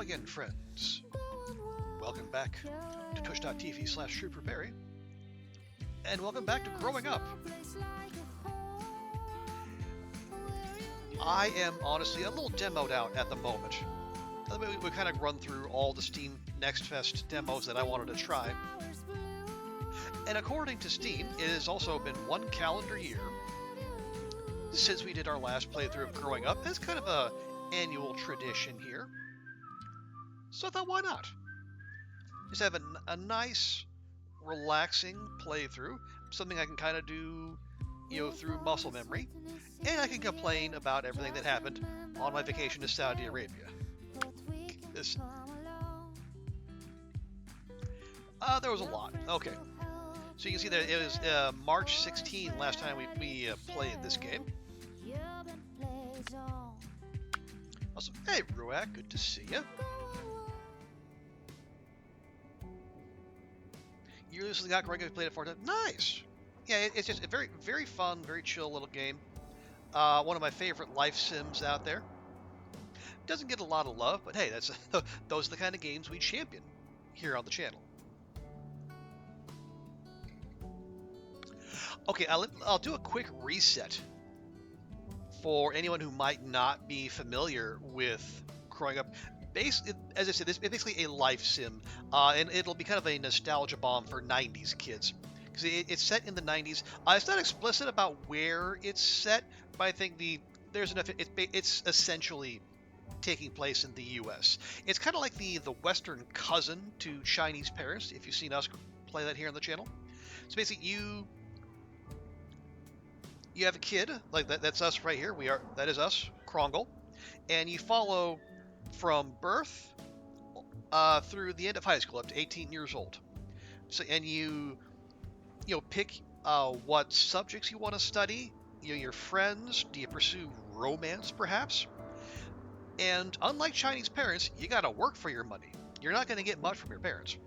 again, friends. Welcome back to twitch.tv/TruePerry, and welcome back to Growing Up. I am honestly a little demoed out at the moment. We kind of run through all the Steam Next Fest demos that I wanted to try. And according to Steam, it has also been one calendar year since we did our last playthrough of Growing Up. It's kind of a annual tradition here. So I thought, why not? Just have a nice, relaxing playthrough, something I can kind of do, through muscle memory, and I can complain about everything that happened on my vacation to Saudi Arabia. There was a lot. Okay. So you can see that it was March 16 last time we played this game. Also, hey, Ruak, good to see you. You recently got Greg and played it 4 times. Nice! Yeah, it's just a very, very fun, very chill little game. One of my favorite life sims out there. Doesn't get a lot of love, but hey, those are the kind of games we champion here on the channel. Okay, I'll do a quick reset for anyone who might not be familiar with Growing Up. As I said, this is basically a life sim, and it'll be kind of a nostalgia bomb for 90s kids. Because it's set in the 90s. It's not explicit about where it's set, but I think there's enough. It's essentially taking place in the U.S. It's kind of like the Western cousin to Chinese Parents, if you've seen us play that here on the channel. So basically, you have a kid, like that's us right here. That is us, Krongle, and you follow from birth through the end of high school up to 18 years old. So, and you pick what subjects you want to study. Your friends. Do you pursue romance, perhaps? And unlike Chinese Parents, you got to work for your money. You're not going to get much from your parents.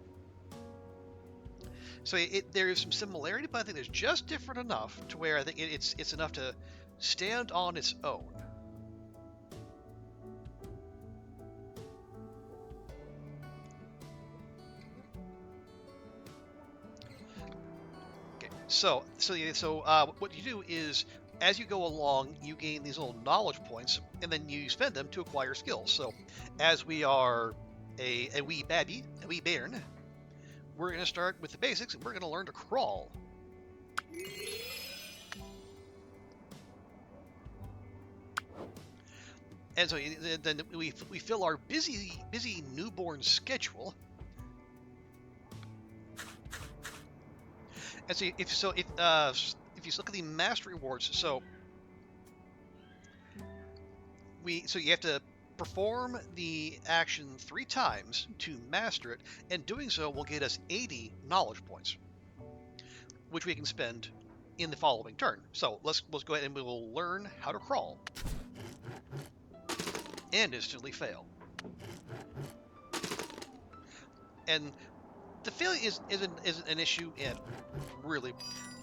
So there is some similarity, but I think it's just different enough to where I think it's enough to stand on its own. Okay, so what you do is, as you go along, you gain these little knowledge points, and then you spend them to acquire skills. So, as we are a wee baby, a wee bairn, we're going to start with the basics, and we're going to learn to crawl. And so then we fill our busy newborn schedule. And so if you look at the master rewards, so you have to perform the action 3 times to master it, and doing so will get us 80 knowledge points, which we can spend in the following turn. So let's go ahead and we will learn how to crawl, and instantly fail. And the failure isn't an issue, and really,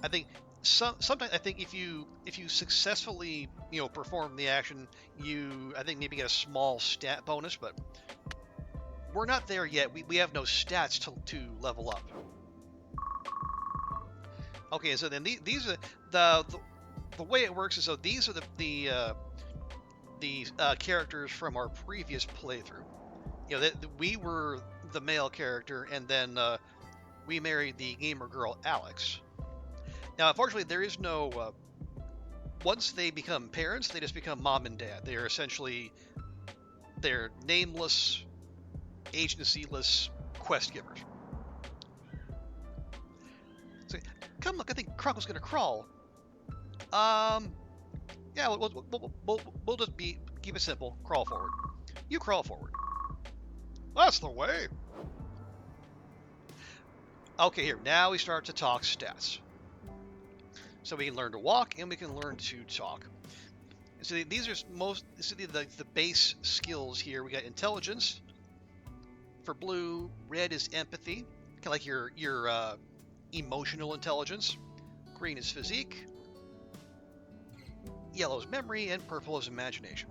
I think sometimes if you successfully perform the action, I think maybe get a small stat bonus, but we're not there yet. We have no stats to level up. Okay, so then these are the way it works is, so these are the characters from our previous playthrough. We were the male character, and then we married the gamer girl Alex. Now, unfortunately, there is no. Once they become parents, they just become mom and dad. They are essentially nameless, agencyless quest givers. So, come look, I think Krunkle's gonna crawl. Yeah, we'll just keep it simple. Crawl forward. You crawl forward. That's the way. Okay, here now we start to talk stats. So we can learn to walk, and we can learn to talk. So these are the base skills here. We got intelligence for blue. Red is empathy, kind of like your emotional intelligence. Green is physique. Yellow is memory, and purple is imagination.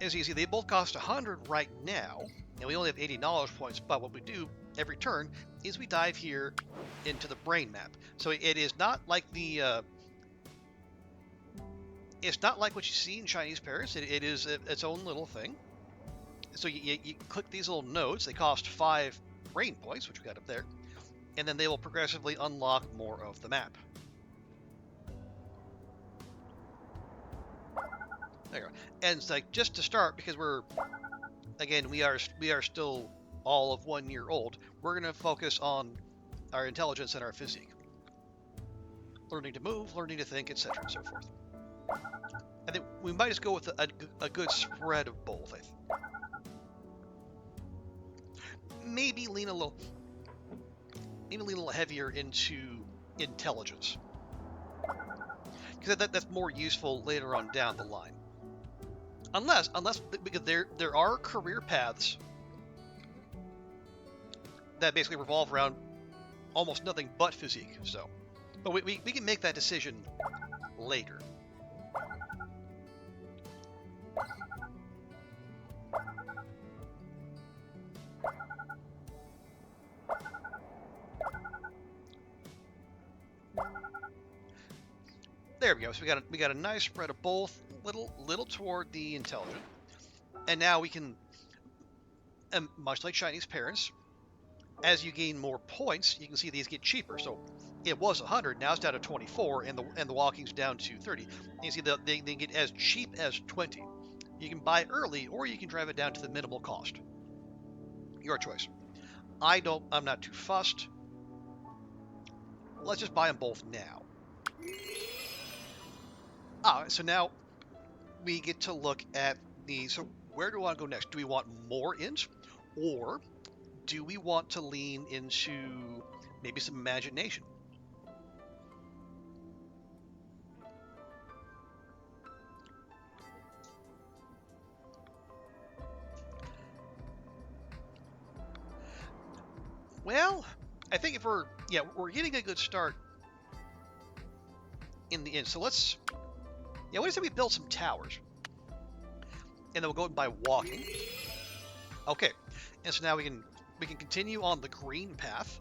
As you see, they both cost 100 right now, and we only have 80 knowledge points, but what we do every turn is we dive here into the brain map. So it is not like the it's not like what you see in Chinese Paris. It is its own little thing. So you click these little nodes. They cost 5 brain points, which we got up there, and then they will progressively unlock more of the map. There you go. And it's like, just to start, because we are still all of 1 year old, we're going to focus on our intelligence and our physique. Learning to move, learning to think, etc. and so forth. I think we might just go with a good spread of both, I think. Maybe lean a little heavier into intelligence, because that's more useful later on down the line. Unless because there are career paths that basically revolve around almost nothing but physique. So, but we can make that decision later. There we go. So we got a nice spread of both, little toward the intelligent, and now we can, much like Chinese Parents, as you gain more points, you can see these get cheaper. So it was 100, now it's down to 24, and the walking's down to 30. And you see they get as cheap as 20. You can buy early, or you can drive it down to the minimal cost. Your choice. I'm not too fussed. Let's just buy them both now. So now we get to look at so where do we want to go next? Do we want more int, or do we want to lean into maybe some imagination? Well, I think if we're getting a good start in the end. So let's, what do you say we build some towers? And then we'll go by walking. Okay, and so now we can continue on the green path,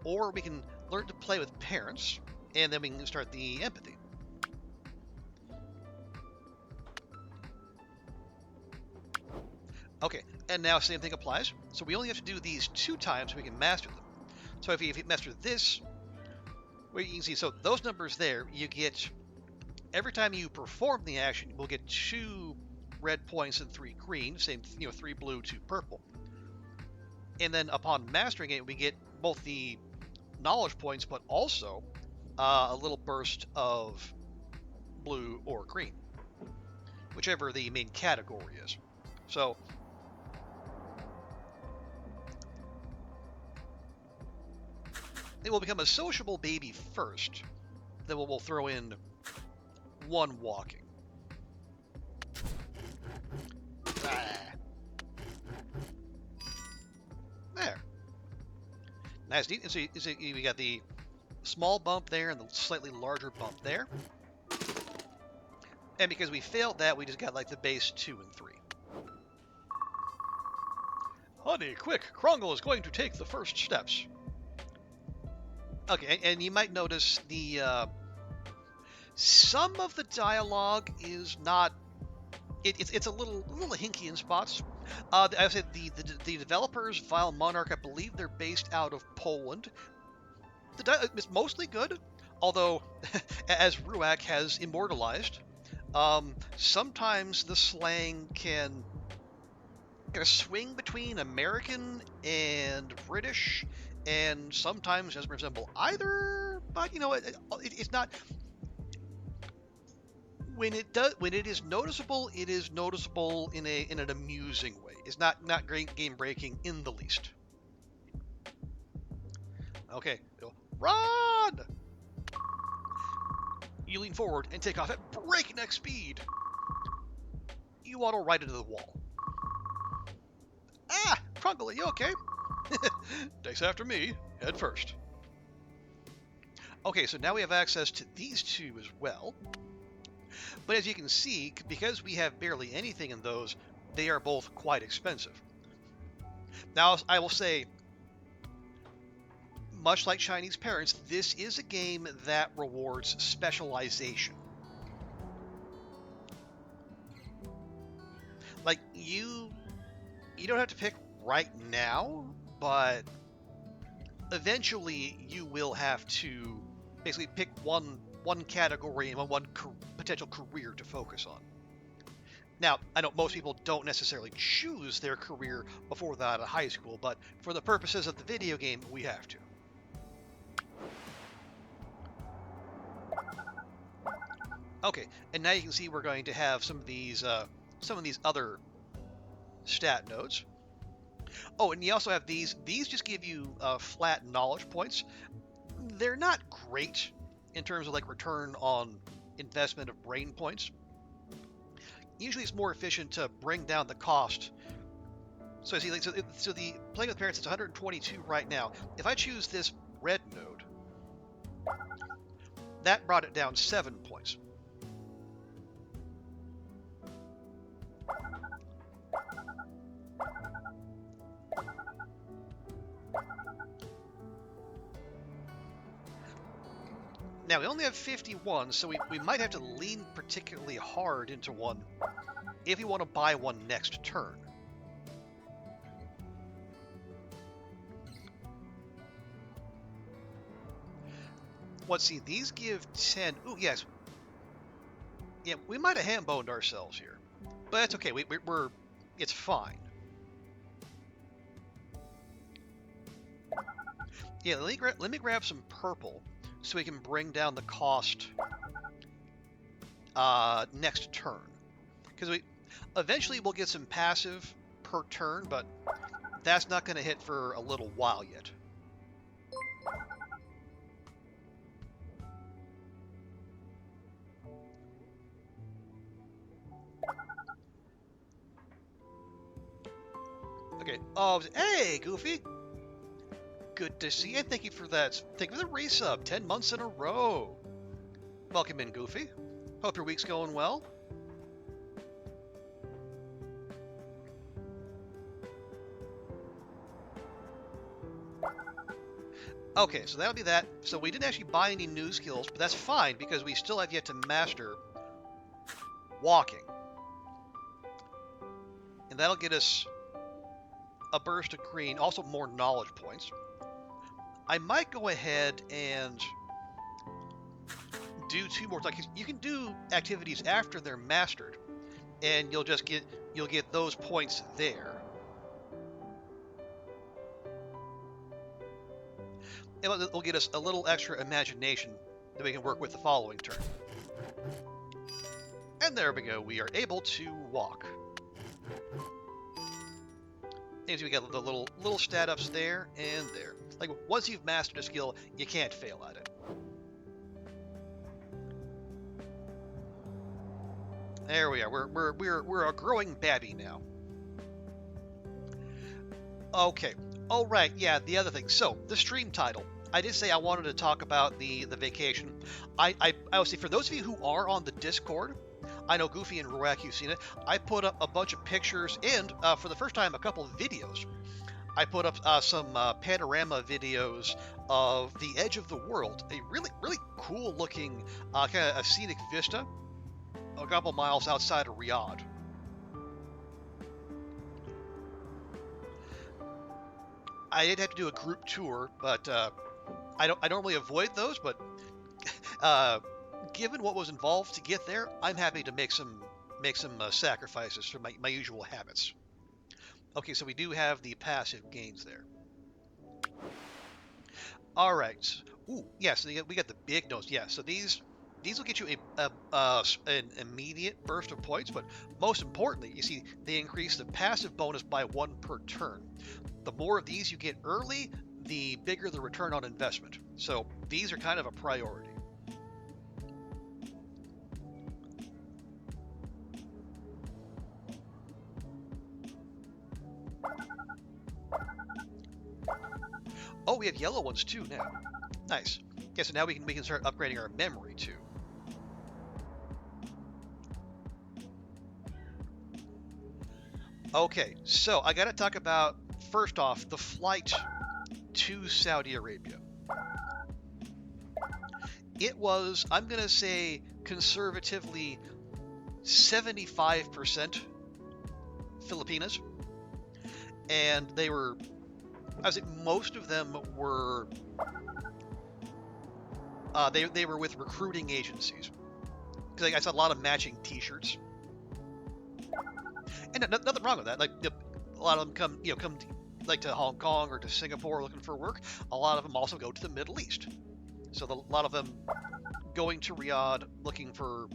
or we can learn to play with parents, and then we can start the empathy. Okay, and now same thing applies. So we only have to do these 2 times, we can master them. So if you master this, where you can see, so those numbers there, you get, every time you perform the action, we'll get 2 red points and 3 green, same, 3 blue, 2 purple. And then upon mastering it, we get both the knowledge points, but also a little burst of blue or green, whichever the main category is. So it will become a sociable baby first, then we'll throw in 1 walking. There. Nice, neat. And so we got the small bump there and the slightly larger bump there. And because we failed that, we just got like the base 2 and 3. Honey, quick! Krongle is going to take the first steps. Okay, and you might notice the some of the dialogue is not. It's a little hinky in spots. I said the developers, Vile Monarch, I believe they're based out of Poland. It's mostly good, although, as Ruak has immortalized, sometimes the slang can kind of swing between American and British, and sometimes doesn't resemble either. But it's not. When it is noticeable in an amusing way. It's not game breaking in the least. Okay, run! You lean forward and take off at breakneck speed. You waddle right into the wall. Krungle, are you okay? Takes after me, head first. Okay, so now we have access to these 2 as well. But as you can see, because we have barely anything in those, they are both quite expensive. Now, I will say, much like Chinese Parents, this is a game that rewards specialization. Like, you don't have to pick right now, but eventually you will have to basically pick one category and one potential career to focus on. Now, I know most people don't necessarily choose their career before they're out of high school, but for the purposes of the video game, we have to. Okay, and now you can see we're going to have some of these other stat nodes. Oh, and you also have these. These just give you flat knowledge points. They're not great in terms of like return on investment of brain points. Usually it's more efficient to bring down the cost. So I see, like, so the playing with parents, it's 122 right now. If I choose this red node, that brought it down 7 points. Now, we only have 51, so we might have to lean particularly hard into one if we want to buy one next turn. Let's see, these give 10. Ooh, yes. Yeah, we might have ham-boned ourselves here. But that's okay, we're it's fine. Yeah, let me grab some purple so we can bring down the cost next turn. Because eventually we'll get some passive per turn, but that's not going to hit for a little while yet. Okay. Oh, hey, Goofy. Good to see you. Thank you for that. Thank you for the resub. 10 months in a row. Welcome in, Goofy. Hope your week's going well. Okay, so that'll be that. So we didn't actually buy any new skills, but that's fine because we still have yet to master walking. And that'll get us a burst of green, also more knowledge points. I might go ahead and do 2 more. Like, you can do activities after they're mastered, and you'll get those points there. It'll get us a little extra imagination that we can work with the following turn. And there we go. We are able to walk. And so we got the little stat ups there and there. Like, once you've mastered a skill, you can't fail at it. There we are. We're a growing babby now. Okay. Oh right, yeah. The other thing. So the stream title. I did say I wanted to talk about the vacation. I would say for those of you who are on the Discord, I know Goofy and Ruak, you've seen it. I put up a bunch of pictures and for the first time a couple of videos. I put up some panorama videos of the edge of the world, a really cool looking kind of a scenic vista, a couple miles outside of Riyadh. I did have to do a group tour, but I normally avoid those. But given what was involved to get there, I'm happy to make some sacrifices from my usual habits. Okay, so we do have the passive gains there. All right. Ooh, yeah. So we got the big nodes. Yeah. So these will get you an immediate burst of points, but most importantly, you see they increase the passive bonus by 1 per turn. The more of these you get early, the bigger the return on investment. So these are kind of a priority. Oh, we have yellow ones too now. Nice. Yeah, so now we can start upgrading our memory too. Okay, so I got to talk about, first off, the flight to Saudi Arabia. It was, I'm going to say, conservatively 75% Filipinas, and they were, I would say most of them were, they were with recruiting agencies. Because I saw a lot of matching T-shirts, and nothing wrong with that. Like a lot of them come like to Hong Kong or to Singapore looking for work. A lot of them also go to the Middle East. So a lot of them going to Riyadh looking for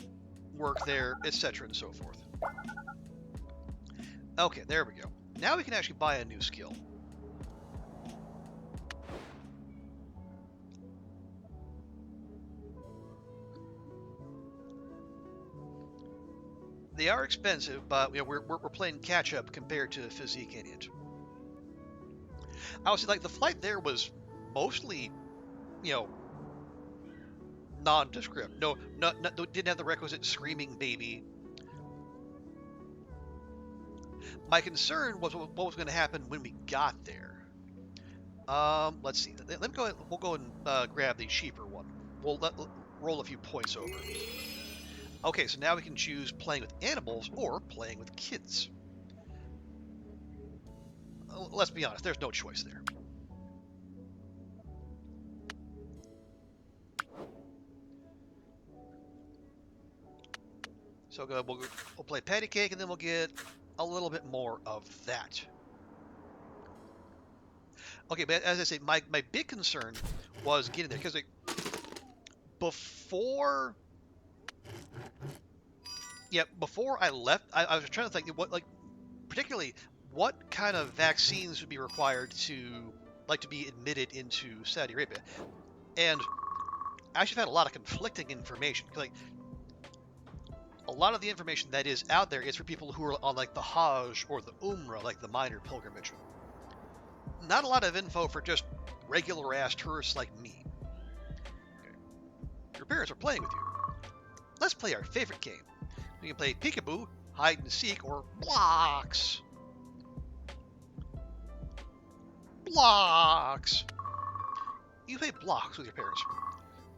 work there, etc. and so forth. Okay, there we go. Now we can actually buy a new skill. They are expensive, but we're playing catch up compared to physique in it. I would say like the flight there was mostly, you know, nondescript. No, didn't have the requisite screaming baby. My concern was what was going to happen when we got there. Let's see. Let me go. We'll go and grab the cheaper one. We'll roll a few points over. Okay, so now we can choose playing with animals or playing with kids. Let's be honest. There's no choice there. So we'll play patty cake, and then we'll get a little bit more of that. Okay, but as I say, my big concern was getting there, because like, before I left, I was trying to think what, like, particularly what kind of vaccines would be required to be admitted into Saudi Arabia, and I actually found a lot of conflicting information. Like, a lot of the information that is out there is for people who are on like the Hajj or the Umrah, like the minor pilgrimage. Not a lot of info for just regular ass tourists like me. Okay. Your parents are playing with you. Let's play our favorite game. We can play peekaboo, hide and seek, or blocks. Blocks. You play blocks with your parents.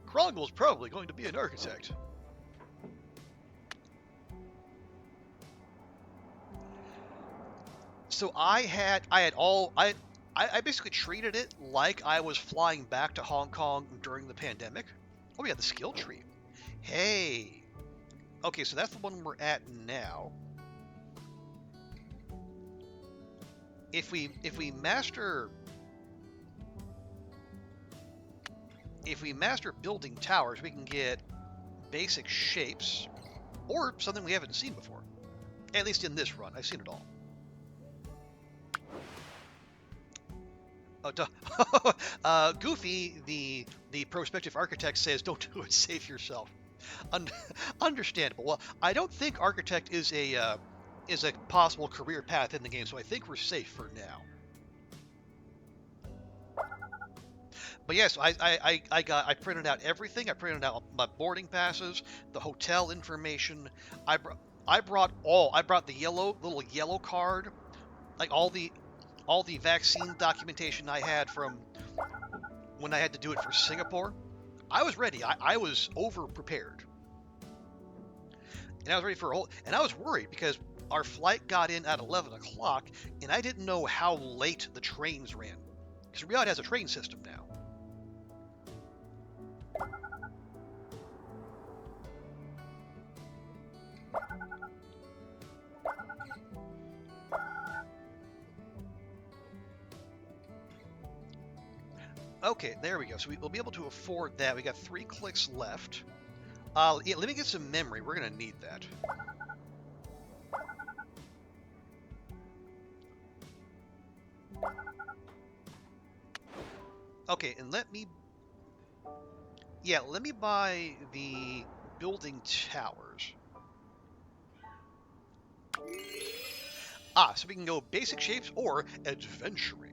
Krongle's probably going to be an architect. So I basically treated it like I was flying back to Hong Kong during the pandemic. Oh yeah, the skill tree. Hey. Okay, so that's the one we're at now. If we master building towers, we can get basic shapes or something we haven't seen before. At least in this run, I've seen it all. Goofy, the prospective architect, says, "Don't do it. Save yourself." Understandable. Well, I don't think architect is a possible career path in the game, so I think we're safe for now. But yes, I printed out everything. I printed out my boarding passes, the hotel information. I brought the little yellow card, like all the vaccine documentation I had from when I had to do it for Singapore. I was ready. I was over prepared. And I was ready for and I was worried because our flight got in at 11 o'clock, and I didn't know how late the trains ran. Because Riyadh has a train system now. Okay, there we go. So we'll be able to afford that. We got 3 clicks left. Yeah, let me get some memory. We're going to need that. Okay, and let me buy the building towers. So we can go basic shapes or adventuring.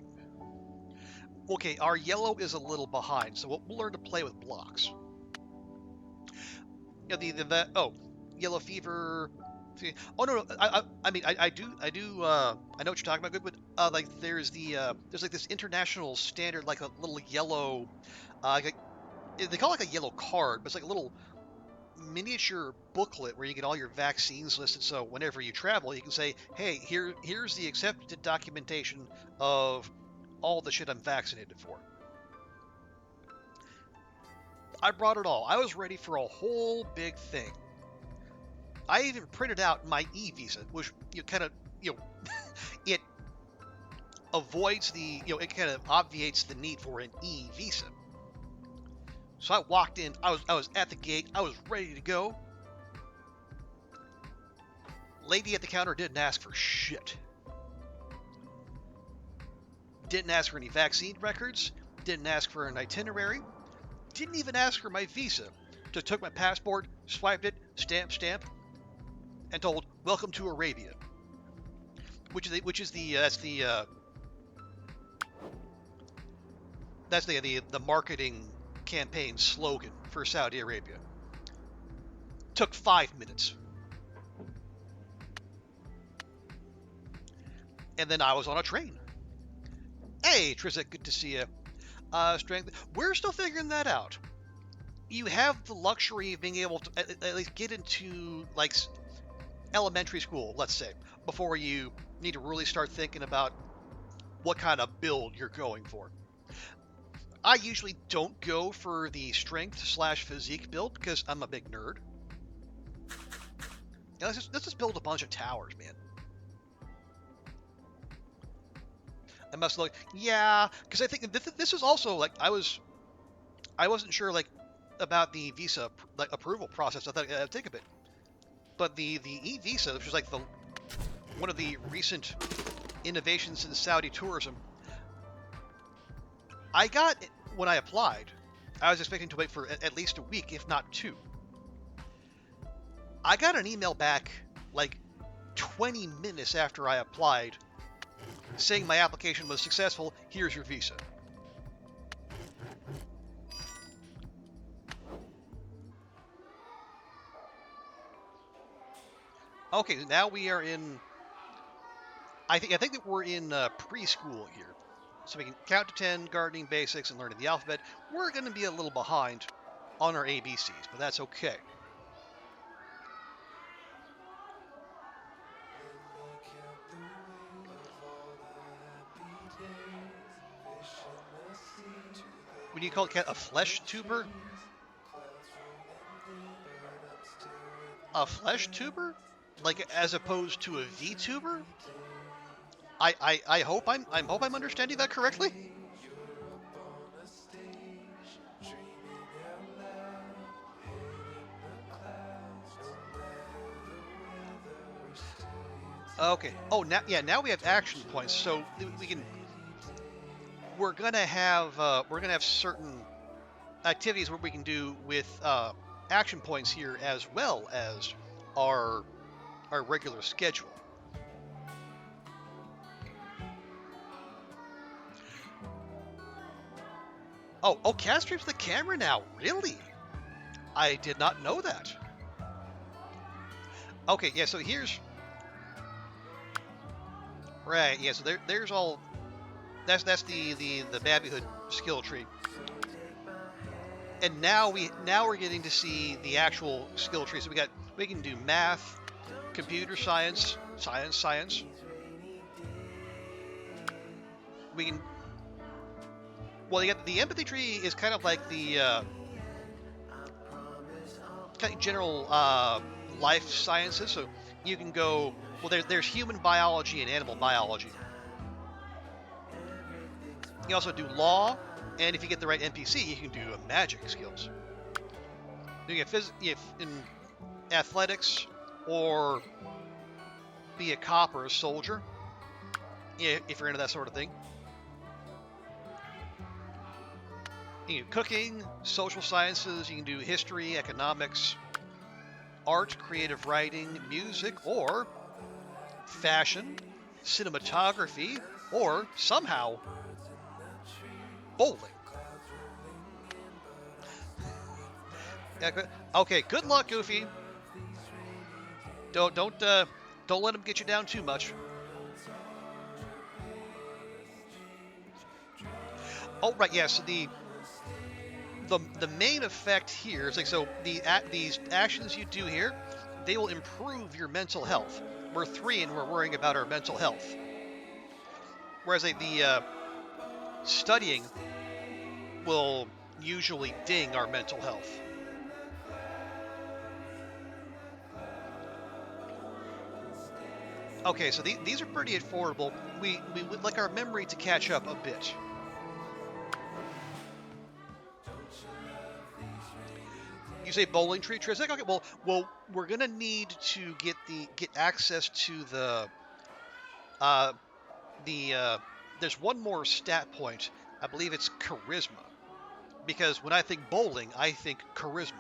Okay, our yellow is a little behind, so we'll learn to play with blocks. Yeah, yellow fever, See, oh no, no, I mean, I know what you're talking about, good, but like there's like this international standard, like a little yellow, like they call it like a yellow card, but it's like a little miniature booklet where you get all your vaccines listed. So whenever you travel, you can say, hey, here's the accepted documentation of all the shit I'm vaccinated for. I brought it all. I was ready for a whole big thing. I even printed out my e-visa, which you kind of, it avoids it kind of obviates the need for an e-visa. So I walked in, I was at the gate, I was ready to go. Lady at the counter didn't ask for shit. Didn't ask for any vaccine records, didn't ask for an itinerary, didn't even ask for my visa. Just took my passport, swiped it, stamp, and told, "Welcome to Arabia," that's the marketing campaign slogan for Saudi Arabia. Took 5 minutes, and then I was on a train. Hey, Trizek, good to see you. Strength. We're still figuring that out. You have the luxury of being able to at least get into like elementary school, let's say, before you need to really start thinking about what kind of build you're going for. I usually don't go for the strength/physique build because I'm a big nerd. Now, let's just build a bunch of towers, man. I must look, yeah, because I think this is also like I wasn't sure like about the visa like approval process. I thought it'd take a bit, but the e-visa, which is like one of the recent innovations in Saudi tourism, I got when I applied. I was expecting to wait for at least a week, if not 2. I got an email back like 20 minutes after I applied saying my application was successful. Here's your visa. Okay, now we are in. I think that we're in preschool here, so we can count to 10, gardening basics, and learning the alphabet. We're going to be a little behind on our ABCs, but that's okay. What do you call it, a flesh tuber? A flesh tuber? Like as opposed to a VTuber? I hope I'm understanding that correctly. Okay. Oh, now we have action points, so we can. We're gonna have certain activities where we can do with action points here as well as our regular schedule. Oh, Cat streams the camera now. Really? I did not know that. Okay, yeah. So here's right. Yeah. So there's all. That's the babyhood skill tree. And now we're getting to see the actual skill tree. So we can do math, computer science. We can. Well, the empathy tree is kind of like the kind of general life sciences. So you can go. Well, there's human biology and animal biology. You also do law, and if you get the right NPC, you can do magic skills. You get in athletics, or be a cop or a soldier, if you're into that sort of thing. You can do cooking, social sciences, you can do history, economics, art, creative writing, music, or fashion, cinematography, or somehow bowling. Okay, good luck, Goofy. don't let them get you down too much. Oh right, yeah. So the main effect here is like so these actions you do here, they will improve your mental health. We're 3 and we're worrying about our mental health. Whereas like the studying will usually ding our mental health. Okay, so these are pretty affordable. We would like our memory to catch up a bit. You say bowling tree trick? Okay, well, we're gonna need to get access to uh, the there's one more stat point. I believe it's charisma. Because when I think bowling, I think charisma.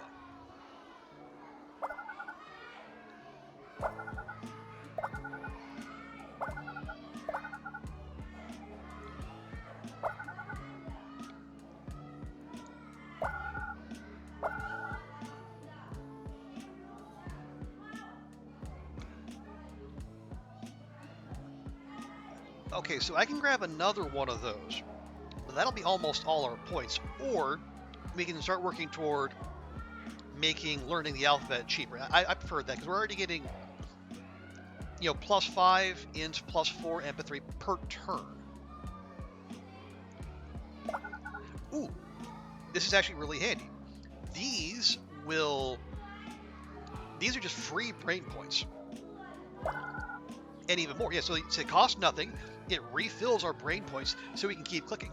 Okay, so I can grab another one of those. But that'll be almost all our points. Or we can start working toward making learning the alphabet cheaper. I prefer that because we're already getting, +5 int, +4 empathy per turn. Ooh, this is actually really handy. These are just free brain points. And even more, yeah, so it costs nothing. It refills our brain points so we can keep clicking.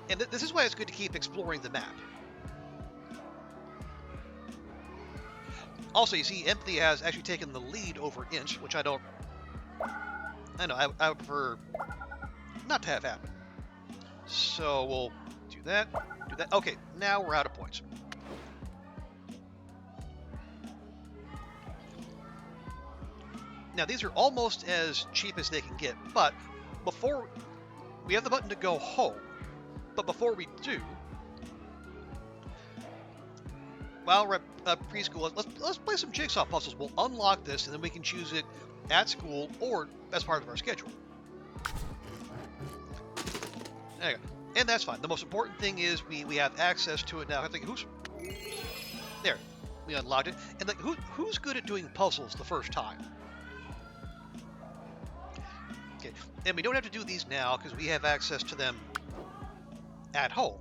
And this is why it's good to keep exploring the map. Also, you see, empathy has actually taken the lead over int, which I know, I would prefer not to have happen. So we'll do that. Okay, now we're out of points. Now, these are almost as cheap as they can get, but before we have the button to go home, but before we do, while we're at preschool, let's play some jigsaw puzzles. We'll unlock this, and then we can choose it at school or as part of our schedule. There you go. And that's fine. The most important thing is we have access to it now. I think there, we unlocked it. And like who's good at doing puzzles the first time? Okay, and we don't have to do these now because we have access to them at home.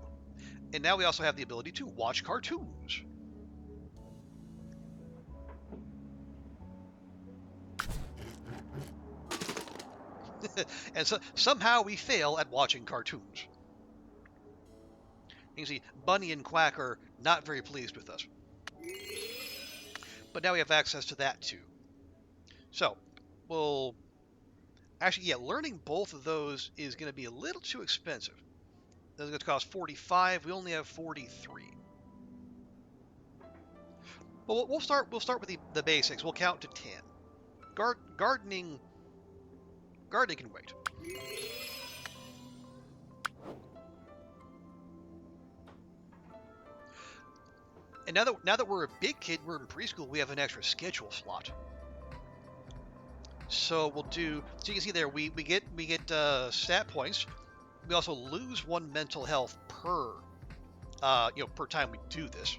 And now we also have the ability to watch cartoons. And so somehow we fail at watching cartoons. You can see Bunny and Quack are not very pleased with us. But now we have access to that too. So, we'll... Actually, yeah, learning both of those is going to be a little too expensive. That's going to cost 45. We only have 43. Well, we'll start with the basics. We'll count to 10. Gardening can wait. And now that we're a big kid, we're in preschool, we have an extra schedule slot. So we'll do. So you can see there, we get stat points. We also lose 1 mental health per per time we do this.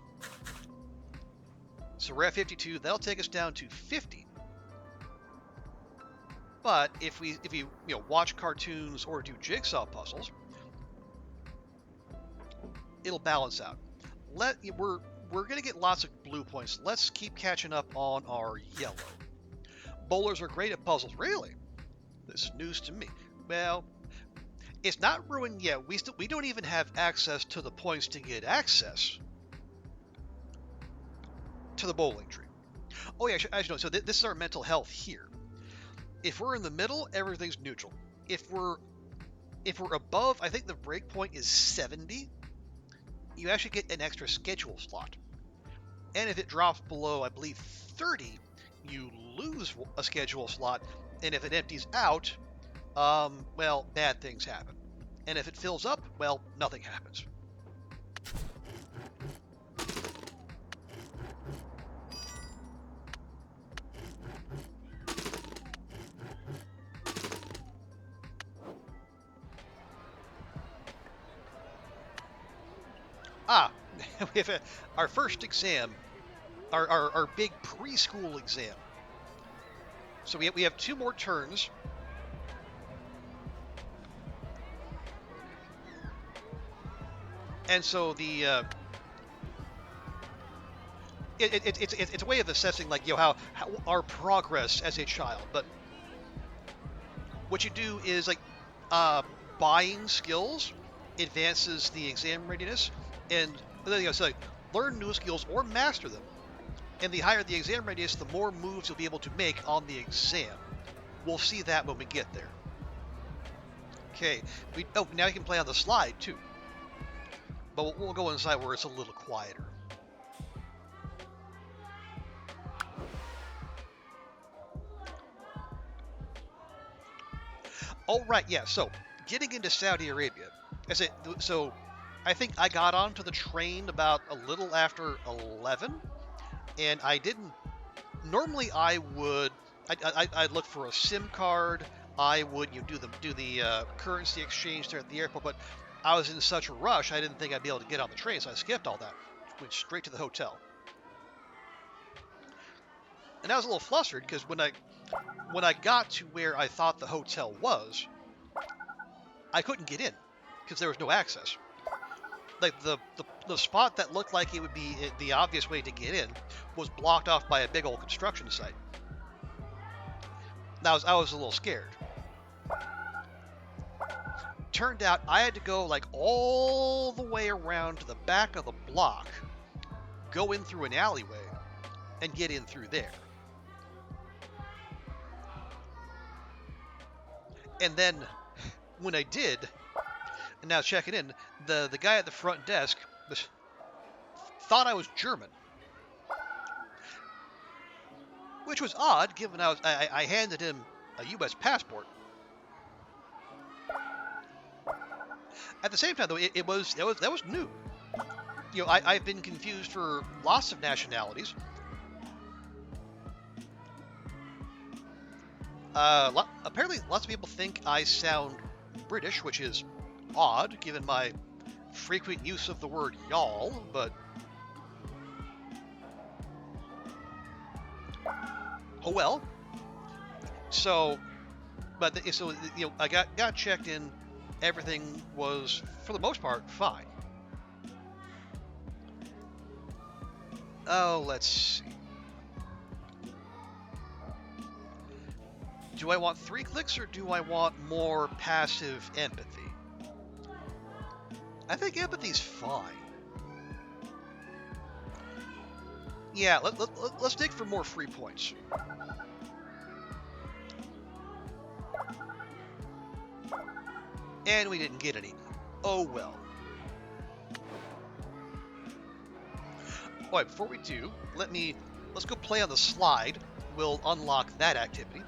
So we're at 52. That'll take us down to 50. But if you watch cartoons or do jigsaw puzzles, it'll balance out. We're gonna get lots of blue points. Let's keep catching up on our yellow. Bowlers are great at puzzles. Really? This is news to me. Well, it's not ruined yet. We don't even have access to the points to get access to the bowling tree. Oh yeah, I should know. So this is our mental health here. If we're in the middle, everything's neutral. If we're above, I think the break point is 70. You actually get an extra schedule slot. And if it drops below, I believe 30, you lose a schedule slot. And if it empties out, well, bad things happen. And if it fills up, well, nothing happens. Ah, we have our first exam, our big preschool exam. So we have 2 more turns. And so it's a way of assessing, like, how our progress as a child. But what you do is, like, uh, buying skills advances the exam readiness, and so, like, learn new skills or master them. And the higher the exam readiness, the more moves you'll be able to make on the exam. We'll see that when we get there. Okay, now you can play on the slide too, but we'll go inside where it's a little quieter. Oh, right, yeah. So getting into Saudi Arabia, so I think I got onto the train about a little after 11, and I didn't. Normally, I'd look for a SIM card. I would do the currency exchange there at the airport, but I was in such a rush, I didn't think I'd be able to get on the train, so I skipped all that. Went straight to the hotel, and I was a little flustered because when I got to where I thought the hotel was, I couldn't get in because there was no access. Like the spot that looked like it would be the obvious way to get in was blocked off by a big old construction site. And I was a little scared. Turned out I had to go, like, all the way around to the back of the block, go in through an alleyway, and get in through there. And then when I did, and now checking in, the guy at the front desk thought I was German, which was odd given I handed him a U.S. passport. At the same time, though, that was new. I've been confused for lots of nationalities. Apparently, lots of people think I sound British, which is odd given my frequent use of the word y'all, but oh well. So, I got checked in. Everything was, for the most part, fine. Oh, let's see. Do I want 3 clicks or do I want more passive empathy? I think empathy's fine. Yeah, let's dig for more free points. And we didn't get any. Oh well. Alright, before we do, let's go play on the slide. We'll unlock that activity.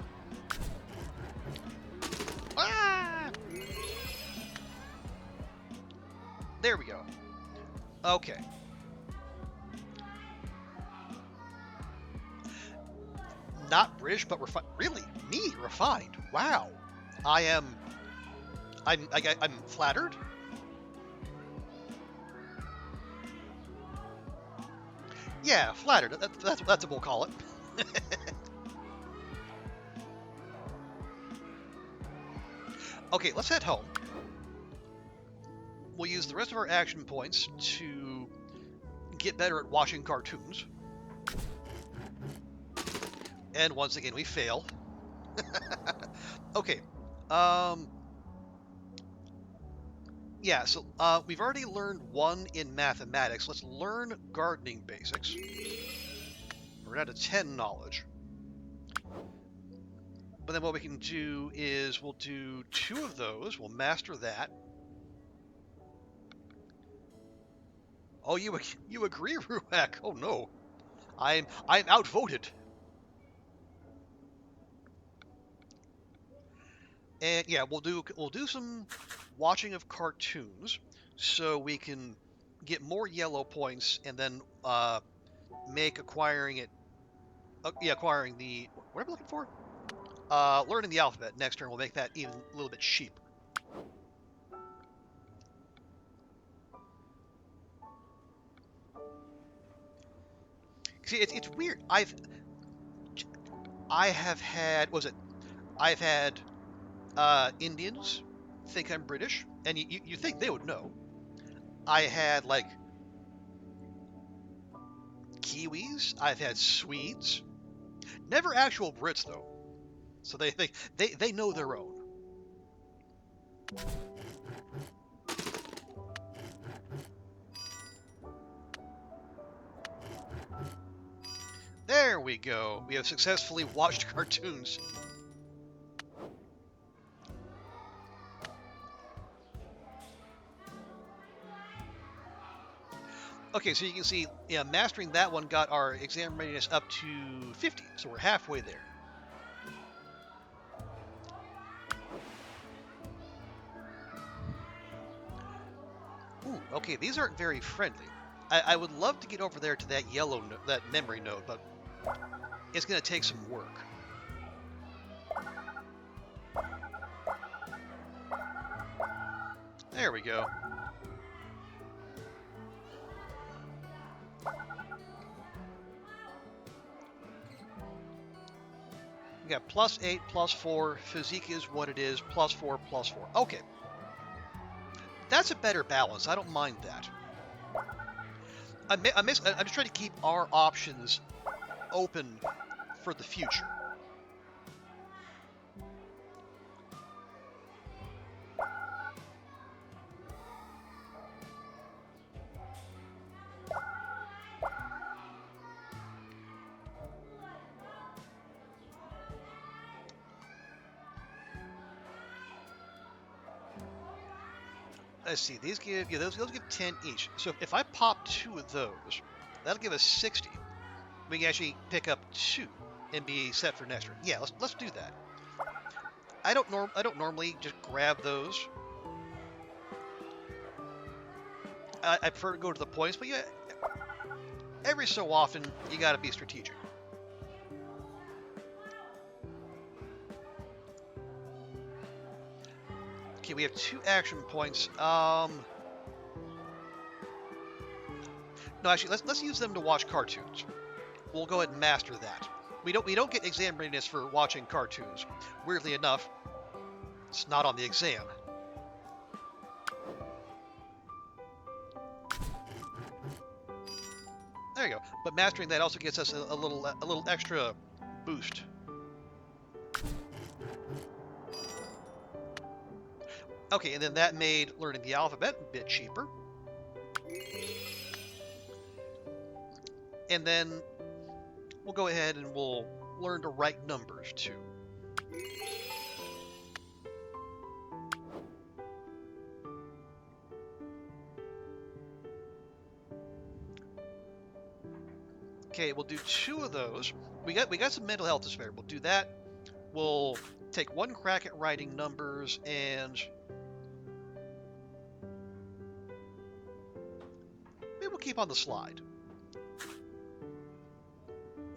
Ah! There we go. Okay. Not British, but refined. Really? Me? Refined? Wow. I'm flattered. Yeah, flattered. That's what we'll call it. Okay, let's head home. We'll use the rest of our action points to get better at watching cartoons. And once again, we fail. Okay. Yeah, so we've already learned 1 in mathematics. Let's learn gardening basics. We're down to 10 knowledge. But then what we can do is we'll do 2 of those. We'll master that. Oh, you agree, Ruak? Oh no, I'm outvoted. And yeah, we'll do some watching of cartoons so we can get more yellow points and then make acquiring it. Acquiring the what am I looking for? Learning the alphabet next turn will make that even a little bit cheaper. See, it's weird. I have had was it? I've had Indians think I'm British, and you think they would know. I had like Kiwis. I've had Swedes. Never actual Brits though. So they know their own. There we go. We have successfully watched cartoons. Okay, so you can see, yeah, mastering that one got our exam readiness up to 50, so we're halfway there. Ooh, okay, these aren't very friendly. I would love to get over there to that yellow, that memory node, but it's going to take some work. There we go. We got +8, +4, physique is what it is, +4, +4. Okay. That's a better balance. I don't mind that. I'm just trying to keep our options open for the future. Let's see, these give, yeah, those give 10 each. So if I pop 2 of those, that'll give us 60. We can actually pick up 2 and be set for next turn. Yeah, let's do that. I don't normally just grab those. I prefer to go to the points, but yeah, every so often you got to be strategic. Okay, we have 2 action points. No, actually, let's use them to watch cartoons. We'll go ahead and master that. We don't get exam readiness for watching cartoons. Weirdly enough, it's not on the exam. There you go. But mastering that also gets us a little extra boost. Okay, and then that made learning the alphabet a bit cheaper. And then we'll go ahead and we'll learn to write numbers too. Okay, we'll do 2 of those. We got some mental health to spare. We'll do that. We'll take 1 crack at writing numbers, and maybe we'll keep on the slide.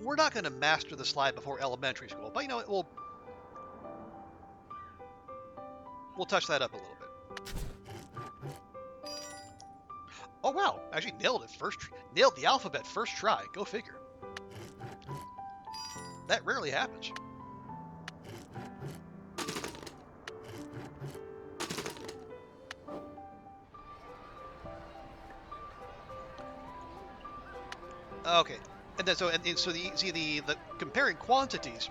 We're not going to master the slide before elementary school, but you know, we'll touch that up a little bit. Oh wow, actually nailed it nailed the alphabet first try. Go figure. That rarely happens. Okay, and then so the comparing quantities,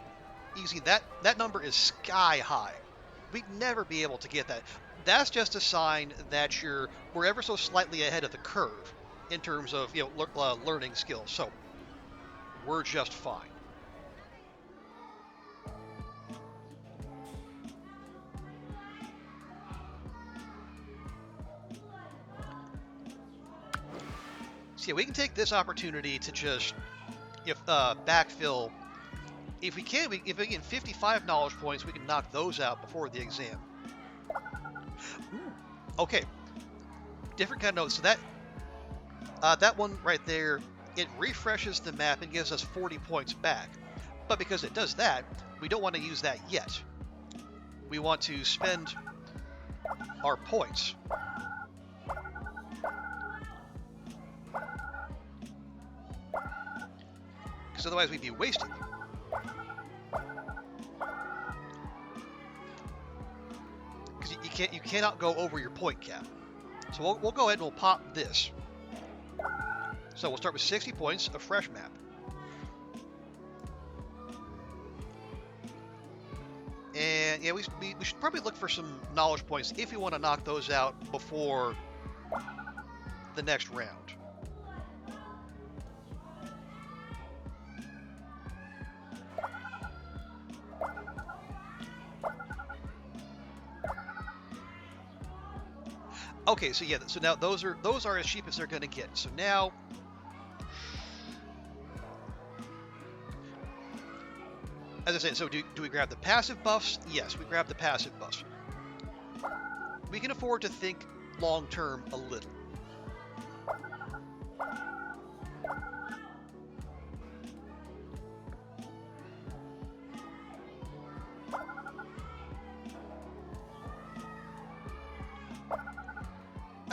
you see that number is sky high. We'd never be able to get that. That's just a sign that we're ever so slightly ahead of the curve in terms of learning skills. So we're just fine. So yeah, we can take this opportunity to just backfill if we get 55 knowledge points, we can knock those out before the exam. Ooh, okay, different kind of notes. So that one right there, it refreshes the map and gives us 40 points back. But because it does that, we don't want to use that yet. We want to spend our points. Because otherwise we'd be wasting them. Because you cannot go over your point cap. So we'll go ahead and we'll pop this. So we'll start with 60 points, a fresh map. And yeah, we should probably look for some knowledge points if we want to knock those out before the next round. Okay, so yeah, so now those are as cheap as they're going to get. So now, as I said, so do we grab the passive buffs? Yes, we grab the passive buffs. We can afford to think long term a little.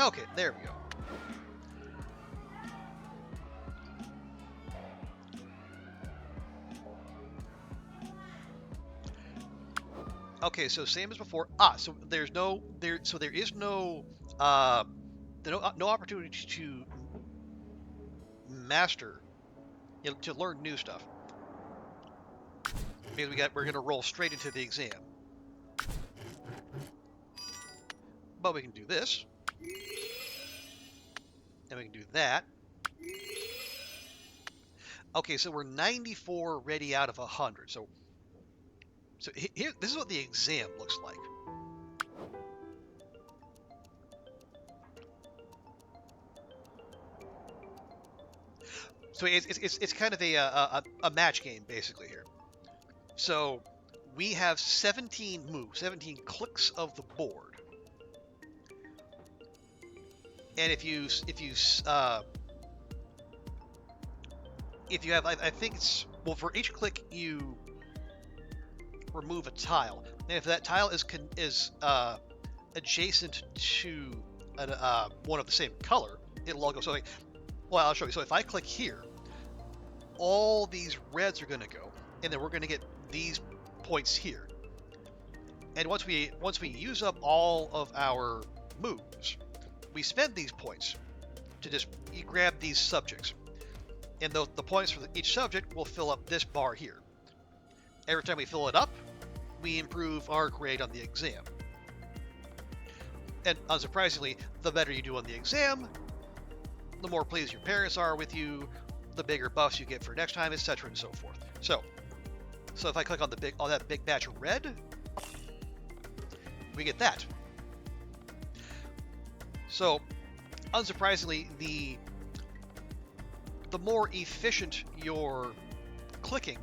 Okay, there we go. Okay, so same as before. So there is no no opportunity to master, to learn new stuff. Because we're gonna roll straight into the exam. But we can do this. And we can do that. Okay, so we're 94 ready out of 100. So here, this is what the exam looks like. So it's kind of a match game basically here. So we have 17 moves, 17 clicks of the board. And if you have, I think it's, well, for each click you remove a tile, and if that tile is adjacent to one of the same color, it'll all go. So, well, I'll show you. So if I click here, all these reds are going to go, and then we're going to get these points here. And once we use up all of our moves, we spend these points to just grab these subjects. And the points for each subject will fill up this bar here. Every time we fill it up, we improve our grade on the exam. And unsurprisingly, the better you do on the exam, the more pleased your parents are with you, the bigger buffs you get for next time, etc. and so forth. So if I click on that big batch of red, we get that. So, unsurprisingly, the more efficient your clicking,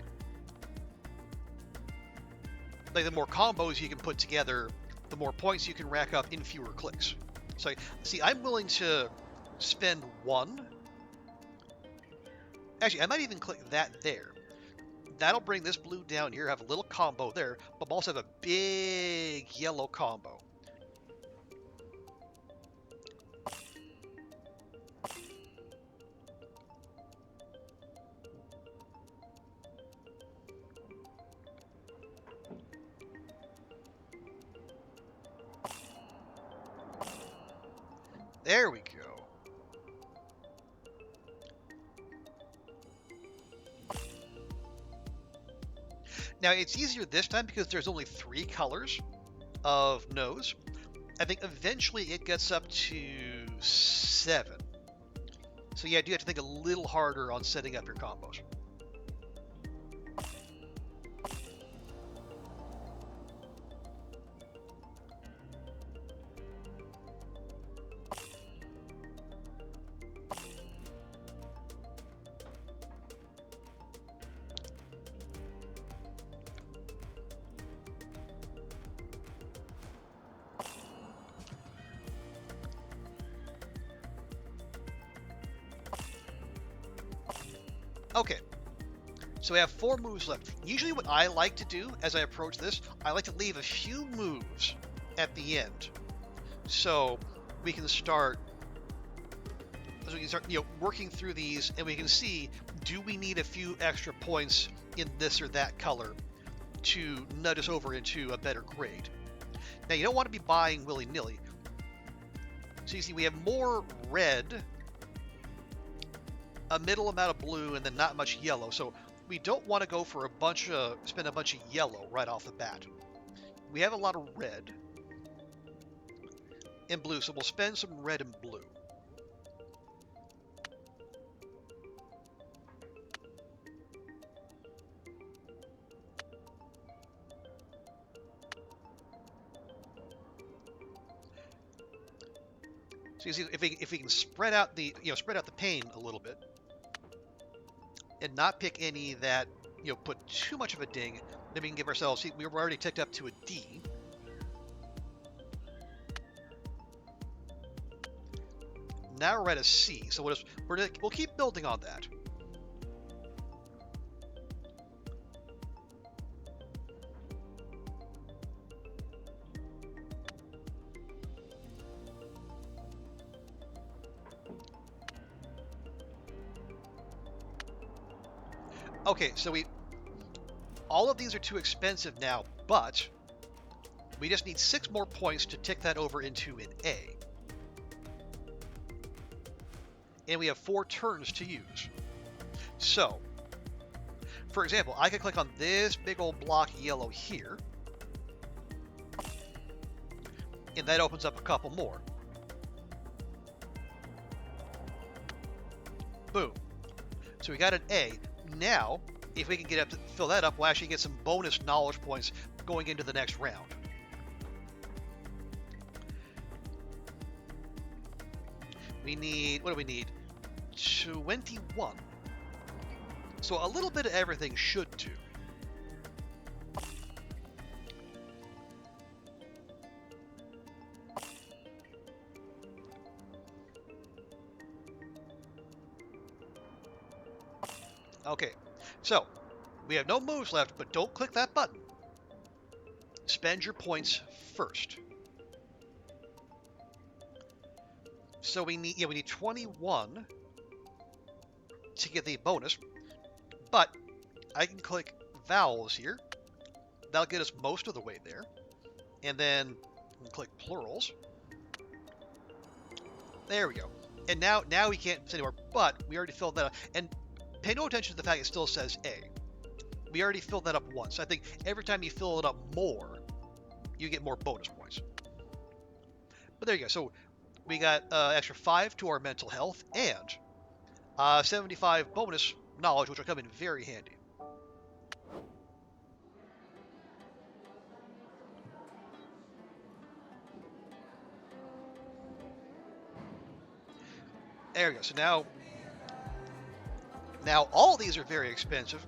like the more combos you can put together, the more points you can rack up in fewer clicks. So, see, I'm willing to spend one. Actually, I might even click that there. That'll bring this blue down here, have a little combo there, but also have a big yellow combo. There we go. Now, it's easier this time because there's only 3 colors of nose. I think eventually it gets up to 7. So yeah, I do have to think a little harder on setting up your combos. Okay, so we have 4 moves left. Usually what I like to do as I approach this, I like to leave a few moves at the end. So we can start, working through these, and we can see, do we need a few extra points in this or that color to nudge us over into a better grade? Now, you don't want to be buying willy-nilly. So you see, we have more red, a middle amount of blue, and then not much yellow. So we don't want to go for spend a bunch of yellow right off the bat. We have a lot of red and blue, so we'll spend some red and blue. So you see, if we can spread out the pain a little bit, and not pick any that put too much of a ding, then we can give ourselves. See, we were already ticked up to a D. Now we're at a C. So we'll keep building on that. Okay, so all of these are too expensive now, but we just need 6 more points to tick that over into an A. And we have 4 turns to use. So, for example, I could click on this big old block yellow here, and that opens up a couple more. Boom. So we got an A. Now, if we can get up to fill that up, we'll actually get some bonus knowledge points going into the next round. We need, what do we need? 21. So a little bit of everything should do. Okay, so we have no moves left, but don't click that button. Spend your points first. So we need 21 to get the bonus, but I can click vowels here. That'll get us most of the way there, and then we'll click plurals. There we go. And now we can't say anymore, but we already filled that up. And pay no attention to the fact it still says A. We already filled that up once. I think every time you fill it up more, you get more bonus points. But there you go. So we got extra 5 to our mental health and 75 bonus knowledge, which will come in very handy. There we go. So now all these are very expensive,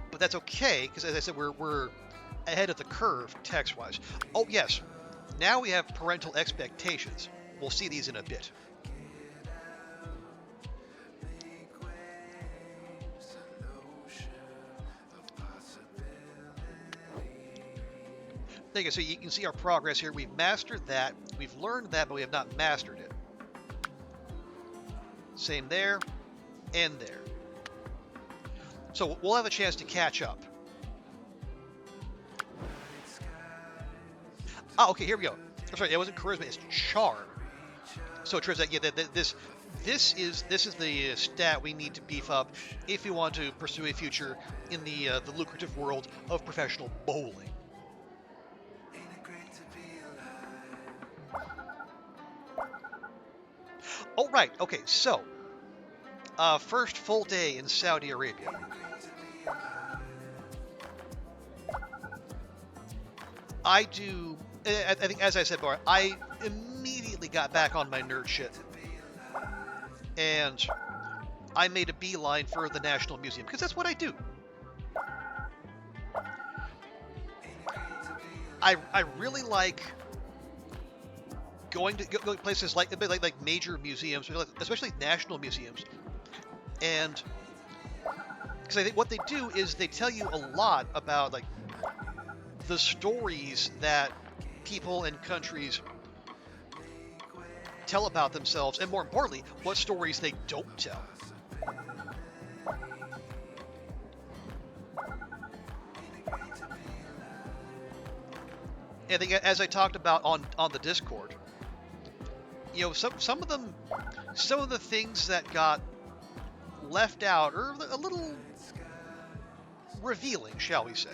but that's okay because, as I said, we're ahead of the curve text-wise. Oh yes, now we have parental expectations. We'll see these in a bit. There you go. So you can see our progress here. We've mastered that. We've learned that, but we have not mastered it. Same there, and there. So we'll have a chance to catch up. Oh, okay, here we go. I'm sorry, it wasn't charisma, it's charm. So it turns out, yeah, this is the stat we need to beef up if we want to pursue a future in the lucrative world of professional bowling. Oh, right. Okay, so first full day in Saudi Arabia. I think, as I said before, I immediately got back on my nerd shit. And I made a beeline for the National Museum, because that's what I do. I really like going to places like major museums, especially national museums, and because I think what they do is they tell you a lot about like the stories that people and countries tell about themselves, and more importantly, what stories they don't tell. And I think, as I talked about on the Discord, some of the things that got left out are a little revealing, shall we say?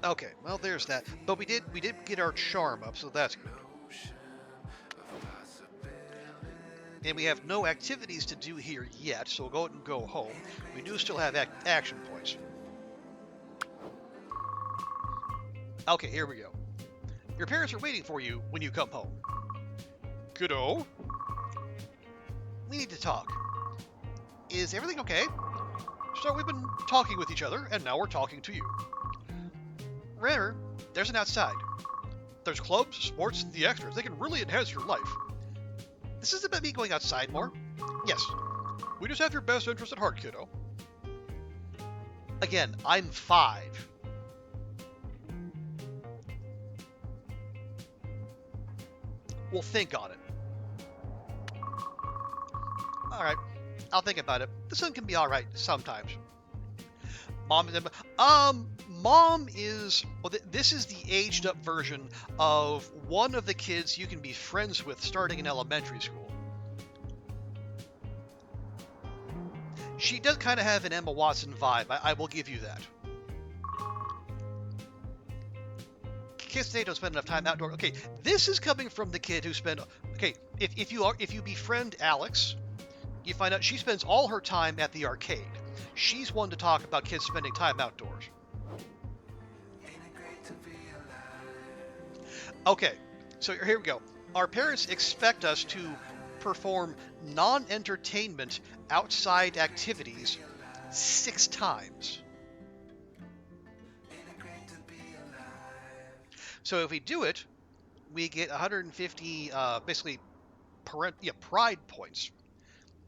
Okay, well, there's that. But we did get our charm up, so that's good. And we have no activities to do here yet, so we'll go ahead and go home. We do still have action points. Okay, here we go. Your parents are waiting for you when you come home. Kiddo? We need to talk. Is everything okay? So we've been talking with each other, and now we're talking to you. Remember, there's an outside. There's clubs, sports, the extras. They can really enhance your life. This is about me going outside more. Yes. We just have your best interest at heart, kiddo. Again, I'm 5. We'll think on it. Alright, I'll think about it. The sun can be alright sometimes. Mom is... Well, this is the aged up version of one of the kids you can be friends with starting in elementary school. She does kind of have an Emma Watson vibe, I will give you that. Kids today don't spend enough time outdoors. Okay, this is coming from the kid who spent... Okay, if you befriend Alex, you find out she spends all her time at the arcade. She's one to talk about kids spending time outdoors. Okay, so here we go. Our parents expect us to perform non-entertainment outside activities 6 times. So if we do it, we get 150 basically pride points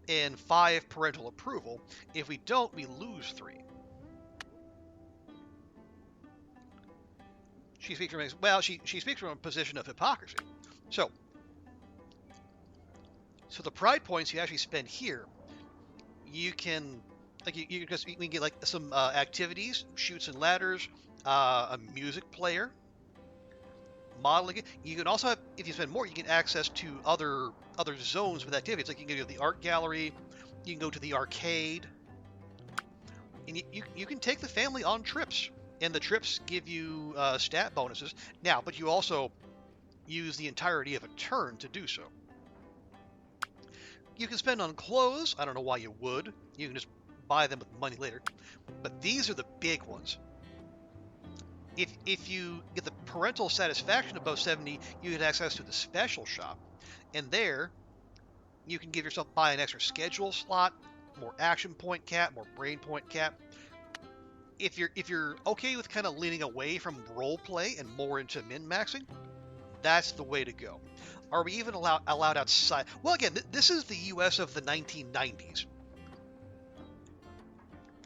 and 5 parental approval. If we don't, we lose 3. She speaks from she speaks from a position of hypocrisy. So the pride points you actually spend here, you can we can get like some activities, chutes and ladders, a music player, modeling. You can also have, if you spend more, you get access to other zones with activities. Like you can go to the art gallery, you can go to the arcade, and you can take the family on trips. And the trips give you stat bonuses. Now, but you also use the entirety of a turn to do so. You can spend on clothes. I don't know why you would. You can just buy them with money later. But these are the big ones. If you get the parental satisfaction above 70, you get access to the special shop. And there, you can give yourself, buy an extra schedule slot, more action point cap, more brain point cap. If you're okay with kind of leaning away from role play and more into min-maxing, that's the way to go. Are we even allowed outside? Well, again, this is the U.S. of the 1990s.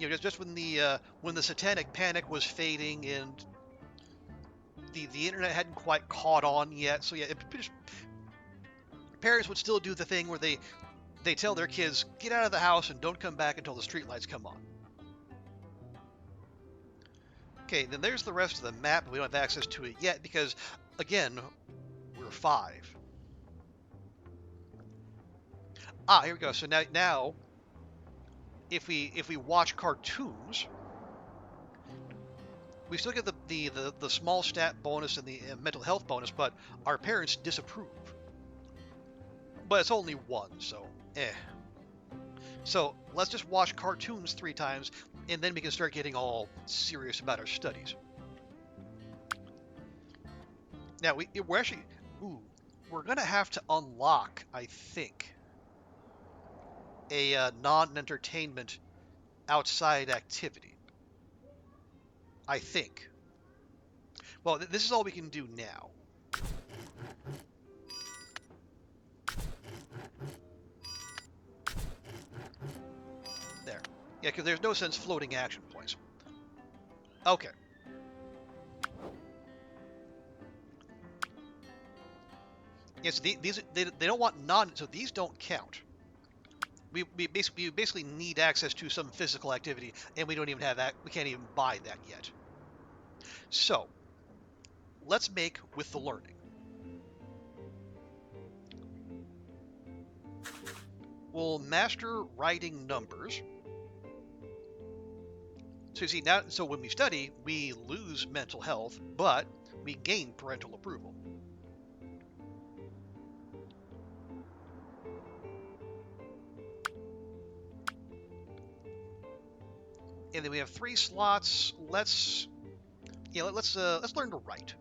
Just when the satanic panic was fading and the internet hadn't quite caught on yet. So yeah, parents would still do the thing where they tell their kids, get out of the house and don't come back until the streetlights come on. Okay, then there's the rest of the map, but we don't have access to it yet because, again, we're 5. Here we go. So now, if we watch cartoons, we still get the small stat bonus and the mental health bonus, but our parents disapprove. But it's only 1, so So let's just watch cartoons 3 times, and then we can start getting all serious about our studies. Now we're gonna have to unlock, I think, a non-entertainment outside activity. I think. Well, this is all we can do now. Yeah, because there's no sense floating action points. Okay. Yes, these they don't want non, so these don't count. We basically need access to some physical activity, and we don't even have that. We can't even buy that yet. So let's make with the learning. We'll master writing numbers. So you see now, so when we study, we lose mental health, but we gain parental approval. And then we have 3 slots. Let's learn to write.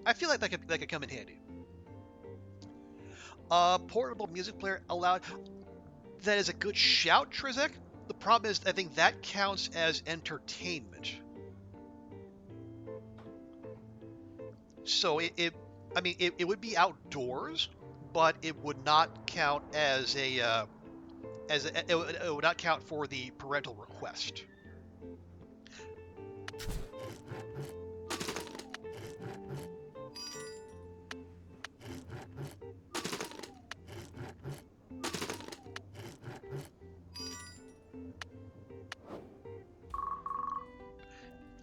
I feel like that could come in handy. Portable music player allowed. That is a good shout, Trizek. The problem is, I think that counts as entertainment. So it would be outdoors, but it would not count as it would not count for the parental request.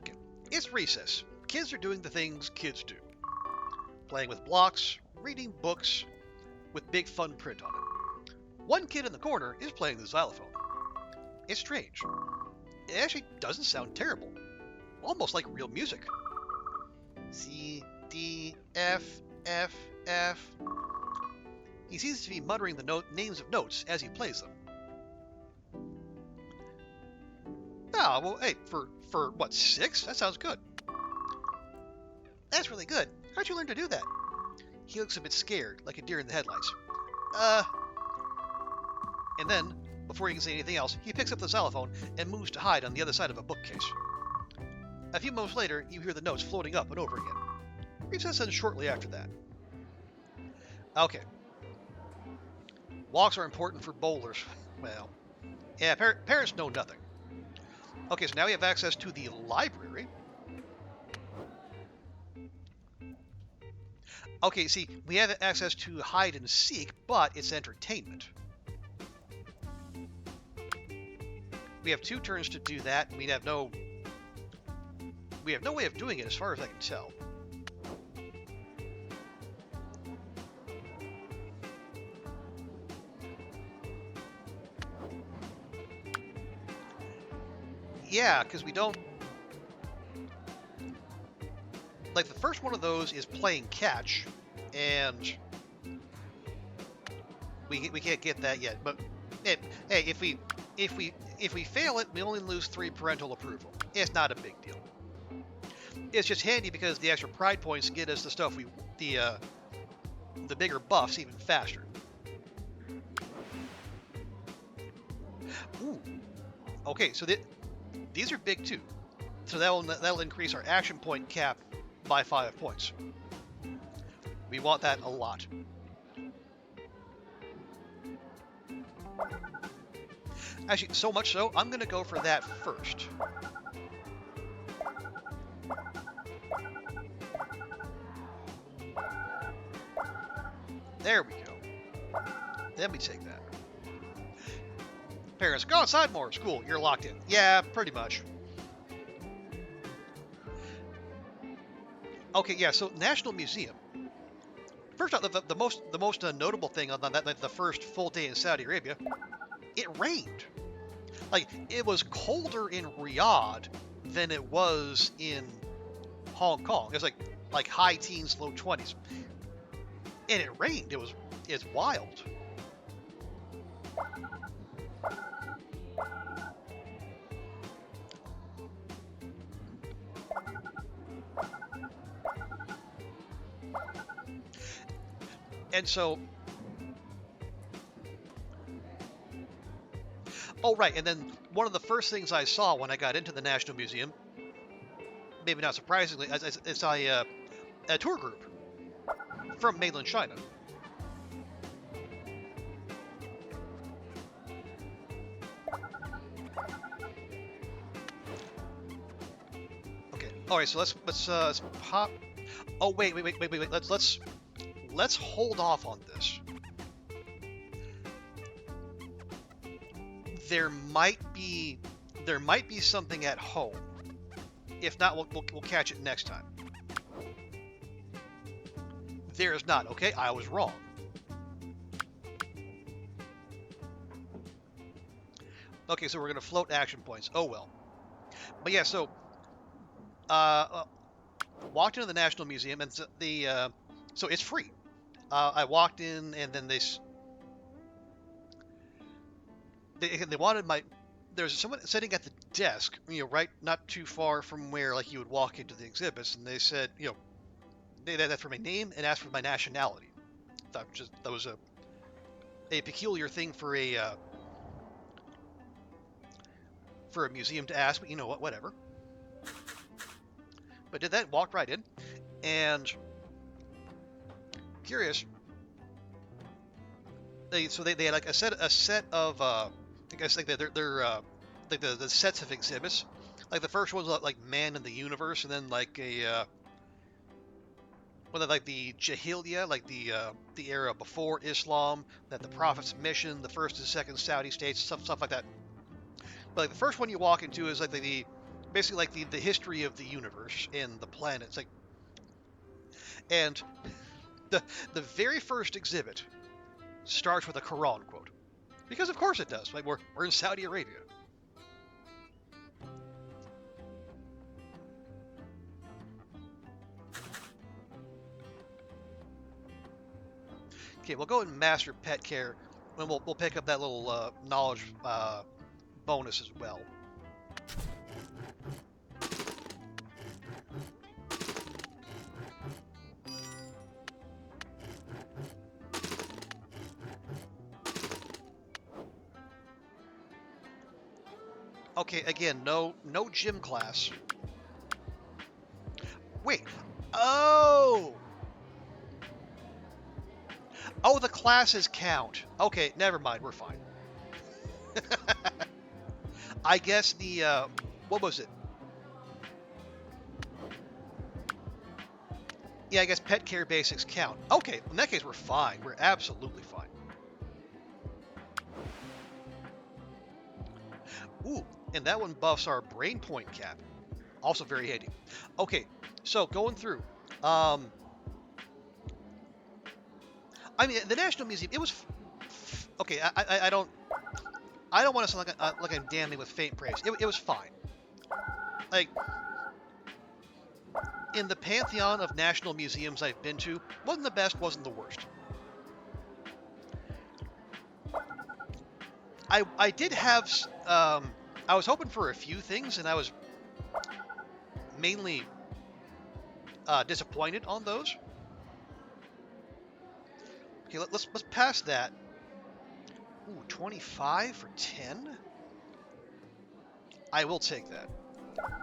Okay. It's recess. Kids are doing the things kids do. Playing with blocks, reading books, with big fun print on it. One kid in the corner is playing the xylophone. It's strange. It actually doesn't sound terrible. Almost like real music. C, D, F, F, F. He seems to be muttering the names of notes as he plays them. Ah, well, hey, for what, 6? That sounds good. That's really good. How'd you learn to do that? He looks a bit scared, like a deer in the headlights. And then, before he can say anything else, he picks up the xylophone and moves to hide on the other side of a bookcase. A few moments later, you hear the notes floating up and over again. Recess ends shortly after that. Okay. Walks are important for bowlers. Well, yeah, parents know nothing. Okay, so now we have access to the library. Okay, see, we have access to hide and seek, but it's entertainment. We have 2 turns to do that, and we have no way of doing it as far as I can tell. Yeah, because we don't... Like, the first one of those is playing catch, and we can't get that yet. But hey, if we fail it, we only lose 3 parental approval. It's not a big deal. It's just handy because the extra pride points get us the stuff the bigger buffs even faster. Ooh. Okay, so these are big too. So that'll increase our action point cap by 5 points. We want that a lot. Actually, so much so, I'm going to go for that first. There we go. Then we take that. Parents, go outside more. School, you're locked in. Yeah, pretty much. Okay, yeah, so National Museum. First off, the most notable thing on that, the first full day in Saudi Arabia, it rained. Like, it was colder in Riyadh than it was in Hong Kong. It was like high teens, low 20s. And it rained. It's wild. And so, oh right, and then one of the first things I saw when I got into the National Museum, maybe not surprisingly, is a tour group from mainland China. All right, so let's pop. Oh wait. Let's hold off on this. There might be something at home. If not, we'll catch it next time. There is not. Okay, I was wrong. Okay, so we're gonna float action points. Oh well. But yeah, so walked into the National Museum, and so it's free. I walked in, and then they wanted my. There's someone sitting at the desk, right, not too far from where like you would walk into the exhibits, and they said, they asked for my name and asked for my nationality. That was a peculiar thing for a museum to ask, but whatever. But did that, walked right in, and curious. They had like a set of I guess like they're like the sets of exhibits. Like the first one was like Man in the Universe, and then like like the Jahiliya, like the era before Islam, that the Prophet's mission, the first and second Saudi states, stuff like that. But like the first one you walk into is like basically like the history of the universe and the planets, like, and the very first exhibit starts with a Quran quote, because of course it does. Like we're in Saudi Arabia. Okay, we'll go and master pet care, and we'll pick up that little knowledge bonus as well. Okay, again, no gym class. Wait. Oh, the classes count. Okay, never mind. We're fine. I guess the what was it? Yeah, I guess pet care basics count. Okay, in that case, we're fine. We're absolutely fine. Ooh, and that one buffs our brain point cap. Also very handy. Okay, so going through. I mean, the National Museum. It was okay. I don't want to sound like I'm damning with faint praise. It was fine. Like in the pantheon of national museums I've been to, wasn't the best, wasn't the worst. I did have I was hoping for a few things, and I was mainly disappointed on those. Okay, let's pass that. Ooh, 25 for 10? I will take that.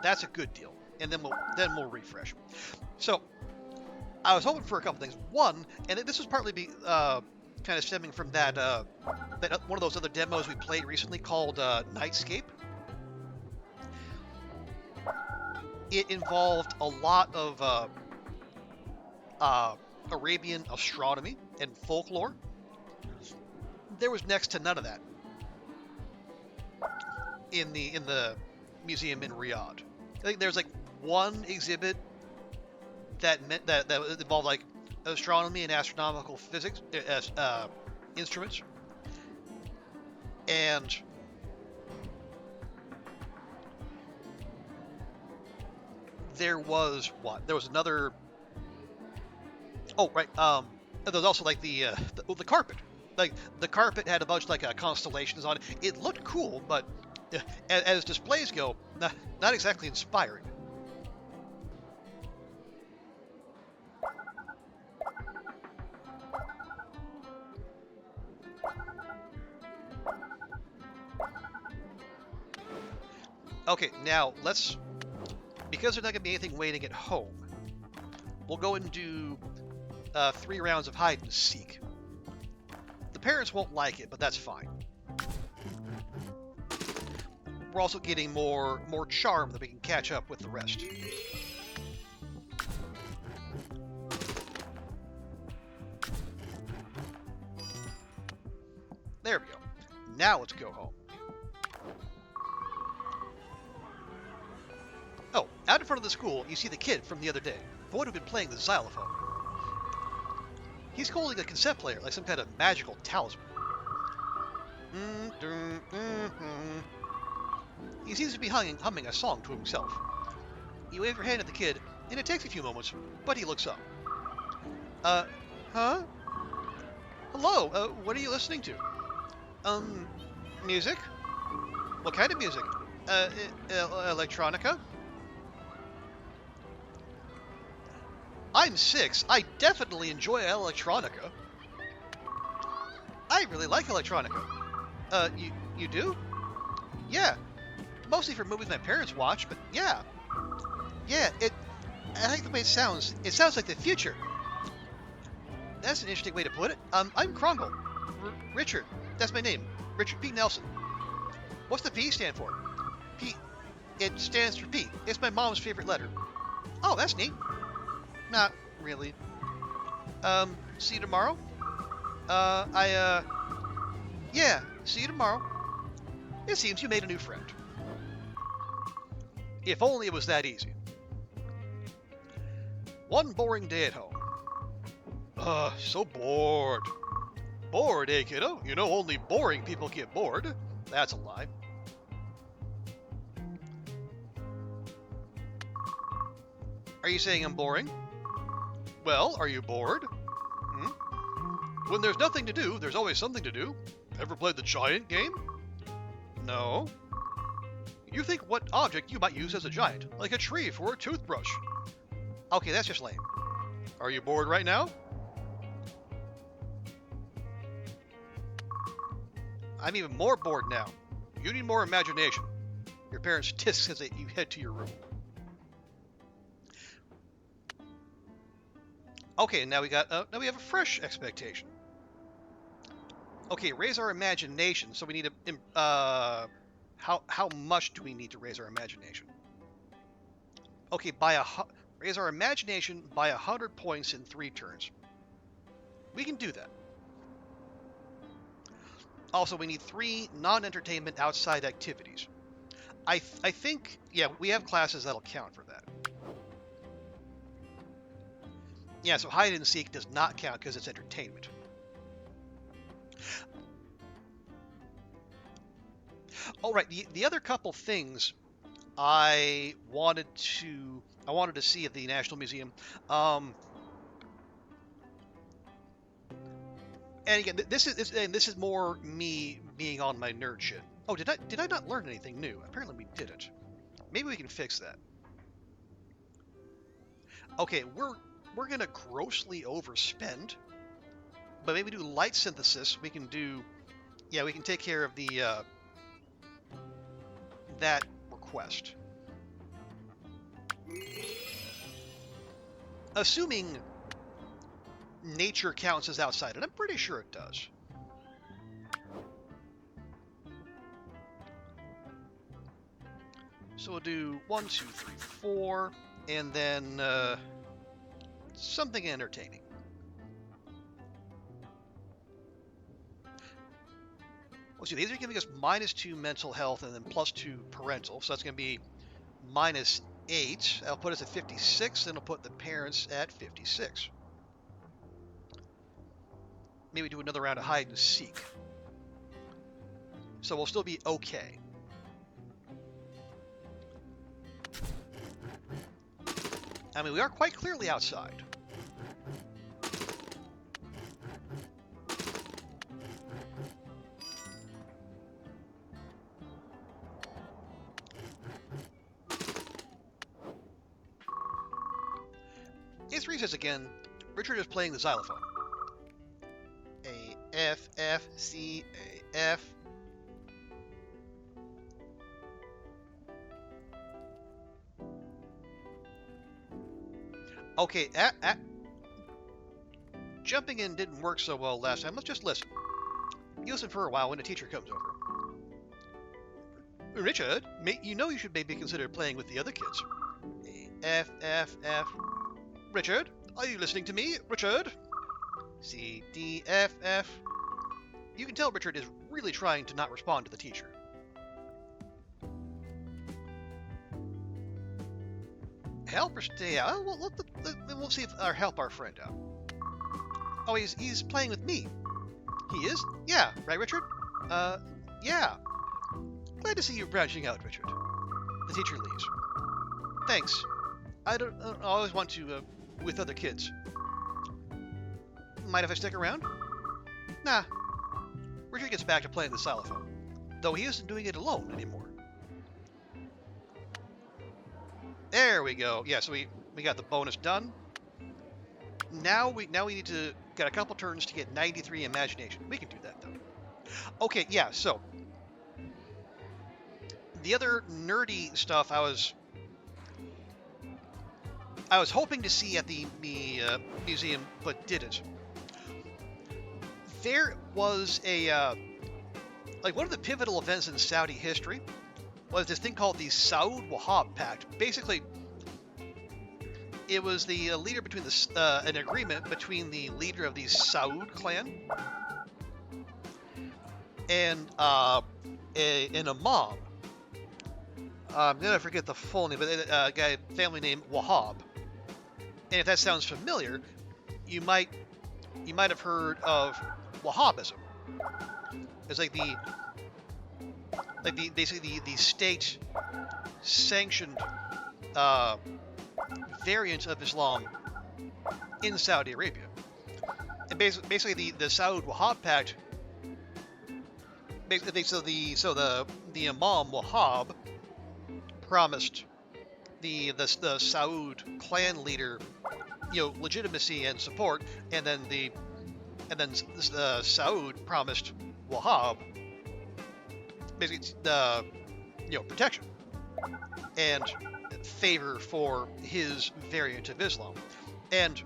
That's a good deal. And then we'll refresh. So, I was hoping for a couple things. One, and this was partly kind of stemming from that one of those other demos we played recently called Nightscape. It involved a lot of Arabian astronomy and folklore. There was next to none of that in the museum in Riyadh. I think there's like one exhibit that involved like astronomy and astronomical physics instruments, and there was another. Oh right, there was also like the carpet. Like the carpet had a bunch of like constellations on it. It looked cool, but as displays go, not exactly inspiring. Okay, now because there's not going to be anything waiting at home, we'll go and do 3 rounds of hide and seek. The parents won't like it, but that's fine. We're also getting more charm that we can catch up with the rest. There we go. Now let's go home. Oh, out in front of the school, you see the kid from the other day, the one who'd been playing the xylophone. He's holding a cassette player like some kind of magical talisman. He seems to be humming a song to himself. You wave your hand at the kid, and it takes a few moments, but he looks up. Huh? Hello, what are you listening to? Music? What kind of music? Electronica? I'm 6. I definitely enjoy electronica. I really like electronica. You do? Yeah. Mostly for movies my parents watch, but yeah. Yeah, I like the way it sounds. It sounds like the future. That's an interesting way to put it. I'm Krongle. Richard. That's my name. Richard P. Nelson. What's the P stand for? P. It stands for P. It's my mom's favorite letter. Oh, that's neat. Not really. See you tomorrow? Yeah, see you tomorrow. It seems you made a new friend. If only it was that easy. One boring day at home. So bored. Bored, eh, kiddo? You know only boring people get bored. That's a lie. Are you saying I'm boring? Well, are you bored? When there's nothing to do, there's always something to do. Ever played the giant game? No. You think what object you might use as a giant, like a tree for a toothbrush. Okay, that's just lame. Are you bored right now? I'm even more bored now. You need more imagination. Your parents tisk as you head to your room. Okay, now we have a fresh expectation. Okay, raise our imagination. So we need to how much do we need to raise our imagination? Okay, raise our imagination by 100 points in 3 turns. We can do that. Also, we need 3 non-entertainment outside activities. I think, yeah, we have classes that'll count for that. Yeah, so hide and seek does not count because it's entertainment. All right, the other couple things I wanted to see at the National Museum. And again, this is more me being on my nerd shit. Oh, did I not learn anything new? Apparently we didn't. Maybe we can fix that. Okay, we're gonna grossly overspend, but maybe do light synthesis. We can take care of the that request. Assuming nature counts as outside, and I'm pretty sure it does. So we'll do 1, 2, 3, 4, and then something entertaining. Let's see, these are giving us -2 mental health and then +2 parental, so that's going to be -8. That'll put us at 56, and it'll put the parents at 56. Maybe do another round of hide and seek. So we'll still be okay. I mean, we are quite clearly outside. A3 says again, Richard is playing the xylophone. A, F, F, C, A, F. Okay, jumping in didn't work so well last time. Let's just listen. You listen for a while when the teacher comes over. Richard, you know you should maybe consider playing with the other kids. A, F, F, F. Richard, are you listening to me? Richard? C, D, F, F. You can tell Richard is really trying to not respond to the teacher. Help or stay out? Well, we'll see if help our friend out. Oh, he's playing with me. He is? Yeah, right, Richard? Yeah. Glad to see you branching out, Richard. The teacher leaves. Thanks. I always want to, with other kids. Mind if I stick around? Nah. Richard gets back to playing the xylophone, though he isn't doing it alone anymore. There we go. Yeah, so we got the bonus done. Now we need to get a couple turns to get 93 imagination. We can do that though. Okay, yeah. So the other nerdy stuff I was hoping to see at the museum, but didn't. There was a like one of the pivotal events in Saudi history was this thing called the Saud Wahab Pact. Basically, it was the leader between an agreement between the leader of the Saud clan and an imam. I'm gonna forget the full name, but a guy, family name Wahab. And if that sounds familiar, you might have heard of Wahhabism. It's like basically the state sanctioned variant of Islam in Saudi Arabia. And basically the Saud Wahab Pact. So the Imam Wahab promised the Saud clan leader, legitimacy and support, and then the Saud promised Wahab basically protection and favor for his variant of Islam. And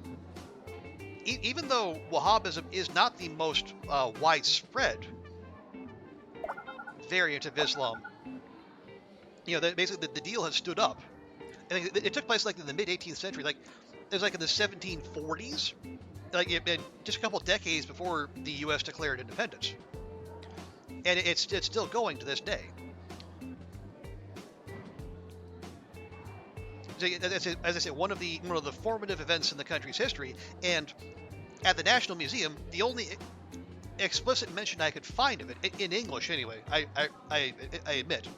even though Wahhabism is not the most widespread variant of Islam, basically the deal has stood up. And it took place like in the mid 18th century, like it was like in the 1740s, like just a couple of decades before the U.S. declared independence, and it's still going to this day. So, as I said, one of the formative events in the country's history, and at the National Museum, the only explicit mention I could find of it in English, anyway. I admit,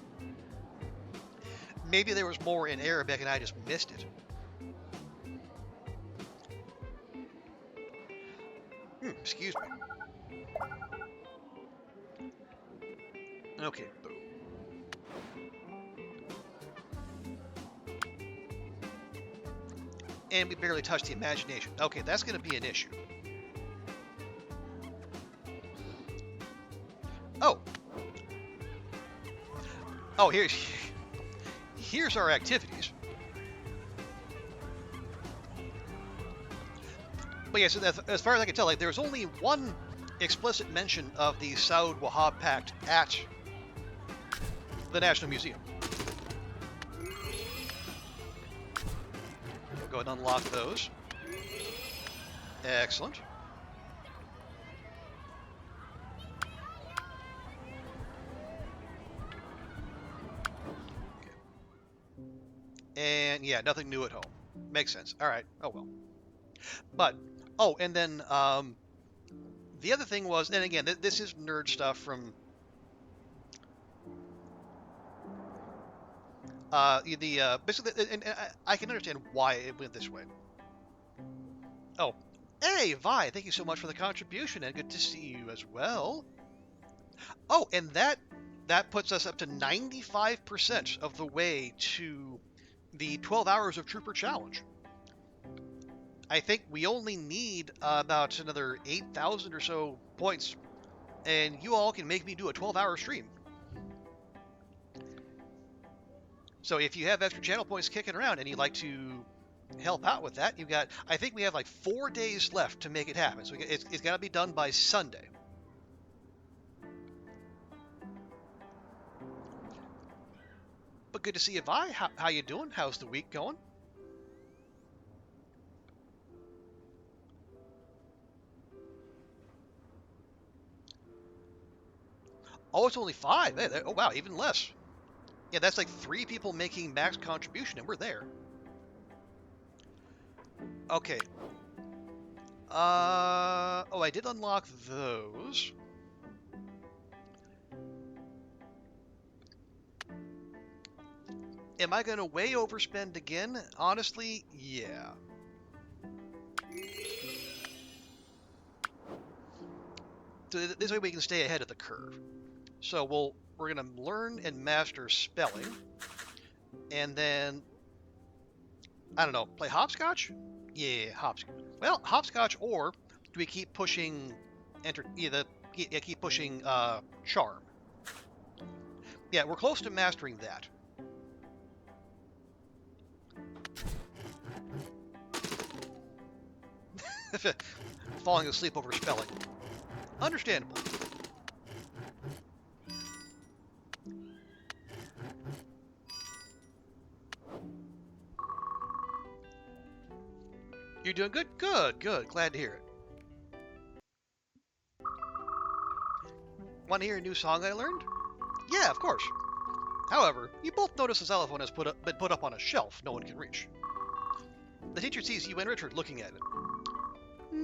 maybe there was more in Arabic and I just missed it. Excuse me. Okay, boom. And we barely touched the imagination. Okay, that's going to be an issue. Oh, here's our activities. But yeah, so as far as I can tell, like there's only one explicit mention of the Saud Wahab Pact at the National Museum. We'll go ahead and unlock those. Excellent. And yeah, nothing new at home. Makes sense. All right. Oh well. But and then the other thing was, and again, this is nerd stuff from basically, and I can understand why it went this way. Oh, hey, Vi, thank you so much for the contribution, and good to see you as well. Oh, and that puts us up to 95% of the way to the 12 Hours of Trooper Challenge. I think we only need about another 8,000 or so points, and you all can make me do a 12-hour stream. So if you have extra channel points kicking around and you'd like to help out with that, I think we have like 4 days left to make it happen. So it's got to be done by Sunday. But good to see you, Vi. How you doing? How's the week going? Oh, it's only 5. Hey, oh, wow, even less. Yeah, that's like 3 people making max contribution, and we're there. Okay. Oh, I did unlock those. Am I going to way overspend again? Honestly, yeah. So this way we can stay ahead of the curve. So we're going to learn and master spelling, and then I don't know, play hopscotch? Yeah, hopscotch. Well, hopscotch, or do we keep pushing keep pushing charm? Yeah, we're close to mastering that. Falling asleep over spelling. Understandable. You're doing good? Good, good. Glad to hear it. Want to hear a new song I learned? Yeah, of course. However, you both notice the xylophone has been put up on a shelf no one can reach. The teacher sees you and Richard looking at it.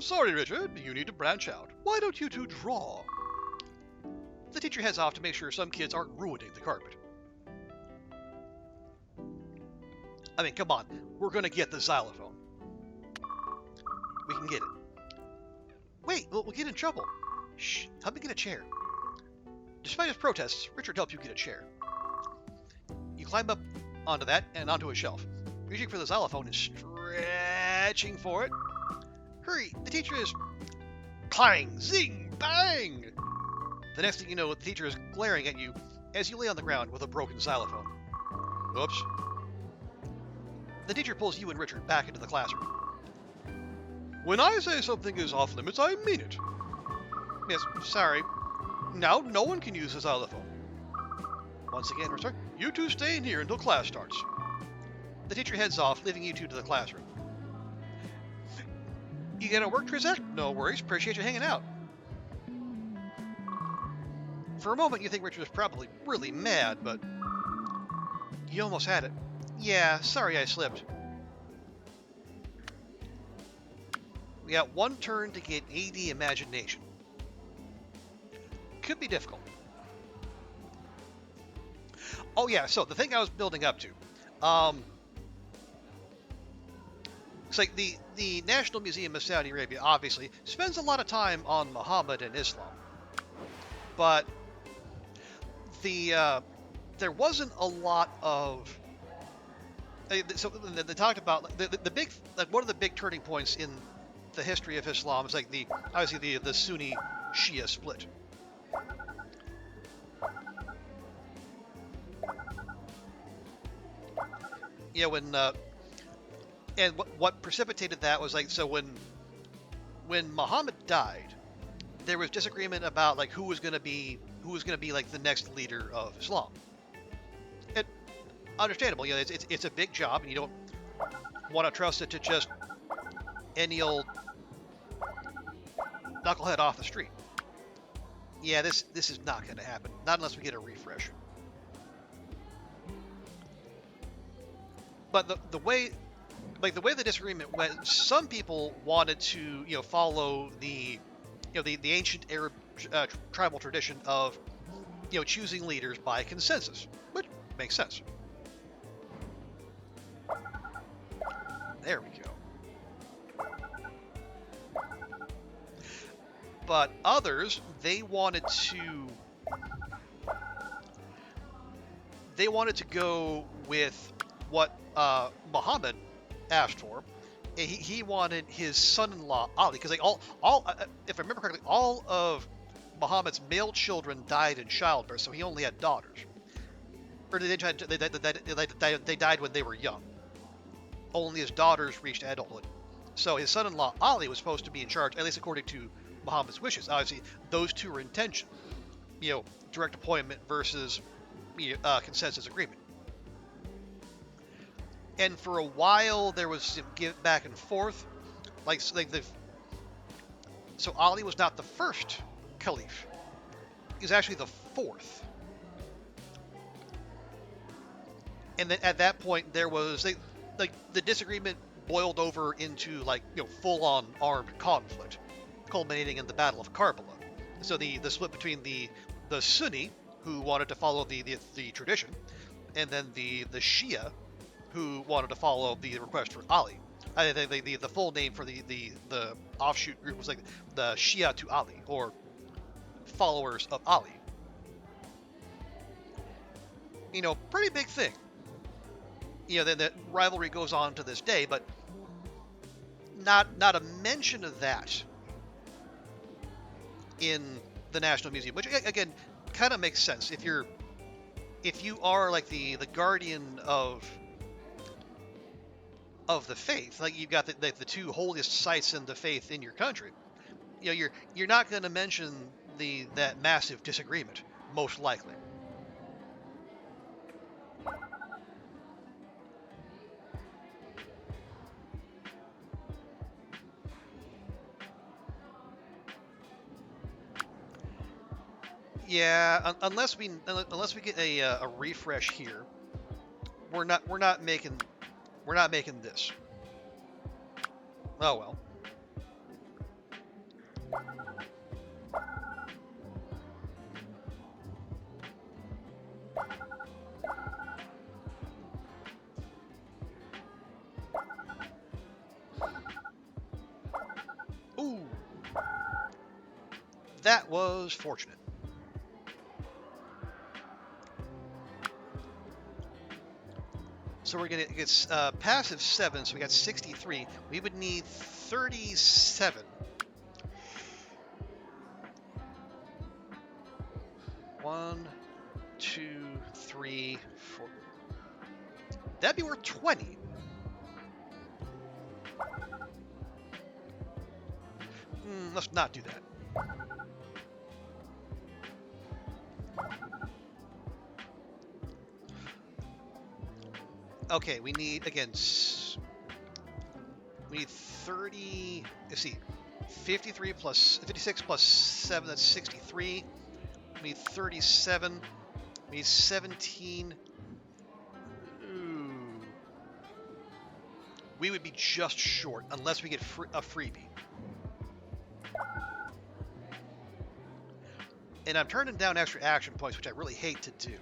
Sorry, Richard, you need to branch out. Why don't you two draw? The teacher heads off to make sure some kids aren't ruining the carpet. I mean, come on, we're gonna get the xylophone. We can get it. Wait, we'll get in trouble. Shh, help me get a chair. Despite his protests, Richard helps you get a chair. You climb up onto that and onto a shelf, reaching for the xylophone and stretching for it. Hurry, the teacher is... Clang, zing, bang! The next thing you know, the teacher is glaring at you as you lay on the ground with a broken xylophone. Oops. The teacher pulls you and Richard back into the classroom. When I say something is off limits, I mean it. Yes, sorry. Now no one can use the xylophone. Once again, we're sorry. You two stay in here until class starts. The teacher heads off, leaving you two to the classroom. You gotta work, Trizek? No worries, appreciate you hanging out. For a moment, you think Richard was probably really mad, but you almost had it. Yeah, sorry I slipped. We got one turn to get AD imagination. Could be difficult. Oh yeah, so the thing I was building up to. It's like the National Museum of Saudi Arabia, obviously, spends a lot of time on Muhammad and Islam. But there wasn't a lot of... So they talked about the big, like one of the big turning points in the history of Islam is like obviously the Sunni Shia split. Yeah, and what precipitated that was like, so when Muhammad died, there was disagreement about like who was going to be like the next leader of Islam. And understandable, you know, it's a big job, and you don't want to trust it to just any old knucklehead off the street. Yeah, this is not going to happen, not unless we get a refresh. But the way the disagreement went, some people wanted to follow the ancient Arab tribal tradition of choosing leaders by consensus, which makes sense. There we go. But others, they wanted to go with what Muhammad asked for. He wanted his son-in-law Ali, because like if I remember correctly, all of Muhammad's male children died in childbirth, so he only had daughters. Or they died when they were young. Only his daughters reached adulthood. So his son-in-law Ali was supposed to be in charge, at least according to Muhammad's wishes. Obviously, those two were in tension. Direct appointment versus consensus agreement. And for a while, there was some give back and forth. So Ali was not the first caliph. is actually the fourth. And then at that point, there was the disagreement boiled over into full-on armed conflict, culminating in the Battle of Karbala. So the split between the Sunni, who wanted to follow the tradition, and then the Shia, who wanted to follow the request for Ali. I think the full name for the offshoot group was the Shia to Ali, or followers of Ali. Pretty big thing. The rivalry goes on to this day, but not a mention of that in the National Museum, which again kind of makes sense if you are the guardian of the faith, you've got the two holiest sites in the faith in your country. You're not going to mention that massive disagreement, most likely. Yeah, unless we get a refresh here, we're not making this. Oh well. Ooh, that was fortunate. So we're gonna get passive 7, so we got 63. We would need 37. 1, 2, 3, 4. That'd be worth 20. Let's not do that. Okay, we need, again, we need 30, let's see, 56 plus 7, that's 63. We need 37. We need 17. Ooh. We would be just short unless we get a freebie. And I'm turning down extra action points, which I really hate to do.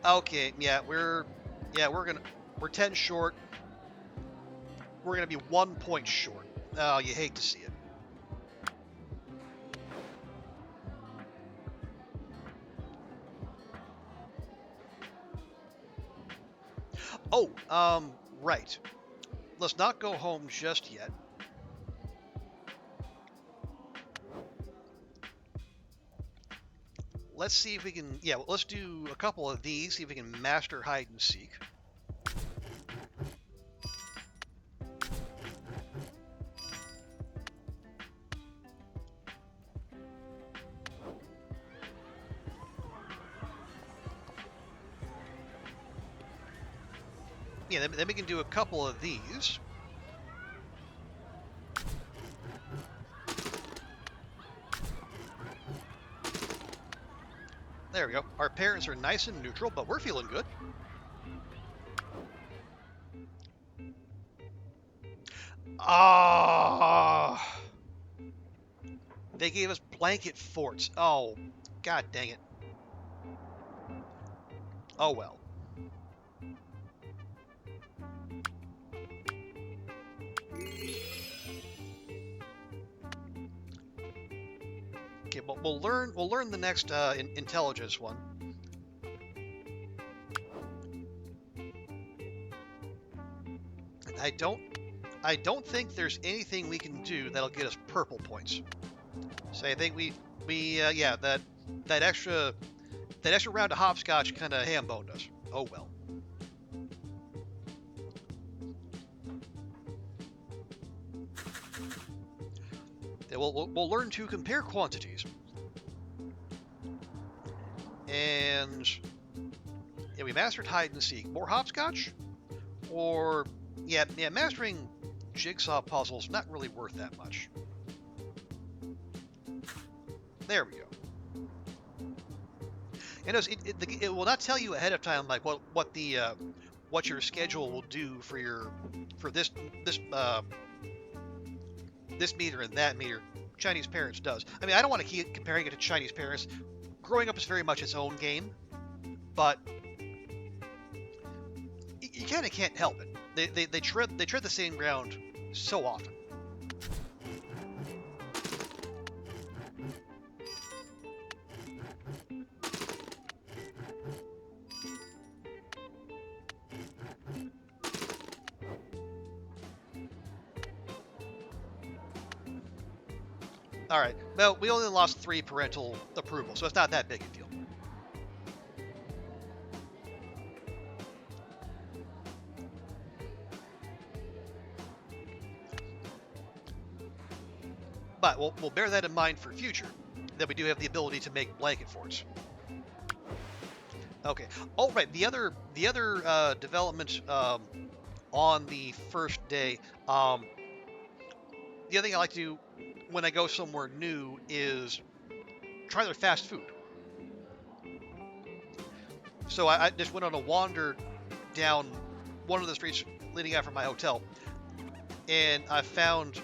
Okay, yeah, we're 10 short. We're gonna be 1 point short. Oh, you hate to see it. Oh, right. Let's not go home just yet. Let's see if we can, let's do a couple of these, see if we can master hide and seek. Yeah, then we can do a couple of these. There we go. Our parents are nice and neutral, but we're feeling good. Ah! They gave us blanket forts. Oh, god dang it. Oh well. Okay, but we'll learn the next intelligence one. I don't think there's anything we can do that'll get us purple points. So I think yeah, that extra round of hopscotch kind of ham-boned us. Oh well. Yeah, we'll learn to compare quantities. And yeah, we mastered hide and seek. More hopscotch? Or yeah, mastering jigsaw puzzles, not really worth that much. There we go. And it will not tell you ahead of time like what your schedule will do for this meter and that meter. Chinese Parents does. I mean, I don't want to keep comparing it to Chinese Parents. Growing Up is very much its own game, but you kind of can't help it. They tread the same ground so often. All right. Well, we only lost 3 parental approval, so it's not that big a deal. But we'll bear that in mind for future, that we do have the ability to make blanket forts. Okay. Oh, right. The other development on the first day, the other thing I like to do when I go somewhere new is try their fast food. So I just went on a wander down one of the streets leading out from my hotel, and I found,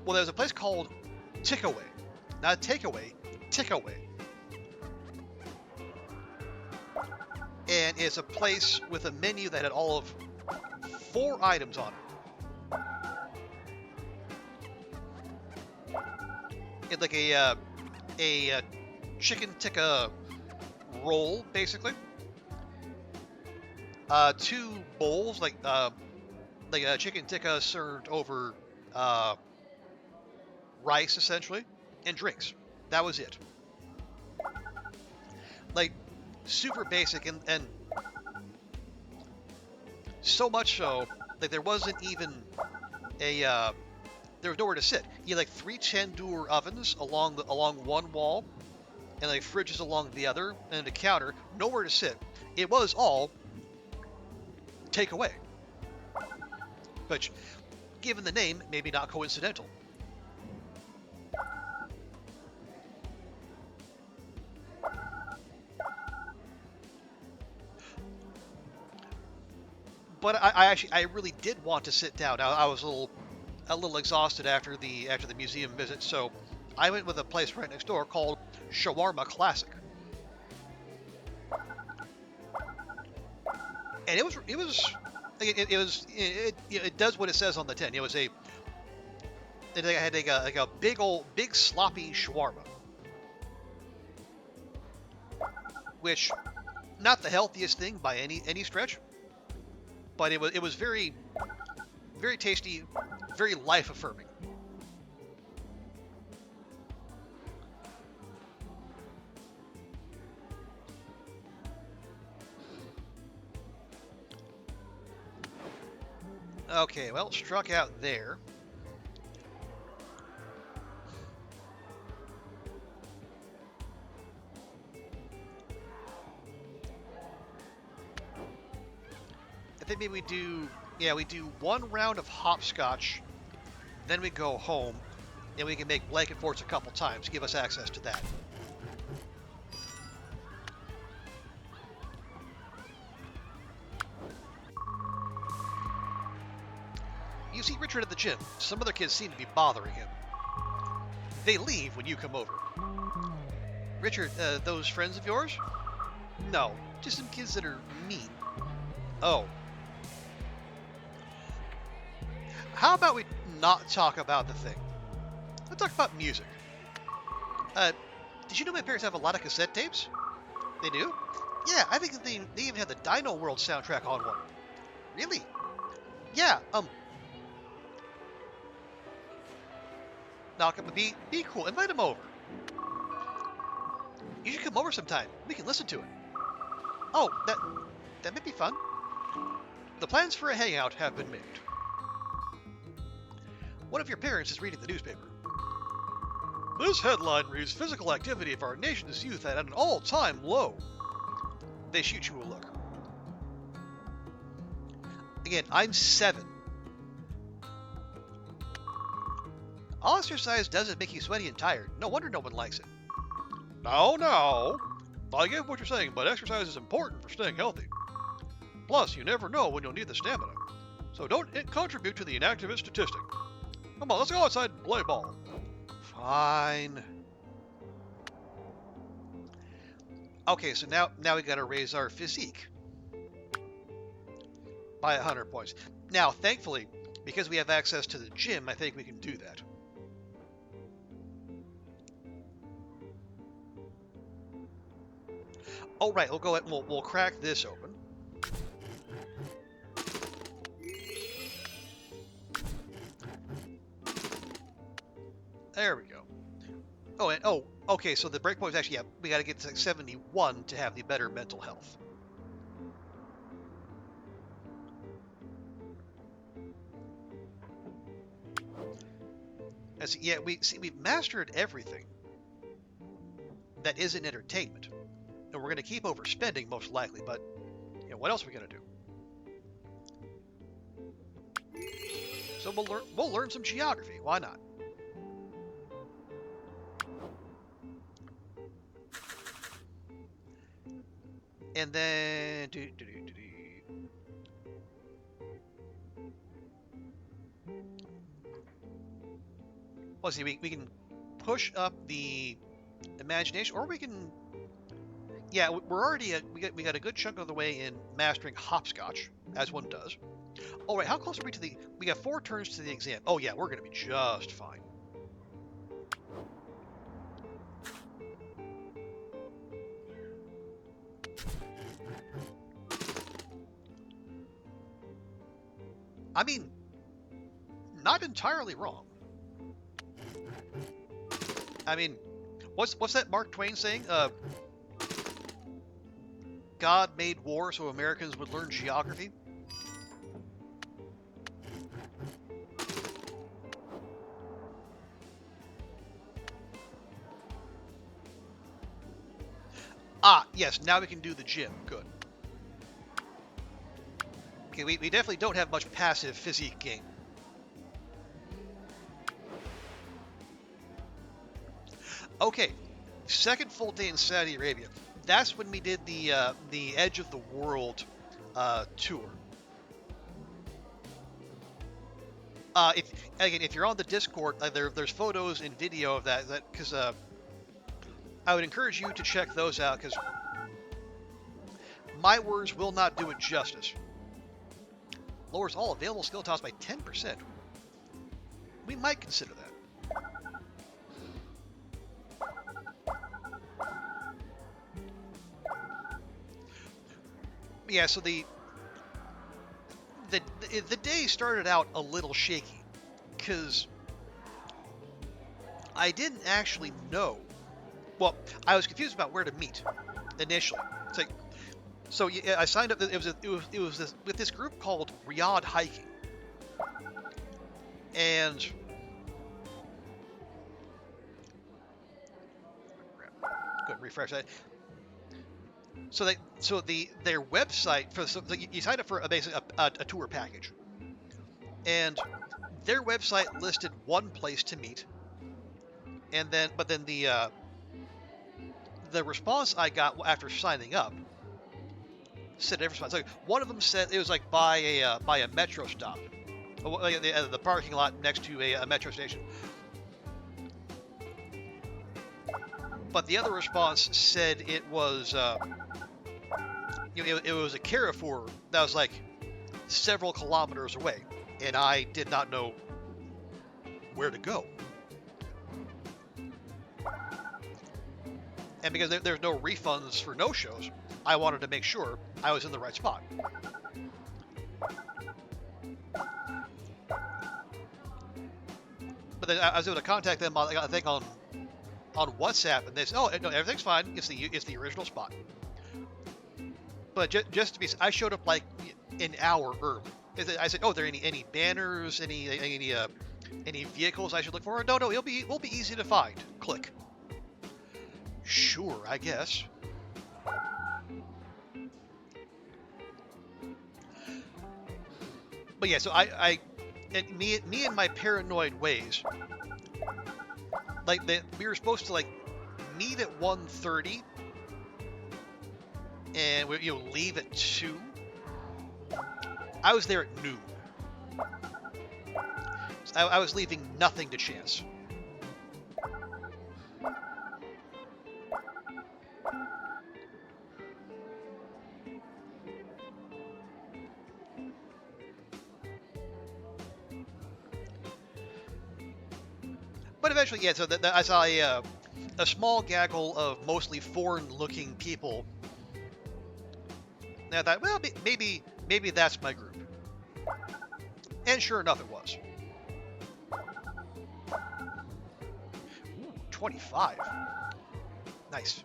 well, there's a place called Takeaway. Not Takeaway, Takeaway. And it's a place with a menu that had all of 4 items on it. It's like a chicken tikka roll, basically. 2 bowls, like a chicken tikka served over rice, essentially, and drinks. That was it. Like, super basic, and so much so that there wasn't even there was nowhere to sit. You had like 3 tandoor ovens along one wall, and like fridges along the other, and a counter, nowhere to sit. It was all takeaway, which, given the name, maybe not coincidental. But I really did want to sit down. I was a little exhausted after the museum visit, so I went with a place right next door called Shawarma Classic, and it does what it says on the tin. It had like a big sloppy shawarma, which not the healthiest thing by any stretch. But it was very, very tasty, very life-affirming. Okay, well, struck out there. I think maybe we do 1 round of hopscotch, then we go home, and we can make blanket forts a couple times, give us access to that. You see Richard at the gym. Some other kids seem to be bothering him. They leave when you come over. Richard, those friends of yours? No, just some kids that are mean. Oh. How about we not talk about the thing? Let's talk about music. Did you know my parents have a lot of cassette tapes? They do? Yeah, I think they even had the Dino World soundtrack on one. Really? Yeah, Now, be cool. Invite them over. You should come over sometime. We can listen to it. Oh, that may be fun. The plans for a hangout have been made. One of your parents is reading the newspaper. This headline reads, "Physical activity of our nation's youth at an all-time low." They shoot you a look. Again, I'm 7. All exercise does is make you sweaty and tired. No wonder no one likes it. No. I get what you're saying, but exercise is important for staying healthy. Plus, you never know when you'll need the stamina. So don't contribute to the inactivist statistic. Come on, let's go outside and play ball. Fine. Okay, so now we gotta raise our physique by 100 points. Now, thankfully, because we have access to the gym, I think we can do that. Oh, right, we'll go ahead and we'll crack this open. There we go. Oh, and okay, so the breakpoint is actually, yeah, we gotta get to like 71 to have the better mental health. As yeah, we've mastered everything that isn't entertainment. And we're going to keep overspending, most likely, but you know, what else are we going to do? So we'll learn some geography. Why not? And then let's see. We can push up the imagination, or we can. Yeah, we're already we got a good chunk of the way in mastering hopscotch, as one does. Oh, right, how close are we to the... We got 4 turns to the exam. Oh, yeah, we're going to be just fine. I mean, not entirely wrong. I mean, what's that Mark Twain saying? God made war so Americans would learn geography. Ah, yes, now we can do the gym. Good. Okay, we definitely don't have much passive physique gain. Okay, second full day in Saudi Arabia. That's when we did the Edge of the World tour. If you're on the Discord, there's photos and video of that because I would encourage you to check those out because my words will not do it justice. Lowers all available skill tops by 10%. We might consider that. Yeah, so the day started out a little shaky because I didn't actually know. Well, I was confused about where to meet initially. It's like, so yeah, I signed up. It was with this group called Riyadh Hiking, and go and refresh that. So their website for you sign up for basically a tour package, and their website listed one place to meet, and then the response I got after signing up said a different spot. So one of them said it was like by a metro stop, the parking lot next to a metro station. But the other response said it was it was a Carrefour that was like several kilometers away, and I did not know where to go. And because there's no refunds for no-shows, I wanted to make sure I was in the right spot. But then I was able to contact them on, I think, on WhatsApp, and they said, "Oh, no, everything's fine. It's the original spot." But just to be, I showed up like an hour early. I said, "Oh, are there any banners, any vehicles I should look for?" No, we'll be easy to find. Click. Sure, I guess. But yeah, so me and my paranoid ways like we were supposed to like meet at 1:30 and we leave at 2. I was there at noon. So I was leaving nothing to chance. But eventually, yeah. So I saw a small gaggle of mostly foreign-looking people. And I thought, well, maybe that's my group. And sure enough, it was. Ooh, 25. Nice.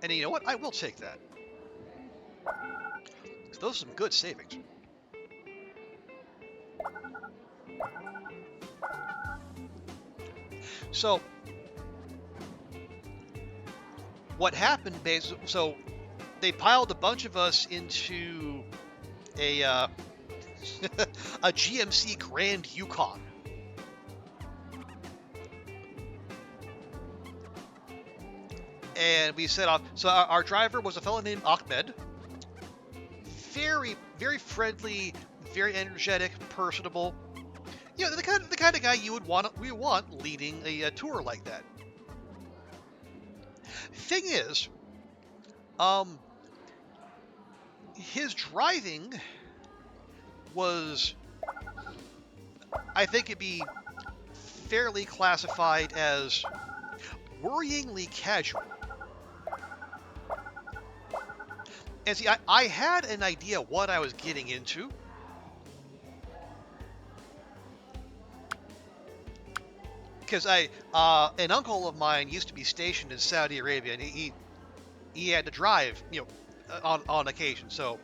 And you know what? I will take that. Those are some good savings. So, what happened basically, so they piled a bunch of us into a a GMC Grand Yukon. And we set off. So our driver was a fellow named Ahmed. Very, very friendly, very energetic, personable. You know, the kind of guy we want leading a tour like that. Thing is, his driving was, I think it'd be fairly classified as worryingly casual. And see, I had an idea what I was getting into. Because an uncle of mine used to be stationed in Saudi Arabia, and he had to drive, on occasion. So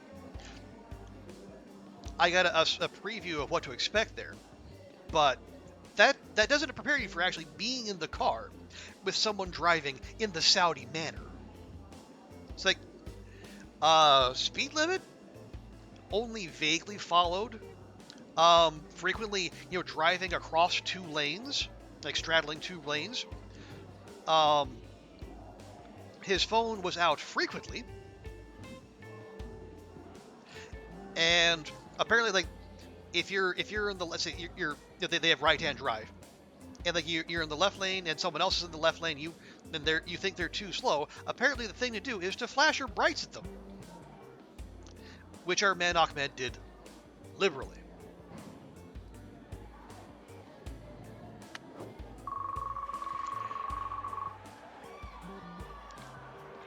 I got a preview of what to expect there. But that doesn't prepare you for actually being in the car with someone driving in the Saudi manner. It's like, speed limit only vaguely followed. Frequently, driving across 2 lanes, like straddling 2 lanes. His phone was out frequently, and apparently, like, if you're in the, let's say they have right-hand drive, and like you're in the left lane and someone else is in the left lane, you think they're too slow. Apparently, the thing to do is to flash your brights at them, which our man Ahmed did liberally.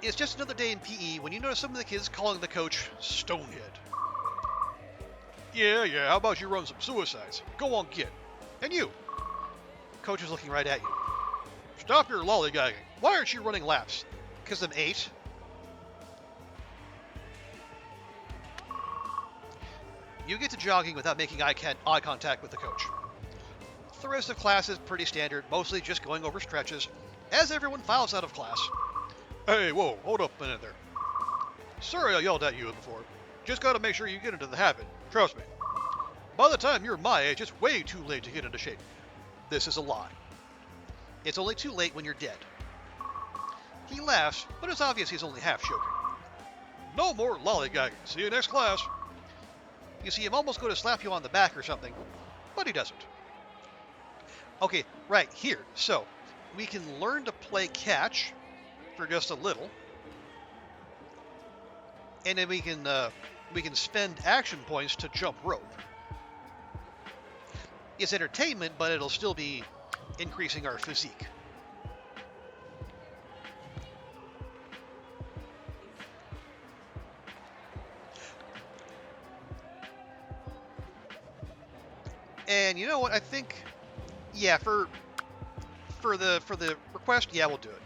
It's just another day in PE when you notice some of the kids calling the coach Stonehead. Yeah, how about you run some suicides? Go on, get. And you. Coach is looking right at you. Stop your lollygagging. Why aren't you running laps? Because I'm 8. You get to jogging without making eye contact with the coach. The rest of class is pretty standard, mostly just going over stretches, as everyone files out of class. Hey, whoa, hold up a minute there. Sorry I yelled at you before. Just gotta make sure you get into the habit. Trust me. By the time you're my age, it's way too late to get into shape. This is a lie. It's only too late when you're dead. He laughs, but it's obvious he's only half joking. No more lollygagging. See you next class. You see him almost go to slap you on the back or something, but he doesn't. Okay, right here. So, we can learn to play catch for just a little, and then we can spend action points to jump rope. It's entertainment, but it'll still be increasing our physique. And you know what? I think, yeah, for the request, yeah, we'll do it.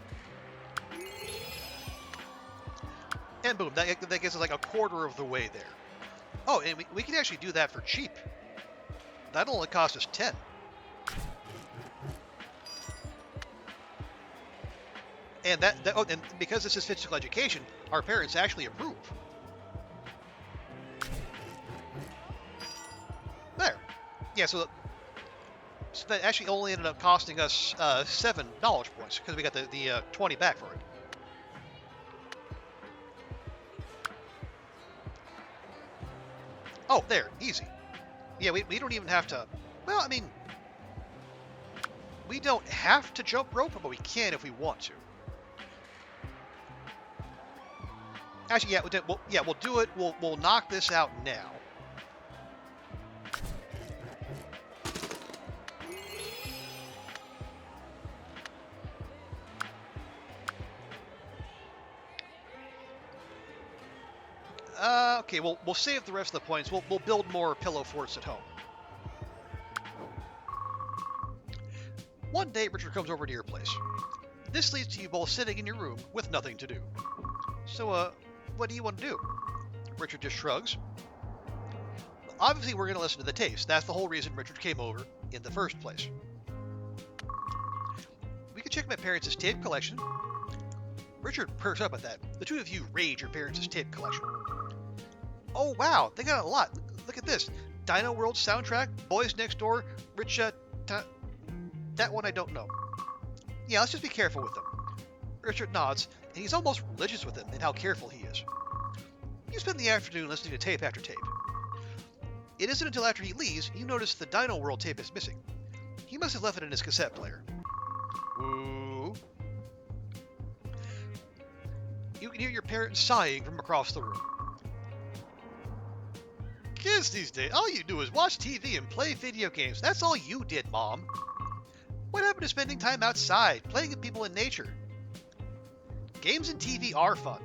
And boom, that gets us like a quarter of the way there. Oh, and we can actually do that for cheap. That'll only cost us 10. And and because this is physical education, our parents actually approve. Yeah, so that actually only ended up costing us $7 points because we got the 20 back for it. Oh, there, easy. Yeah, we don't even have to. Well, I mean, we don't have to jump rope, but we can if we want to. Actually, yeah, we'll do it. We'll knock this out now. Okay, we'll save the rest of the points. We'll build more pillow forts at home. One day, Richard comes over to your place. This leads to you both sitting in your room with nothing to do. So, what do you want to do? Richard just shrugs. Obviously, we're going to listen to the tapes. That's the whole reason Richard came over in the first place. We can check my parents' tape collection. Richard perks up at that. The two of you raid your parents' tape collection. Oh, wow, they got a lot. Look at this. Dino World soundtrack, Boys Next Door, that one I don't know. Yeah, let's just be careful with them. Richard nods, and he's almost religious with them in how careful he is. You spend the afternoon listening to tape after tape. It isn't until after he leaves you notice the Dino World tape is missing. He must have left it in his cassette player. Ooh. You can hear your parents sighing from across the room. Kids these days, all you do is watch TV and play video games. That's all you did, Mom. What happened to spending time outside, playing with people in nature? Games and TV are fun.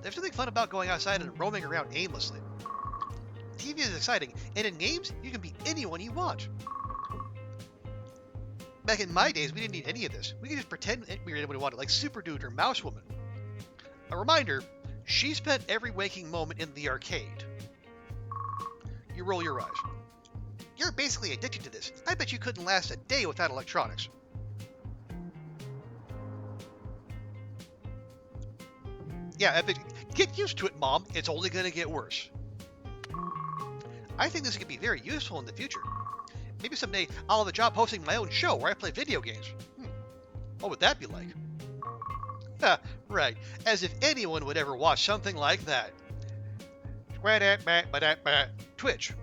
There's nothing fun about going outside and roaming around aimlessly. TV is exciting, and in games, you can be anyone you want. Back in my days, we didn't need any of this. We could just pretend we were anyone we wanted, like Super Dude or Mouse Woman. A reminder, she spent every waking moment in the arcade. You roll your eyes. You're basically addicted to this. I bet you couldn't last a day without electronics. Yeah, get used to it, Mom. It's only going to get worse. I think this could be very useful in the future. Maybe someday I'll have a job hosting my own show where I play video games. What would that be like? Right. As if anyone would ever watch something like that. Twitch.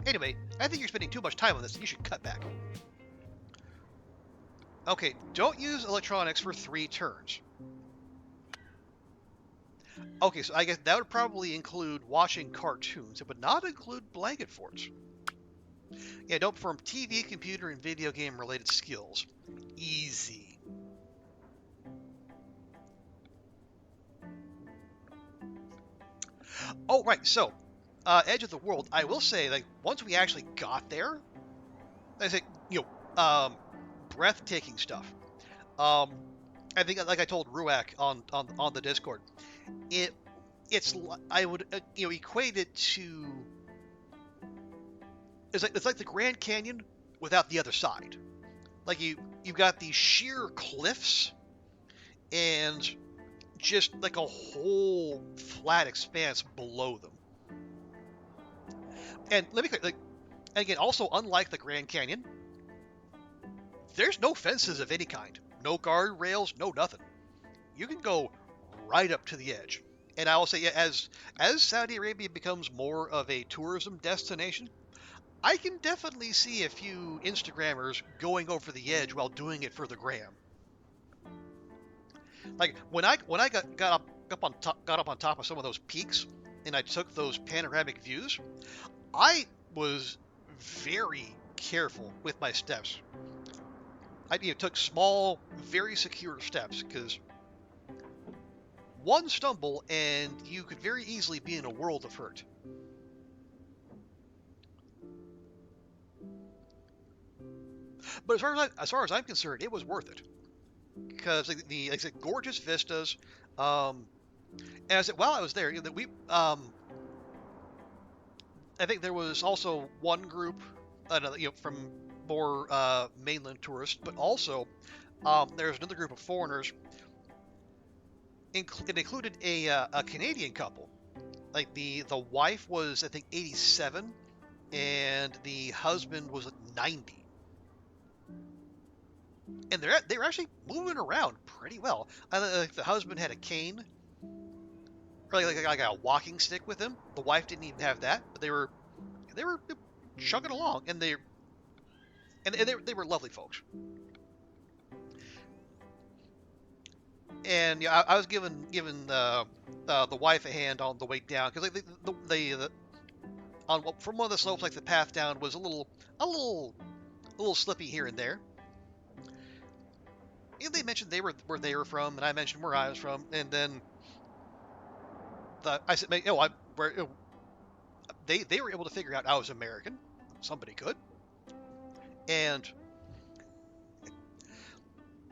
Anyway, I think you're spending too much time on this and you should cut back. Okay, don't use electronics for 3 turns. Okay, so I guess that would probably include watching cartoons. It would not include blanket forts. Yeah, don't perform TV, computer, and video game related skills. Easy. Oh, right, so, Edge of the World, I will say, like, once we actually got there, I say, breathtaking stuff. I think, like I told Ruak on the Discord, I would equate it to it's like the Grand Canyon without the other side. Like you've got these sheer cliffs and just like a whole flat expanse below them. And let me clear, and again, also unlike the Grand Canyon, there's no fences of any kind, no guardrails, no nothing. You can go right up to the edge. And I will say, as Saudi Arabia becomes more of a tourism destination, I can definitely see a few Instagrammers going over the edge while doing it for the gram. Like when I got up on top of some of those peaks and I took those panoramic views, I was very careful with my steps. I took small, very secure steps because one stumble and you could very easily be in a world of hurt. But as far as I'm concerned, it was worth it because like I said, gorgeous vistas. And I said while I was there, I think there was also one group, from more mainland tourists, but also there's another group of foreigners. It included a Canadian couple, like the wife was, I think, 87, and the husband was 90, and they were actually moving around pretty well. Like the husband had a cane, or like a walking stick with him. The wife didn't even have that, but they were chugging along, and they were lovely folks. And yeah, I was given the wife a hand on the way down, because like the on from one of the slopes, like the path down was a little slippy here and there. And they mentioned where they were from, and I mentioned where I was from, and then I said, they were able to figure out I was American. Somebody could, and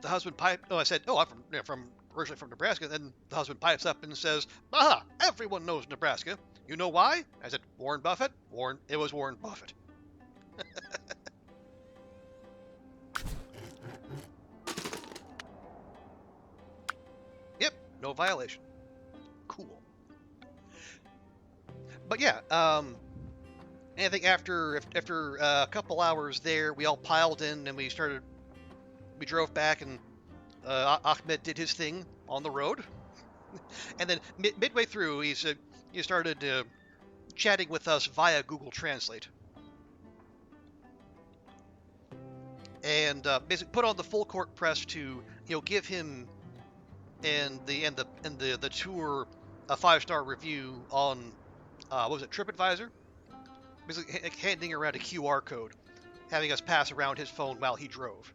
the husband piped. Oh, I said, I'm from originally from Nebraska. Then the husband pipes up and says, "Aha! Everyone knows Nebraska. You know why?" I said, "Warren Buffett." It was Warren Buffett. Yep, no violation. Cool. But yeah, and I think after a couple hours there, we all piled in and we drove back, and Ahmed did his thing on the road, and then midway through, he started chatting with us via Google Translate, and basically put on the full court press to give him and the tour a 5-star review on what was it, TripAdvisor, basically handing around a QR code, having us pass around his phone while he drove.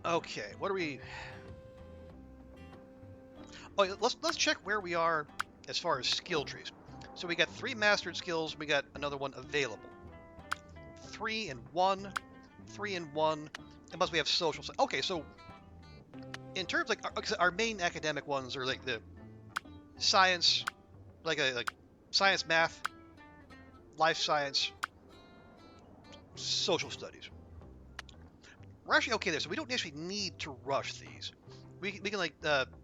Okay, what are we? Oh, let's check where we are as far as skill trees. So we got 3 mastered skills. We got another one available. 3 and 1, 3 and 1. Unless we have social. Okay, so in terms like our main academic ones are like the science, like science, math, life science, social studies. We're actually okay there, so we don't actually need to rush these. We can like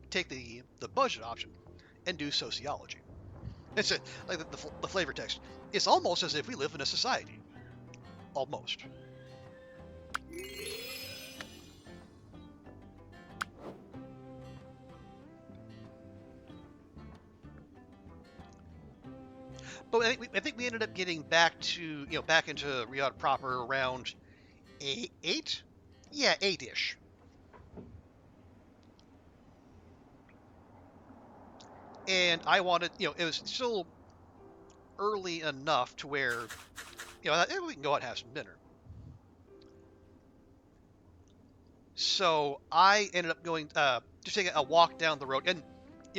take the budget option and do sociology. It's like the flavor text. It's almost as if we live in a society. Almost. But I think we ended up getting back into Riyadh proper around 8. Yeah, 8-ish. And I wanted, it was still early enough to where, we can go out and have some dinner. So I ended up going, just taking a walk down the road. And,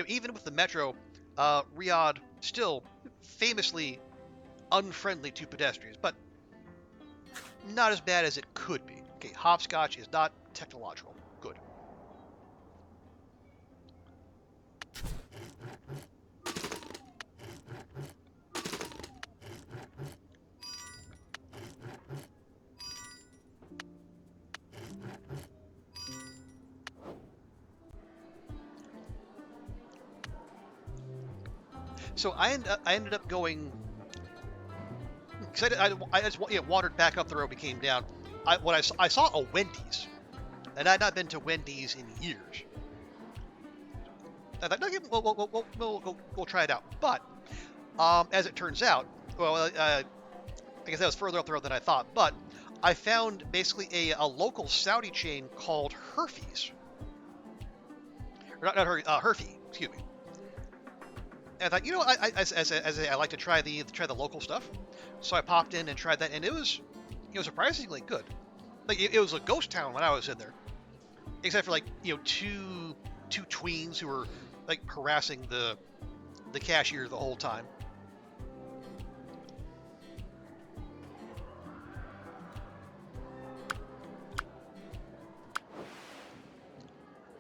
even with the metro, Riyadh still famously unfriendly to pedestrians, but not as bad as it could be. Okay, hopscotch is not technological. Good. So I ended up going, because I just wandered back up the road we came down. I saw a Wendy's, and I'd not been to Wendy's in years. I thought, okay, we'll try it out. But as it turns out, I guess that was further up the road than I thought. But I found basically a local Saudi chain called Herfy's. Or not Herfy, excuse me. And I thought, I like to try the local stuff, so I popped in and tried that, and it was surprisingly good. Like it was a ghost town when I was in there, except for like two tweens who were like harassing the cashier the whole time.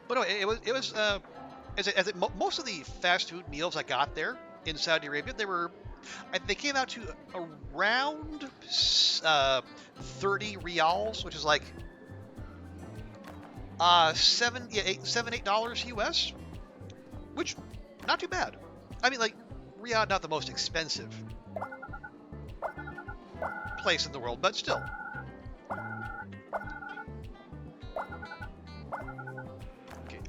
But no, it was most of the fast food meals I got there in Saudi Arabia, they came out to around 30 rials, which is like $8 US, which not too bad. I mean, like, Riyadh not the most expensive place in the world, but still. Okay,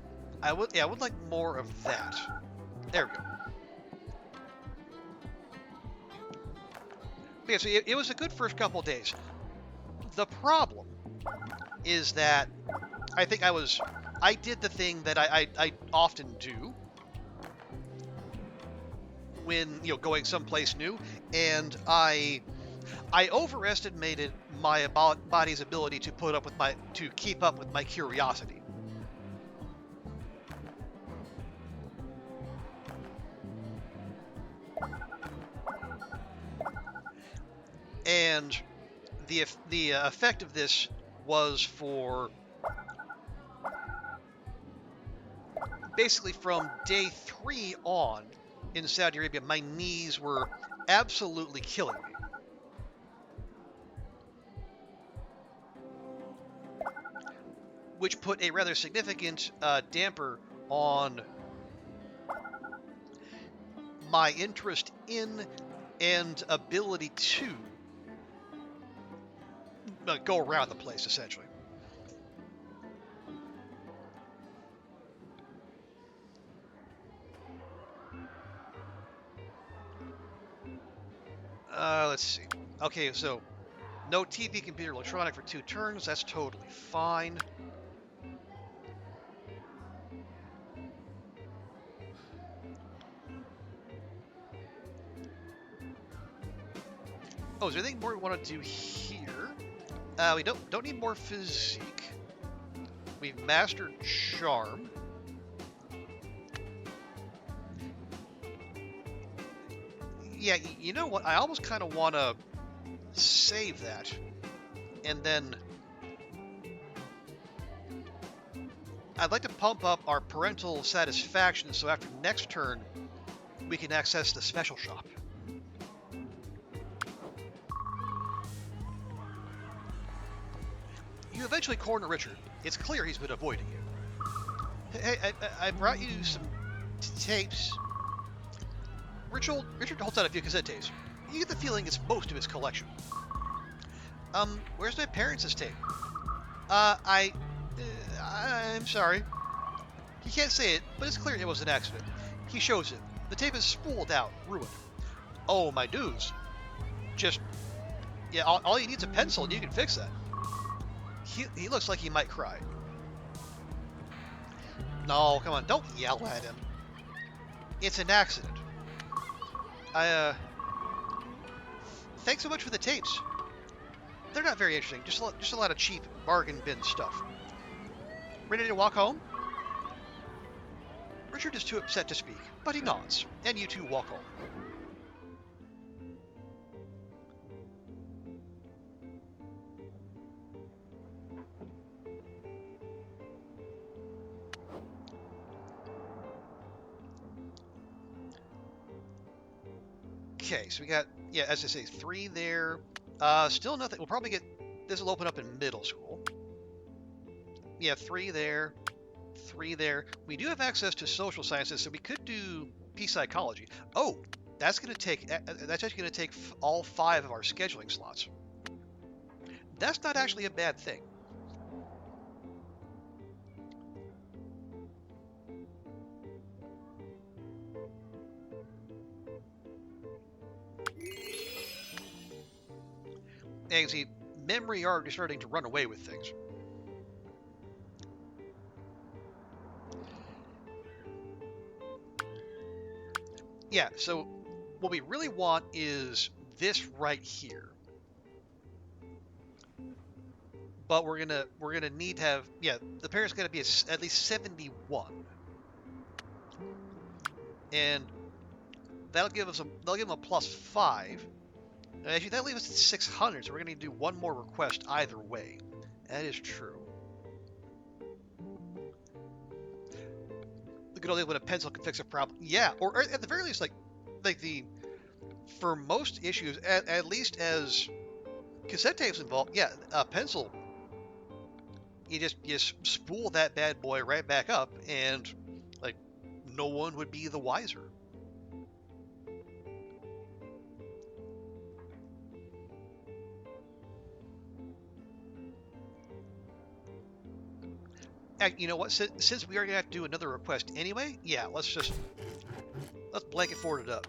I would like more of that. There we go. Yeah, so it was a good first couple of days. The problem is that I think I did the thing that I often do when going someplace new, and I overestimated my body's ability to keep up with my curiosity. And the effect of this was for basically from day 3 on in Saudi Arabia, my knees were absolutely killing me. Which put a rather significant damper on my interest in and ability to go around the place, essentially. Let's see. Okay, so no TV, computer, electronic for 2 turns. That's totally fine. Oh, is there anything more we want to do here? We don't need more physique. We've mastered charm. Yeah, you know what? I almost kind of want to save that, and then I'd like to pump up our parental satisfaction so after next turn we can access the special shop. You eventually corner Richard. It's clear he's been avoiding you. Hey, I brought you some tapes. Richard holds out a few cassette tapes. You get the feeling it's most of his collection. Where's my parents' tape? I'm sorry. He can't say it, but it's clear it was an accident. He shows it. The tape is spooled out, ruined. Oh, my dues. All you need is a pencil and you can fix that. He looks like he might cry. No, come on, don't yell at him. It's an accident. Thanks so much for the tapes. They're not very interesting, just a lot of cheap bargain bin stuff. Ready to walk home? Richard is too upset to speak, but he nods, and you two walk home. Okay, so we got, as I say, 3 there. Still nothing. We'll probably get, this will open up in middle school. Yeah, 3 there, 3 there. We do have access to social sciences, so we could do peace psychology. Oh, that's actually going to take all 5 of our scheduling slots. That's not actually a bad thing. And see, memory already starting to run away with things. Yeah, so what we really want is this right here. But we're gonna need to have, the parent's gonna be at least 71. And they'll give him a +5. Actually, that leaves us at 600, so we're going to do one more request either way. That is true. The good old days when a pencil can fix a problem. Yeah, or at the very least, for most issues, at least as cassette tapes involved, a pencil you spool that bad boy right back up, and like no one would be the wiser. You know what? Since we are gonna have to do another request anyway, yeah, let's blanket forward it up.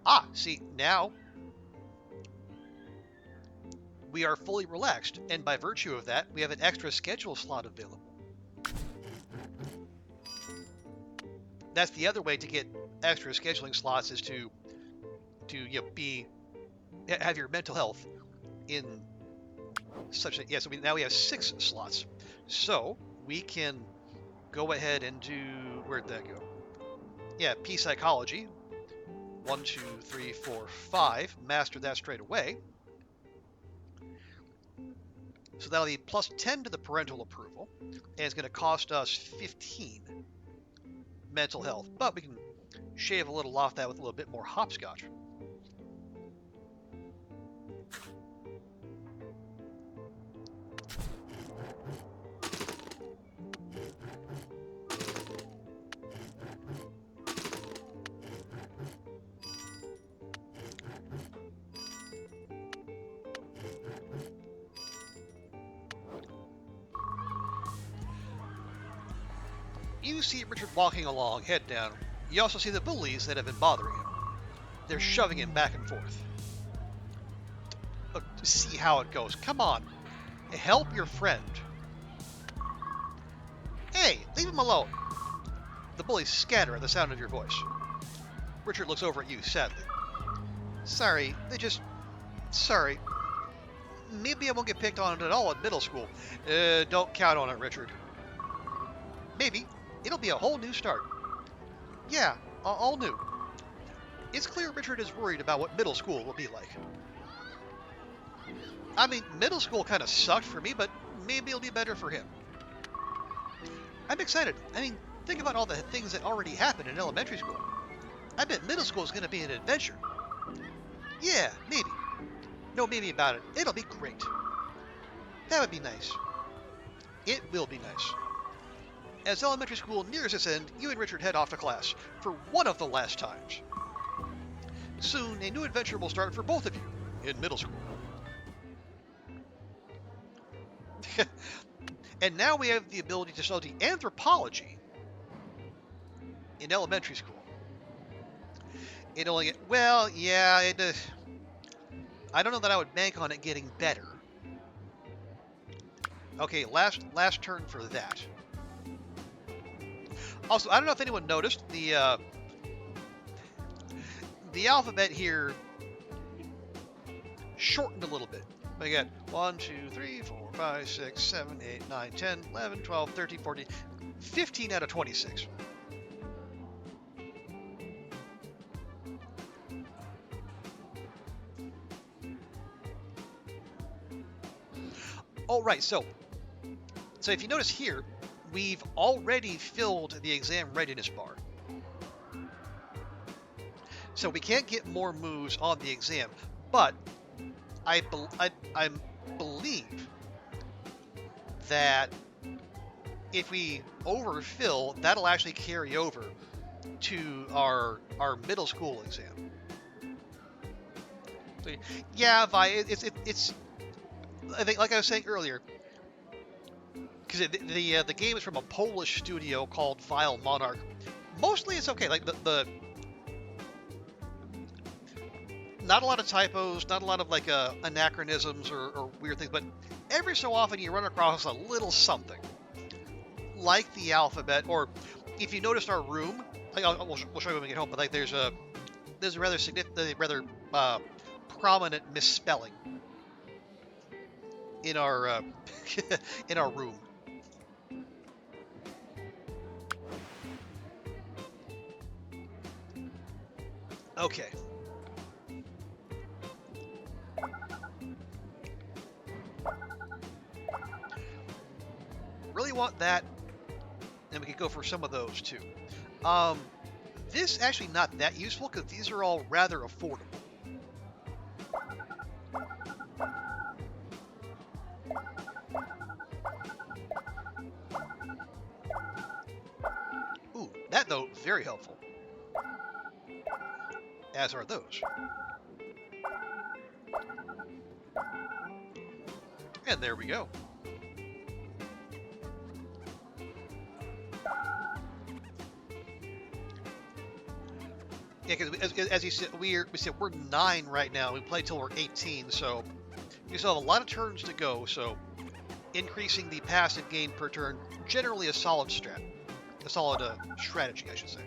Ah, see, now we are fully relaxed, and by virtue of that, we have an extra schedule slot available. That's the other way to get extra scheduling slots, is to have your mental health in such a, yeah, so now we have 6 slots. So we can go ahead and do, where'd that go? Yeah, P psychology. 1, 2, 3, 4, 5. Master that straight away. So that'll be plus 10 to the parental approval, and it's going to cost us 15 mental health. But we can shave a little off that with a little bit more hopscotch. You see Richard walking along, head down. You also see the bullies that have been bothering him. They're shoving him back and forth. Look, see how it goes. Come on. Help your friend. Hey, leave him alone. The bullies scatter at the sound of your voice. Richard looks over at you sadly. Sorry, sorry. Maybe I won't get picked on at all at middle school. Don't count on it, Richard. Maybe. It'll be a whole new start. Yeah, all new. It's clear Richard is worried about what middle school will be like. I mean, middle school kind of sucked for me, but maybe it'll be better for him. I'm excited. I mean, think about all the things that already happened in elementary school. I bet middle school is going to be an adventure. Yeah, maybe. No maybe about it. It'll be great. That would be nice. It will be nice. As elementary school nears its end, you and Richard head off to class for one of the last times. Soon, a new adventure will start for both of you in middle school. And now we have the ability to study anthropology in elementary school. It only, well, yeah, I don't know that I would bank on it getting better. Okay, last turn for that. Also, I don't know if anyone noticed, the alphabet here shortened a little bit. We got 1, 2, 3, 4, 5, 6, 7, 8, 9, 10, 11, 12, 13, 14, 15 out of 26. Oh, right, so if you notice here, we've already filled the exam readiness bar. So we can't get more moves on the exam, but I believe that if we overfill, that'll actually carry over to our middle school exam. So, yeah, Vi, it's I think, like I was saying earlier, because the game is from a Polish studio called Vile Monarch. Mostly it's okay. Like the not a lot of typos, not a lot of like anachronisms or weird things, but every so often you run across a little something like the alphabet, or if you noticed our room, like we'll show you when we get home. But like there's a rather significant, rather prominent misspelling in our in our room. Okay. Really want that, and we could go for some of those too. This actually not that useful because these are all rather affordable. Ooh, that though, very helpful. As are those. And there we go. Yeah, because as you said, we said we're 9 right now. We play till we're 18, so we still have a lot of turns to go. So increasing the passive gain per turn, generally a solid strat, a solid strategy, I should say.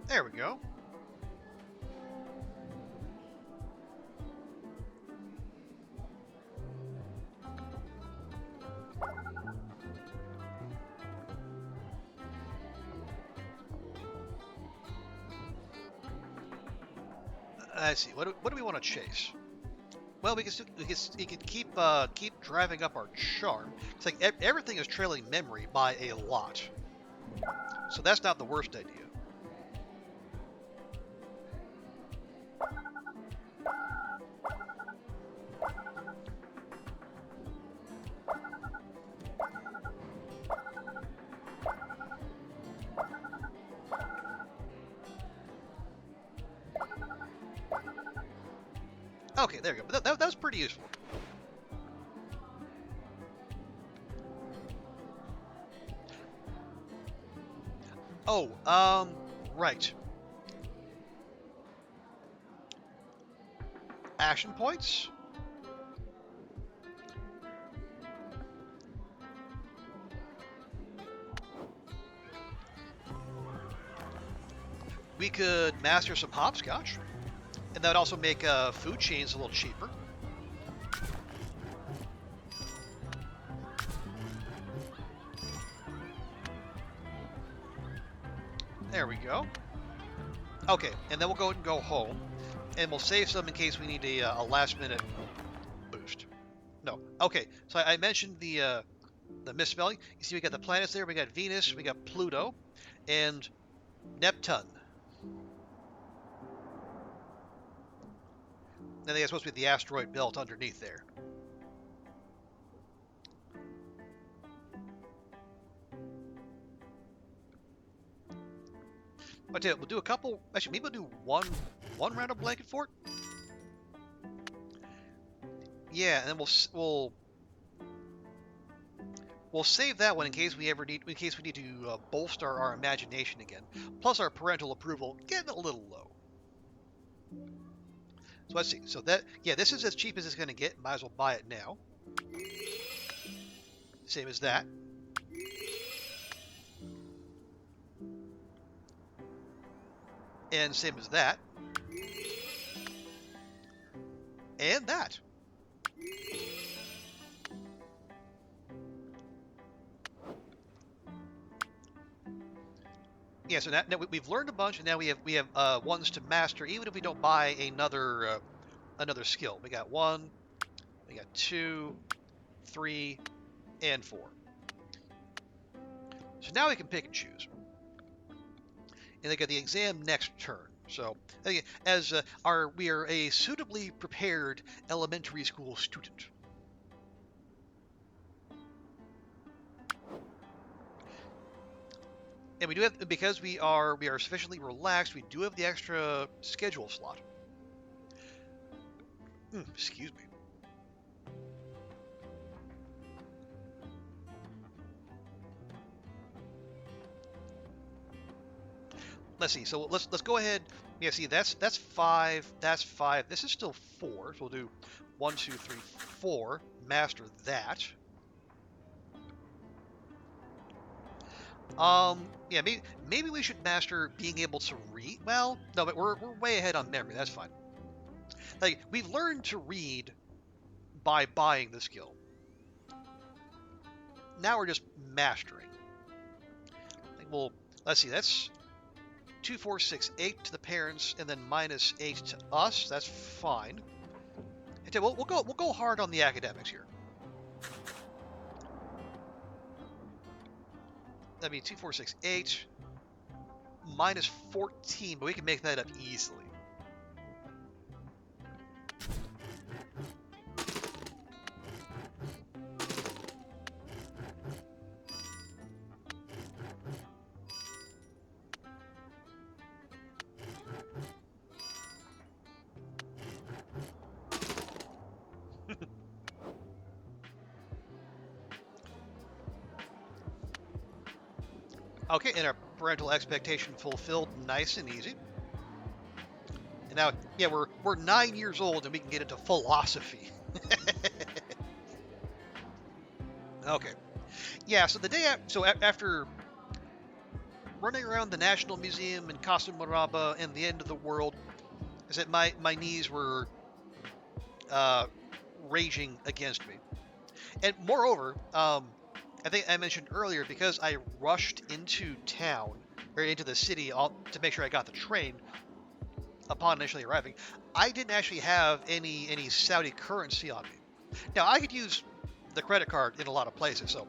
There we go. Let's see. What do we want to chase? Well, we can keep driving up our charm. It's like everything is trailing memory by a lot, so that's not the worst idea. Okay, there we go. But that was pretty useful. Oh, right. Action points. We could master some hopscotch, and that would also make food chains a little cheaper. There we go. Okay, and then we'll go ahead and go home, and we'll save some in case we need a last-minute boost. No. Okay, so I mentioned the misspelling. You see we got the planets there. We got Venus, we got Pluto, and Neptune. Then they are supposed to be the asteroid belt underneath there. But we'll do a couple. Actually, maybe we'll do one round of blanket fort. Yeah, and then we'll save that one in case we need to bolster our imagination again. Plus, our parental approval getting a little low. So let's see. So this is as cheap as it's going to get. Might as well buy it now. Same as that. And same as that. And that. Yeah, so now we've learned a bunch, and now we have ones to master, even if we don't buy another skill. We got 1, we got 2, 3, and 4. So now we can pick and choose. And they got the exam next turn. So as we are a suitably prepared elementary school student. And we do have, because we are sufficiently relaxed, we do have the extra schedule slot. Excuse me. Let's see. So let's go ahead. Yeah, see that's 5. That's 5. This is still 4. So we'll do 1, 2, 3, 4. Master that. Yeah, maybe we should master being able to read. Well, no, but we're way ahead on memory. That's fine. Like, we've learned to read by buying the skill. now we're just mastering. Well, let's see. That's 2, 4, 6, 8 to the parents, and then minus 8 to us. That's fine. Okay, we'll go hard on the academics here. That'd be 2, 4, 6, 8 minus 14, but we can make that up easily. Okay, and our parental expectation fulfilled, nice and easy. And now, yeah, we're 9 years old and we can get into philosophy. Okay, yeah. So the day after running around the National Museum in Casa Moraba and the end of the world, I said my knees were raging against me, and moreover, I think I mentioned earlier, because I rushed into town, or into the city to make sure I got the train upon initially arriving, I didn't actually have any Saudi currency on me. Now, I could use the credit card in a lot of places, so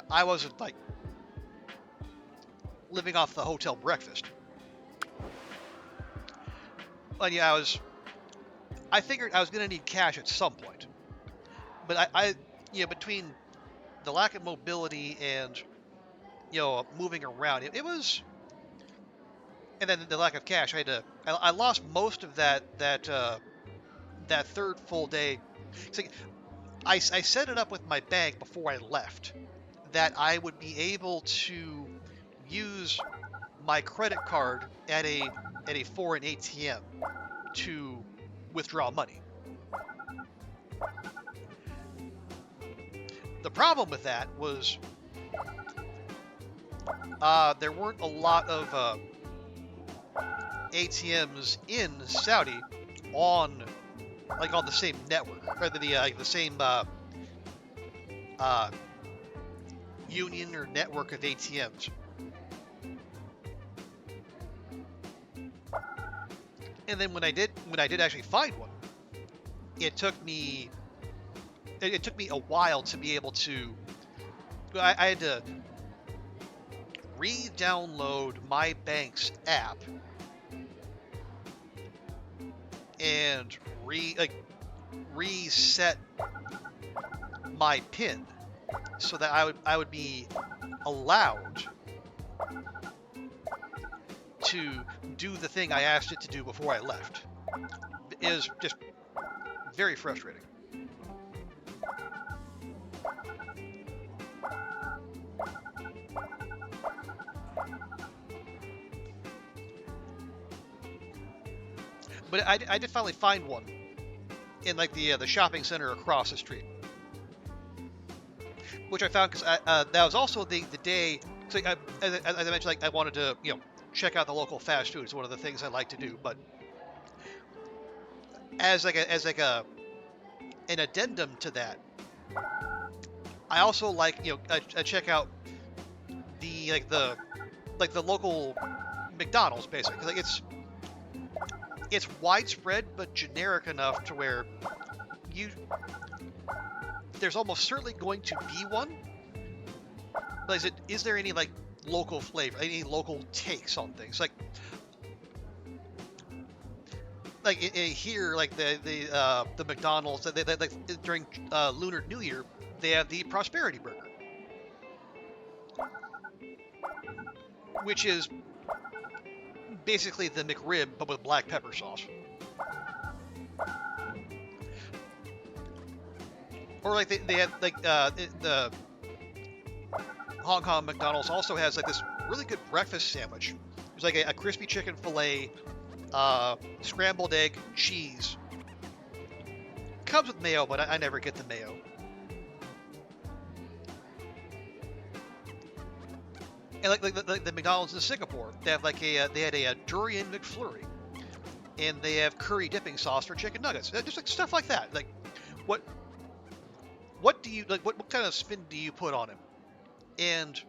I wasn't, like, living off the hotel breakfast. But yeah, I figured I was going to need cash at some point. But between the lack of mobility and, moving around, it was, and then the lack of cash, I lost most of that third full day. So I set it up with my bank before I left that I would be able to use my credit card at a foreign ATM to withdraw money. The problem with that was there weren't a lot of ATMs in Saudi on the same network, or the same union or network of ATMs. And then when I did actually find one, it took me a while to be able to. I had to re-download my bank's app and reset my PIN so that I would be allowed to do the thing I asked it to do before I left. It is just very frustrating. But I did finally find one in the shopping center across the street, which I found because that was also the day. So as I mentioned, I wanted to check out the local fast food. It's one of the things I like to do. But as an addendum to that, I also I check out the local McDonald's, basically. It's widespread but generic enough to where there's almost certainly going to be one. But is there any local flavor, any local takes on things? Here, the McDonald's, they during Lunar New Year, they have the Prosperity Burger, which is basically the McRib but with black pepper sauce. Or they have the Hong Kong McDonald's also has this really good breakfast sandwich. There's a crispy chicken fillet, scrambled egg, cheese. Comes with mayo, but I never get the mayo. And the McDonald's in Singapore, they have they had a durian McFlurry, and they have curry dipping sauce for chicken nuggets. Just stuff like that. what do you like? What kind of spin do you put on him? And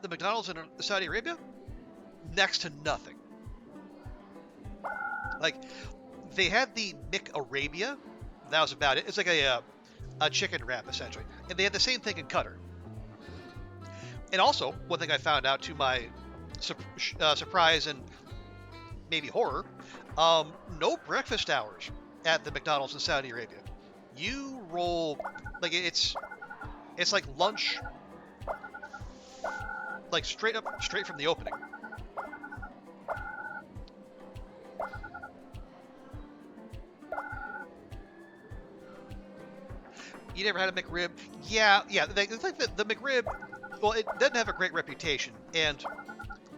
the McDonald's in Saudi Arabia, next to nothing. Like they had the McArabia, that was about it. It's like a chicken wrap essentially, and they had the same thing in Qatar. And also, one thing I found out to my surprise and maybe horror, no breakfast hours at the McDonald's in Saudi Arabia. You roll like it's like lunch, like straight from the opening. You never had a McRib? Yeah. It's like the McRib. Well, it doesn't have a great reputation, and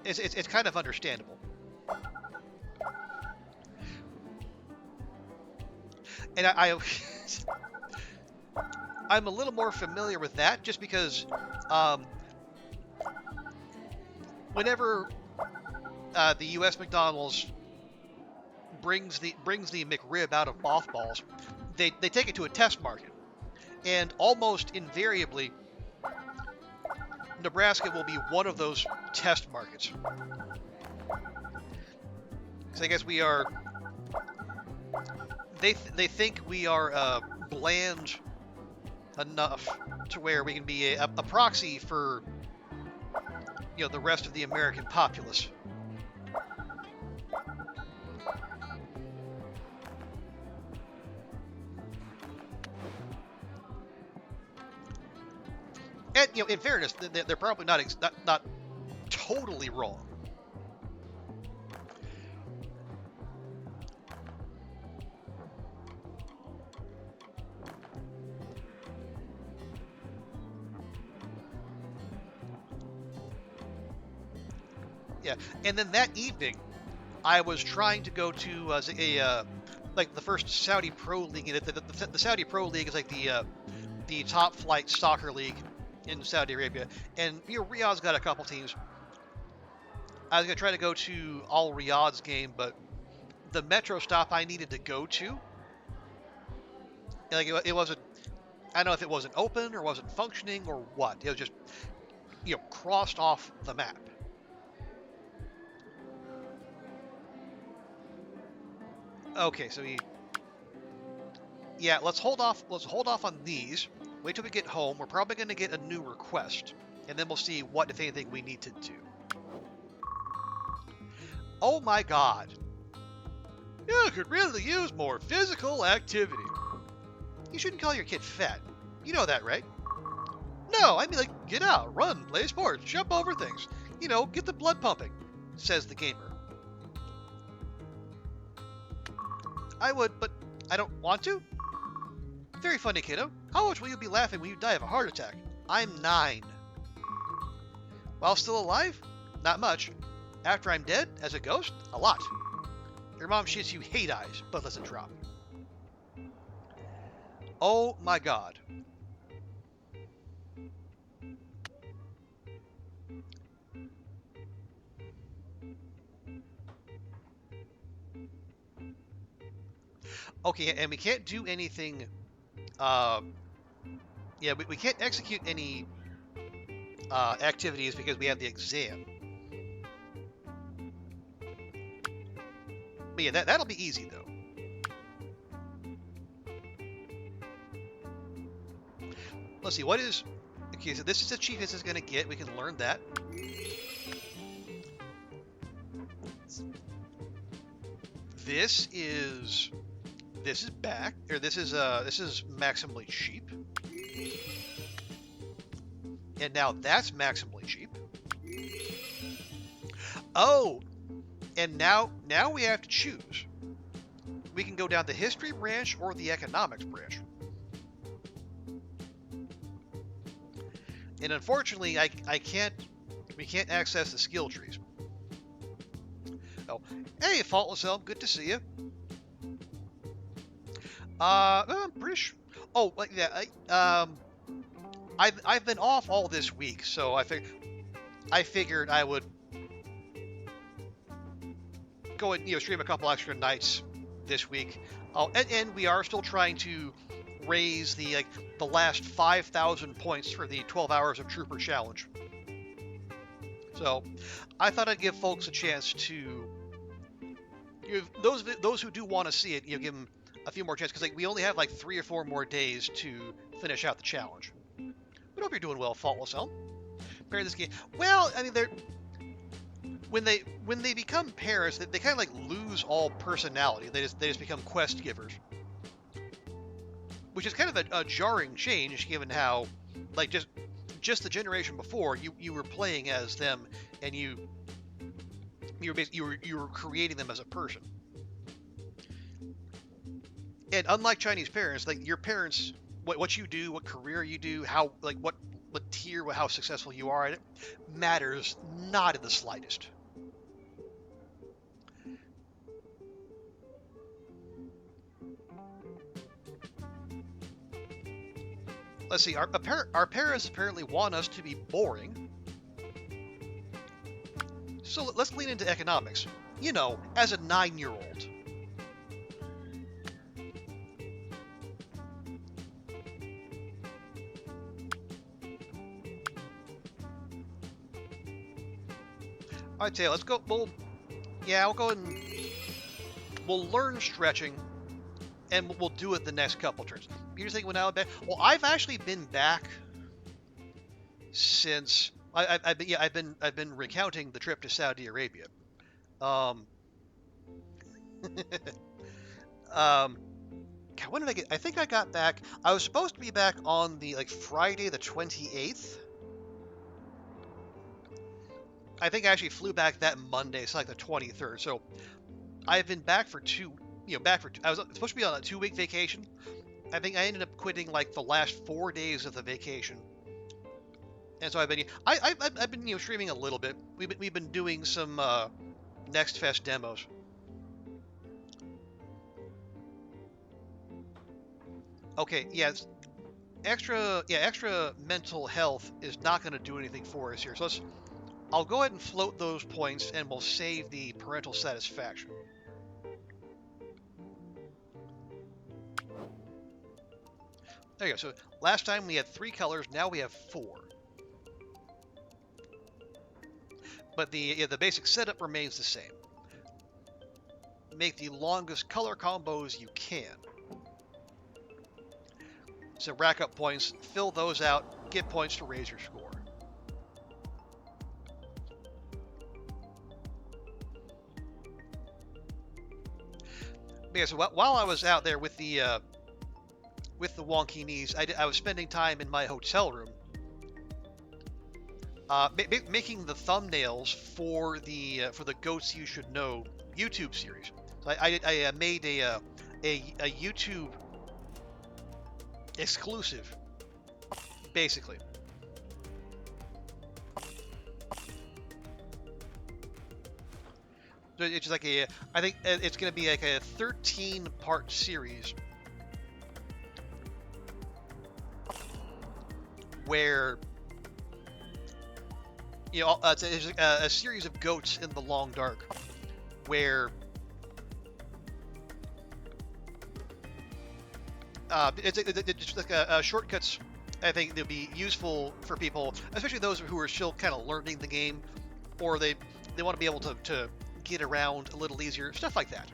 it's kind of understandable. And I'm a little more familiar with that just because whenever the U.S. McDonald's brings the McRib out of mothballs, they take it to a test market, and almost invariably, Nebraska will be one of those test markets. So I guess we are. They think we are bland enough to where we can be a proxy for the rest of the American populace. And in fairness, they're probably not totally wrong. Yeah, and then that evening, I was trying to go to like the first Saudi Pro League. The Saudi Pro League is like the top flight soccer league in Saudi Arabia, and Riyadh's got a couple teams. I was gonna try to go to Al Riyadh's game, but the metro stop I needed to go to, like it wasn't. I don't know if it wasn't open or wasn't functioning or what. It was just crossed off the map. Okay, so let's hold off. Let's hold off on these. Wait till we get home. We're probably going to get a new request, and then we'll see what, if anything, we need to do. Oh my God! You could really use more physical activity. You shouldn't call your kid fat. You know that, right? No, I mean like get out, run, play sports, jump over things. Get the blood pumping, says the gamer. I would, but I don't want to. Very funny, kiddo. How much will you be laughing when you die of a heart attack? I'm 9. While still alive? Not much. After I'm dead, as a ghost? A lot. Your mom shits you hate eyes, but listen, drop. Oh my God. Okay, and we can't do anything. We can't execute any activities because we have the exam. But yeah, that'll be easy though. Let's see, what is... Okay, so this is the cheapest it's going to get. We can learn that. This is back, or this is maximally cheap. And now that's maximally cheap. Oh, and now we have to choose. We can go down the history branch or the economics branch. And unfortunately, we can't access the skill trees. Oh, hey, Faultless Elm, good to see you. I'm pretty sure. Oh, like yeah. I've been off all this week, so I figured I would go and stream a couple extra nights this week. Oh, and we are still trying to raise the last 5,000 points for the 12 hours of Trooper Challenge. So I thought I'd give folks a chance to, those who do want to see it, give them a few more chances, because we only have 3 or 4 more days to finish out the challenge. But hope you're doing well, Faultless Elm. Pair this game. Well, I mean, they're when they become parents, they kind of lose all personality. They just become quest givers, which is kind of a jarring change, given how just the generation before you were playing as them, and you were creating them as a person. And unlike Chinese parents, your parents, what you do, what career you do, how what tier, how successful you are at it, matters not in the slightest. Let's see. Our parents apparently want us to be boring, so let's lean into economics. As a 9-year-old. All right, Taylor, let's go. We'll go ahead and we'll learn stretching, and we'll do it the next couple turns. You're thinking, when I was back? Well, I've actually been back since I've been recounting the trip to Saudi Arabia. God, when did I get? I think I got back. I was supposed to be back on the Friday the 28th. I think I actually flew back that Monday, so the 23rd. So I've been back for I was supposed to be on a 2-week vacation. I think I ended up quitting the last 4 days of the vacation, and so I've been streaming a little bit. We've been doing some Next Fest demos. Okay, yeah, extra mental health is not going to do anything for us here. So I'll go ahead and float those points, and we'll save the parental satisfaction. There you go. So last time we had 3 colors, now we have 4. But the basic setup remains the same. Make the longest color combos you can. So rack up points, fill those out, get points to raise your score. Yeah, so while I was out there with the wonky knees, I was spending time in my hotel room, making the thumbnails for the Goats You Should Know YouTube series. So I made a YouTube exclusive, basically. It's just I think it's going to be a 13-part series where, it's a series of goats in the long dark, where it's shortcuts. I think they'll be useful for people, especially those who are still kind of learning the game, or they want to be able to get around a little easier, stuff like that.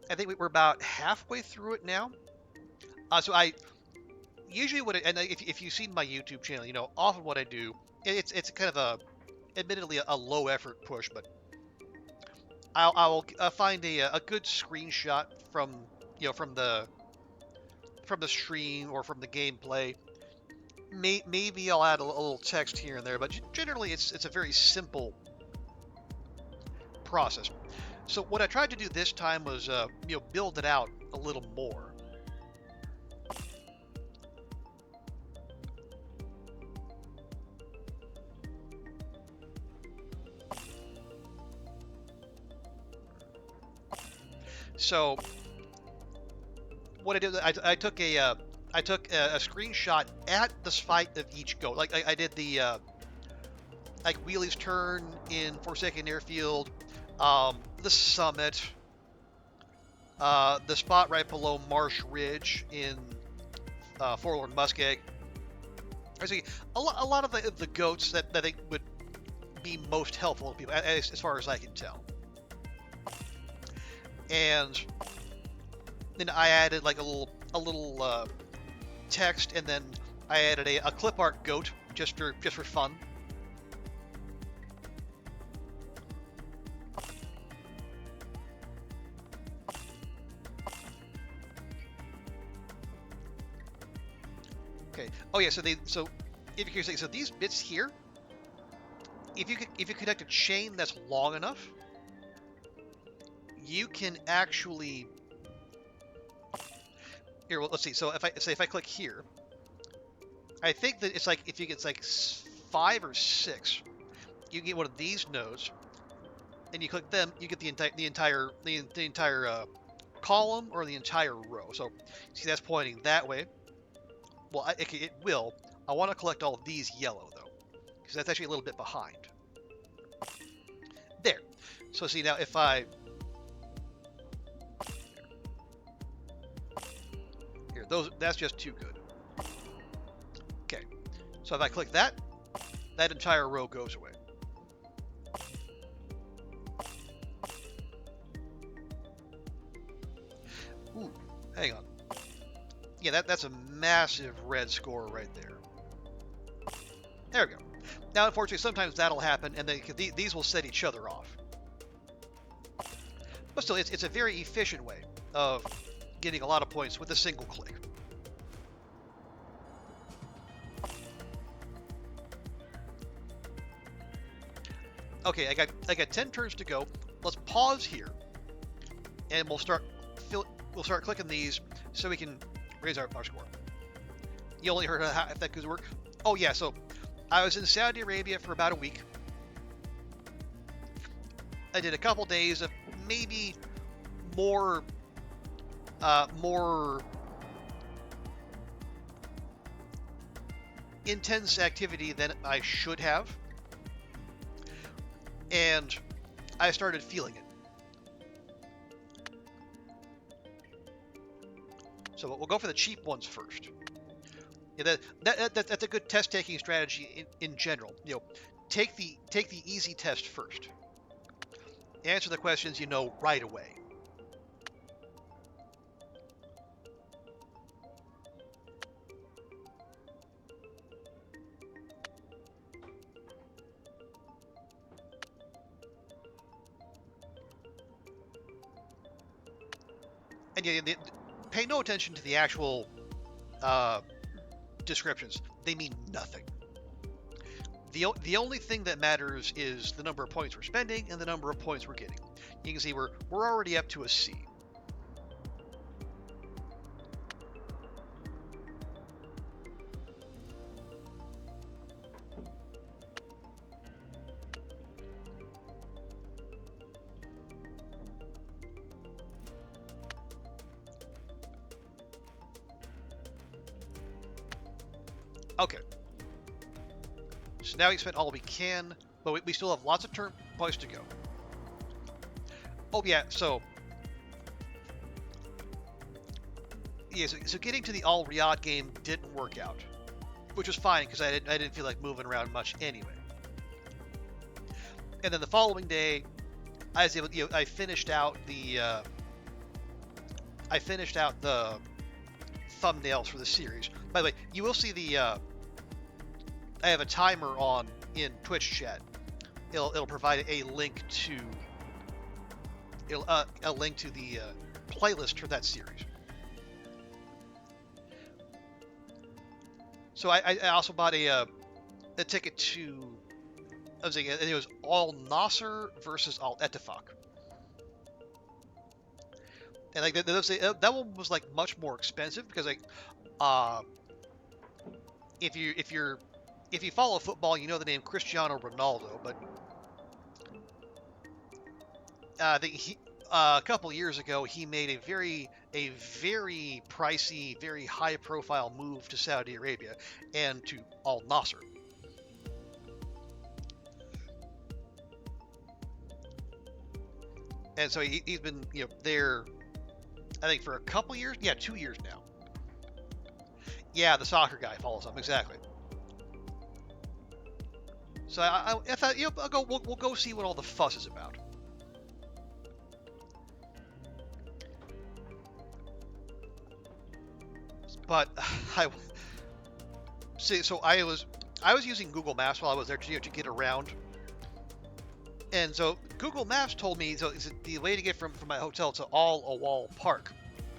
I think we're about halfway through it now. So I usually if you've seen my YouTube channel, often what I do, it's kind of admittedly a low effort push, but I'll find a good screenshot from the stream or from the gameplay. Maybe I'll add a little text here and there, but generally it's a very simple process. So what I tried to do this time was build it out a little more. So what I did, I took a screenshot at the fight of each goat. Like I did the like Wheelie's Turn in Forsaken Airfield, the summit, the spot right below Marsh Ridge in Forlorn Muskeg. I see a lot of the goats that I think would be most helpful to people, as far as I can tell. And then I added like a little text, and then I added a clip art goat just for fun. Okay. Oh yeah. So if you're saying, so these bits here, if you connect a chain that's long enough, you can actually. Here, well, let's see. So if I click here, I think that it's like if you get like 5 or 6, you get one of these nodes, and you click them, you get the entire column or the entire row. So see, that's pointing that way. Well, it will. I want to collect all of these yellow though, because that's actually a little bit behind. There. So see now if I that's just too good. Okay, so if I click that entire row goes away. Ooh, hang on. Yeah, that's a massive red score right there. There we go. Now, unfortunately, sometimes that'll happen, and these will set each other off. But still, it's a very efficient way of getting a lot of points with a single click. Okay, I got 10 turns to go. Let's pause here, and we'll start clicking these so we can raise our score. You only heard how, if that could work. Oh yeah, so I was in Saudi Arabia for about a week. I did a couple days of maybe more intense activity than I should have, and I started feeling it. So we'll go for the cheap ones first. Yeah, that's a good test taking strategy in general. You know, take the easy test first. Answer the questions you know right away. And yeah, pay no attention to the actual descriptions. They mean nothing. The only thing that matters is the number of points we're spending and the number of points we're getting. You can see we're already up to a C. Okay. So now we spent all we can, but we still have lots of turn points to go. Oh yeah, so getting to the Al Riyadh game didn't work out, which was fine because I didn't feel like moving around much anyway. And then the following day, I was able, I finished out the thumbnails for the series. By the way, you will see the I have a timer on in Twitch chat. It'll provide a link to the playlist for that series. So I also bought a ticket to, I was thinking, it was Al Nasser versus Al Ettifaq. And like that one was like much more expensive because like if you follow football, you know the name Cristiano Ronaldo, but a couple years ago, he made a very pricey, very high-profile move to Saudi Arabia and to Al Nasser. And so he's been, there, I think for a couple years. Yeah, 2 years now. Yeah, the soccer guy follows him exactly. So I thought, we'll go see what all the fuss is about. But I see. So I was using Google Maps while I was there to get around. And so Google Maps told me the way to get from my hotel to Al Awal Park,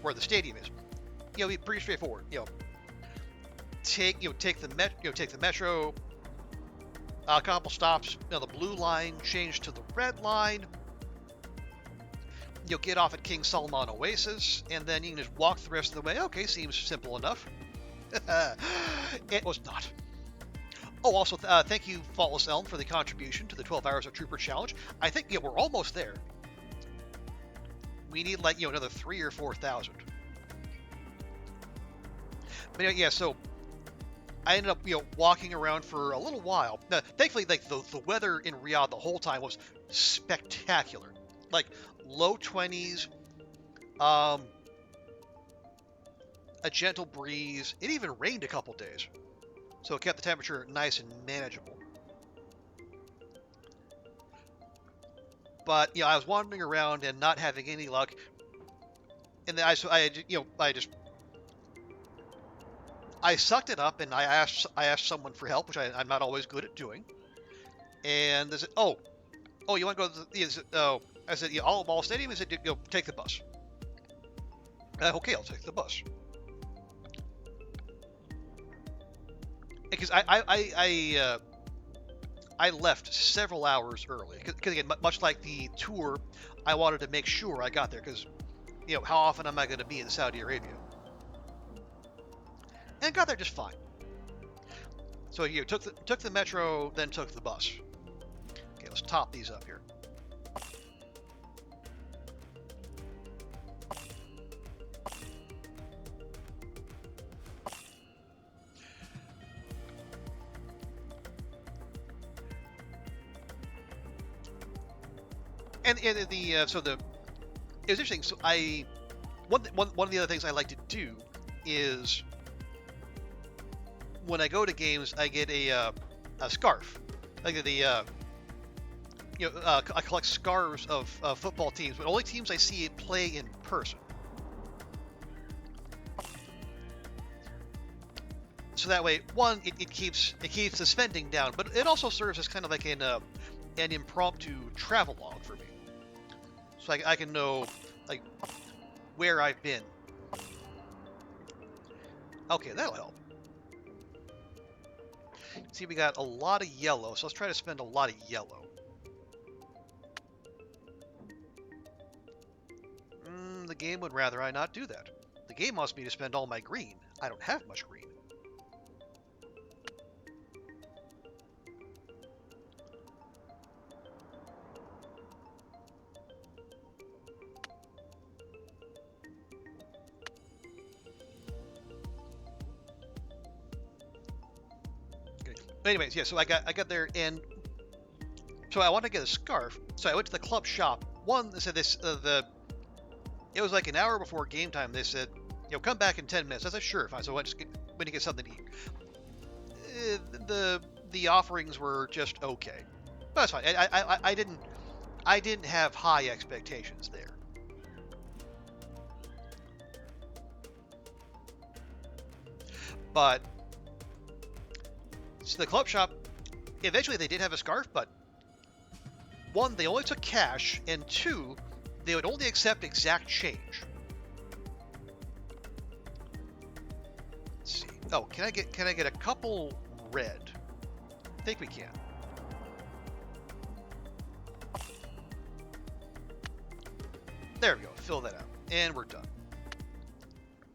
where the stadium is, pretty straightforward. Take the metro, a couple stops, the blue line, change to the red line. You'll get off at King Salman Oasis, and then you can just walk the rest of the way. Okay, seems simple enough. It was not. Oh, also, thank you, Faultless Elm, for the contribution to the 12 Hours of Trooper Challenge. I think, we're almost there. We need, another 3,000 or 4,000. But yeah, so I ended up, walking around for a little while. Now, thankfully, the weather in Riyadh the whole time was spectacular. Low 20s, a gentle breeze. It even rained a couple days. So it kept the temperature nice and manageable. But I was wandering around and not having any luck. And then I sucked it up and I asked someone for help, which I'm not always good at doing. And they said, "Oh, you want to go to the?" I said, "Yeah, Al Awal Stadium." They said, "Take the bus." Okay, I'll take the bus. Because I left several hours early. Because again, much like the tour, I wanted to make sure I got there. Because, how often am I going to be in Saudi Arabia? And got there just fine. So took the metro, then took the bus. Okay, let's top these up here. And it was interesting. So one of the other things I like to do is when I go to games, I get a scarf. I get I collect scarves of football teams, but only teams I see it play in person. So that way, one, it keeps the spending down, but it also serves as kind of like an impromptu travel log for me. So I can know, where I've been. Okay, that'll help. See, we got a lot of yellow, so let's try to spend a lot of yellow. The game would rather I not do that. The game wants me to spend all my green. I don't have much green. Anyways, yeah, so I got there, and so I wanted to get a scarf. So I went to the club shop. One, they said it was like an hour before game time. They said, come back in 10 minutes. I said, sure, fine. So I went to get something to eat. The offerings were just okay, but that's fine. I didn't have high expectations there. But so the club shop, eventually they did have a scarf, but one, they only took cash, and two, they would only accept exact change. Let's see. Oh, can I get a couple red? I think we can. There we go. Fill that out, and we're done.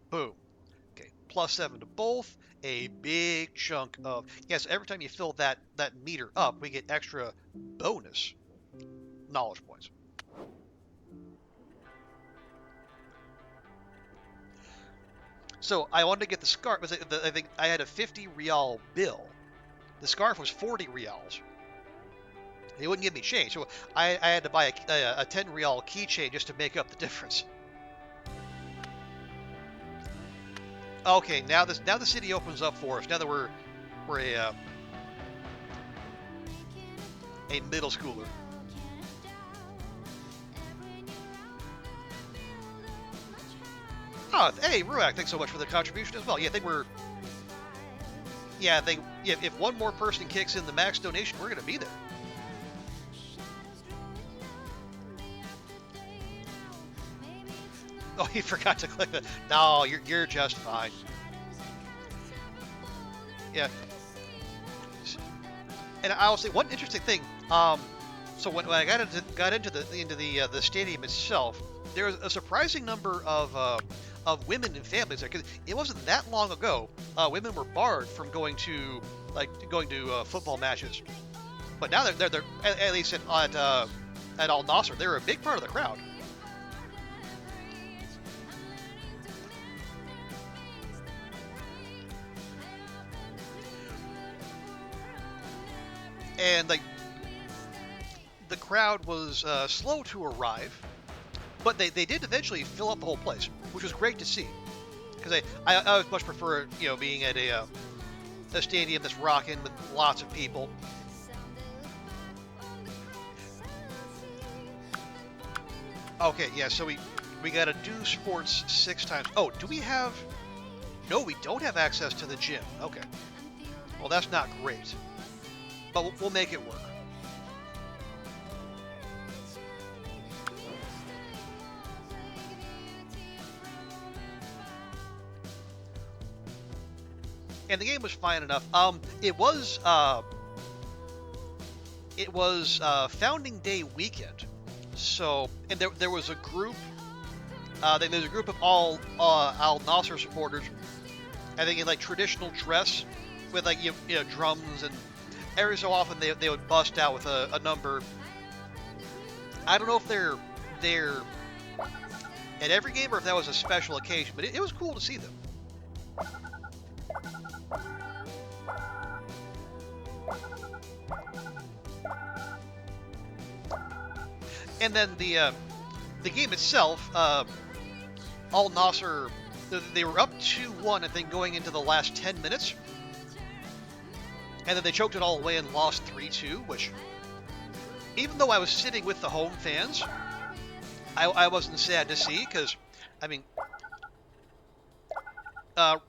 Boom. Okay, +7 to both. A big chunk of, yes, every time you fill that meter up, we get extra bonus knowledge points. So I wanted to get the scarf. I think I had a 50 real bill. The scarf was 40 reals. They wouldn't give me change, so I had to buy a 10 real keychain just to make up the difference. Okay, now the city opens up for us. Now that we're a middle schooler. Oh, hey, Ruak, thanks so much for the contribution as well. Yeah, I think we're. Yeah, if one more person kicks in the max donation, we're gonna be there. Oh, he forgot to click it. No, you're just fine. Yeah. And I'll say one interesting thing. So when I got into the stadium itself, there was a surprising number of women and families there, because it wasn't that long ago women were barred from going to football matches, but now they're at least at Al Nasser, they're a big part of the crowd. And like the crowd was slow to arrive, but they did eventually fill up the whole place, which was great to see. Because I would much prefer, being at a stadium that's rocking with lots of people. Okay, yeah, so we got to do sports 6 times. Oh, do we have? No, we don't have access to the gym. Okay, well that's not great, but we'll make it work. And the game was fine enough. It was Founding Day weekend, so and there was a group. There's a group of all Al Nasser supporters. I think in like traditional dress with like drums, and every so often they would bust out with a number. I don't know if they're at every game or if that was a special occasion, but it was cool to see them. And then the game itself, Al Nasser, they were up 2-1, I think, going into the last 10 minutes. And then they choked it all away and lost 3-2, which, even though I was sitting with the home fans, I wasn't sad to see, because, I mean,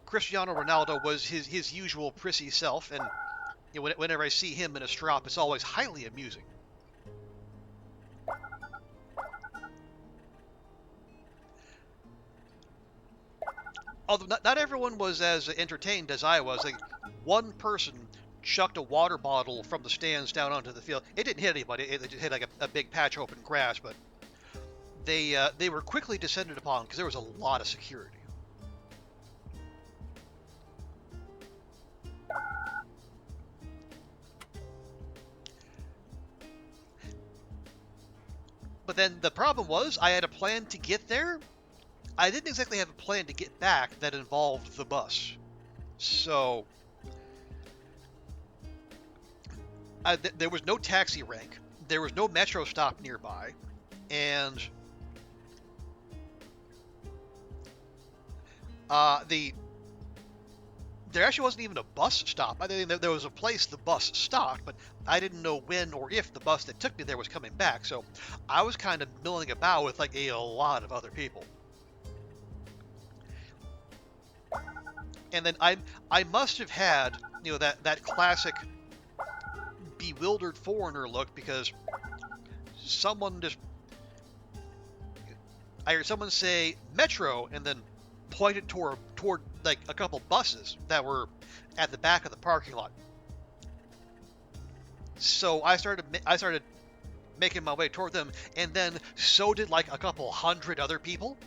Cristiano Ronaldo was his usual prissy self, and whenever I see him in a strop, it's always highly amusing. Although not everyone was as entertained as I was. Like, one person chucked a water bottle from the stands down onto the field. It didn't hit anybody. It just hit like a big patch open grass. But they were quickly descended upon because there was a lot of security. But then the problem was I had a plan to get there. I didn't exactly have a plan to get back that involved the bus. So there was no taxi rank. There was no metro stop nearby. And there actually wasn't even a bus stop. I think there was a place the bus stopped, but I didn't know when or if the bus that took me there was coming back. So I was kind of milling about with like a lot of other people. And then I must have had, that classic bewildered foreigner look, because I heard someone say metro and then pointed toward like a couple buses that were at the back of the parking lot. So I started making my way toward them, and then so did like a couple hundred other people.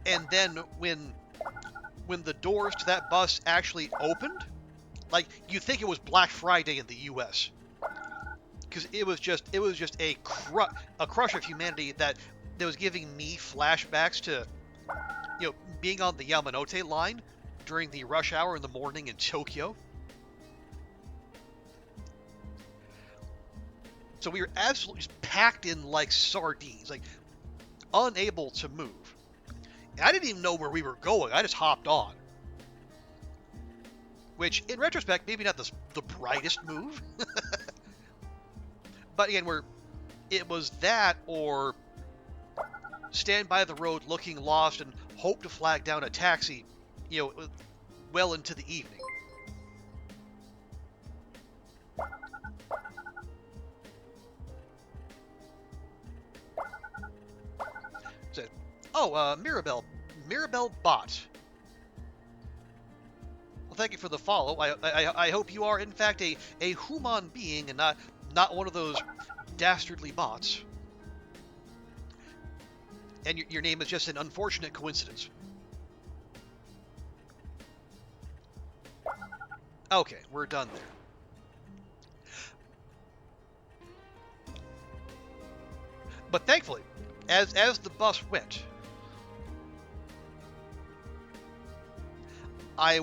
And then when the doors to that bus actually opened, like, you think it was Black Friday in the U.S. because it was just a crush of humanity that that was giving me flashbacks to, being on the Yamanote line during the rush hour in the morning in Tokyo. So we were absolutely just packed in like sardines, like unable to move. And I didn't even know where we were going. I just hopped on. Which, in retrospect, maybe not the brightest move. But again, it was that or stand by the road looking lost and hope to flag down a taxi, well into the evening. Said, oh, Mirabelle Bot. Well, thank you for the follow. I hope you are in fact a human being and not one of those dastardly bots. And your name is just an unfortunate coincidence. Okay, we're done there. But thankfully, as the bus went, I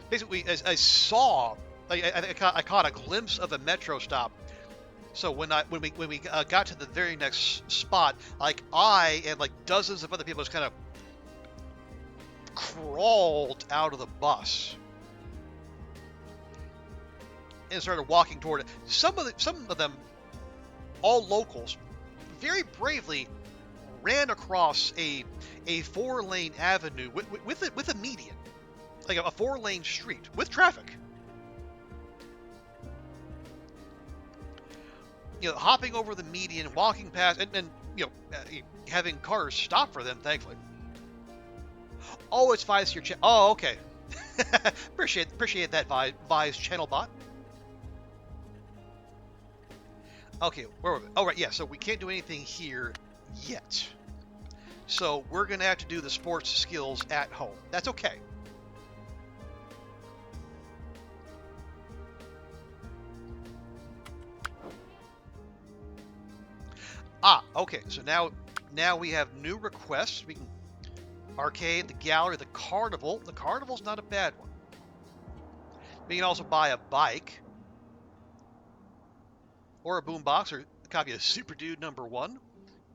basically saw, I caught a glimpse of a metro stop. So when we got to the very next spot, like I and like dozens of other people just kind of crawled out of the bus and started walking toward it. Some of them, all locals, very bravely ran across a 4-lane avenue with a median, like a 4-lane street with traffic. Hopping over the median, walking past, and having cars stop for them, thankfully. Oh, it's Vi's your oh, okay. appreciate that, Vi's channel bot. Okay, where were we? Oh, right, yeah, so we can't do anything here yet. So we're going to have to do the sports skills at home. That's okay. Okay, so now we have new requests. We can arcade, the gallery, the carnival. The carnival's not a bad one. We can also buy a bike or a boombox or a copy of Super Dude #1,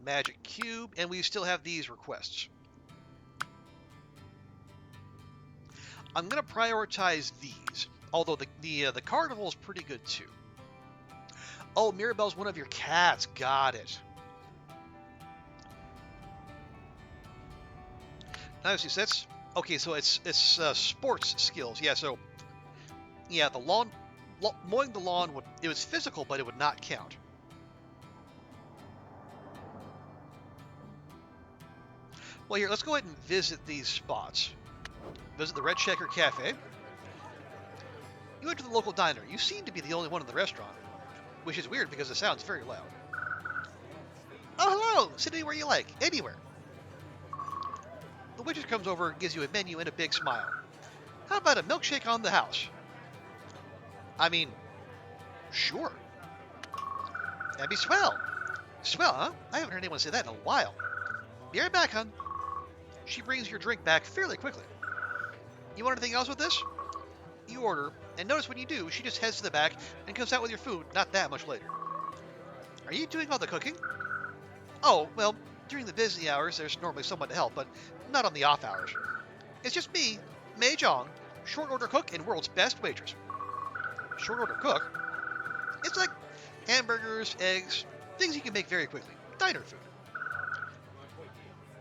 Magic Cube, and we still have these requests. I'm going to prioritize these, although the carnival is pretty good too. Oh, Mirabelle's one of your cats. Got it. Now, see, so that's okay. So it's sports skills. Yeah. So yeah, the lawn, mowing the lawn it was physical, but it would not count. Well, here, let's go ahead and visit these spots. Visit the Red Checker Cafe. You went to the local diner. You seem to be the only one in the restaurant, which is weird because it sounds very loud. Oh, hello! Sit anywhere you like. Anywhere. The waitress comes over and gives you a menu and a big smile. How about a milkshake on the house? I mean, sure. That'd be swell. Swell, huh? I haven't heard anyone say that in a while. Be right back, hon. She brings your drink back fairly quickly. You want anything else with this? You order, and notice when you do, she just heads to the back and comes out with your food not that much later. Are you doing all the cooking? Oh, well, during the busy hours, there's normally someone to help, but not on the off hours. It's just me, Mei Zhang, short order cook and world's best waitress. Short order cook? It's like hamburgers, eggs, things you can make very quickly. Diner food.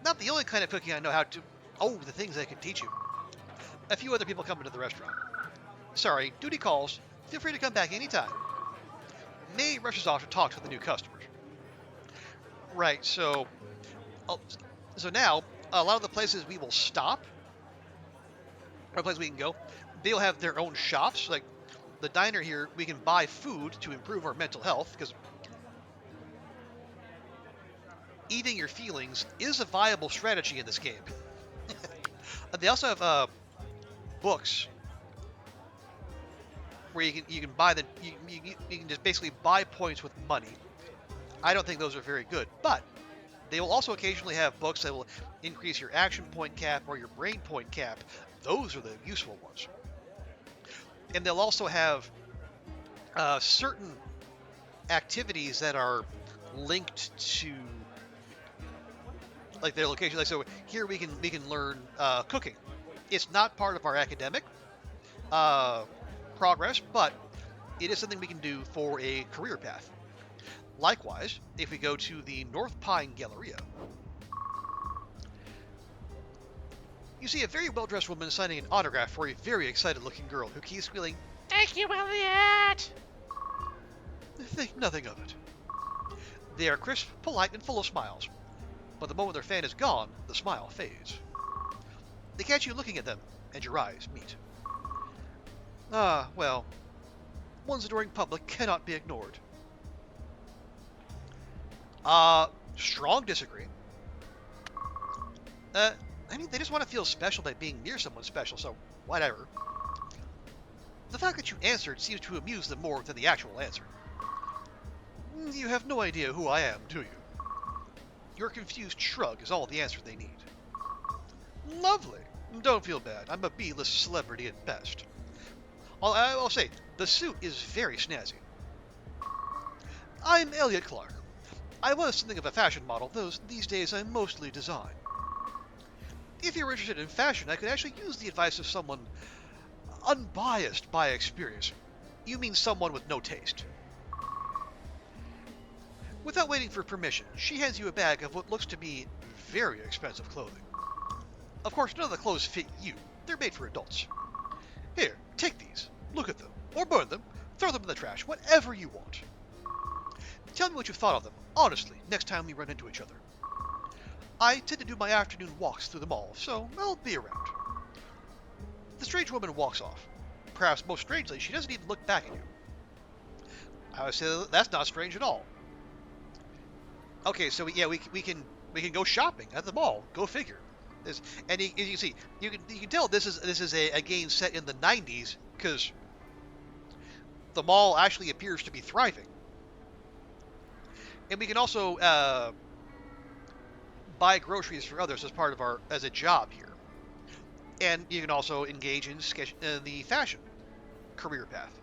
Not the only kind of cooking I know how to... Oh, the things I can teach you. A few other people come into the restaurant. Sorry, duty calls. Feel free to come back anytime. May rushes off to talk to the new customers. Right, so now, a lot of the places we will stop, or places we can go, they'll have their own shops. Like the diner here, we can buy food to improve our mental health, because eating your feelings is a viable strategy in this game. They also have books where you can buy you can just basically buy points with money. I don't think those are very good, but They will also occasionally have books that will increase your action point cap or your brain point cap. Those are the useful ones. And they'll also have certain activities that are linked to like their location. Like so, here we can learn cooking. It's not part of our academic uh, progress, but it is something we can do for a career path. Likewise, if we go to the North Pine Galleria, you see a very well-dressed woman signing an autograph for a very excited-looking girl who keeps squealing, "Thank you, Elliot!" Think nothing of it. They are crisp, polite, and full of smiles, but the moment their fan is gone, the smile fades. They catch you looking at them, and your eyes meet. Ah, well, one's adoring public cannot be ignored. Strong disagree. I mean, they just want to feel special by being near someone special, so whatever. The fact that you answered seems to amuse them more than the actual answer. You have no idea who I am, do you? Your confused shrug is all the answer they need. Lovely. Don't feel bad. I'm a B-list celebrity at best. I'll say, the suit is very snazzy. I'm Elliot Clark. I was something of a fashion model, though these days I mostly design. If you're interested in fashion, I could actually use the advice of someone unbiased by experience. You mean someone with no taste. Without waiting for permission, she hands you a bag of what looks to be very expensive clothing. Of course, none of the clothes fit you. They're made for adults. Here, take these. Look at them. Or burn them. Throw them in the trash. Whatever you want. Tell me what you thought of them, honestly, next time we run into each other. I tend to do my afternoon walks through the mall, so I'll be around. The strange woman walks off. Perhaps most strangely, she doesn't even look back at you. I would say that's not strange at all. Okay, so yeah, we can go shopping at the mall. Go figure. And you can see you can tell this is a game set in the 90s because the mall actually appears to be thriving. And we can also buy groceries for others as part of as a job here. And you can also engage in the fashion career path.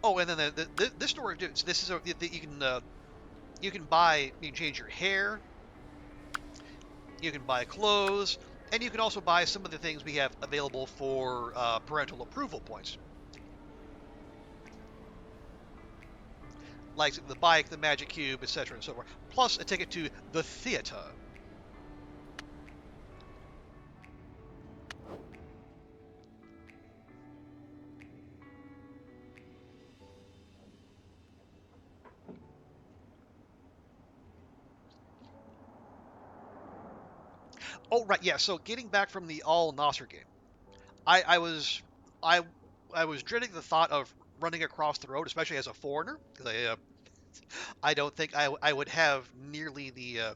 Oh, and then this store, this is you can change your hair, you can buy clothes, and you can also buy some of the things we have available for parental approval points. Like the bike, the magic cube, etc. and so forth. Plus a ticket to the theater. Oh right, yeah. So getting back from the Al Nasser game, I was I I was dreading the thought of running across the road, especially as a foreigner, because I don't think I would have nearly the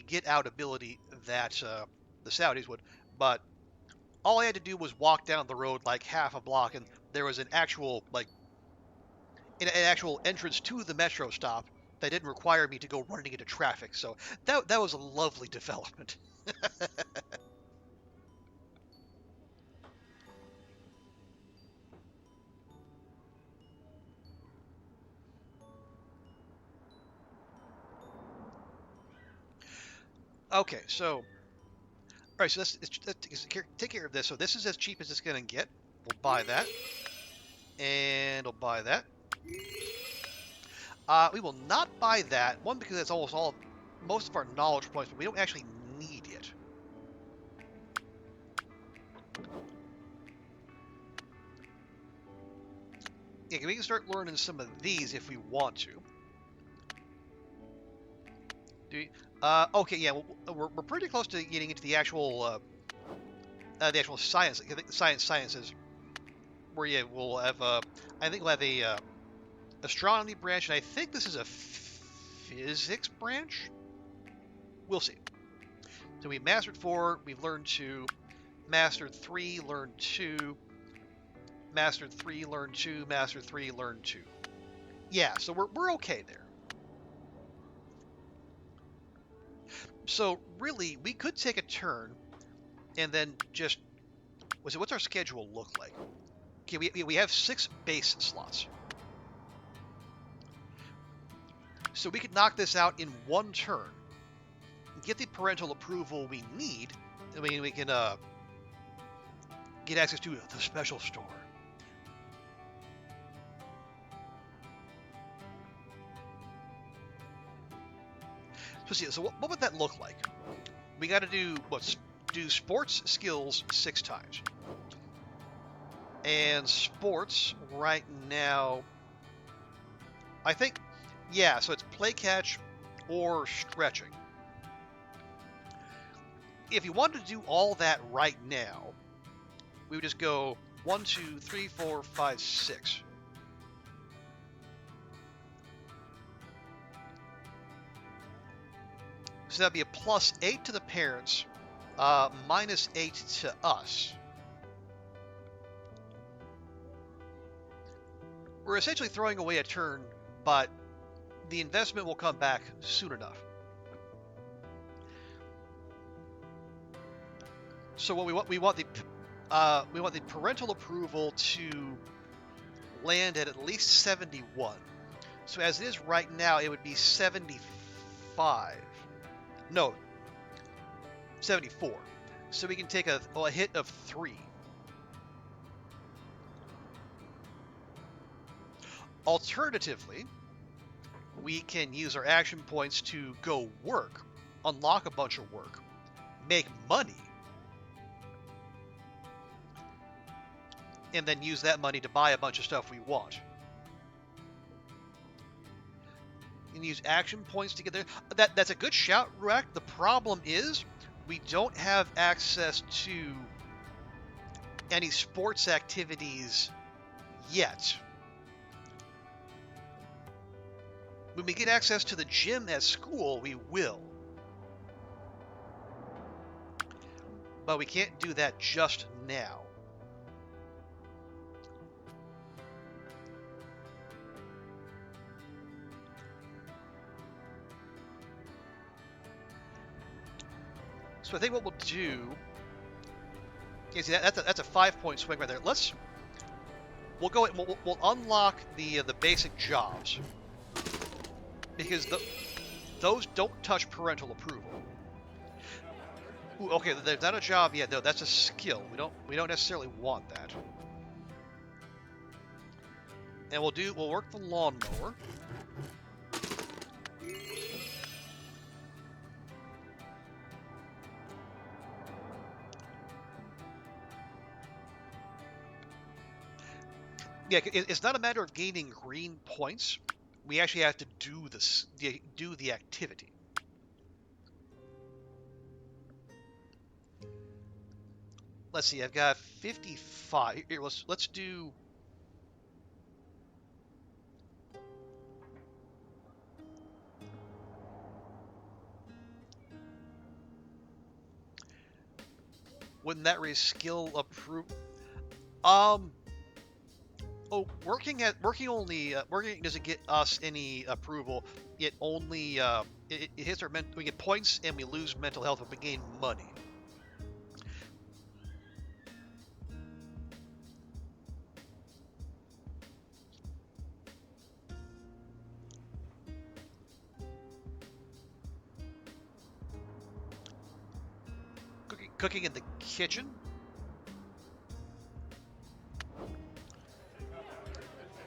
get out ability that the Saudis would. But all I had to do was walk down the road like half a block, and there was an actual an actual entrance to the metro stop that didn't require me to go running into traffic. So that was a lovely development. Okay, so all right, so let's take care of this. So this is as cheap as it's gonna get. We'll buy that, and we'll buy that. We will not buy that one because it's almost most of our knowledge points, but we don't actually need it. Yeah, we can start learning some of these if we want to. Okay, yeah, we're pretty close to getting into the actual science, sciences, where yeah, we'll have I think we'll have a astronomy branch, and I think this is a physics branch. We'll see. So we mastered 4, we've learned 2, mastered 3, learned 2. Master 3, learn 2, Master 3, learn 2. Yeah, so we're okay there. So really, we could take a turn and then just, what's our schedule look like? Okay, we have 6 base slots. So we could knock this out in one turn, get the parental approval we need, and we can get access to the special store. So what would that look like? We got to do sports skills 6 times. And sports right now, I think, yeah, so it's play catch or stretching. If you wanted to do all that right now, we would just go 1, 2, 3, 4, 5, 6. So that'd be a +8 to the parents, -8 to us. We're essentially throwing away a turn, but the investment will come back soon enough. So what we want the parental approval to land at least 71. So as it is right now, it would be 75. No, 74. So we can take a hit of 3. Alternatively, we can use our action points to go work, unlock a bunch of work, make money, and then use that money to buy a bunch of stuff we want. And use action points to get there. That's a good shout, Ruak. The problem is we don't have access to any sports activities yet. When we get access to the gym at school, we will. But we can't do that just now. So I think what we'll do is that's a 5-point swing right there. We'll unlock the basic jobs because those don't touch parental approval. Ooh, okay, there's not a job yet. No, that's a skill. We don't necessarily want that. And we'll work the lawnmower. Yeah, it's not a matter of gaining green points. We actually have to do the activity. Let's see. I've got 55. Here, let's do. Wouldn't that raise skill approve? Oh, working doesn't get us any approval. It only it hits our we get points and we lose mental health, but we gain money. Cooking in the kitchen.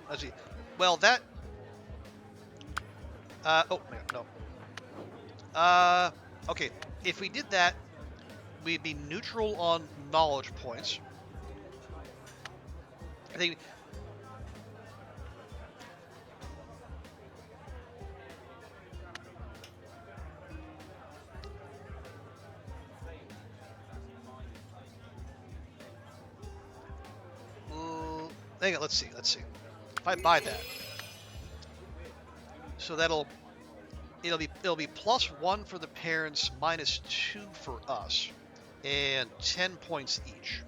Let's see. Well, that. Oh no. Okay. If we did that, we'd be neutral on knowledge points. I think. Hang on. Let's see. If I buy that, so it'll be +1 for the parents, -2 for us, and 10 points each.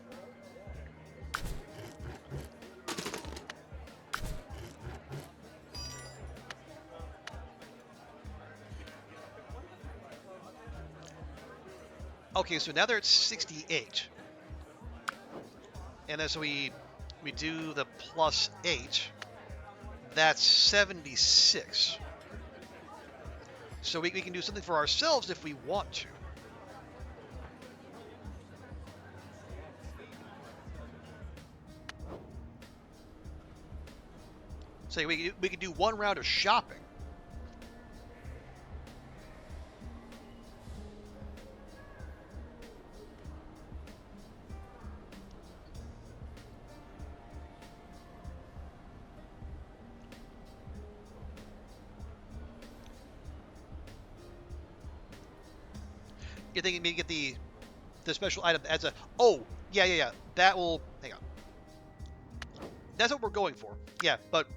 Okay, so now they're at 68. And as we do the plus 8, that's 76. So we can do something for ourselves if we want to. So we could do one round of shopping. You're thinking maybe get the special item as a... Oh, yeah. That will... Hang on. That's what we're going for. Yeah, but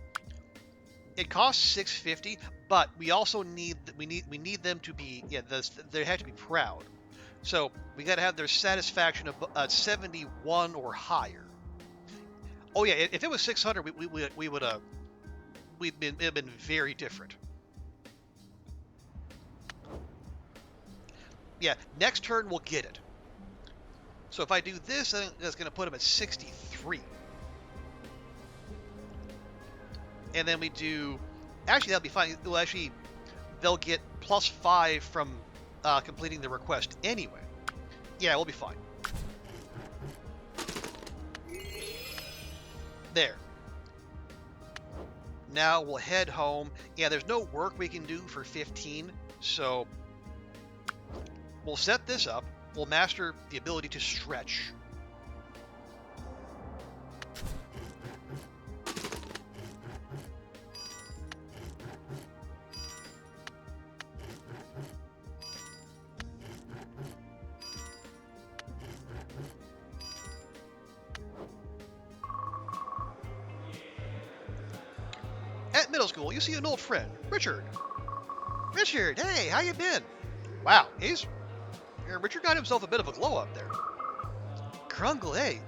it costs 650, but we also need them to be... Yeah, they have to be proud. So we got to have their satisfaction of 71 or higher. Oh yeah, if it was 600, we would have been very different. Yeah, next turn we'll get it. So if I do this, that's going to put them at 63. And then we do... Actually, that'll be fine. Well, actually, they'll get +5 from completing the request anyway. Yeah, we'll be fine. There. Now we'll head home. Yeah, there's no work we can do for 15, so we'll set this up. We'll master the ability to stretch. At middle school, you see an old friend, Richard. Richard, hey, how you been? Wow, Richard got himself a bit of a glow up there. Krungle, hey,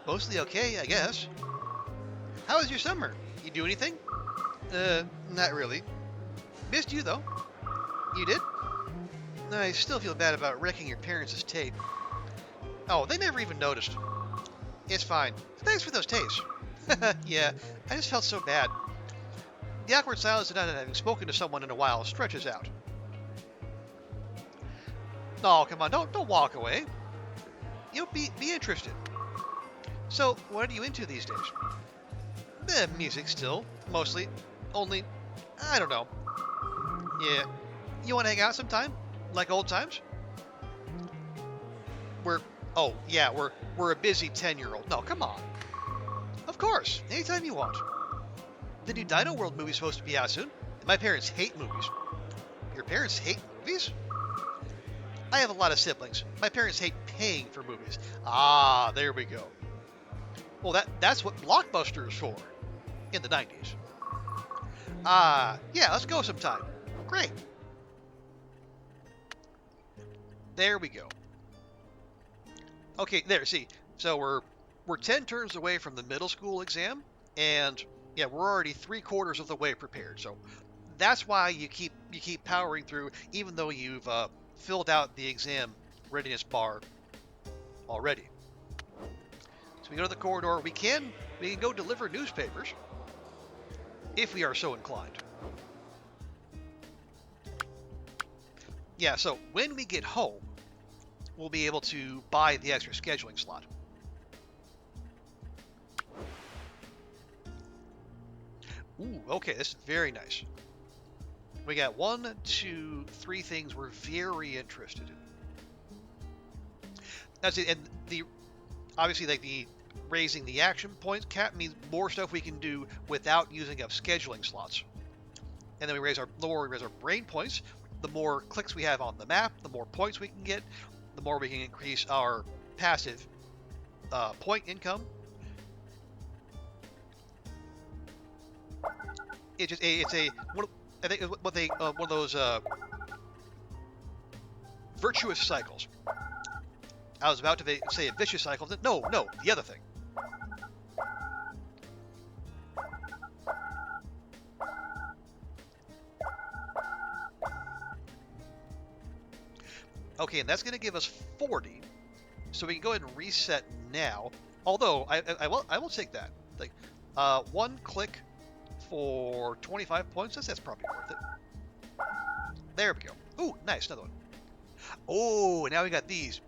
mostly okay, I guess. How was your summer? You do anything? Not really. Missed you, though. You did? I still feel bad about wrecking your parents' tape. Oh, they never even noticed. It's fine. Thanks for those tapes. Yeah, I just felt so bad. The awkward silence of not having spoken to someone in a while stretches out. Oh, come on, don't walk away. You'll be interested. So, what are you into these days? Music still, mostly. Only, I don't know. Yeah. You want to hang out sometime? Like old times? We're a busy 10-year-old. No, come on. Of course, anytime you want. The new Dino World movie's supposed to be out soon. My parents hate movies. Your parents hate movies? I have a lot of siblings. My parents hate paying for movies. Ah, there we go. Well, that's what Blockbuster is for in the 90s. Yeah, let's go sometime. Great. There we go. Okay, there, see. So we're 10 turns away from the middle school exam, and yeah, we're already 3/4 of the way prepared. So that's why you keep powering through, even though you've filled out the exam readiness bar already. So we go to the corridor. We can go deliver newspapers if we are so inclined. Yeah, so when we get home, we'll be able to buy the extra scheduling slot. Ooh, okay, this is very nice. We got 1, 2, 3 things we're very interested in. That's it, and obviously like the raising the action points cap means more stuff we can do without using up scheduling slots. And then the more we raise our brain points, the more clicks we have on the map, the more points we can get, the more we can increase our passive point income. I think one of those virtuous cycles. I was about to say a vicious cycle. No, the other thing. Okay, and that's going to give us 40. So we can go ahead and reset now. Although I will take that. Like, one click for 25 points. That's probably worth it. There we go. Ooh, nice, another one. Oh, now we got these.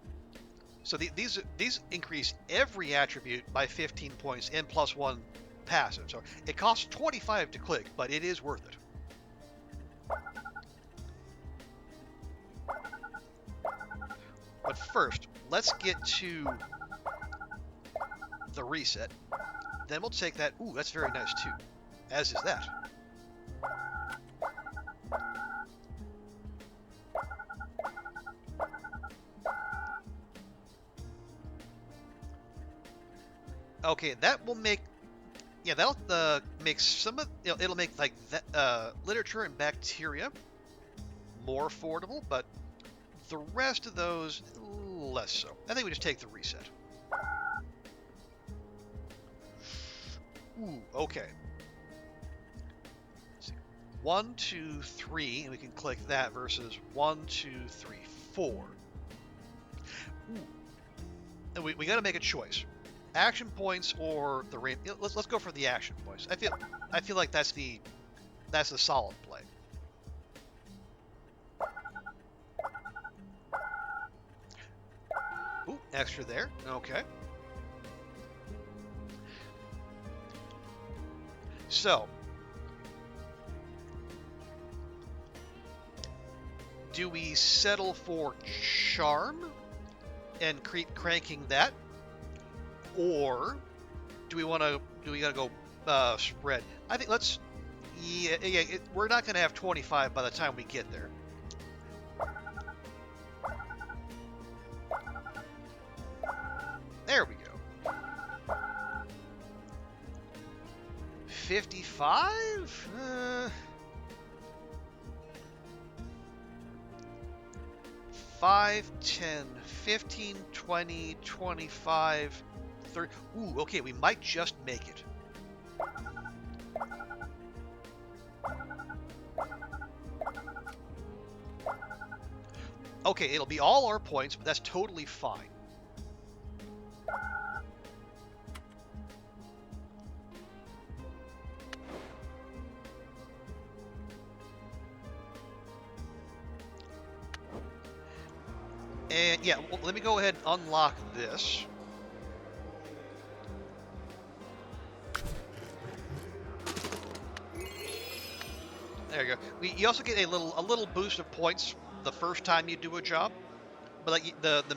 So these increase every attribute by 15 points and plus one passive. So it costs 25 to click, but it is worth it. But first, let's get to the reset. Then we'll take that. Ooh, that's very nice too. As is that. Okay, that will make, yeah, that'll make some of, it'll make like that, literature and bacteria more affordable, but the rest of those less so. I think we just take the reset. Ooh, okay. Let's see. 1, 2, 3, and we can click that versus 1, 2, 3, 4. Ooh. And we got to make a choice. Action points or the rain. Let's go for the action points. I feel like that's the solid play. Ooh, extra there. Okay. So, do we settle for charm and keep cranking that, or do we gotta go spread? I think let's. Yeah. We're not gonna have 25 by the time we get there. There we go. 55? 5, 10, 15, 20, 25, 30. Ooh, okay, we might just make it. Okay, it'll be all our points, but that's totally fine. And yeah, well, let me go ahead and unlock this. There you go. You also get a little boost of points the first time you do a job, but like the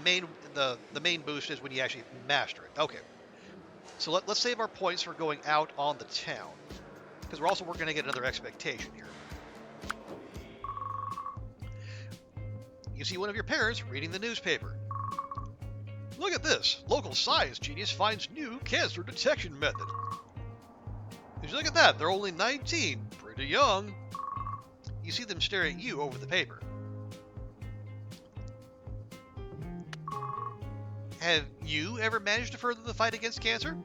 main boost is when you actually master it. Okay, so let's save our points for going out on the town, because we're going to get another expectation here. You see one of your parents reading the newspaper. Look at this! Local science genius finds new cancer detection method. You look at that, they're only 19, pretty young. You see them stare at you over the paper. Have you ever managed to further the fight against cancer?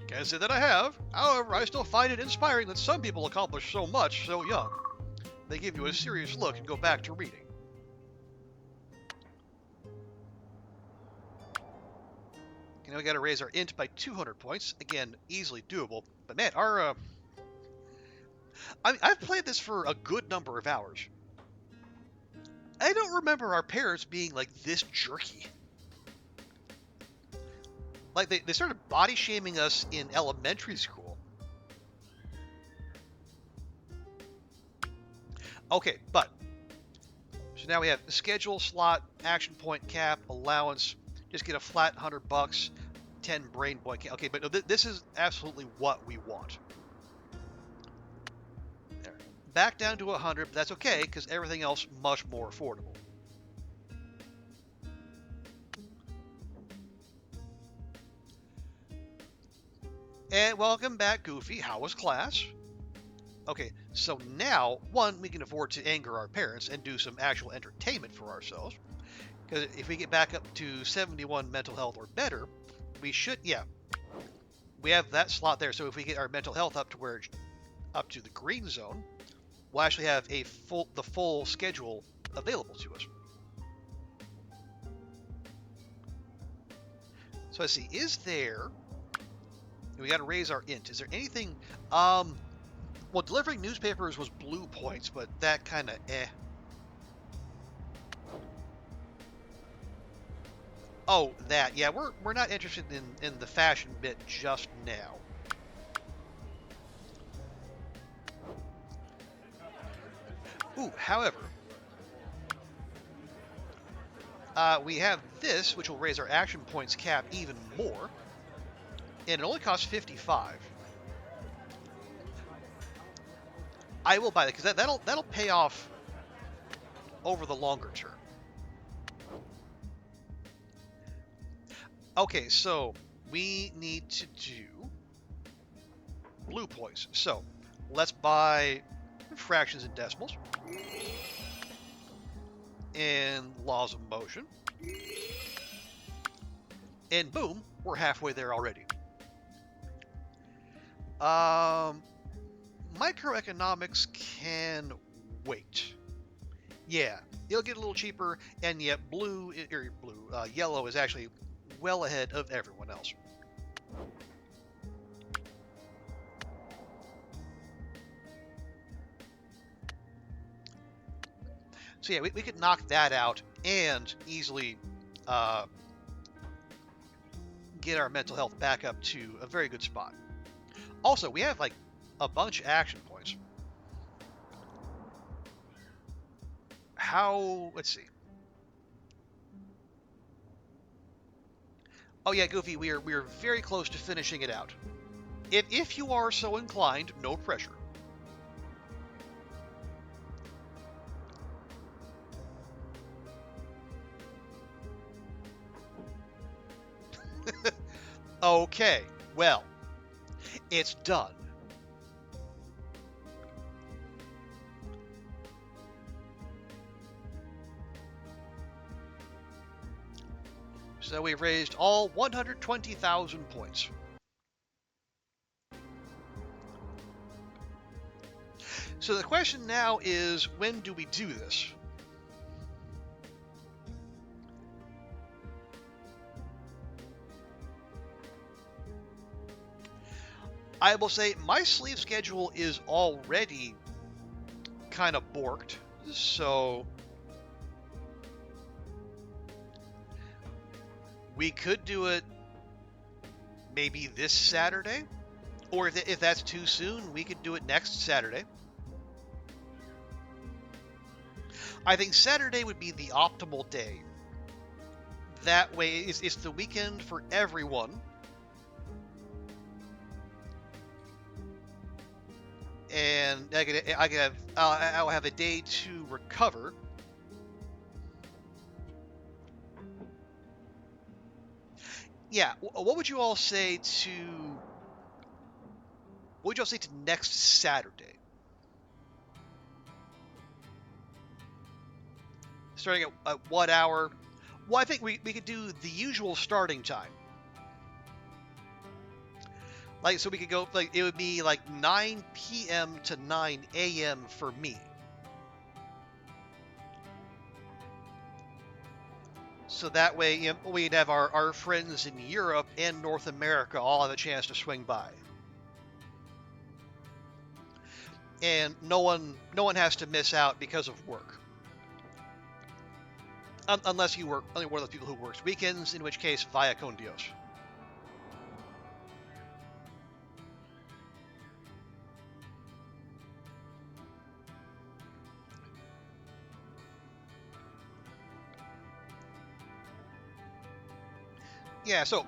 Can't say that I have. However, I still find it inspiring that some people accomplish so much so young. They give you a serious look and go back to reading. Okay, now we got to raise our int by 200 points. Again, easily doable. But man, I've played this for a good number of hours. I don't remember our parents being like this jerky. Like they started body shaming us in elementary school. Okay, but so now we have schedule, slot, action point cap, allowance. Just get a flat $100, 10 brain point cap. Okay, but no, this is absolutely what we want. There. Back down to 100, but that's okay because everything else much more affordable. And welcome back, Goofy. How was class? Okay, so now, one, we can afford to anger our parents and do some actual entertainment for ourselves. Because if we get back up to 71 mental health or better, we should, yeah, we have that slot there. So if we get our mental health up to the green zone, we'll actually have the full schedule available to us. So let's see, is there... We got to raise our int. Is there anything... well, delivering newspapers was blue points, but that kind of Oh, that. Yeah, we're not interested in the fashion bit just now. Ooh, however, we have this, which will raise our action points cap even more, and it only costs 55. I will buy that because that'll pay off over the longer term. Okay, so we need to do blue points. So let's buy fractions and decimals and laws of motion. And boom, we're halfway there already. Microeconomics can wait. Yeah, it'll get a little cheaper, and yet yellow is actually well ahead of everyone else. So yeah, we could knock that out and easily get our mental health back up to a very good spot. Also, we have like a bunch of action points. Let's see. Oh yeah, Goofy, we are very close to finishing it out. If you are so inclined, no pressure. Okay, well, it's done. So we've raised all 120,000 points. So the question now is, when do we do this? I will say my sleeve schedule is already kind of borked, so we could do it maybe this Saturday, or if that's too soon, we could do it next Saturday. I think Saturday would be the optimal day. That way, it's the weekend for everyone. And I'll have a day to recover. Yeah, what would you all say to next Saturday? Starting at what hour? Well, I think we could do the usual starting time. Like, so we could go, like, it would be like 9 p.m. to 9 a.m. for me. So that way, you know, we'd have our friends in Europe and North America all have a chance to swing by. And no one has to miss out because of work. Unless you work, only one of those people who works weekends, in which case, vaya con Dios. Yeah, so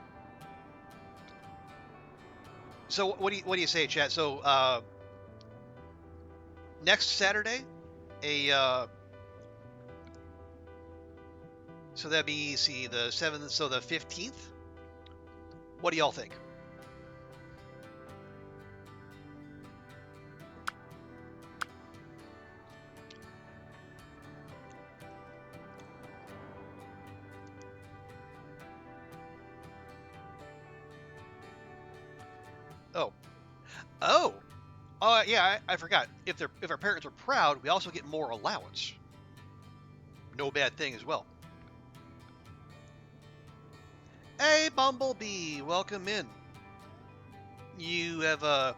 what do you say, chat? So next Saturday, so that'd be the 7th, so the 15th. What do y'all think? Yeah, I forgot. If our parents are proud, we also get more allowance. no bad thing as well. Hey, Bumblebee, welcome in. You have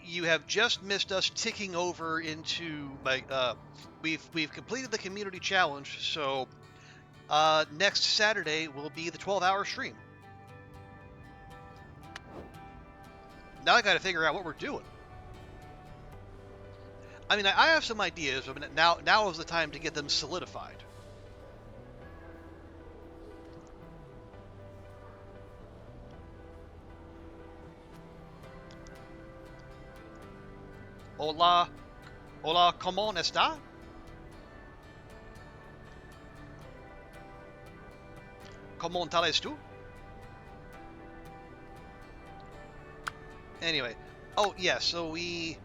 you have just missed us ticking over into my we've completed the community challenge, so next Saturday will be the 12-hour stream. Now I got to figure out what we're doing. I mean, I have some ideas, but now is the time to get them solidified. Hola, hola, ¿cómo está? ¿Cómo estás tú? Anyway, oh yeah, so we...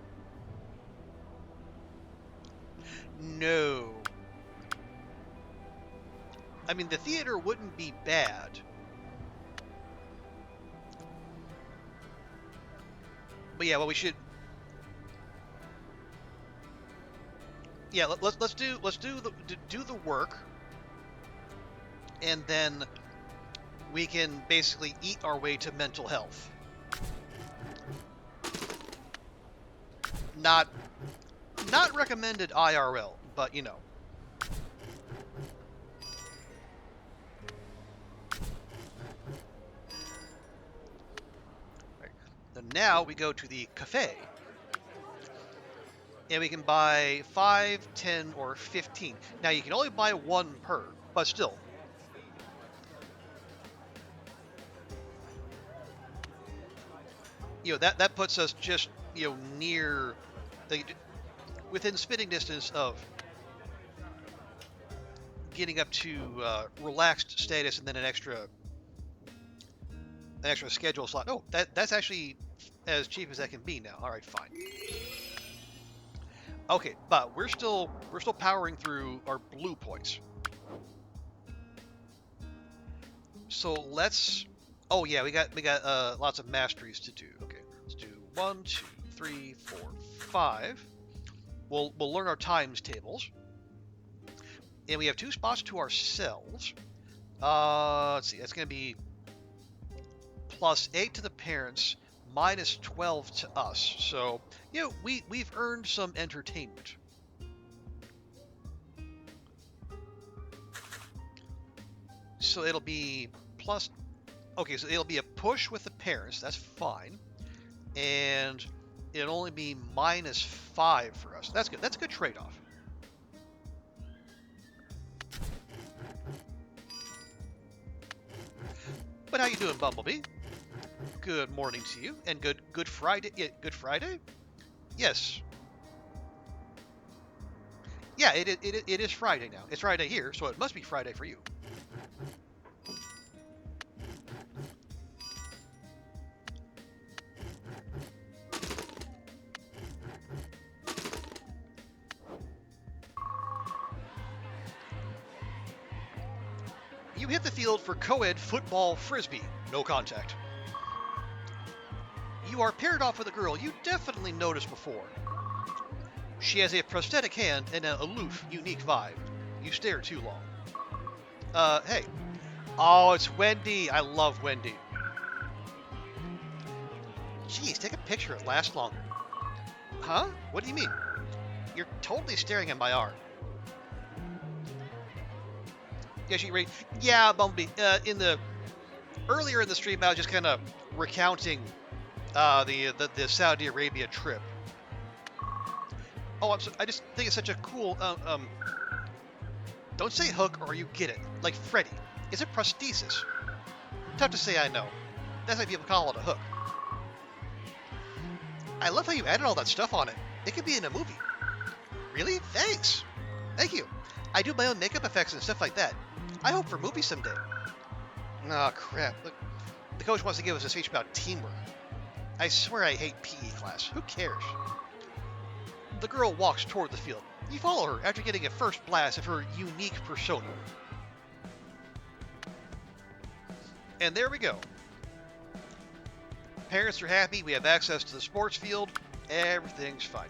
No. I mean, the theater wouldn't be bad. But yeah, well, we should... Yeah, let's do the work, and then we can basically eat our way to mental health. Not recommended IRL, but you know. Right. And now we go to the cafe. And we can buy 5, 10, or 15. Now you can only buy one per, but still. You know, that puts us just, you know, near within spitting distance of getting up to relaxed status and then an extra schedule slot. Oh, that's actually as cheap as that can be now. All right, fine. Okay, but we're still powering through our blue points. So let's. Oh yeah, we got lots of masteries to do. Okay, let's do 1, 2, 3, 4, 5. We'll learn our times tables, and we have 2 spots to ourselves. Let's see, that's gonna be +8 to the parents, -12 to us. So, you know, we've earned some entertainment. So it'll be plus... Okay, so it'll be a push with the parents. That's fine. And it'll only be -5 for us. That's good. That's a good trade-off. But how you doing, Bumblebee? Good morning to you, and good Friday. Yeah, Good Friday? Yes. Yeah, it is Friday now. It's Friday here, so it must be Friday for you. You hit the field for co-ed football frisbee. No contact. You are paired off with a girl you definitely noticed before. She has a prosthetic hand and an aloof, unique vibe. You stare too long. Hey. Oh, it's Wendy. I love Wendy. Jeez, take a picture. It lasts longer. Huh? What do you mean? You're totally staring at my arm. Yeah, Bumblebee. Earlier in the stream, I was just kind of recounting the Saudi Arabia trip. Oh, I just think it's such a cool Don't say hook or you get it. Like Freddy. It's a prosthesis. Tough to say, I know. That's why people call it a hook. I love how you added all that stuff on it. It could be in a movie. Really? Thanks. Thank you. I do my own makeup effects and stuff like that. I hope for movies someday. Oh, crap. Look, the coach wants to give us a speech about teamwork. I swear I hate PE class. Who cares? The girl walks toward the field. You follow her after getting a first blast of her unique persona. And there we go. Parents are happy. We have access to the sports field. Everything's fine.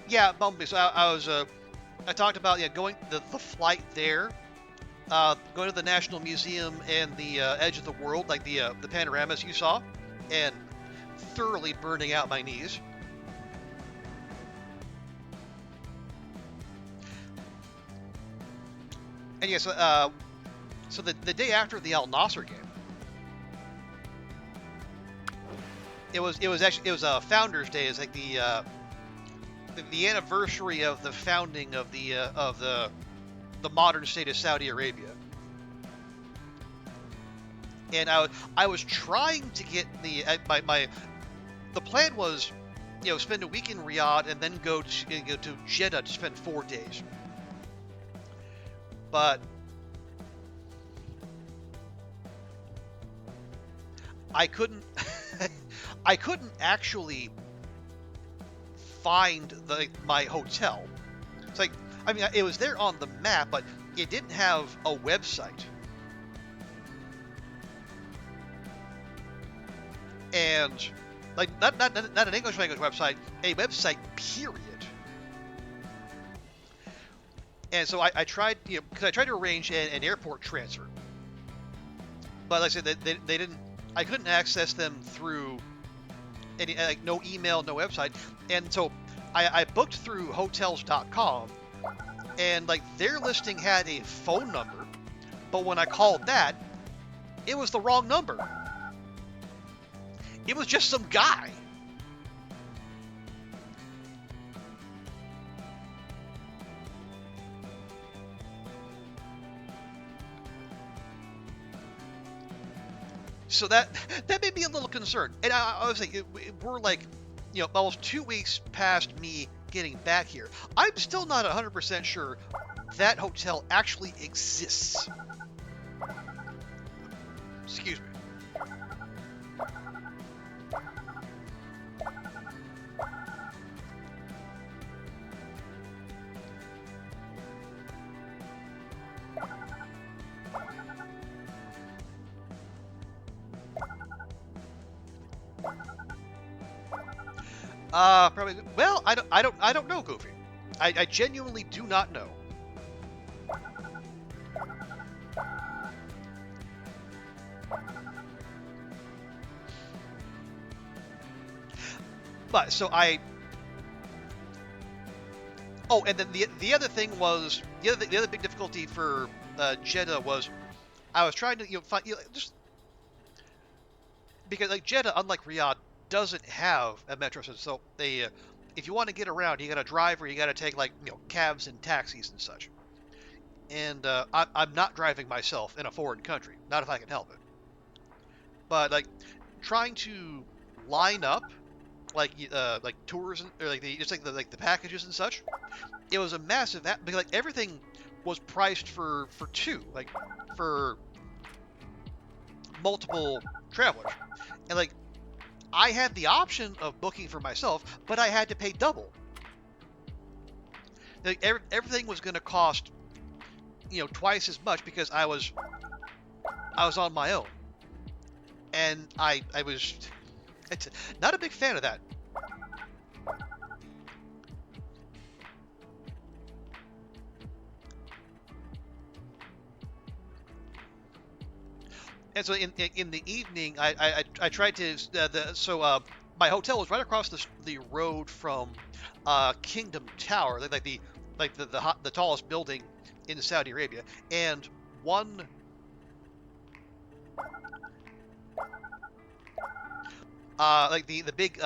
Yeah, Bumblebee. So I was I talked about going the flight there, going to the National Museum and the Edge of the World, like the panoramas you saw, and thoroughly burning out my knees. And yes, so the day after the Al Nasser game, it was Founders Day. It's like the anniversary of the founding of the modern state of Saudi Arabia. And I was trying to get the plan was, spend a week in Riyadh and then go to Jeddah to spend 4 days. But I couldn't I couldn't actually find my hotel. It's like, I mean, it was there on the map, but it didn't have a website. And like not an English language website, a website period. And so I tried, because I tried to arrange an airport transfer, but like I said, they didn't. I couldn't access them through any no email, no website, and so I booked through hotels.com, and like their listing had a phone number, but when I called that, it was the wrong number. It was just some guy. So that made me a little concerned. And I was like, we're like, almost 2 weeks past me getting back here. I'm still not 100% sure that hotel actually exists. Excuse me. Probably. Well, I don't know, Goofy. I genuinely do not know. But so Oh, and then the other thing was the other big difficulty for Jeddah was I was trying to find just because like Jeddah, unlike Riyadh, doesn't have a metro system. So they, if you want to get around, you got to drive or you got to take like cabs and taxis and such. And I'm not driving myself in a foreign country, not if I can help it. But like trying to line up like tours or like the packages and such, it was a massive because like everything was priced for two, like for multiple travelers, and like I had the option of booking for myself, but I had to pay double. Like everything was going to cost twice as much because I was on my own, and I was not a big fan of that. And so in the evening, I tried to my hotel was right across the road from Kingdom Tower, the tallest building in Saudi Arabia, and one like the big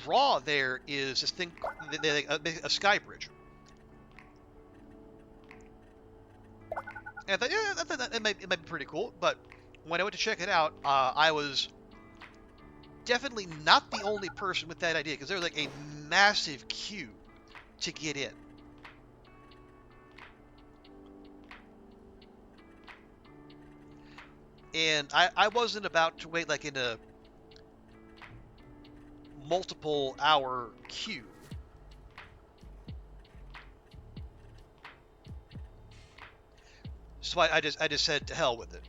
draw there is this thing, a sky bridge. And I thought, yeah, it might be pretty cool. But when I went to check it out, I was definitely not the only person with that idea because there was like a massive queue to get in. And I wasn't about to wait like in a multiple hour queue. So I just said to hell with it.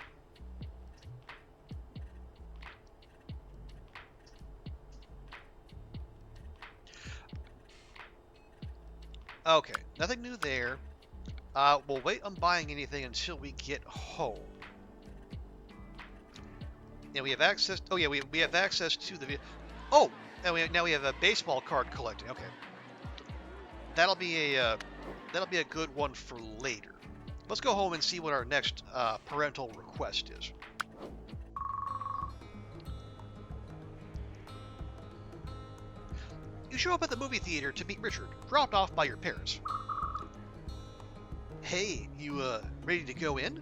Okay, nothing new there. We'll wait on buying anything until we get home. And we have access. Oh yeah, we have access to the. Oh, now we have a baseball card collecting. Okay, that'll be a good one for later. Let's go home and see what our next parental request is. You show up at the movie theater to meet Richard, dropped off by your parents. Hey, you ready to go in?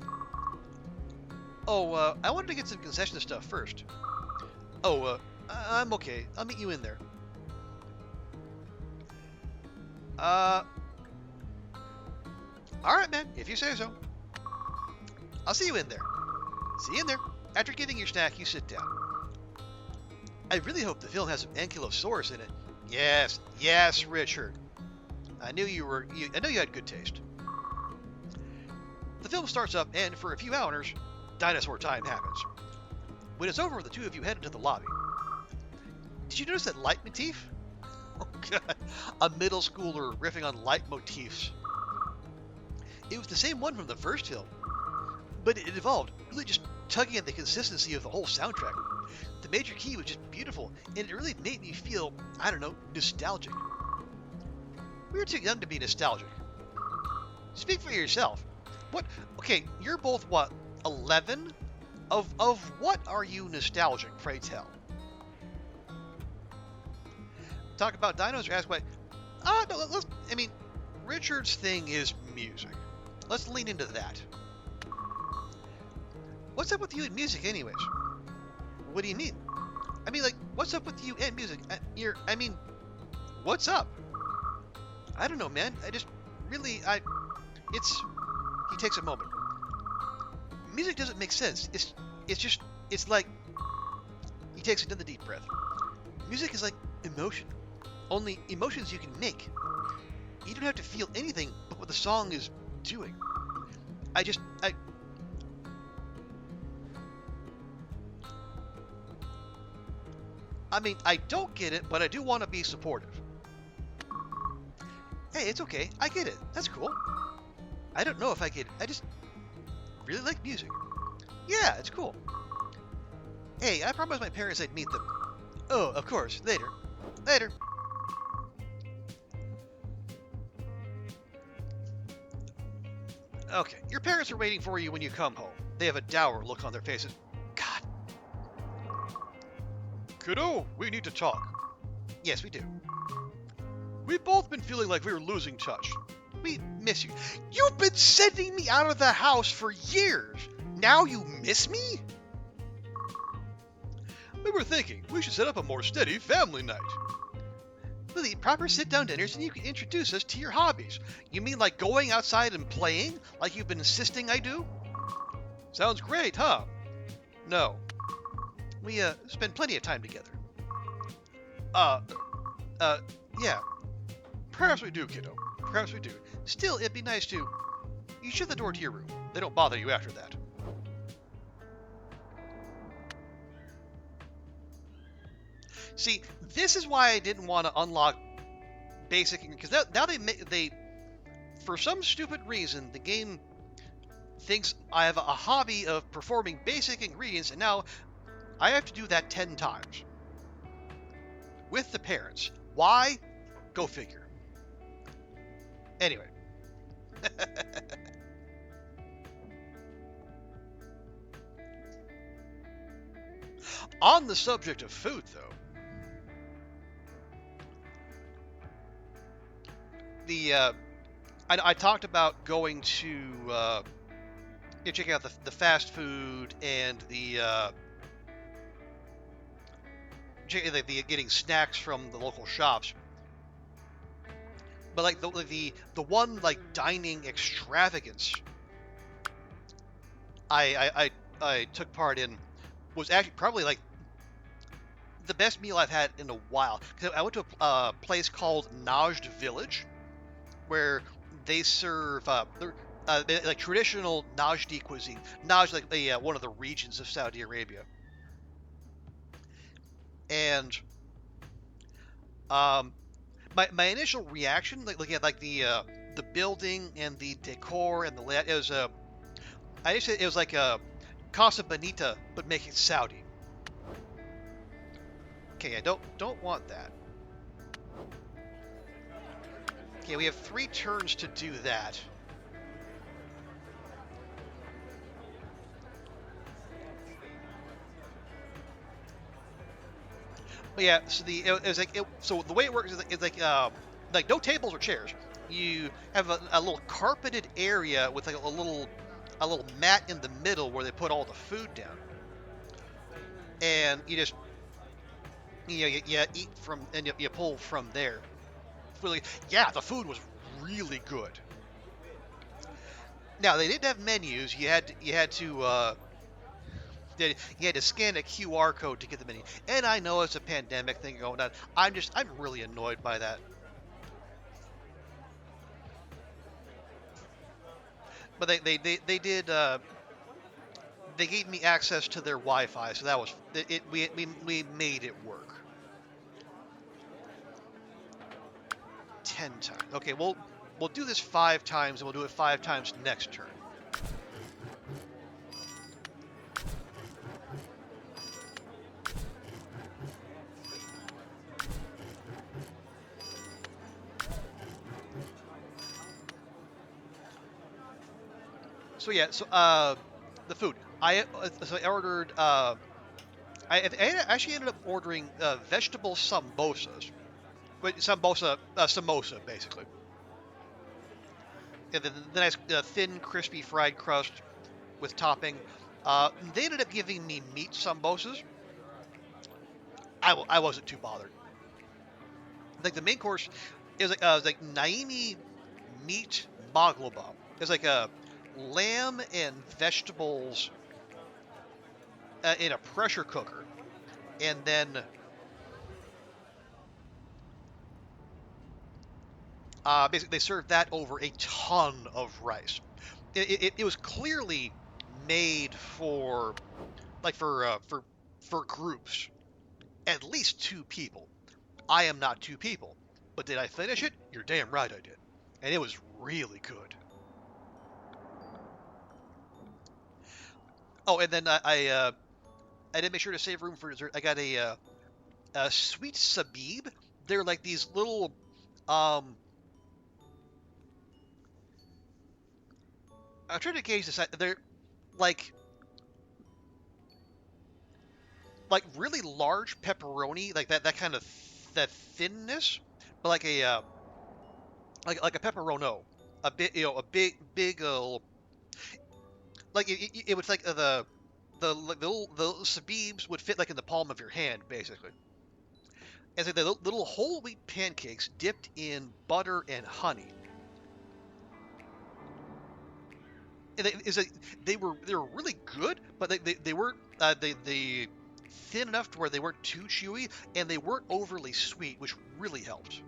Oh, I wanted to get some concession stuff first. Oh, I'm okay. I'll meet you in there. Alright, man, if you say so. I'll see you in there. See you in there. After getting your snack, you sit down. I really hope the film has some ankylosaurus in it. Yes, Richard. I knew you had good taste. The film starts up, and for a few hours, dinosaur time happens. When it's over, the two of you head into the lobby. Did you notice that leitmotif? Oh god, a middle schooler riffing on leitmotifs. It was the same one from the first film, but it evolved, really just tugging at the consistency of the whole soundtrack. The major key was just beautiful, and it really made me feel, I don't know, nostalgic. We were too young to be nostalgic. Speak for yourself. What? Okay, you're both what? 11? Of what are you nostalgic, pray tell? Talk about dinos or ask why? No, let's. I mean, Richard's thing is music. Let's lean into that. What's up with you and music, anyways? What do you mean? I mean, like, what's up with you and music? What's up? I don't know, man. He takes a moment. Music doesn't make sense. It's like, he takes another deep breath. Music is like emotion. Only emotions you can make. You don't have to feel anything but what the song is doing. I don't get it, but I do want to be supportive. Hey, it's okay. I get it. That's cool. I don't know if I get it. I just really like music. Yeah, it's cool. Hey, I promised my parents I'd meet them. Oh, of course. Later. Later. Okay, your parents are waiting for you when you come home. They have a dour look on their faces. God. Kiddo, we need to talk. Yes, we do. We've both been feeling like we were losing touch. We miss you. You've been sending me out of the house for years. Now you miss me? We were thinking we should set up a more steady family night. We'll eat proper sit-down dinners and you can introduce us to your hobbies. You mean like going outside and playing, like you've been insisting I do? Sounds great, huh? No. We, spend plenty of time together. Yeah. Perhaps we do, kiddo. Perhaps we do. Still, it'd be nice to... You shut the door to your room. They don't bother you after that. See, this is why I didn't want to unlock basic... Because now they... For some stupid reason, the game thinks I have a hobby of performing basic ingredients, and now I have to do that 10 times. With the parents. Why? Go figure. Anyway. On the subject of food, though, I talked about going to checking out the fast food and the getting snacks from the local shops. But like the one like dining extravagance I took part in was actually probably like the best meal I've had in a while. 'Cause I went to a place called Najd Village, where they serve like traditional Najdi cuisine. Najd, like one of the regions of Saudi Arabia, and my initial reaction, like looking at like the building and the decor and the layout, it was I just it was like a Casa Bonita, but make it Saudi. Okay, I don't want that. Okay, we have 3 turns to do that. But yeah, so it was like so the way it works is like no tables or chairs. You have a little carpeted area with like a little mat in the middle where they put all the food down, and you just you eat from and you pull from there. Really, yeah, the food was really good. Now they didn't have menus. You had to scan a QR code to get the menu. And I know it's a pandemic thing going on. I'm really annoyed by that. But they did they gave me access to their Wi-Fi, so that was it. We made it work. 10 times. Okay, we'll do this 5 times, and we'll do it 5 times next turn. So yeah, so the food. I ordered. I actually ended up ordering vegetable sambosas. Wait, samosa basically. And the nice thin, crispy fried crust with topping. They ended up giving me meat sambosas. I wasn't too bothered. Like the main course is like Naimi meat baklava. It's like a lamb and vegetables in a pressure cooker, and then basically they served that over a ton of rice. It was clearly made for like for groups, at least 2 people. I am not 2 people, but did I finish it? You're damn right I did, and it was really good. Oh, and then I did make sure to save room for dessert. I got a sweet sabib. They're like these little um. I'm trying to gauge this. They're like like really large pepperoni, like that kind of that thinness, but like a like a pepperono, a bit a big like it was like the little sabibs would fit like in the palm of your hand basically. And so the little whole wheat pancakes dipped in butter and honey. And they were really good, but they weren't they thin enough to where they weren't too chewy, and they weren't overly sweet, which really helped.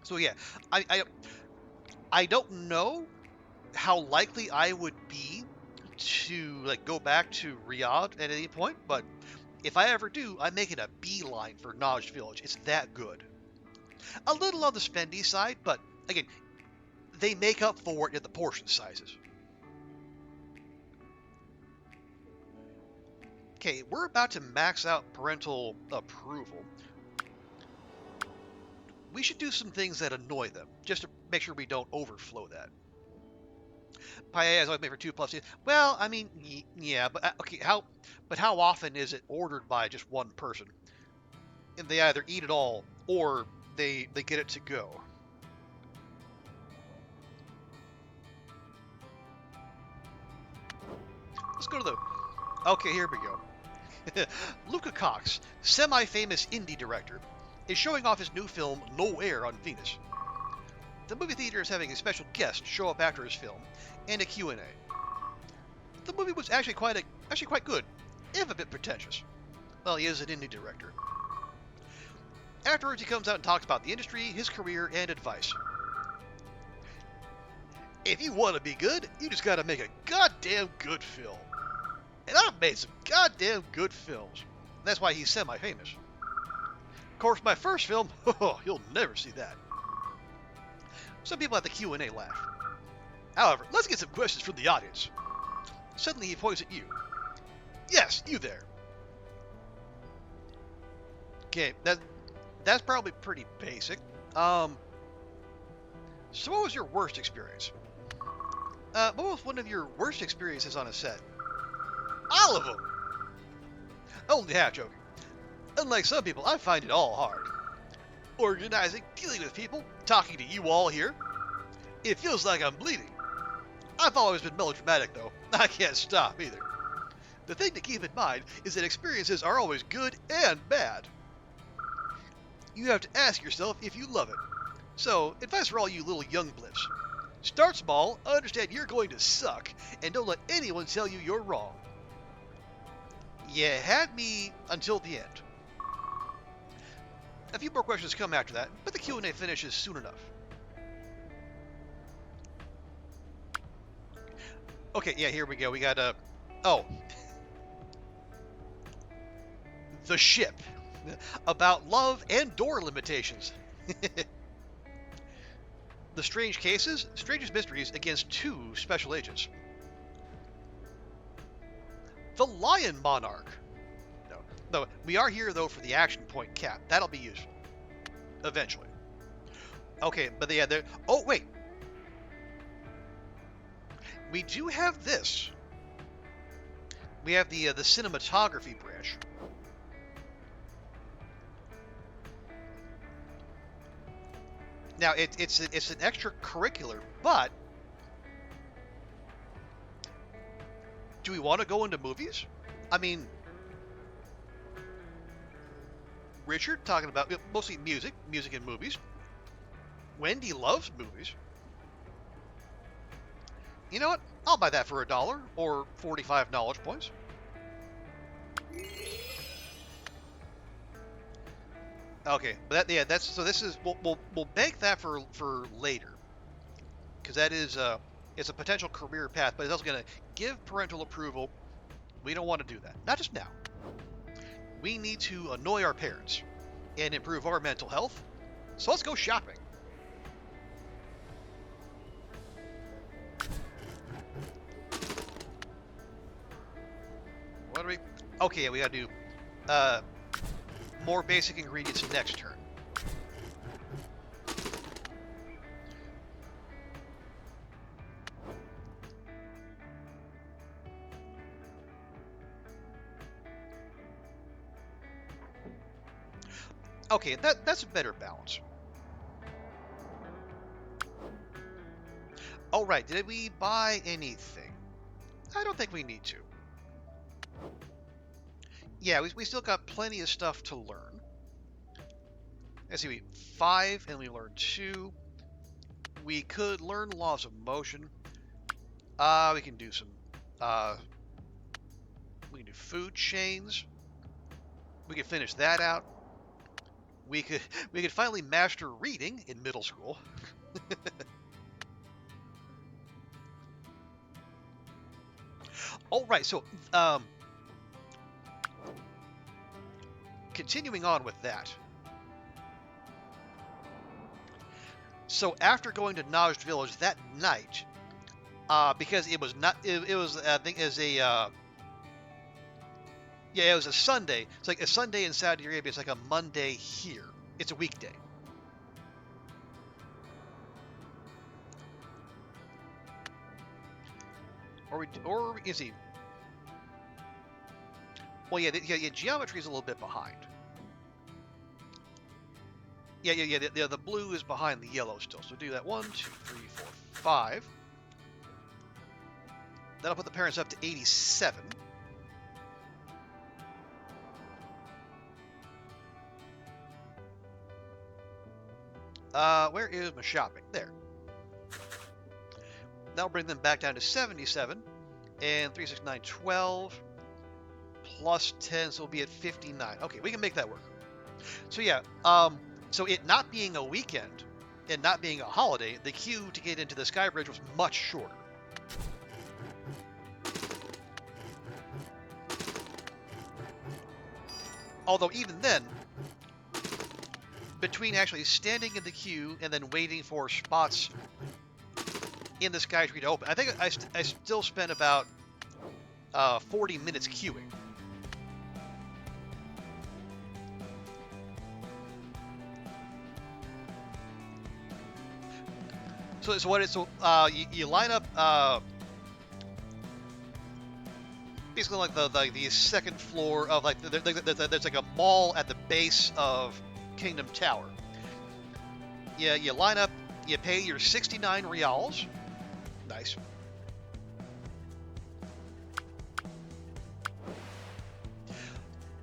So yeah, I I, I don't know how likely I would be to like go back to Riyadh at any point, but if I ever do, I'm making a beeline for Naj Village. It's that good. A little on the spendy side, but again, they make up for it in the portion sizes. Okay, we're about to max out parental approval. We should do some things that annoy them, just to make sure we don't overflow that. Paella is always made for 2 plus. Well, I mean, yeah, but okay, how often is it ordered by just one person? And they either eat it all or they get it to go. Let's go to the. Okay, here we go. Luca Cox, semi-famous indie director, is showing off his new film No Air on Venus. The movie theater is having a special guest show up after his film and a Q&A. The movie was actually quite good, if a bit pretentious. Well, he is an indie director. Afterwards, he comes out and talks about the industry, his career, and advice. If you want to be good, you just gotta make a goddamn good film. And I've made some goddamn good films. That's why he's semi-famous. Of course, my first film, oh, you'll never see that. Some people at the Q&A laugh. However, let's get some questions from the audience. Suddenly he points at you. Yes, you there. Okay, that's probably pretty basic. So what was your worst experience? What was one of your worst experiences on a set? All of them! Only half joking. Unlike some people, I find it all hard. Organizing, dealing with people, talking to you all here. It feels like I'm bleeding. I've always been melodramatic, though. I can't stop, either. The thing to keep in mind is that experiences are always good and bad. You have to ask yourself if you love it. So, advice for all you little young blips. Start small, understand you're going to suck, and don't let anyone tell you you're wrong. You had me until the end. A few more questions come after that, but the Q&A finishes soon enough. Okay, yeah, here we go. We got, The Ship. About love and door limitations. The Strange Cases, Strangest Mysteries against 2 special agents. The Lion Monarch. No, we are here, though, for the action point cap. That'll be useful. Eventually. Okay, but yeah, there... Oh, wait. We do have this. We have the cinematography branch. Now, it's an extracurricular, but do we want to go into movies? I mean, Richard talking about mostly music and movies. Wendy loves movies. You know what? I'll buy that for $1 or 45 knowledge points. Okay, but we'll bank that for later, because that is it's a potential career path, but it's also going to give parental approval. We don't want to do that. Not just now. We need to annoy our parents and improve our mental health. So let's go shopping. What do we? Okay, yeah, we got to do more basic ingredients next turn. Okay, that's a better balance. Oh, right, did we buy anything? I don't think we need to. Yeah, we still got plenty of stuff to learn. Let's see, 5 and we learned 2. We could learn laws of motion. We can do some, we can do food chains. We can finish that out. We could finally master reading in middle school. All right, so continuing on with that. So after going to Najd Village that night, because it was not, it was I think as a yeah, it was a Sunday. It's like a Sunday in Saudi Arabia. It's like a Monday here. It's a weekday. Or we can see. Well, yeah, geometry is a little bit behind. Yeah. The blue is behind the yellow still. So do that 1, 2, 3, 4, 5. That'll put the parents up to 87. Where is my shopping? There. That'll bring them back down to 77. And 3, 6, 9, 12. Plus 10, so we'll be at 59. Okay, we can make that work. So yeah, so it not being a weekend and not being a holiday, the queue to get into the Sky Bridge was much shorter. Although even then, between actually standing in the queue and then waiting for spots in the Sky Tree to open, I think I still spent about 40 minutes queuing. So what is you line up basically like the second floor of like there's like a mall at the base of Kingdom Tower. Yeah, you line up, you pay your 69 reals. Nice.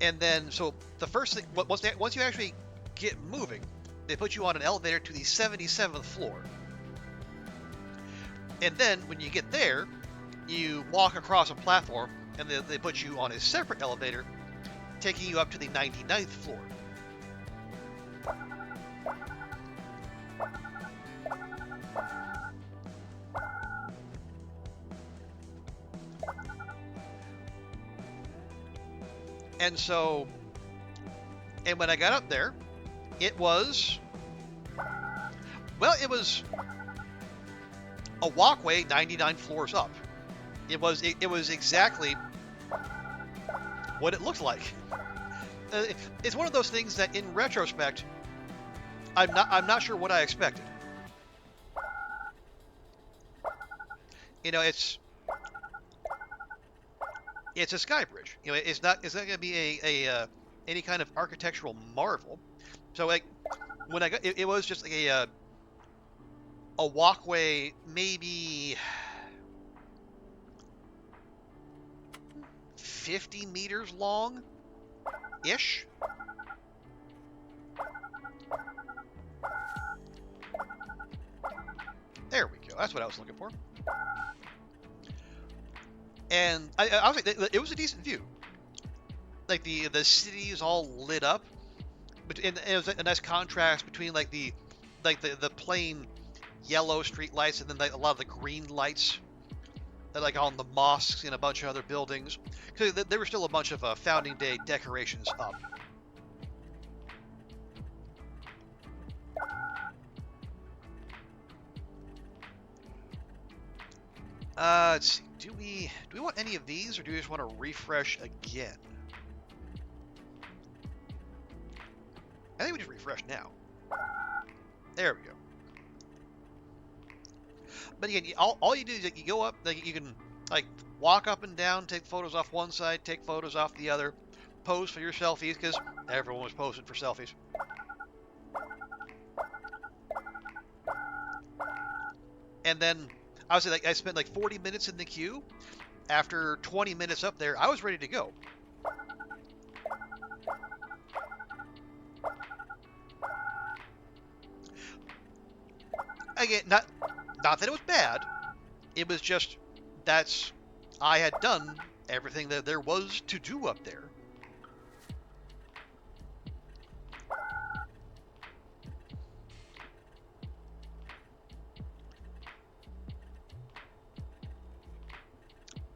And then, so the first thing, once you actually get moving, they put you on an elevator to the 77th floor. And then, when you get there, you walk across a platform, and they put you on a separate elevator, taking you up to the 99th floor. And so, and when I got up there, it was a walkway 99 floors up. It was exactly what it looked like. It's one of those things that, in retrospect, I'm not sure what I expected. You know, it's a sky bridge. You know, it's not going to be any kind of architectural marvel. So like when I got it was just like a walkway, maybe 50 meters long ish. There we go. That's what I was looking for. And I was like, it was a decent view. Like the city is all lit up, and it was a nice contrast between like the plain yellow street lights and then like a lot of the green lights that like on the mosques and a bunch of other buildings. Because there were still a bunch of Founding Day decorations up. Let's see. Do we want any of these, or do we just want to refresh again? I think we just refresh now. There we go. But again, all you do is like, you go up, like you can like walk up and down, take photos off one side, take photos off the other, pose for your selfies because everyone was posing for selfies. And then I was like, I spent like 40 minutes in the queue. After 20 minutes up there, I was ready to go. Again, not that it was bad. It was just I had done everything that there was to do up there.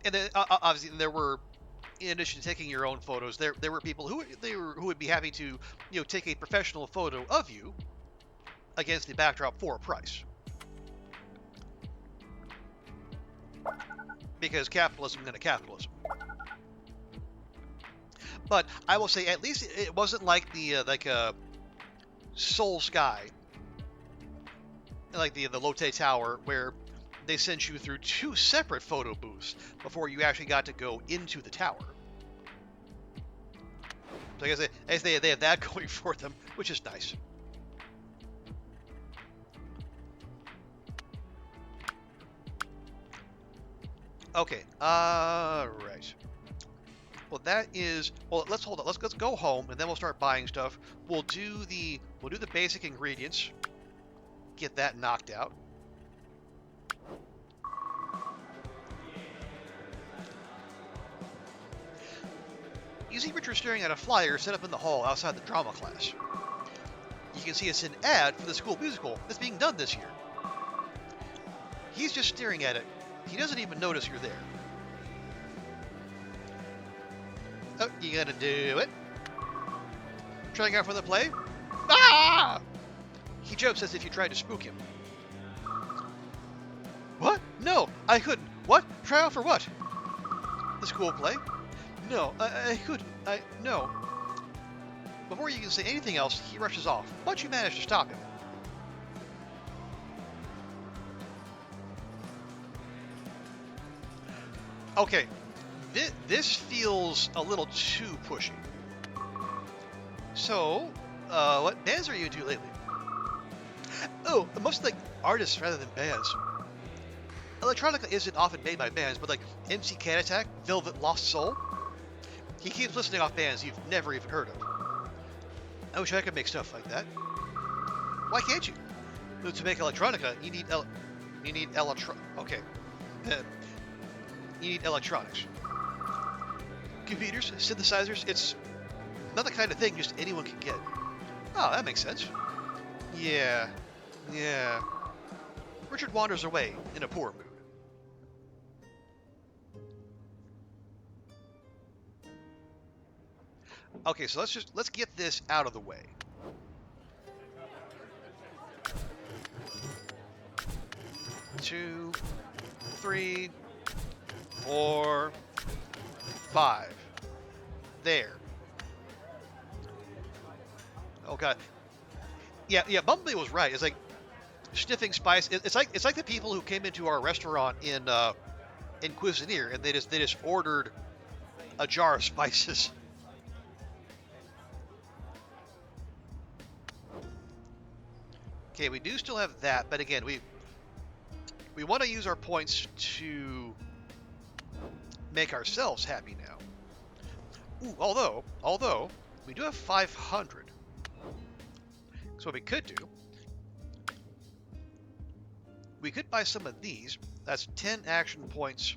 And then, obviously, there were, in addition to taking your own photos, there were people who would be happy to, take a professional photo of you against the backdrop for a price. Because capitalism gonna capitalism. But I will say, at least it wasn't like the Seoul Sky, like the Lotte Tower, where they sent you through 2 separate photo booths before you actually got to go into the tower. So I guess they have that going for them, which is nice. Okay, right. Well, that is, well, let's hold on. Let's go home and then we'll start buying stuff. We'll do the basic ingredients. Get that knocked out. You see Richard staring at a flyer set up in the hall outside the drama class. You can see it's an ad for the school musical that's being done this year. He's just staring at it. He doesn't even notice you're there. Oh, you gonna do it? Trying out for the play? Ah! Ah! He jumps as if you tried to spook him. What? No, I couldn't. What? Try out for what? The school play? No, I couldn't. No. Before you can say anything else, he rushes off, but you manage to stop him. Okay, this feels a little too pushy. So, what bands are you into lately? Oh, mostly like artists rather than bands. Electronica isn't often made by bands, but like MC Cat Attack, Velvet Lost Soul. He keeps listing off bands you've never even heard of. I wish I could make stuff like that. Why can't you? To make electronica, you need okay. You need electronics. Computers, synthesizers, it's not the kind of thing just anyone can get. Oh, that makes sense. Yeah. Richard wanders away in a poor mood. Okay, so let's get this out of the way. Two, 3, 4, 5. There. Oh god. Yeah. Bumblebee was right. It's like sniffing spice. It's like the people who came into our restaurant in Cuisineer and they just ordered a jar of spices. Okay, we do still have that, but again, we want to use our points to make ourselves happy now. Ooh, although we do have 500. So what we could do, we could buy some of these. That's 10 action points,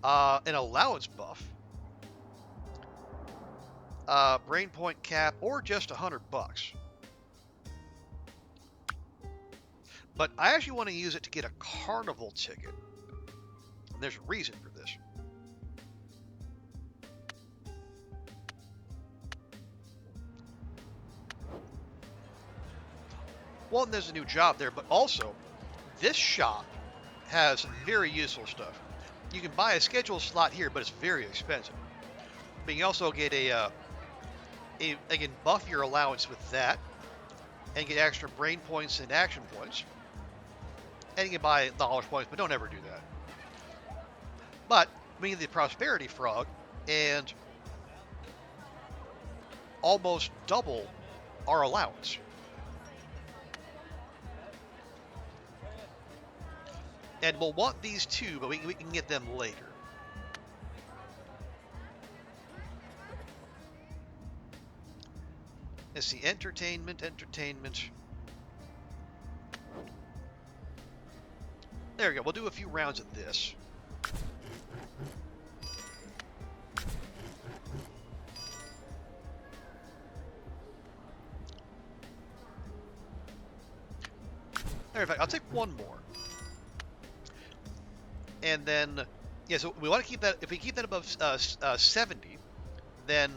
an allowance buff, brain point cap, or just $100. But I actually want to use it to get a carnival ticket. And there's a reason for this. One, there's a new job there, but also this shop has some very useful stuff. You can buy a scheduled slot here, but it's very expensive. But you can also get again, buff your allowance with that, and get extra brain points and action points. And you can buy knowledge points, but don't ever do that. But we need the prosperity frog and almost double our allowance. And we'll want these too, but we can get them later. Let's see, entertainment. There we go, we'll do a few rounds of this. In fact, I'll take one more. And then, yeah, so we want to keep that, if we keep that above 70, then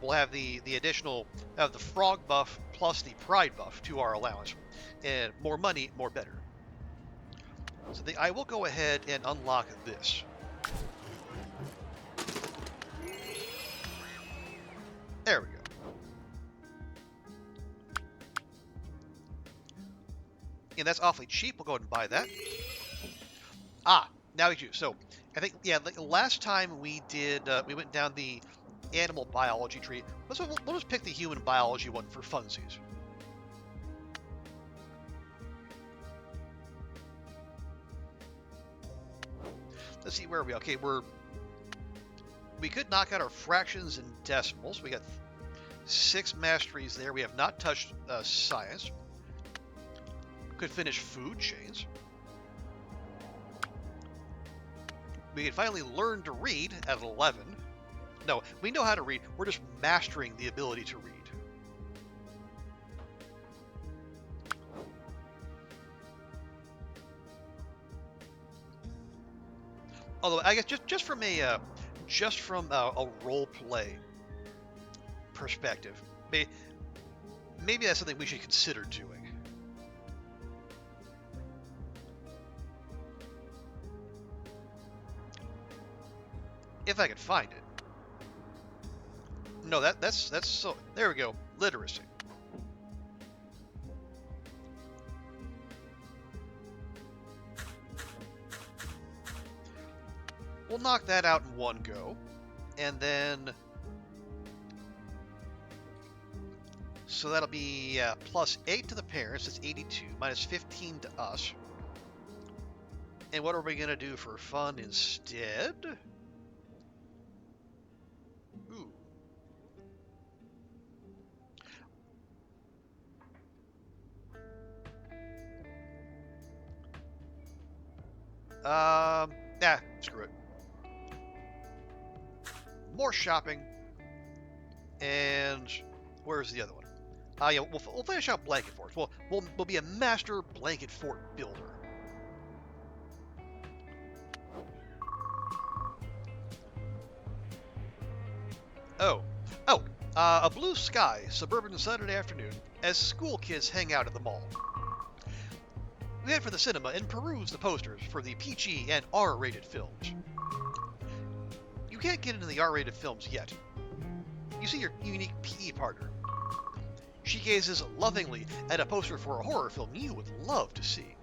we'll have the additional, the frog buff plus the pride buff to our allowance. And more money, more better. So I will go ahead and unlock this. There we go. And that's awfully cheap. We'll go ahead and buy that. Now we do. So I think, yeah, like last time we did, we went down the animal biology tree. We'll just pick the human biology one for funsies. Let's see, where are we? Okay, we could knock out our fractions and decimals. We got 6 masteries there. We have not touched science. Could finish food chains. We can finally learn to read at 11. No, we know how to read. We're just mastering the ability to read. Although I guess just from a role play perspective, maybe that's something we should consider doing. If I can find it. No, that's so. There we go. Literacy. We'll knock that out in one go, and then so that'll be plus 8 to the parents. That's 82 minus 15 to us. And what are we gonna do for fun instead? Ooh. Screw it. More shopping. And where's the other one? Yeah, we'll finish out blanket forts. We'll be a master blanket fort builder. A blue sky, suburban Saturday afternoon, as school kids hang out at the mall. We head for the cinema and peruse the posters for the PG and R-rated films. You can't get into the R-rated films yet. You see your unique PE partner. She gazes lovingly at a poster for a horror film you would love to see.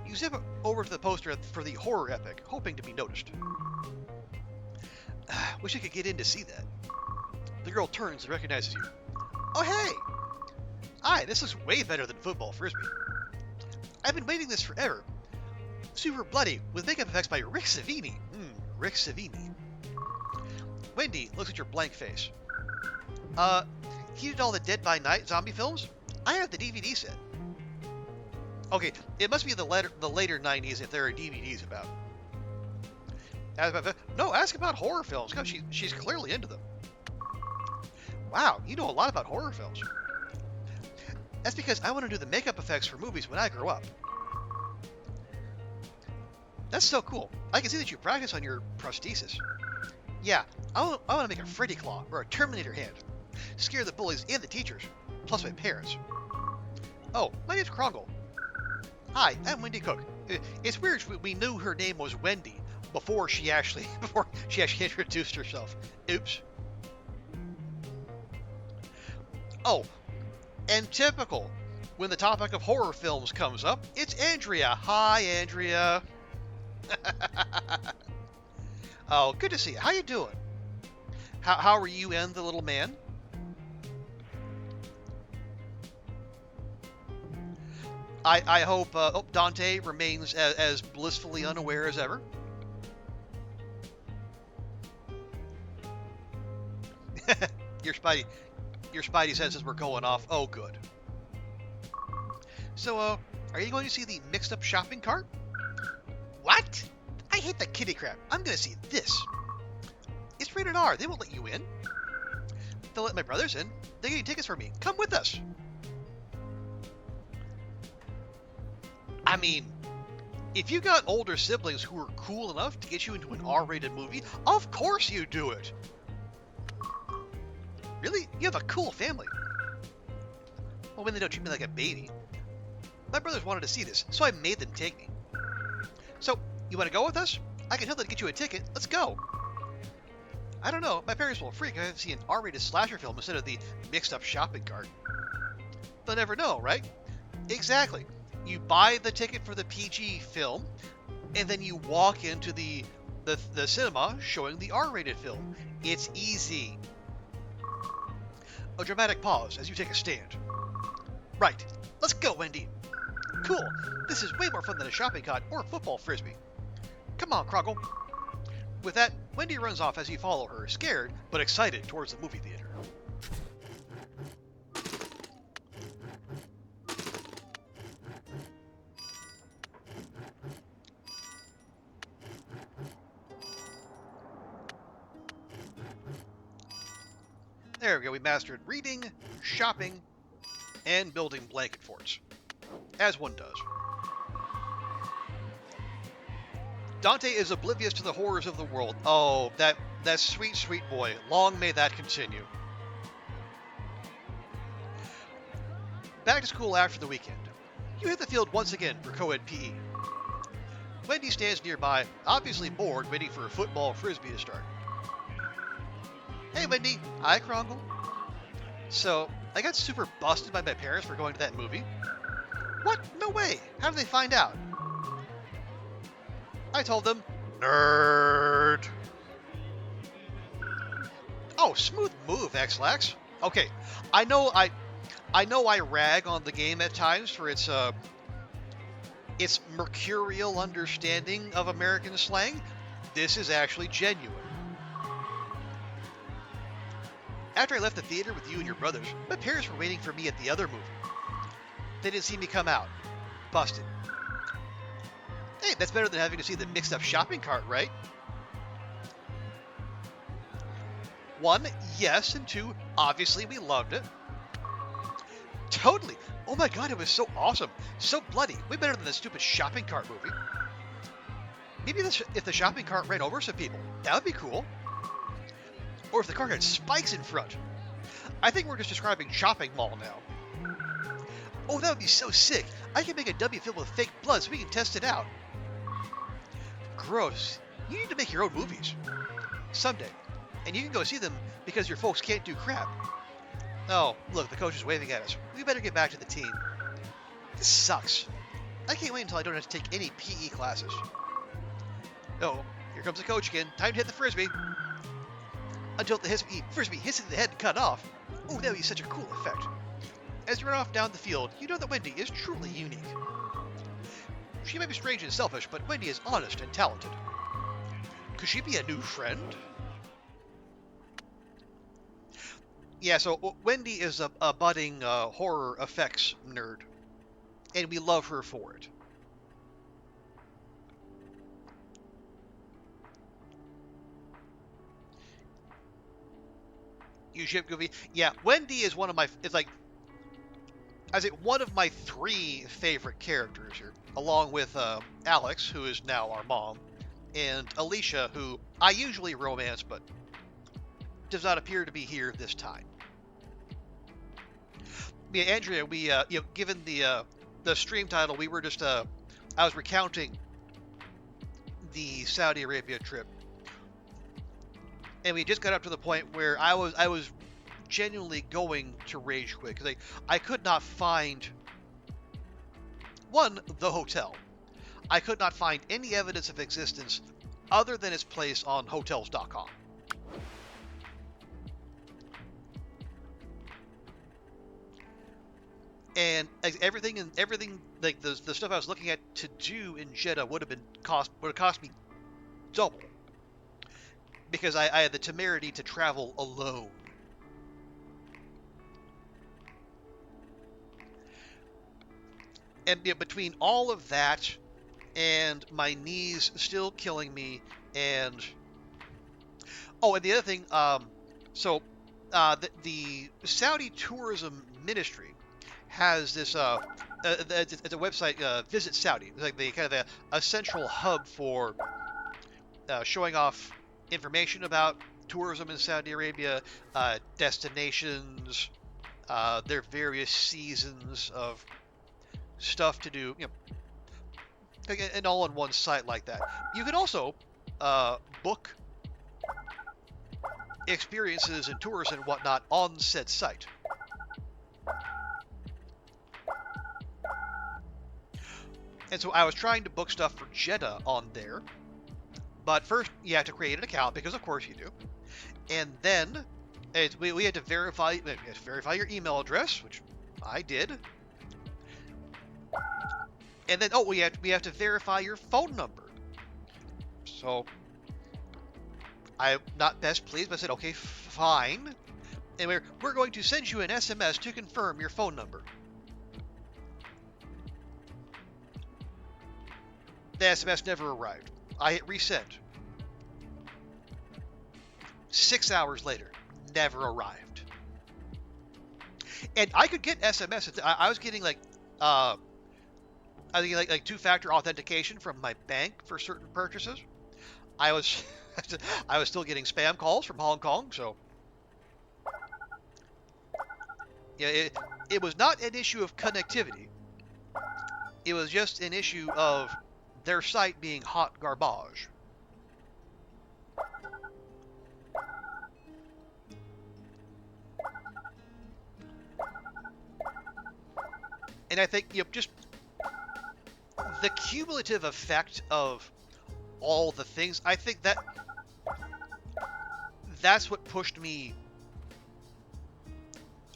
You zip over to the poster for the horror epic, hoping to be noticed. Wish I could get in to see that. The girl turns and recognizes you. Oh, hey! Hi, this looks way better than football frisbee. I've been waiting this forever. Super bloody, with makeup effects by Rick Savini. Rick Savini. Wendy looks at your blank face. He did all the Dead by Night zombie films? I have the DVD set. Okay, it must be the later 90s if there are DVDs about. No, ask about horror films. She's clearly into them. Wow, you know a lot about horror films. That's because I want to do the makeup effects for movies when I grow up. That's so cool. I can see that you practice on your prosthesis. Yeah, I want to make a Freddy claw or a Terminator hand. Scare the bullies and the teachers, plus my parents. Oh, my name's Krongle. Hi, I'm Wendy Cook. It's weird we knew her name was Wendy before she actually introduced herself. Oops. Oh, and typical, when the topic of horror films comes up, it's Andrea. Hi, Andrea. Oh, good to see you. How you doing? How are you and the little man? I hope Dante remains as blissfully unaware as ever. Your Spidey senses were going off. Oh, good. So, are you going to see the mixed-up shopping cart? What? I hate the kitty crap. I'm going to see this. It's rated R. They won't let you in. They'll let my brothers in. They're getting tickets for me. Come with us. I mean, if you got older siblings who are cool enough to get you into an R-rated movie, of course you do it. Really? You have a cool family. Well, when they don't treat me like a baby. My brothers wanted to see this, so I made them take me. So, you want to go with us? I can tell them to get you a ticket. Let's go. I don't know. My parents will freak if I see an R-rated slasher film instead of the mixed-up shopping cart. They'll never know, right? Exactly. You buy the ticket for the PG film, and then you walk into the cinema showing the R-rated film. It's easy. A dramatic pause as you take a stand. Right. Let's go, Wendy. Cool. This is way more fun than a shopping cart or a football frisbee. Come on, Kroggle. With that, Wendy runs off as you follow her, scared but excited towards the movie theater. There we go, we mastered reading, shopping, and building blanket forts. As one does. Dante is oblivious to the horrors of the world. Oh, that sweet, sweet boy. Long may that continue. back to school after the weekend. You hit the field once again for co-ed PE. Wendy stands nearby, obviously bored, waiting for a football frisbee to start. Hey Wendy, hi Krongle. So, I got super busted by my parents for going to that movie. What? No way! How did they find out? I told them, nerd. Oh, smooth move, X-Lax. Okay, I know I rag on the game at times for its mercurial understanding of American slang. This is actually genuine. After I left the theater with you and your brothers, my parents were waiting for me at the other movie. They didn't see me come out. Busted. Hey, that's better than having to see the mixed-up shopping cart, right? 1, yes, and 2, obviously we loved it. Totally. Oh my god, it was so awesome. So bloody. Way better than the stupid shopping cart movie. Maybe if the shopping cart ran over some people, that would be cool. Or if the cart had spikes in front. I think we're just describing shopping mall now. Oh, that would be so sick. I can make a dummy filled with fake blood so we can test it out. Gross. You need to make your own movies. Someday. And you can go see them because your folks can't do crap. Oh, look, the coach is waving at us. We better get back to the team. This sucks. I can't wait until I don't have to take any PE classes. Oh, here comes the coach again. Time to hit the frisbee. Until the frisbee hits it in the head and cut off. Oh, that would be such a cool effect. As you run off down the field, you know that Wendy is truly unique. She may be strange and selfish, but Wendy is honest and talented. Could she be a new friend? Yeah, so Wendy is a budding horror effects nerd, and we love her for it. You ship Goofy? Yeah, Wendy is one of my, one of my 3 favorite characters here, along with Alex, who is now our mom, and Alicia, who I usually romance, but does not appear to be here this time. Yeah, Andrea, we given the stream title, we were just I was recounting the Saudi Arabia trip, and we just got up to the point where I was genuinely going to rage quit because I could not find the hotel. I could not find any evidence of existence other than its place on Hotels.com. And everything like the stuff I was looking at to do in Jeddah would have cost me double because I had the temerity to travel alone. And between all of that and my knees still killing me, and and the other thing, the Saudi tourism ministry has this it's a website, Visit Saudi. It's like the kind of a central hub for showing off information about tourism in Saudi Arabia, destinations, their various seasons of stuff to do, and all on one site like that. You can also book experiences and tours and whatnot on said site. And so I was trying to book stuff for Jeddah on there, but first you have to create an account because of course you do, and then we had to verify your email address, which I did. And then, we have to verify your phone number. So I'm not best pleased, but I said, okay, fine. And we're going to send you an SMS to confirm your phone number. The SMS never arrived. I hit resend. 6 hours later, never arrived. And I could get SMS. I was getting I think like two-factor authentication from my bank for certain purchases. I was still getting spam calls from Hong Kong, so it was not an issue of connectivity. It was just an issue of their site being hot garbage. And I think, just the cumulative effect of all the things, I think that's what pushed me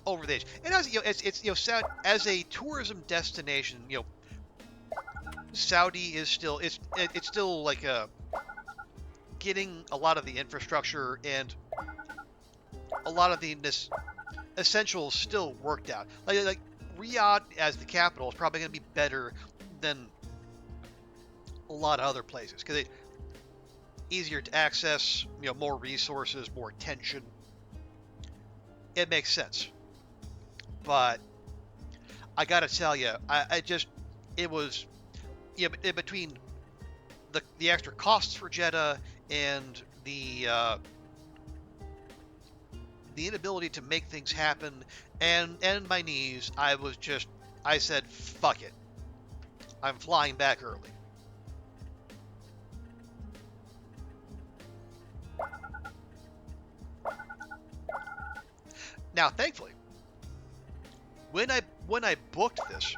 over the edge. And as it's as a tourism destination, Saudi is still it's still like getting a lot of the infrastructure and a lot of the essentials still worked out. Like Riyadh as the capital is probably going to be better than a lot of other places because it's easier to access, more resources, more attention. It makes sense. But I gotta tell you, it was, in between the extra costs for Jeddah and the inability to make things happen and my knees, I said, fuck it. I'm flying back early. Now, thankfully, when I booked this,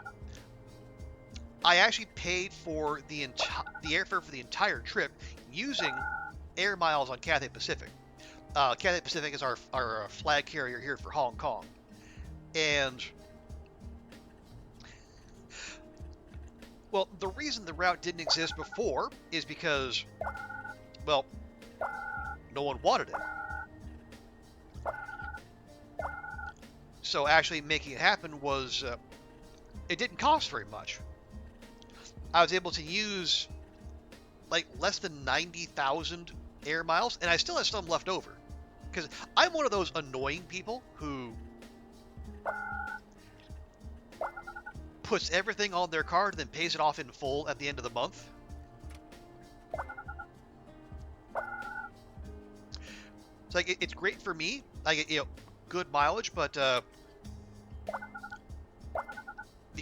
I actually paid for the airfare for the entire trip using air miles on Cathay Pacific. Cathay Pacific is our flag carrier here for Hong Kong, and well, the reason the route didn't exist before is because, well, no one wanted it. So actually making it happen was, it didn't cost very much. I was able to use like less than 90,000 air miles, and I still have some left over. Because I'm one of those annoying people who puts everything on their card and then pays it off in full at the end of the month. It's like, it's great for me. I get, good mileage, but the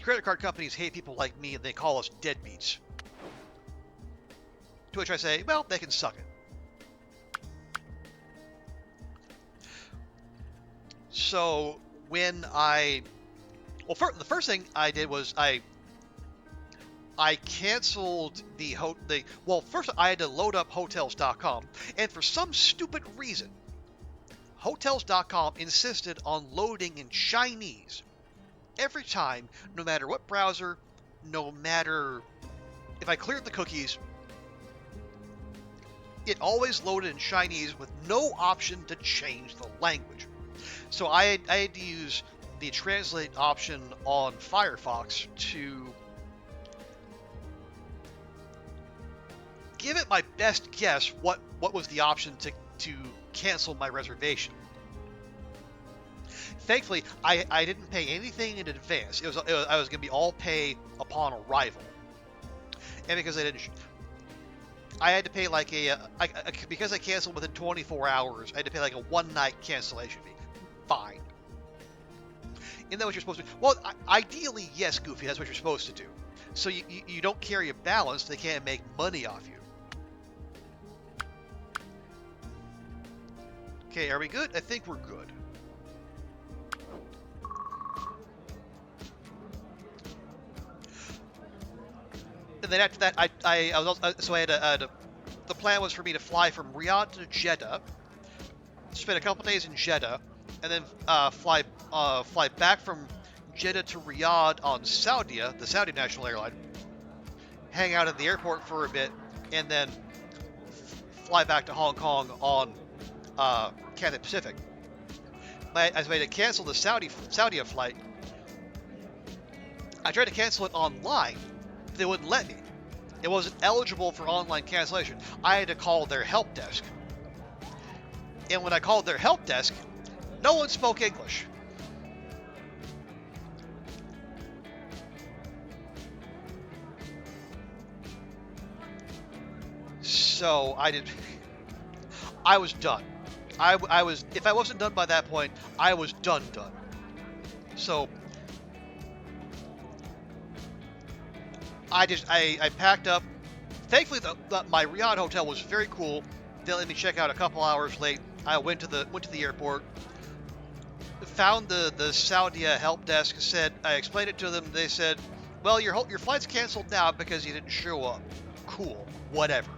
credit card companies hate people like me and they call us deadbeats. To which I say, well, they can suck it. So when the first thing I did was I canceled first I had to load up hotels.com, and for some stupid reason, hotels.com insisted on loading in Chinese every time, no matter what browser, no matter if I cleared the cookies, it always loaded in Chinese with no option to change the language. So I had to use the translate option on Firefox to give it my best guess what was the option to cancel my reservation. Thankfully, I didn't pay anything in advance. I was going to be all pay upon arrival, and because I had to pay like because I canceled within 24 hours, I had to pay like a one-night cancellation fee. Fine. Isn't that what you're supposed to do? Well, ideally, yes, Goofy, that's what you're supposed to do. So you don't carry a balance, they can't make money off you. Okay, are we good? I think we're good. And then after that, the plan was for me to fly from Riyadh to Jeddah, spend a couple days in Jeddah, and then fly back from Jeddah to Riyadh on Saudia, the Saudi national airline, hang out at the airport for a bit, and then fly back to Hong Kong on Cathay Pacific. As I made to cancel the Saudia flight, I tried to cancel it online. They wouldn't let me. It wasn't eligible for online cancellation. I had to call their help desk. And when I called their help desk, no one spoke English. So I was done. I was, if I wasn't done by that point, I was done. So I packed up. Thankfully, my Riyadh hotel was very cool. They let me check out a couple hours late. I went to the airport, found the Saudia help desk. Said I explained it to them. They said, "Well, your flight's canceled now because you didn't show up." Cool, whatever.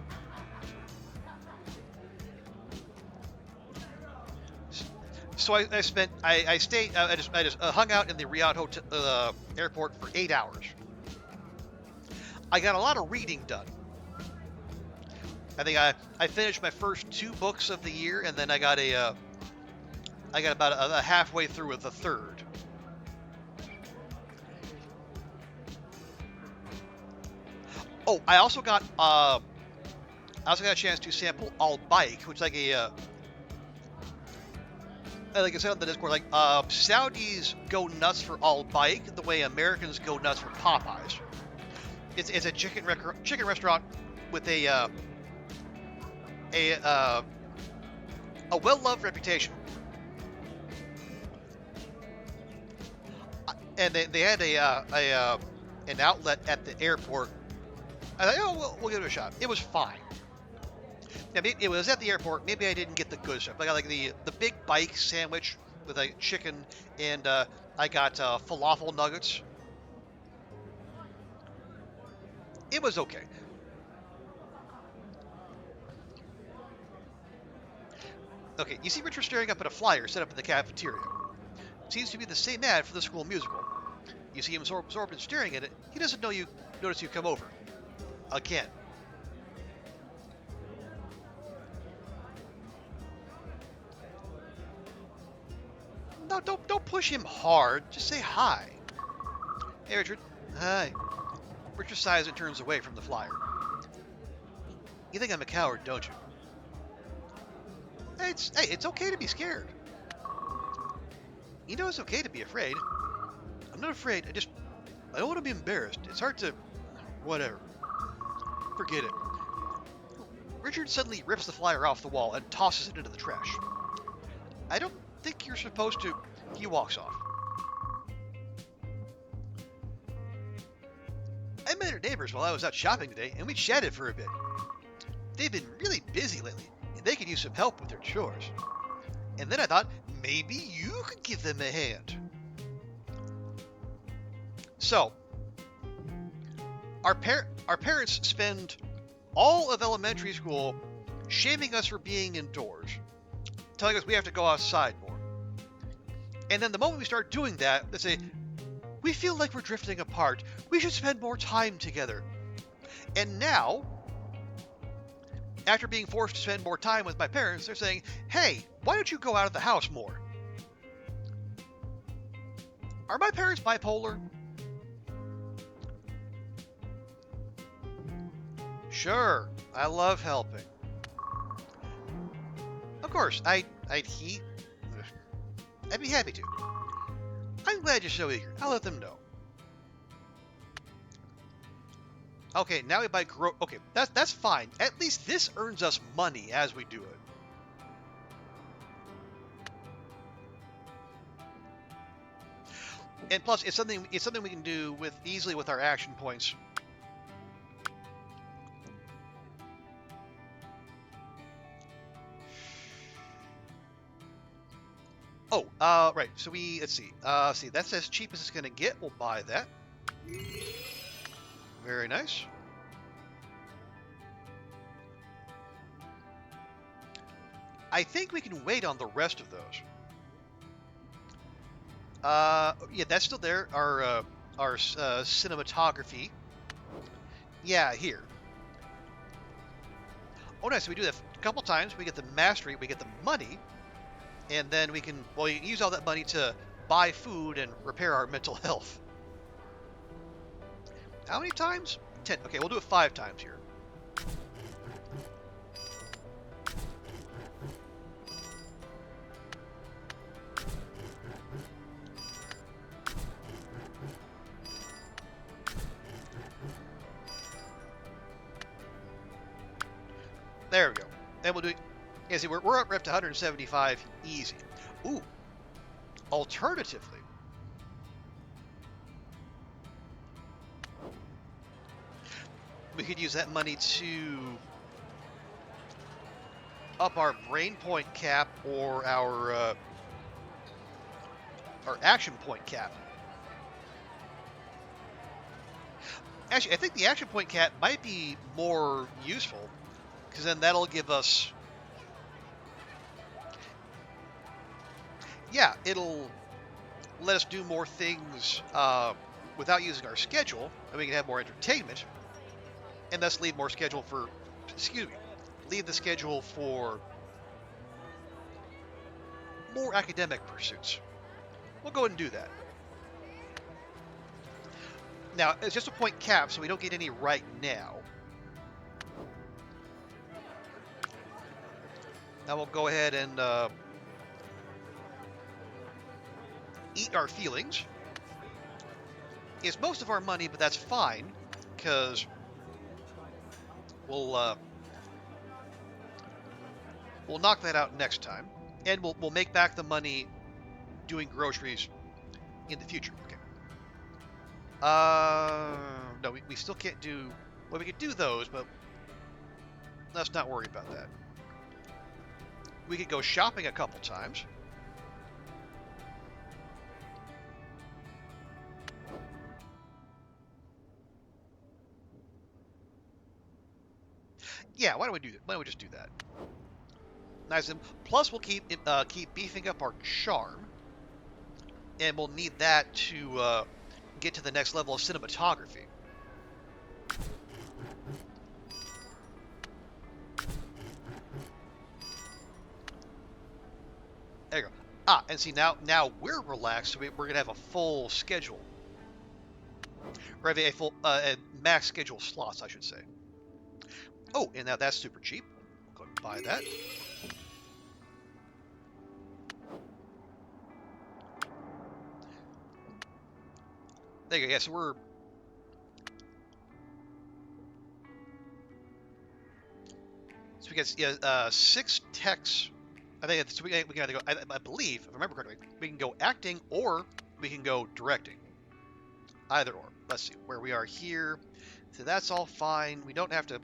So I stayed I just hung out in the Riyadh hotel airport for 8 hours. I got a lot of reading done. I think I finished my first 2 books of the year, and then I got about a halfway through with the third. Oh, I also got a chance to sample All Bike, which is like I said on the Discord, Saudis go nuts for All Bike the way Americans go nuts for Popeyes. It's a chicken restaurant with a well-loved reputation. And they had an outlet at the airport. I thought, oh, we'll give it a shot. It was fine. Now, it was at the airport. Maybe I didn't get the good stuff. I got like the big bike sandwich with like chicken, and I got falafel nuggets. It was okay. Okay, you see Richard staring up at a flyer set up in the cafeteria. Seems to be the same ad for the school musical. You see him absorbed in staring at it. He doesn't notice you come over. Again. No, don't push him hard. Just say hi. Hey, Richard. Hi. Richard sighs and turns away from the flyer. You think I'm a coward, don't you? Hey, it's okay to be scared. You know it's okay to be afraid. I'm not afraid. I don't want to be embarrassed. It's hard to... Whatever. Forget it. Richard suddenly rips the flyer off the wall and tosses it into the trash. I don't think you're supposed to... He walks off. I met her neighbors while I was out shopping today, and we chatted for a bit. They've been really busy lately, and they could use some help with their chores. And then I thought, maybe you could give them a hand. So, our parents spend all of elementary school shaming us for being indoors, telling us we have to go outside more. And then the moment we start doing that, they say, we feel like we're drifting apart. We should spend more time together. And now, after being forced to spend more time with my parents, they're saying, hey, why don't you go out of the house more? Are my parents bipolar? Sure, I love helping. Of course, I'd be happy to. I'm glad you're so eager. I'll let them know. Okay, now we buy okay, that's fine. At least this earns us money as we do it. And plus, it's something we can do easily with our action points. Oh, right. So let's see. That's as cheap as it's gonna get. We'll buy that. Very nice. I think we can wait on the rest of those. Yeah, that's still there. Our cinematography. Yeah, here. Oh, nice. So we do that a couple times. We get the mastery. We get the money. And then we can, well, you can use all that money to buy food and repair our mental health. How many times? 10. Okay, we'll do it 5 times here. There we go. And we'll do it. Yeah, see, we're up to 175 easy. Ooh. Alternatively, We could use that money to up our brain point cap or our action point cap. Actually, I think the action point cap might be more useful, because then that'll give us... Yeah, it'll let us do more things without using our schedule, and we can have more entertainment, and thus leave more schedule for... Excuse me. Leave the schedule for more academic pursuits. We'll go ahead and do that. Now, it's just a point cap, so we don't get any right now. Now we'll go ahead and eat our feelings. It's most of our money, but that's fine, because we'll knock that out next time, and we'll make back the money doing groceries in the future. Okay. No, we still can't do... Well, we could do those, but let's not worry about that. We could go shopping a couple times. Yeah, why don't we do that? Why don't we just do that? Nice. Plus, we'll keep beefing up our charm, and we'll need that to get to the next level of cinematography. There you go. Ah, and see, now we're relaxed, so we're going to have a full schedule. Or have a full max schedule slots, I should say. Oh, and now that's super cheap. We'll go and buy that. There you go. Yeah, so we're... So we get 6 techs. I think it's, we can either go, I believe, if I remember correctly, we can go acting or we can go directing. Either or. Let's see where we are here. So that's all fine. We don't have to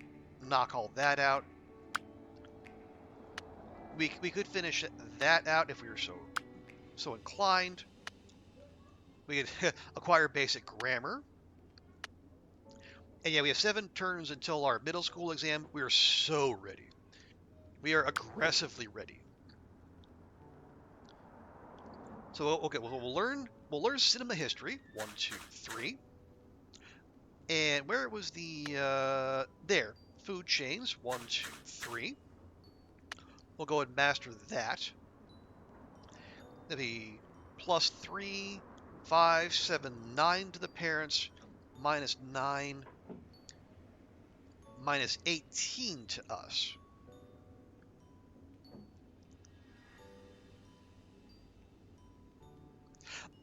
knock all that out. We could finish that out if we were so inclined. We could acquire basic grammar. And yeah, we have 7 turns until our middle school exam. We are so ready. We are aggressively ready. So okay, we'll learn cinema history. 1, 2, 3. And where was the there? Food chains. 1, 2, 3. We'll go and master that. That'll be +3, 5, 7, 9 to the parents, -9, -18 to us.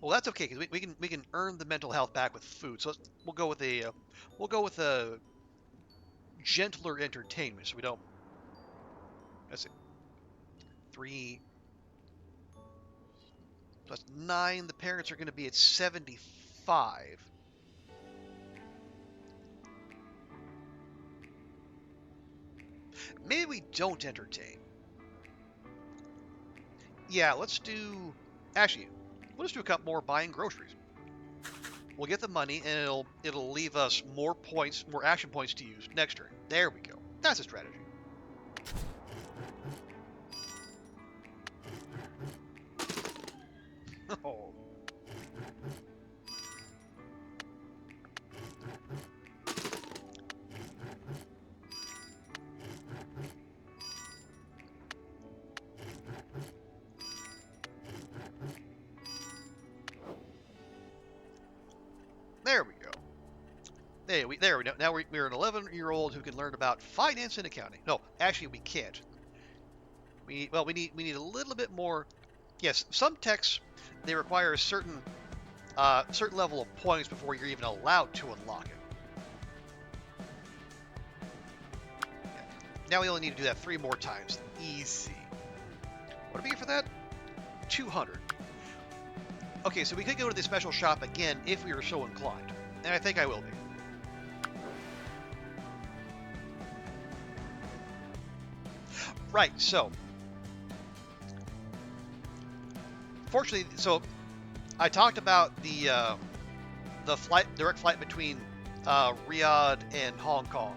Well, that's okay because we can earn the mental health back with food. So we'll go with a gentler entertainment. So we don't. Let's see. 3 plus 9. The parents are going to be at 75. Maybe we don't entertain. Yeah, let's do. Actually, we'll just do a couple more buying groceries. We'll get the money, and it'll leave us more points, more action points to use next turn. There we go. That's a strategy. Oh. There we go. There we go. Now we're an 11-year-old who can learn about finance and accounting. No, actually we can't. We need a little bit more. Yes, some texts they require a certain level of points before you're even allowed to unlock it. Yeah. Now we only need to do that 3 more times. Easy. What do we get for that? 200. Okay, so we could go to the special shop again if we were so inclined. And I think I will be. Right. So, fortunately, so I talked about the direct flight between Riyadh and Hong Kong.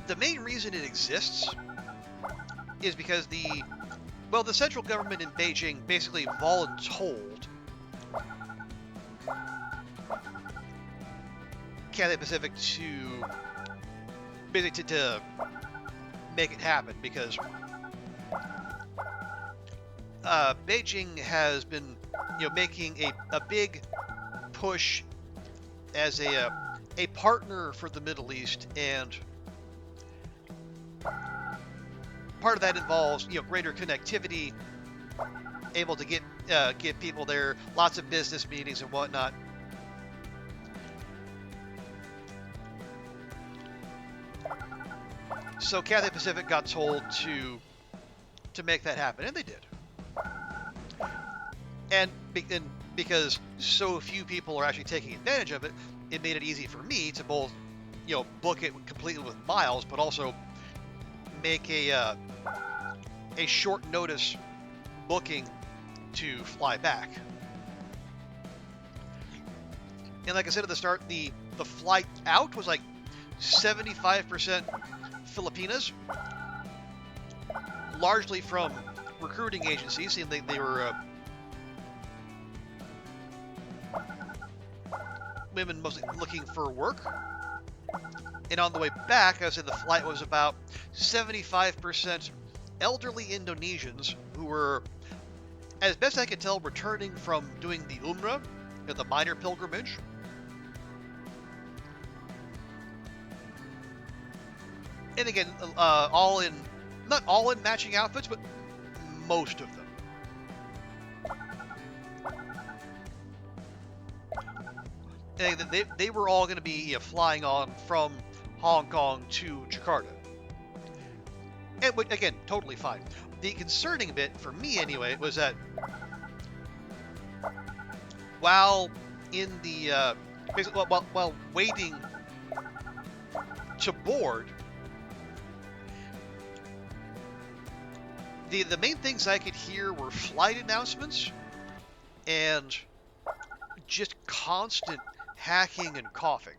The main reason it exists is because the central government in Beijing basically voluntold Cathay Pacific to basically to make it happen, because Beijing has been making a big push as a partner for the Middle East, and part of that involves greater connectivity, able to get people there, lots of business meetings and whatnot. So Cathay Pacific got told to make that happen, and they did. And because so few people are actually taking advantage of it, it made it easy for me to both book it completely with miles, but also make a short notice booking to fly back. And like I said at the start, the flight out was like 75% Filipinas, largely from recruiting agencies, seeing they were women mostly looking for work. And on the way back, I said the flight was about 75% elderly Indonesians who were, as best I could tell, returning from doing the Umrah, the minor pilgrimage. And again, not all in matching outfits, but most of them. And they were all going to be flying on from Hong Kong to Jakarta. And again, totally fine. The concerning bit, for me anyway, was that while in the basically while waiting to board, the main things I could hear were flight announcements and just constant hacking and coughing.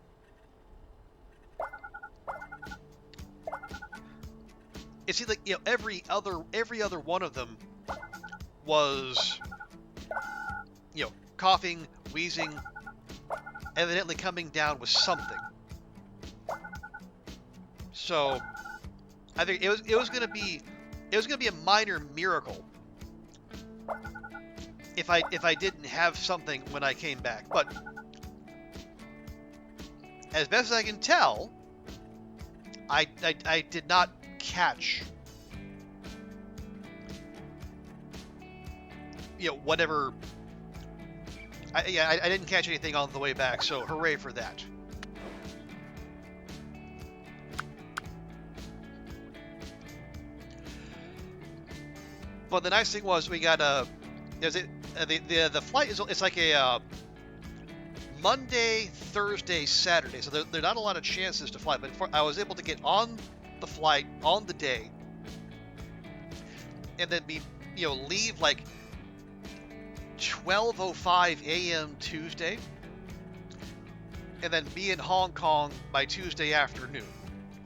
It seemed like every other one of them was coughing, wheezing, evidently coming down with something. So I think it was gonna be a minor miracle if I didn't have something when I came back. But as best as I can tell, I did not catch whatever. I didn't catch anything on the way back, so hooray for that. But the nice thing was we got the flight it's like a Monday, Thursday, Saturday, so there are not a lot of chances to fly. But I was able to get on the flight on the day, and then leave like 12:05 a.m. Tuesday, and then be in Hong Kong by Tuesday afternoon.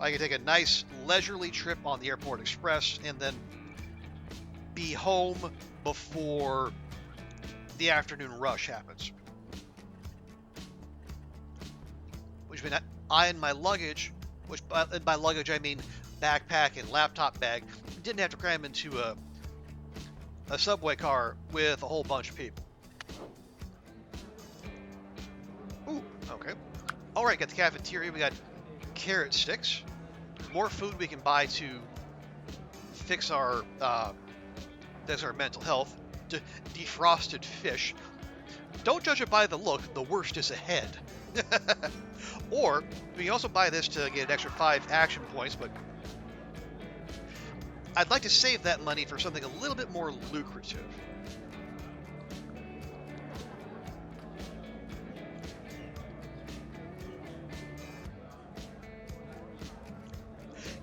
I could take a nice leisurely trip on the Airport Express, and then be home before the afternoon rush happens. Which means I and my luggage, which by luggage I mean backpack and laptop bag, didn't have to cram into a subway car with a whole bunch of people. Ooh, okay. All right, got the cafeteria. We got carrot sticks. More food we can buy to fix our mental health. Defrosted fish. Don't judge it by the look. The worst is ahead. Or we can also buy this to get an extra 5 action points, but I'd like to save that money for something a little bit more lucrative.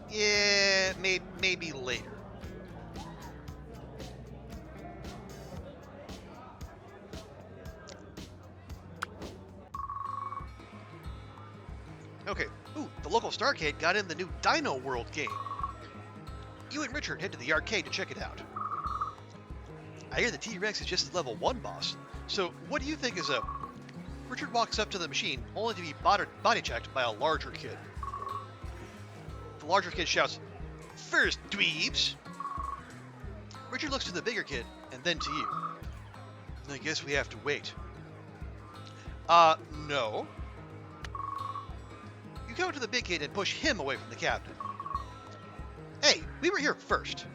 Yeah, maybe maybe later. Okay. Ooh, the local Starcade got in the new Dino World game. You and Richard head to the arcade to check it out. I hear the T-Rex is just a level 1 boss. So what do you think is up? Richard walks up to the machine, only to be body checked by a larger kid. The larger kid shouts, "First, dweebs!" Richard looks to the bigger kid, and then to you. I guess we have to wait. No. You go to the big kid and push him away from the cabinet. Hey, we were here first.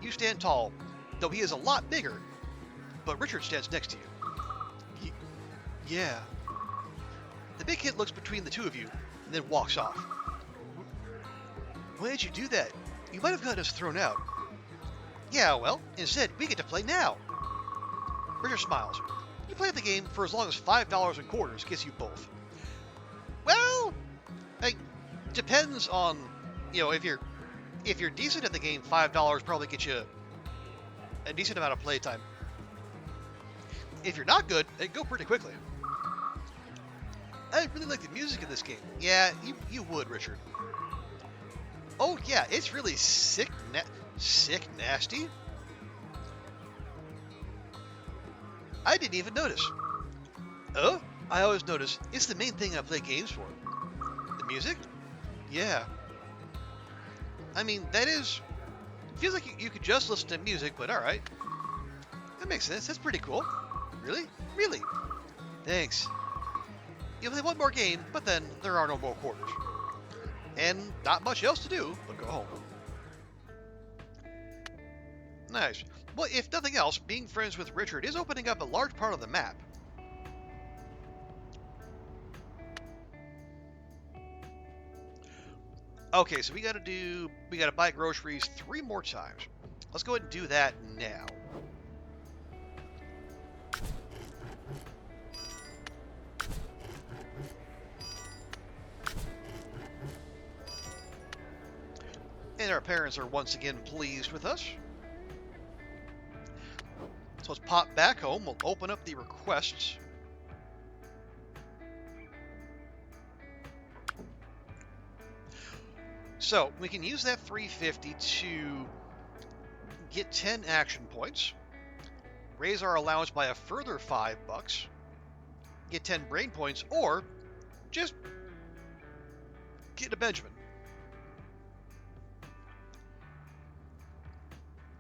You stand tall, though he is a lot bigger, but Richard stands next to you. Yeah. The big kid looks between the two of you, and then walks off. Why did you do that? You might have gotten us thrown out. Yeah, well, instead, we get to play now. Richard smiles. You play the game for as long as $5 in quarters gets you both. Well, it depends on, if you're decent at the game, $5 probably gets you a decent amount of playtime. If you're not good, it'd go pretty quickly. I really like the music in this game. Yeah, you would, Richard. Oh yeah, it's really sick, nasty. I didn't even notice. Oh, I always notice. It's the main thing I play games for. The music? Yeah. I mean, feels like you could just listen to music, but alright. That makes sense. That's pretty cool. Really? Really? Thanks. You'll play one more game, but then there are no more quarters. And not much else to do but go home. Nice. Well, if nothing else, being friends with Richard is opening up a large part of the map. Okay, so we gotta buy groceries 3 more times. Let's go ahead and do that now. And our parents are once again pleased with us. So let's pop back home. We'll open up the requests. So we can use that 350 to get 10 action points, raise our allowance by a further $5, get 10 brain points, or just get a Benjamin.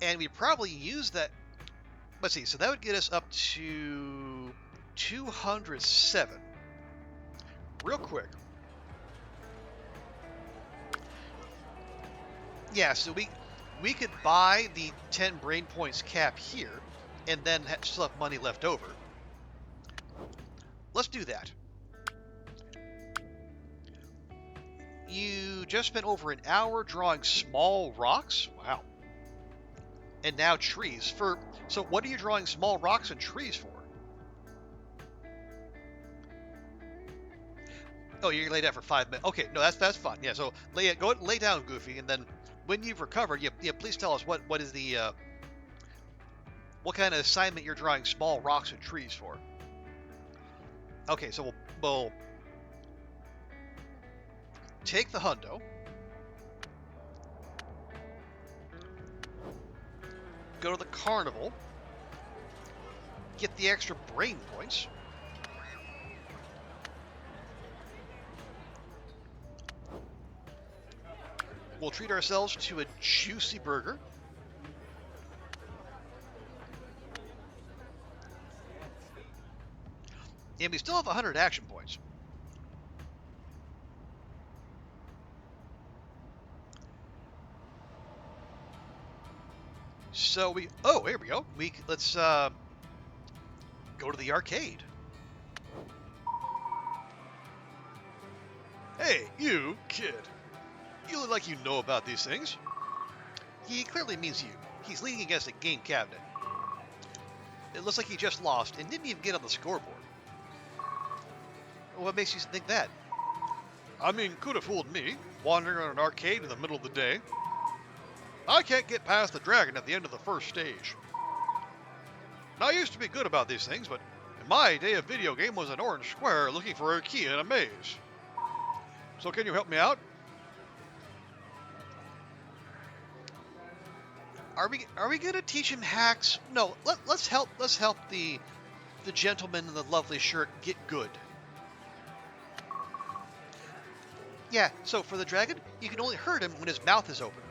And we probably use that. Let's see, so that would get us up to 207. Real quick. Yeah, so we could buy the 10 brain points cap here, and then still have money left over. Let's do that. You just spent over an hour drawing small rocks? Wow. And now trees. So what are you drawing small rocks and trees for? Oh, you're laid out for 5 minutes. Okay, no, that's fine. Yeah, so go lay down, Goofy, and then when you've recovered, please tell us what is the what kind of assignment you're drawing small rocks and trees for. Okay, so we'll take the hundo. Go to the carnival. Get the extra brain points. We'll treat ourselves to a juicy burger. And we still have 100 action points. So here we go. Let's go to the arcade. Hey, you kid. You look like you know about these things. He clearly means you. He's leaning against a game cabinet. It looks like he just lost and didn't even get on the scoreboard. What makes you think that? I mean, could have fooled me, wandering around an arcade in the middle of the day. I can't get past the dragon at the end of the first stage. Now, I used to be good about these things, but in my day, a video game was an orange square looking for a key in a maze. So can you help me out? Are we gonna teach him hacks? No, let's help the gentleman in the lovely shirt get good. Yeah, so for the dragon, you can only hurt him when his mouth is open.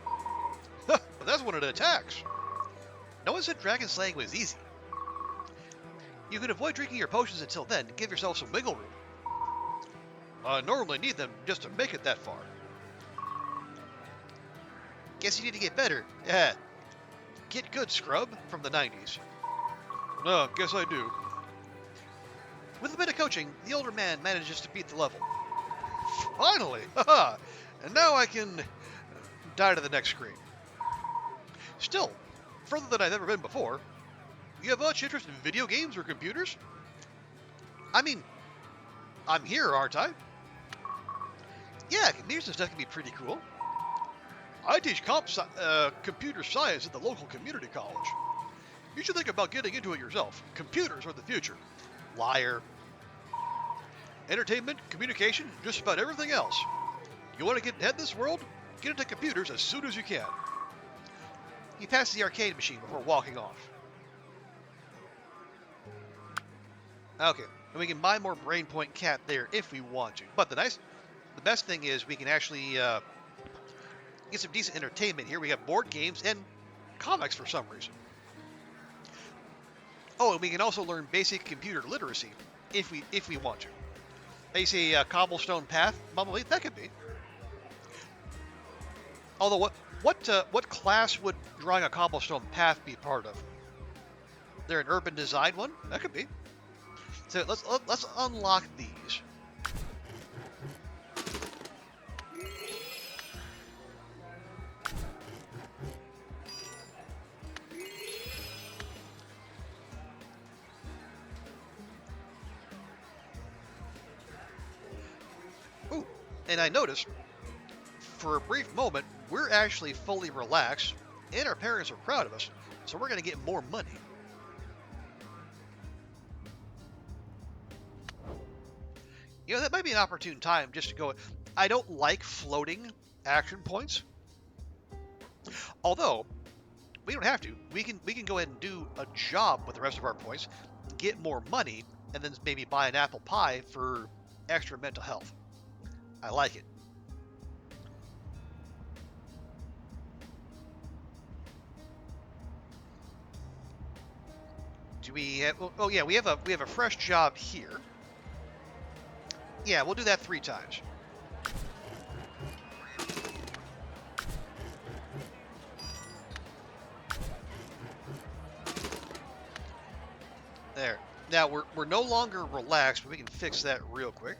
But that's when it attacks. No one said dragon slaying was easy. You can avoid drinking your potions until then to give yourself some wiggle room. I normally need them just to make it that far. Guess you need to get better. Yeah. Get good, scrub, from the 90s. No, guess I do. With a bit of coaching, the older man manages to beat the level. Finally! Haha! And now I can die to the next screen. Still, further than I've ever been before. You have much interest in video games or computers? I mean, I'm here, aren't I? Yeah, computers and stuff can be pretty cool. I teach computer science at the local community college. You should think about getting into it yourself. Computers are the future. Liar. Entertainment, communication, just about everything else. You want to get ahead in this world? Get into computers as soon as you can. He passes the arcade machine before walking off. Okay, and we can buy more brain point cat there if we want to. But the best thing is we can actually get some decent entertainment here. We have board games and comics for some reason. Oh, and we can also learn basic computer literacy if we want to. They say cobblestone path, probably that could be. Although what class would drawing a cobblestone path be part of? They're an urban design one? That could be. So let's unlock these. Ooh, and I noticed, for a brief moment, we're actually fully relaxed, and our parents are proud of us, so we're going to get more money. You know, that might be an opportune time just to go. I don't like floating action points. Although, we don't have to. We can go ahead and do a job with the rest of our points, get more money, and then maybe buy an apple pie for extra mental health. I like it. Do we have, oh yeah, we have a fresh job here. Yeah, we'll do that 3 times. There. Now we're no longer relaxed, but we can fix that real quick.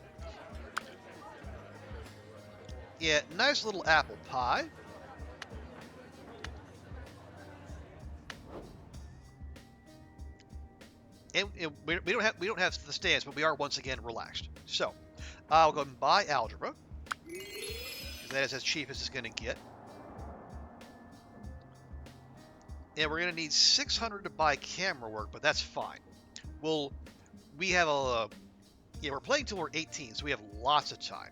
Yeah, nice little apple pie. And we don't have the stance, but we are once again relaxed. So I'll go and buy algebra, because that is as cheap as it's going to get. And we're going to need 600 to buy camera work, but that's fine. We have we're playing till we're 18, so we have lots of time.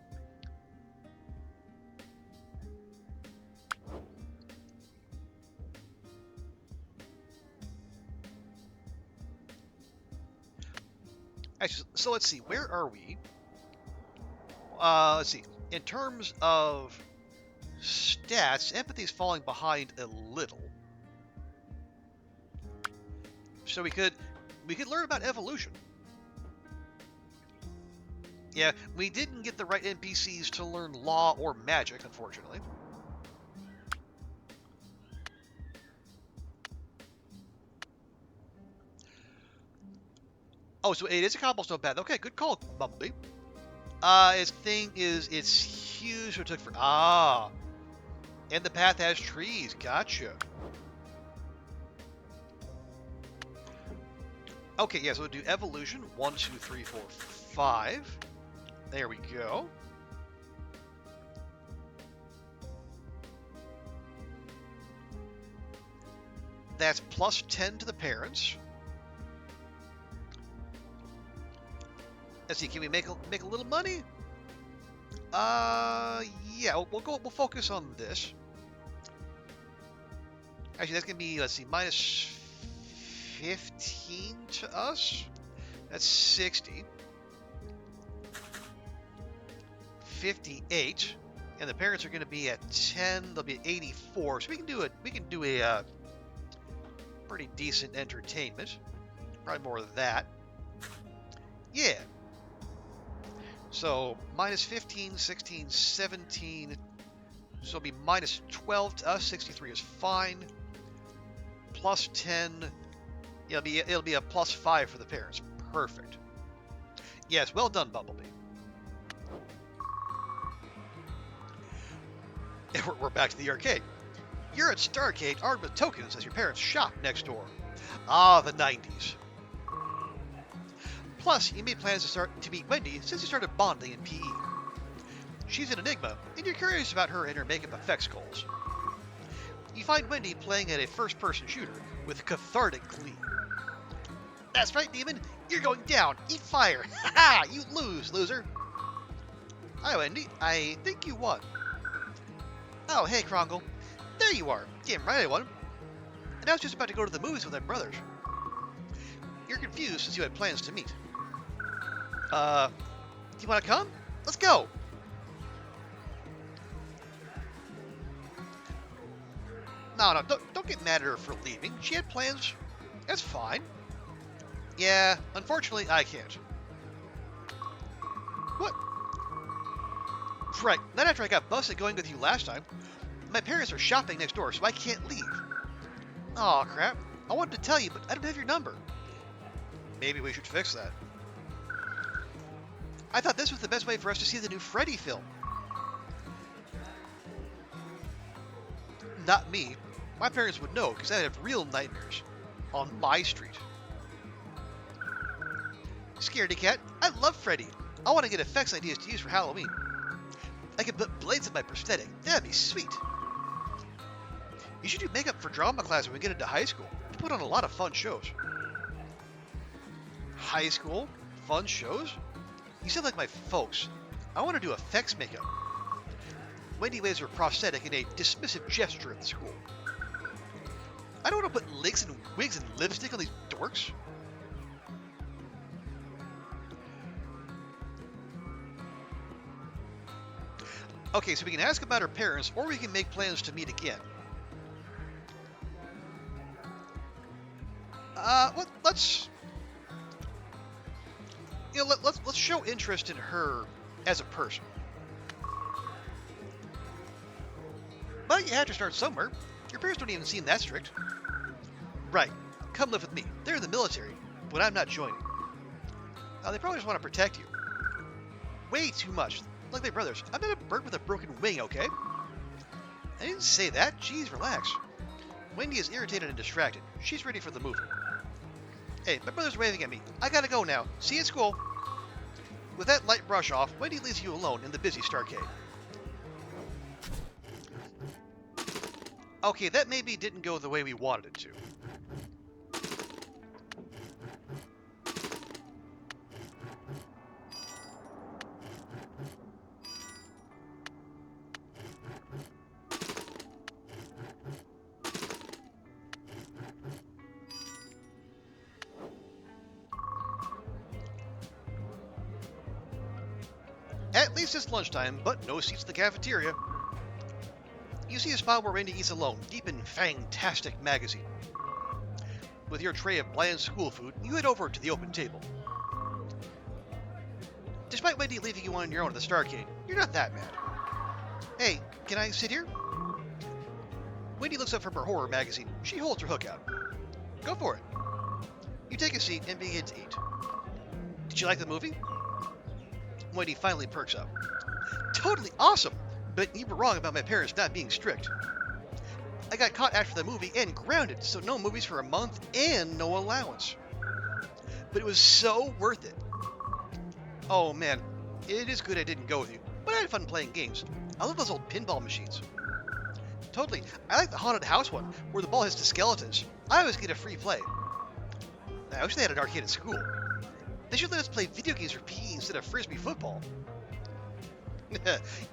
Actually, so let's see, where are we? Let's see. In terms of stats, empathy's falling behind a little. So we could learn about evolution. Yeah, we didn't get the right NPCs to learn law or magic, unfortunately. Oh, so it is a cobblestone path. Okay, good call, Bumblebee. Its thing is, it's huge. So it took for and the path has trees. Gotcha. Okay, yeah. So we'll do evolution. 1, 2, 3, 4, 5. There we go. That's plus 10 to the parents. Let's see, can we make a little money? Yeah, we'll focus on this. Actually, that's gonna be, let's see, minus 15 to us. That's 60. 58. And the parents are gonna be at 10. They'll be at 84. So we can do a pretty decent entertainment. Probably more of that. Yeah. So minus 15, 16, 17. So it'll be minus 12 to us. 63 is fine. Plus 10. Yeah, it'll be a plus 5 for the parents. Perfect. Yes, well done, Bumblebee. And we're back to the arcade. You're at Starcade, armed with tokens as your parents shop next door. Ah, the 90s. Plus, you made plans to meet Wendy since you started bonding in PE. She's an enigma, and you're curious about her and her makeup effects goals. You find Wendy playing at a first-person shooter with cathartic glee. That's right, Demon. You're going down. Eat fire. Ha! You lose, loser. Hi, Wendy. I think you won. Oh, hey, Krongle. There you are. Damn right I won. And I was just about to go to the movies with my brothers. You're confused since you had plans to meet. Do you want to come? Let's go. No, don't get mad at her for leaving. She had plans. That's fine. Yeah, unfortunately, I can't. What? Right, not after I got busted going with you last time. My parents are shopping next door, so I can't leave. Aw, crap. I wanted to tell you, but I don't have your number. Maybe we should fix that. I thought this was the best way for us to see the new Freddy film. Not me. My parents would know, because I'd have real nightmares. On my street. Scaredy cat, I love Freddy. I want to get effects ideas to use for Halloween. I could put blades in my prosthetic. That'd be sweet. You should do makeup for drama class when we get into high school. We put on a lot of fun shows. High school? Fun shows? You sound like my folks. I want to do effects makeup. Wendy waves her prosthetic in a dismissive gesture at the school. I don't want to put wigs and lipstick on these dorks. Okay, so we can ask about her parents, or we can make plans to meet again. Let's show interest in her as a person. But you have to start somewhere. Your parents don't even seem that strict. Right. Come live with me. They're in the military, but I'm not joining. They probably just want to protect you. Way too much. Like my brothers, I'm not a bird with a broken wing, okay? I didn't say that. Jeez, relax. Wendy is irritated and distracted. She's ready for the movie. Hey, my brother's waving at me. I gotta go now. See you at school. With that light brush off, Wendy leaves you alone in the busy Starcade. Okay, that maybe didn't go the way we wanted it to. At least it's lunchtime, but no seats in the cafeteria. You see a spot where Wendy eats alone, deep in Fantastic Magazine. With your tray of bland school food, you head over to the open table. Despite Wendy leaving you on your own at the Starcade, you're not that mad. Hey, can I sit here? Wendy looks up from her horror magazine. She holds her hook out. Go for it. You take a seat and begin to eat. Did you like the movie? Wendy finally perks up. Totally awesome! But you were wrong about my parents not being strict. I got caught after the movie and grounded, so no movies for a month and no allowance. But it was so worth it. Oh man, it is good I didn't go with you, but I had fun playing games. I love those old pinball machines. totally. I like the haunted house one, where the ball hits the skeletons. I always get a free play. I wish they had an arcade at school. They should let us play video games for PE instead of frisbee football.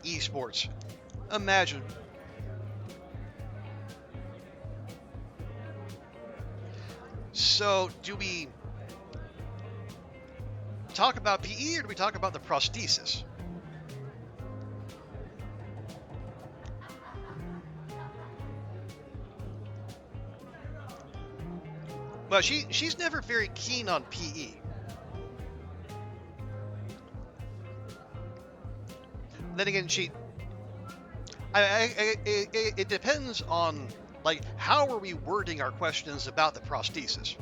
Esports. Imagine. So, do we talk about PE or do we talk about the prosthesis? Well, she's never very keen on PE. Then again, it depends on, like, how are we wording our questions about the prosthesis?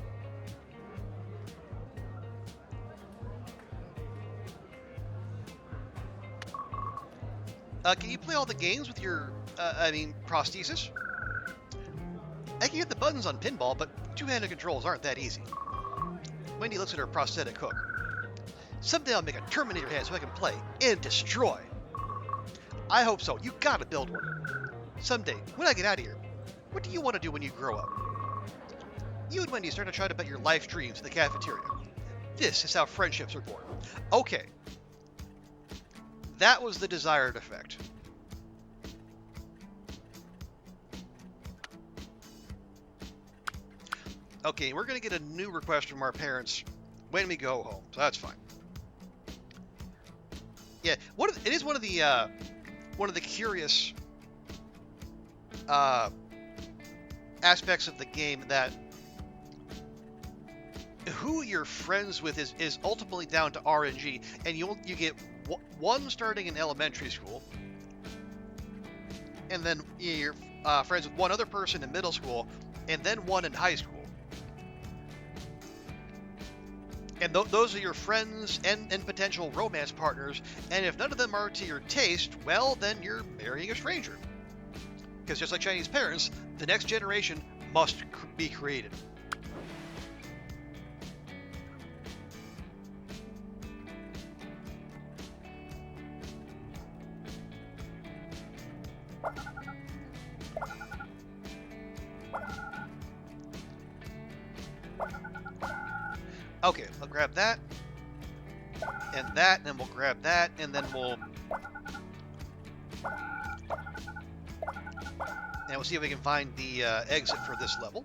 Can you play all the games with your, prosthesis? I can hit the buttons on pinball, but two-handed controls aren't that easy. Wendy looks at her prosthetic hook. Someday I'll make a Terminator hand so I can play and destroy. I hope so. You gotta build one. Someday, when I get out of here, what do you want to do when you grow up? You and Wendy start to try to bet your life dreams in the cafeteria. This is how friendships are born. Okay. That was the desired effect. Okay, we're going to get a new request from our parents when we go home, so that's fine. Yeah, it is one of the curious aspects of the game that who you're friends with is ultimately down to RNG, and you get one starting in elementary school, and then you're friends with one other person in middle school, and then one in high school. And those are your friends and potential romance partners, and if none of them are to your taste, well, then you're marrying a stranger. Because just like Chinese parents, the next generation must be created. Okay, I'll grab that, and then we'll grab that, and then we'll see if we can find the exit for this level.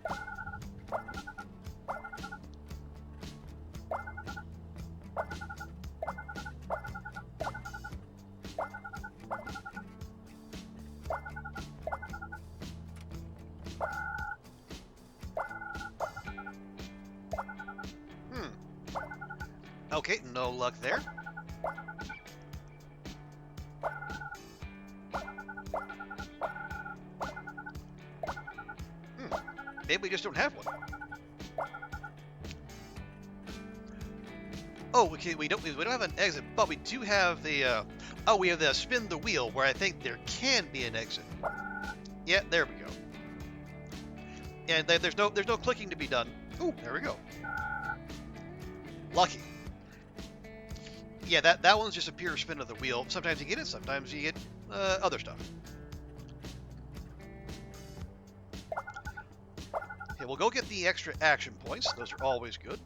Okay, no luck there. Maybe we just don't have one. Oh, okay, we don't have an exit, but we do have the we have the spin the wheel where I think there can be an exit. Yeah, there we go. And there's no clicking to be done. Ooh, there we go. Lucky. Yeah, that one's just a pure spin of the wheel. Sometimes you get it, sometimes you get other stuff. Okay, we'll go get the extra action points. Those are always good.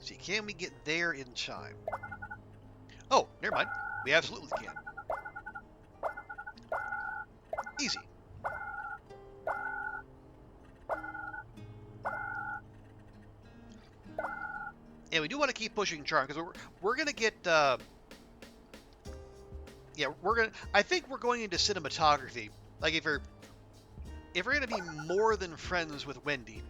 See, can we get there in time? Oh, never mind. We absolutely can. Easy. And we do want to keep pushing charm because we're gonna get I think we're going into cinematography. Like if we're gonna be more than friends with Wendy,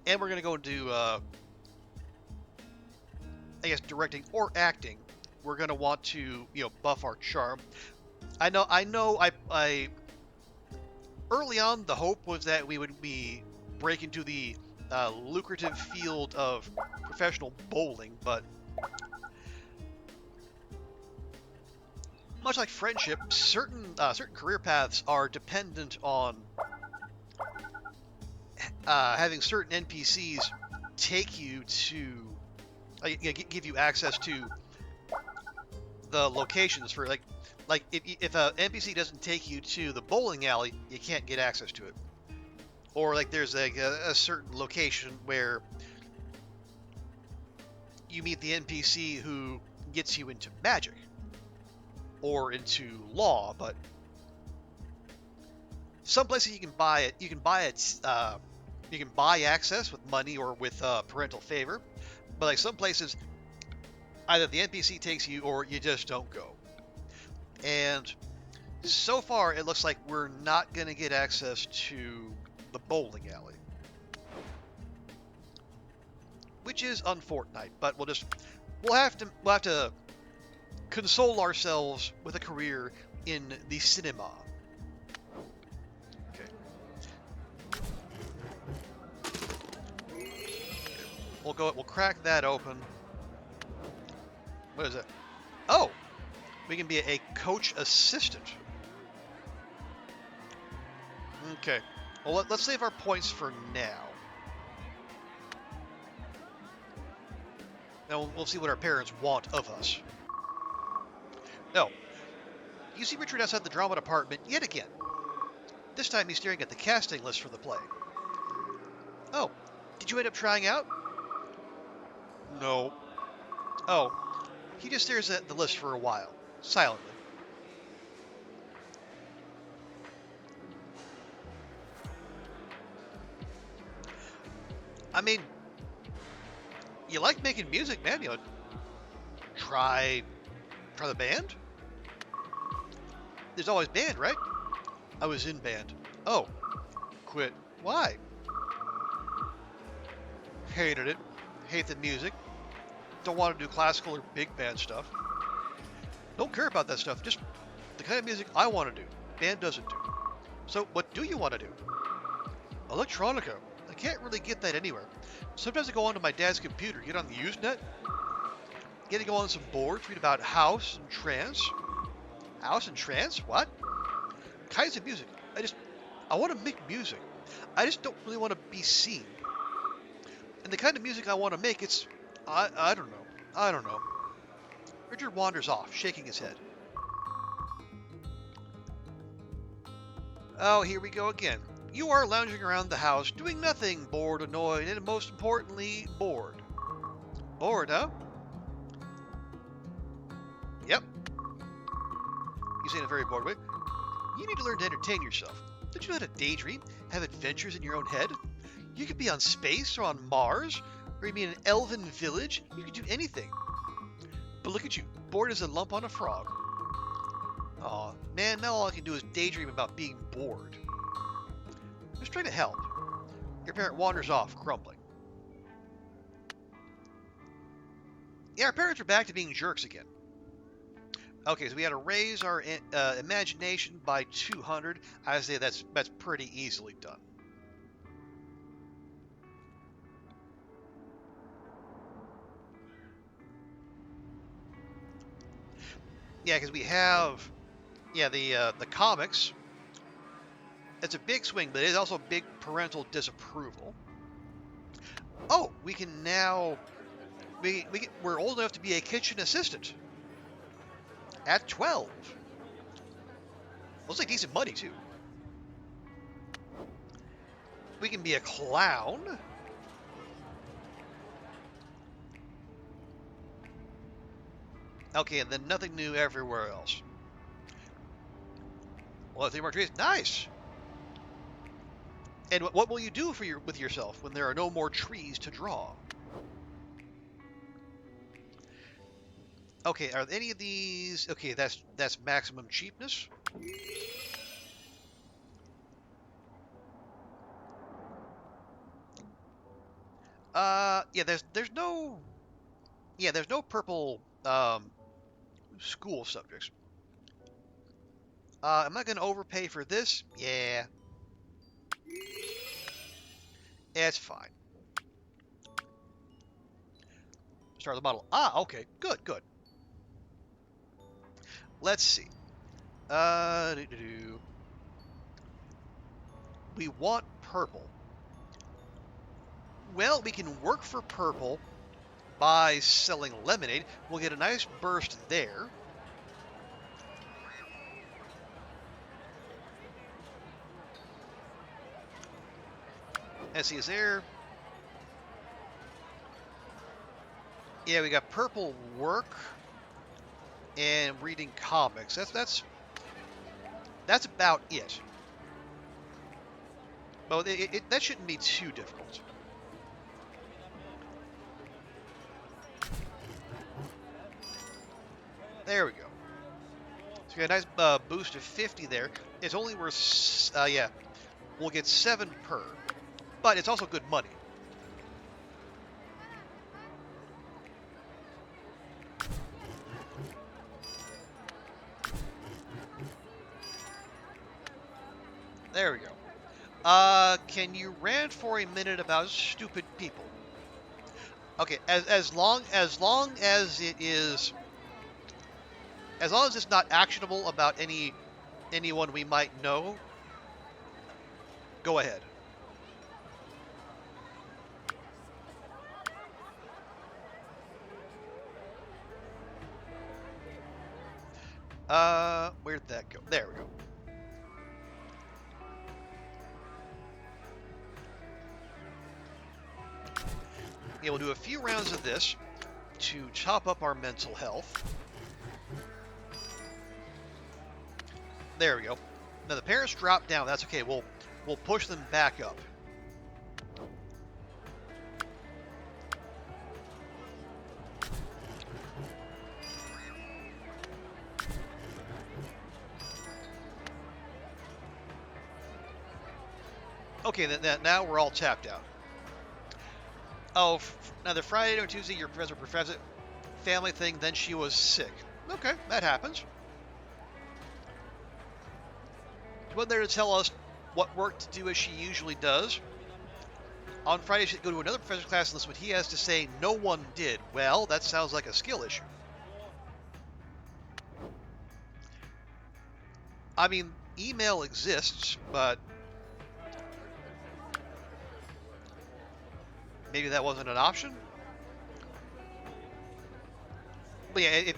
and we're gonna go into I guess directing or acting, we're gonna want to buff our charm. I know I early on the hope was that we would break into the lucrative field of professional bowling, but much like friendship, certain career paths are dependent on having certain NPCs take you to give you access to the locations for like if a NPC doesn't take you to the bowling alley, you can't get access to it. Or like there's like a certain location where you meet the NPC who gets you into magic or into law, but some places you can buy it. You can buy it. You can buy access with money or with parental favor, but like some places, either the NPC takes you or you just don't go. And so far, it looks like we're not going to get access to the bowling alley, which is unfortunate. But we'll have to console ourselves with a career in the cinema. We'll crack that open. What is it? Oh, we can be a coach assistant. Okay. Well, let's save our points for now. Now we'll see what our parents want of us. No. You see Richard outside the drama department yet again. This time he's staring at the casting list for the play. Oh, did you end up trying out? No. Oh, he just stares at the list for a while, silently. I mean, you like making music, man. You know, try the band? There's always band, right? I was in band. Oh, quit. Why? Hated it. Hate the music. Don't want to do classical or big band stuff. Don't care about that stuff. Just the kind of music I want to do. Band doesn't do. So what do you want to do? Electronica. I can't really get that anywhere. Sometimes I go onto my dad's computer, get on the Usenet, get to go on some boards, read about house and trance. House and trance? What? Kinds of music. I want to make music. I just don't really want to be seen. And the kind of music I want to make, I don't know. I don't know. Richard wanders off, shaking his head. Oh, here we go again. You are lounging around the house, doing nothing, bored, annoyed, and most importantly, bored. Bored, huh? Yep. You say in a very bored way. You need to learn to entertain yourself. Don't you know how to daydream? Have adventures in your own head? You could be on space or on Mars, or you'd be in an elven village. You could do anything. But look at you, bored as a lump on a frog. Aw, man, now all I can do is daydream about being bored. Just trying to help. Your parent wanders off, grumbling. Yeah, our parents are back to being jerks again. Okay, so we had to raise our imagination by 200. I say that's pretty easily done. Yeah, because we have, the comics. It's a big swing, but it is also big parental disapproval. Oh, we can now, we're old enough to be a kitchen assistant. At 12. Looks like decent money, too. We can be a clown. Okay, and then nothing new everywhere else. Well, 3 more trees. Nice! And what will you do with yourself when there are no more trees to draw? Okay, are any of these... Okay, that's maximum cheapness. Yeah, there's no... Yeah, there's no purple, school subjects. Am I going to overpay for this? Yeah. It's fine. Start the model. Ah, okay. Good, good. Let's see. We want purple. Well, we can work for purple by selling lemonade. We'll get a nice burst there. Let's see, is there... Yeah, we got purple work and reading comics. That's about it. But that shouldn't be too difficult. There we go. So we got a nice boost of 50 there. It's only worth, yeah, we'll get 7 per, but it's also good money. There we go. Can you rant for a minute about stupid people? Okay, as long as it is, as long as it's not actionable about anyone we might know, go ahead. Where'd that go? There we go. Yeah, we'll do a few rounds of this to chop up our mental health. There we go. Now the parents drop down. That's okay. We'll push them back up. Okay, then now we're all tapped out. Oh, now the Friday or Tuesday, your professor family thing. Then she was sick. Okay, that happens. She wasn't there to tell us what work to do as she usually does. On Friday, she'd go to another professor's class and listen to what he has to say. No one did. Well, that sounds like a skill issue. I mean, email exists, but maybe that wasn't an option. But yeah,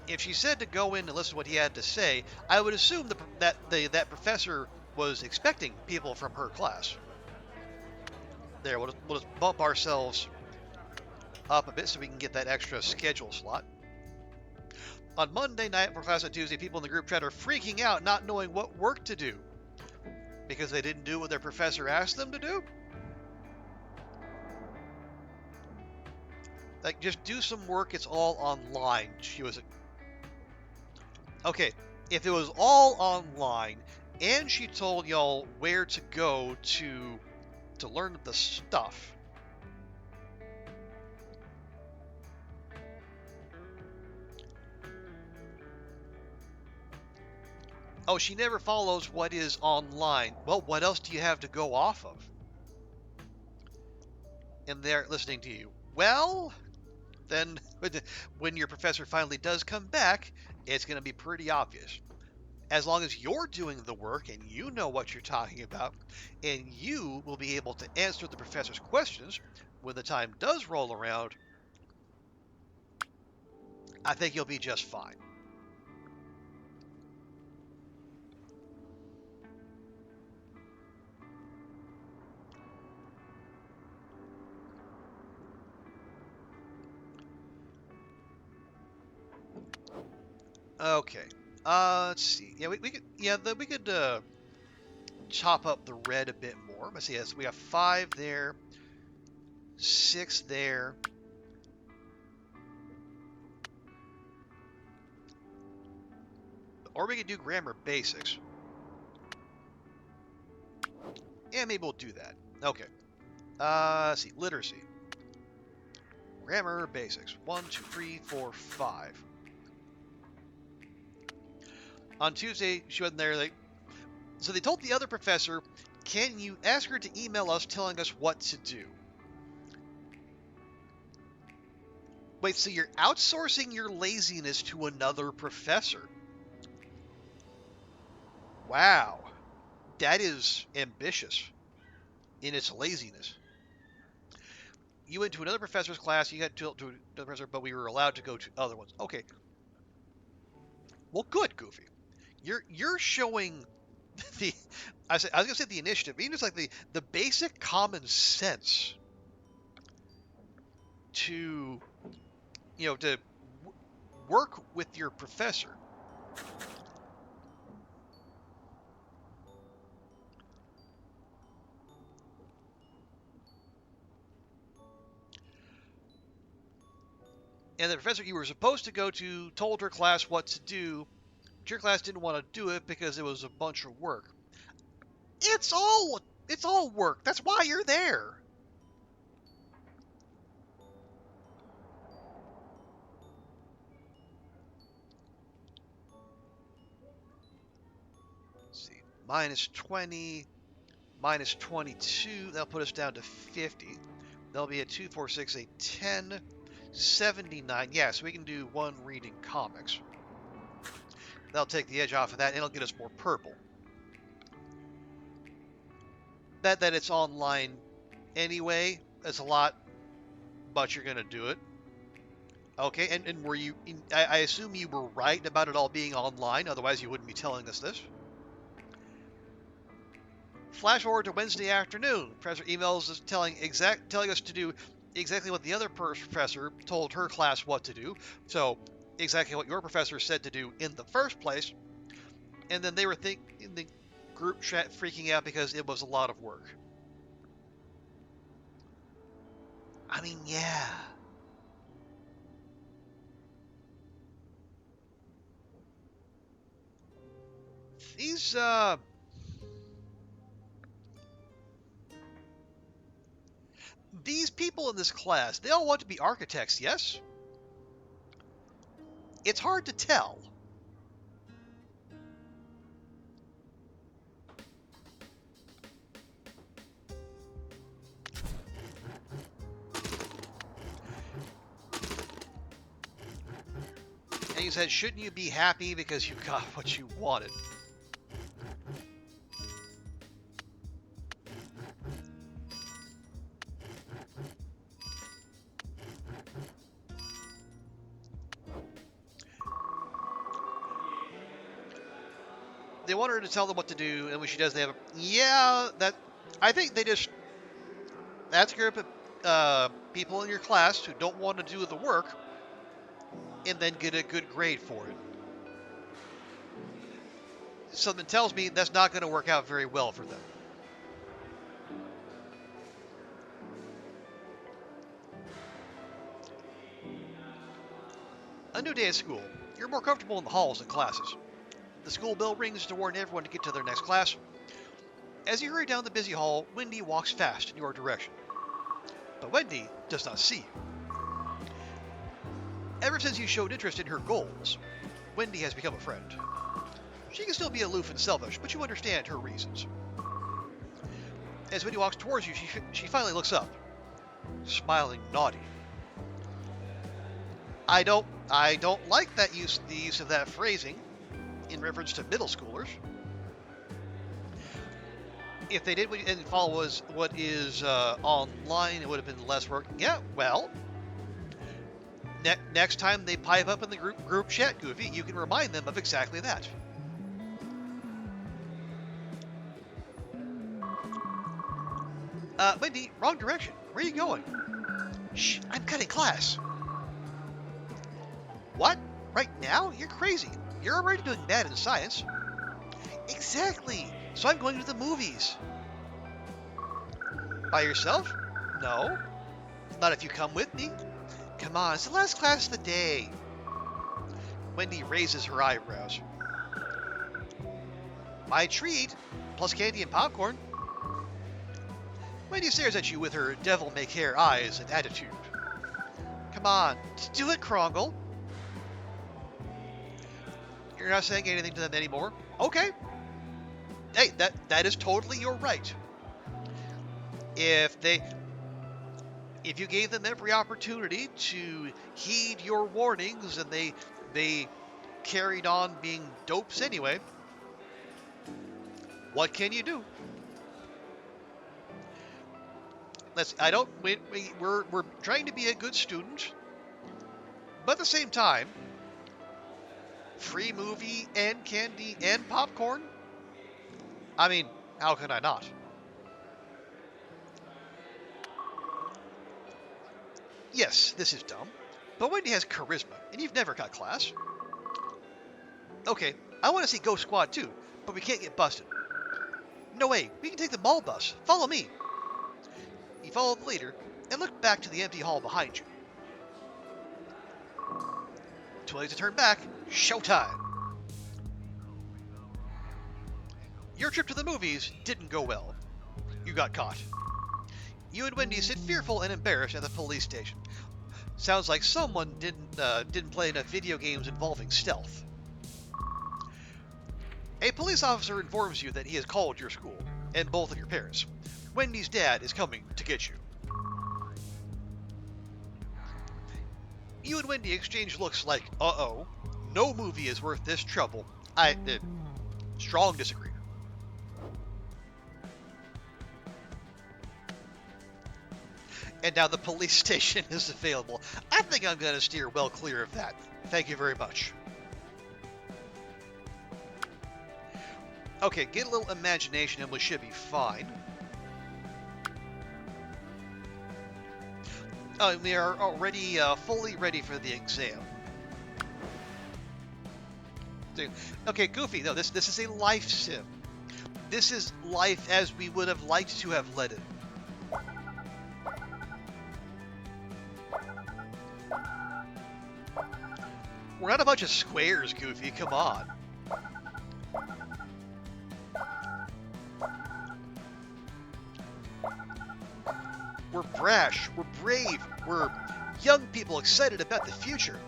if she said to go in and listen to what he had to say, I would assume that professor was expecting people from her class. There, we'll just bump ourselves up a bit so we can get that extra schedule slot. On Monday night, Professor Tuesday, people in the group chat are freaking out, not knowing what work to do because they didn't do what their professor asked them to do. Like, just do some work. It's all online. She was okay. If it was all online and she told y'all where to go to learn the stuff. Oh, she never follows what is online. Well, what else do you have to go off of? And they're listening to you. Well, then when your professor finally does come back, it's going to be pretty obvious. As long as you're doing the work and you know what you're talking about, and you will be able to answer the professor's questions when the time does roll around, I think you'll be just fine. Okay. Let's see. Yeah, we could. Yeah, we could chop up the red a bit more. Let's see. Yes, we got 5 there, 6 there. Or we could do grammar basics. Yeah, maybe we'll do that. Okay. Let's see. Literacy. Grammar basics. 1, 2, 3, 4, 5. On Tuesday, she wasn't there. So they told the other professor, can you ask her to email us telling us what to do? Wait, so you're outsourcing your laziness to another professor? Wow. That is ambitious in its laziness. you went to another professor's class, you got to another professor, but we were allowed to go to other ones. Okay. Well, good, Goofy. You're showing the I was gonna say the initiative, even just like the basic common sense to to work with your professor. And the professor you were supposed to go to told her class what to do. But your class didn't want to do it because it was a bunch of work. It's all work. That's why you're there. Let's see, minus 20, minus 22. That'll put us down to 50. There'll be a 2, 4, 6, 8, 10, 79. Yeah, so we can do one reading comics. That'll take the edge off of that, and it'll get us more purple. That it's online anyway, that's a lot, but you're gonna do it. Okay, and were you? I assume you were right about it all being online. Otherwise, you wouldn't be telling us this. Flash forward to Wednesday afternoon. Professor emails us telling us to do exactly what the other professor told her class what to do. So exactly what your professor said to do in the first place. And then they were in the group chat freaking out because it was a lot of work. I mean, yeah. These these people in this class, they all want to be architects, yes? It's hard to tell. And he said, shouldn't you be happy because you got what you wanted? They want her to tell them what to do, and when she does, they have a... Yeah, I think they just... That's a group of people in your class who don't want to do the work and then get a good grade for it. Something tells me that's not going to work out very well for them. A new day at school. You're more comfortable in the halls than classes. The school bell rings to warn everyone to get to their next class. As you hurry down the busy hall, Wendy walks fast in your direction. But Wendy does not see you. Ever since you showed interest in her goals, Wendy has become a friend. She can still be aloof and selfish, but you understand her reasons. As Wendy walks towards you, she finally looks up, smiling naughty. I don't like the use of that phrasing in reference to middle schoolers. If they did and follow what is online, it would have been less work. Yeah, well, next time they pipe up in the group chat, Goofy, you can remind them of exactly that. Wendy, wrong direction. Where are you going? Shh, I'm cutting class. What? Right now? You're crazy. You're already doing bad in science. Exactly. So I'm going to the movies. By yourself? No. Not if you come with me. Come on, it's the last class of the day. Wendy raises her eyebrows. My treat, plus candy and popcorn. Wendy stares at you with her devil-may-care eyes and attitude. Come on, do it, Krongle. You're not saying anything to them anymore? Okay. Hey, that is totally your right. If you gave them every opportunity to heed your warnings and they carried on being dopes anyway, what can you do? I don't. We're trying to be a good student, but at the same time, free movie and candy and popcorn. I mean, how can I not? Yes, this is dumb, but Wendy has charisma, and you've never got class. Okay, I want to see Ghost Squad too, but we can't get busted. No way, we can take the mall bus. Follow me. You follow the leader and look back to the empty hall behind you. Too late to turn back. Showtime. Your trip to the movies didn't go well. You got caught. You and Wendy sit fearful and embarrassed at the police station. Sounds like someone didn't play enough video games involving stealth. A police officer informs you that he has called your school and both of your parents. Wendy's dad is coming to get you. You and Wendy exchange looks like, uh-oh, no movie is worth this trouble. Strong disagree. And now the police station is available. I think I'm going to steer well clear of that. Thank you very much. Okay, get a little imagination and we should be fine. We are already fully ready for the exam. Okay, Goofy, no, this is a life sim. This is life as we would have liked to have led it. We're not a bunch of squares, Goofy, come on. We're brash, we're brave, we're young people excited about the future.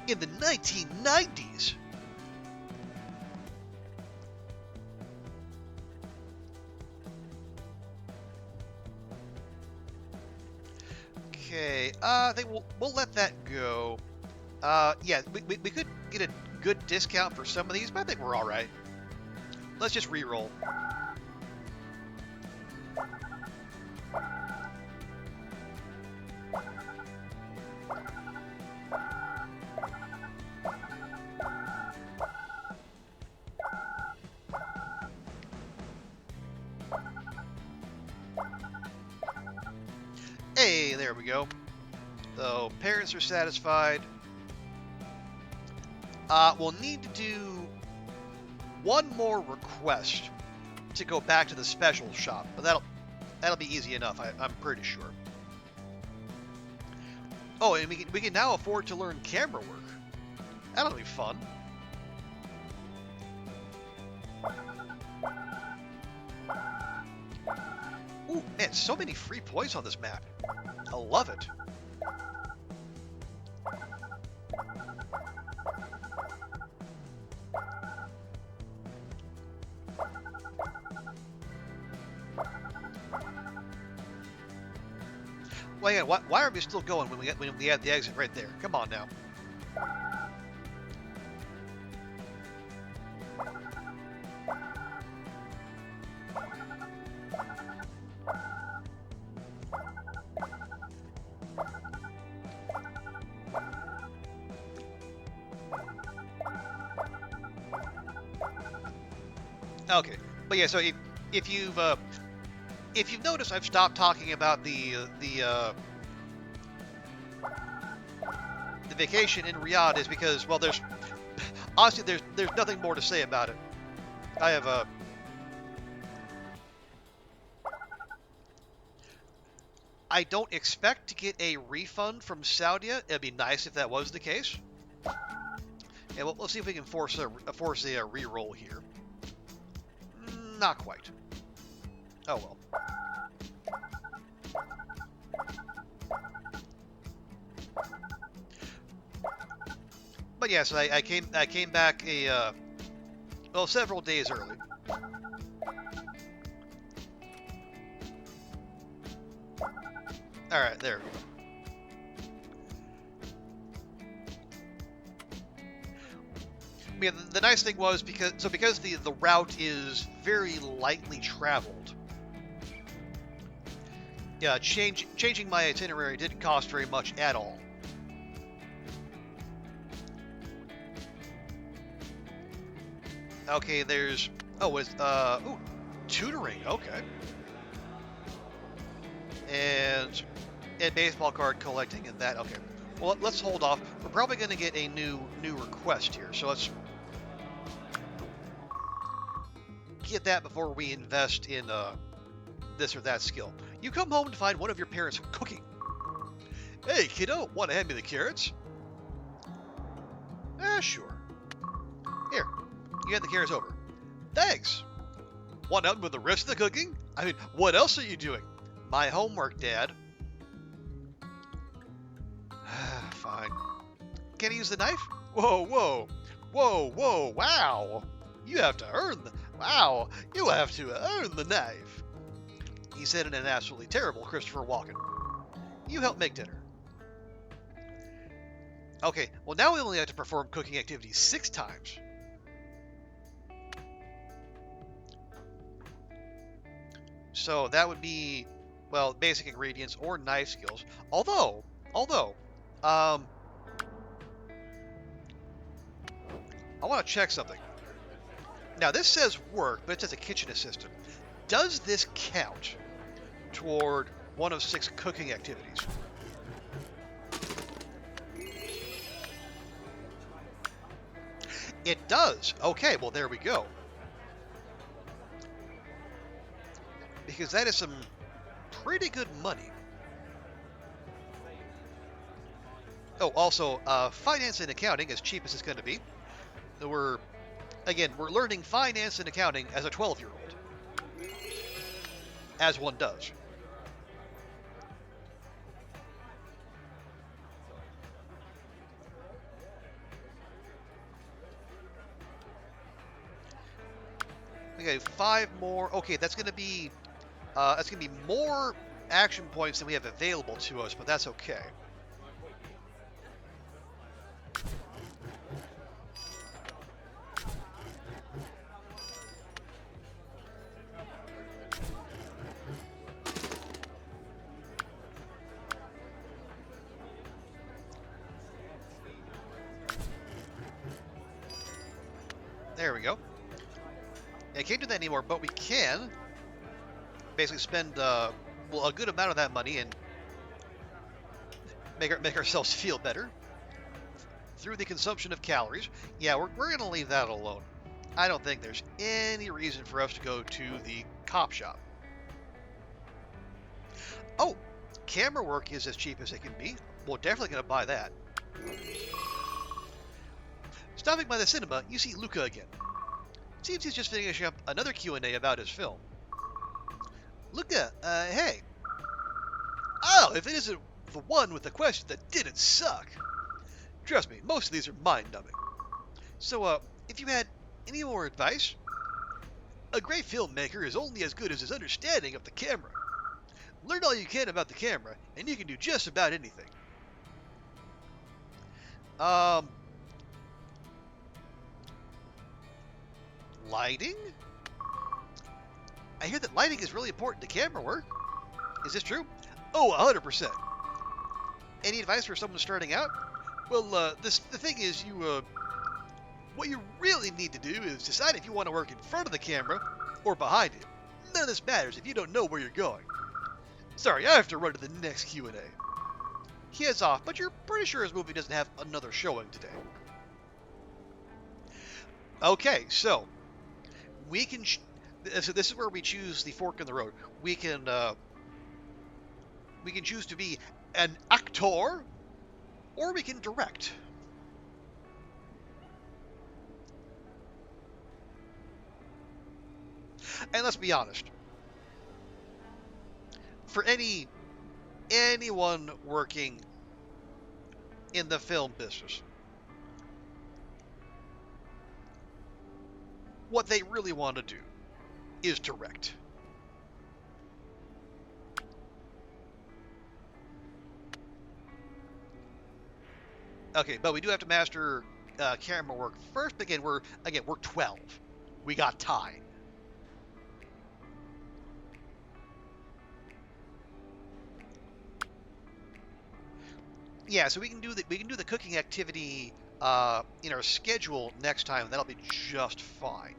In the 1990s. Okay, I think we'll let that go. Yeah, we could get a good discount for some of these, but I think we're all right. Let's just re-roll. Hey, there we go. So, parents are satisfied. We'll need to do one more request to go back to the special shop, but that'll be easy enough. I'm pretty sure. Oh, and we can now afford to learn camera work. That'll be fun. Ooh, man, so many free points on this map. I love it. Well, yeah, why are we still going when we had the exit right there? Come on now. Okay, but yeah, so if you've noticed, I've stopped talking about the vacation in Riyadh is because, well, honestly there's nothing more to say about it. I have I don't expect to get a refund from Saudi. It'd be nice if that was the case. Yeah, well, let's see if we can force a re-roll here. Not quite. Oh well. But yes, I came back several days early. All right, there we go. Yeah, the nice thing was because the route is very lightly traveled, Yeah, changing my itinerary didn't cost very much at all. Okay, there's tutoring. Okay, and baseball card collecting and that. Okay, well let's hold off. We're probably going to get a new request here, so let's get that before we invest in this or that skill. You come home to find one of your parents cooking. Hey kiddo, want to hand me the carrots? Sure. Here, you hand the carrots over. Thanks. Want help with the rest of the cooking? I mean, what else are you doing? My homework, Dad. Fine. Can I use the knife? Whoa, whoa, whoa, whoa, wow. You have to earn you have to earn the knife. He said in an absolutely terrible Christopher Walken. You help make dinner. Okay, well now we only have to perform cooking activities 6 times. So that would be, well, basic ingredients or knife skills. Although, I want to check something. Now this says work, but it says a kitchen assistant. Does this count toward one of 6 cooking activities? It does. Okay, well there we go. Because that is some pretty good money. Oh, also, finance and accounting, as cheap as it's going to be. We're learning finance and accounting as a 12-year-old. As one does. Okay, 5 more. Okay, that's going to be more action points than we have available to us, but that's okay. There we go. Yeah, can't do that anymore, but we can basically spend a good amount of that money and make ourselves feel better through the consumption of calories. Yeah, we're going to leave that alone. I don't think there's any reason for us to go to the cop shop. Oh, camera work is as cheap as it can be. We're definitely going to buy that. Stopping by the cinema, you see Luca again. Seems he's just finishing up another Q&A about his film. Luca, hey. Oh, if it isn't the one with the question that didn't suck. Trust me, most of these are mind-numbing. So, if you had any more advice? A great filmmaker is only as good as his understanding of the camera. Learn all you can about the camera, and you can do just about anything. Lighting? I hear that lighting is really important to camera work. Is this true? Oh, 100%. Any advice for someone starting out? Well, the thing is, what you really need to do is decide if you want to work in front of the camera or behind it. None of this matters if you don't know where you're going. Sorry, I have to run to the next Q&A. He heads off, but you're pretty sure his movie doesn't have another showing today. Okay, so we can. So this is where we choose the fork in the road. We can choose to be an actor, or we can direct. And let's be honest. For anyone working in the film business, what they really want to do is direct. Okay, but we do have to master camera work first. Again, we're 12. We got time. Yeah, so we can do the cooking activity in our schedule next time. That'll be just fine.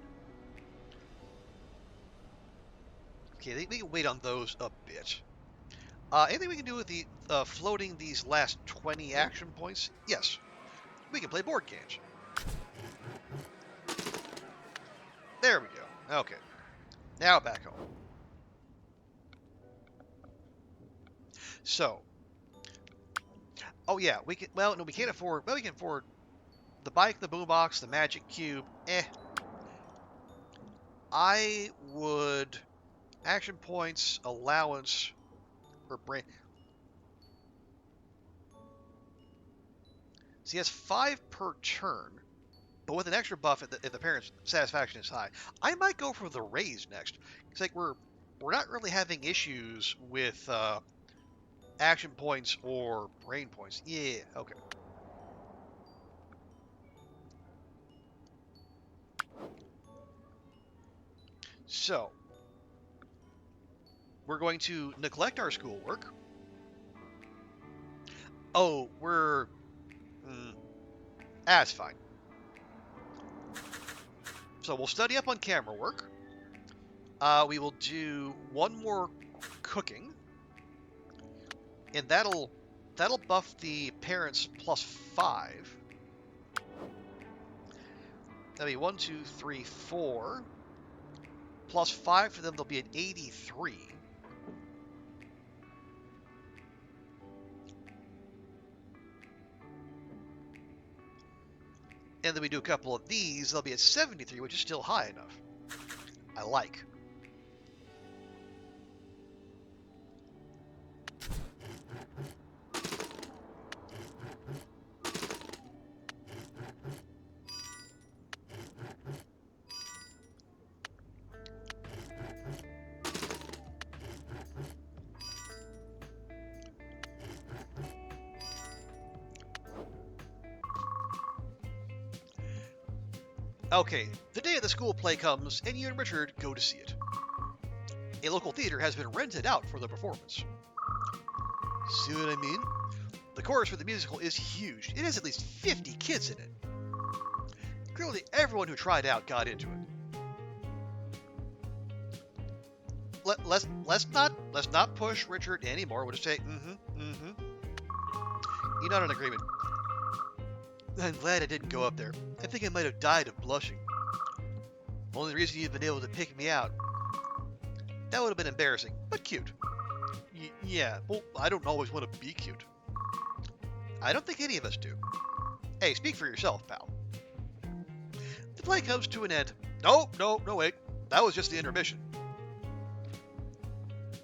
Okay, we can wait on those a bit. Anything we can do with the floating these last 20 action points? Yes, we can play board games. There we go. Okay, now back home. So, oh yeah, we can. Well, no, we can't afford. Well, we can afford the bike, the boombox, the magic cube. I would action points, allowance, or brain. So he has 5 per turn, but with an extra buff if the parent's satisfaction is high. I might go for the raise next. It's like we're not really having issues with action points or brain points. Yeah, okay. So we're going to neglect our schoolwork. Oh, that's fine. So we'll study up on camera work. We will do one more cooking, and that'll buff the parents +5. That'll be 1, 2, 3, 4. +5 for them, they'll be at 83. And then we do a couple of these, they'll be at 73, which is still high enough. I like. Okay, the day of the school play comes, and you and Richard go to see it. A local theater has been rented out for the performance. See what I mean? The chorus for the musical is huge. It has at least 50 kids in it. Clearly, everyone who tried out got into it. Let's not push Richard anymore. We'll just say You're not in agreement. I'm glad I didn't go up there. I think I might have died of blushing. Only reason you've been able to pick me out. That would have been embarrassing, but cute. Yeah, well, I don't always want to be cute. I don't think any of us do. Hey, speak for yourself, pal. The play comes to an end. No, wait. That was just the intermission.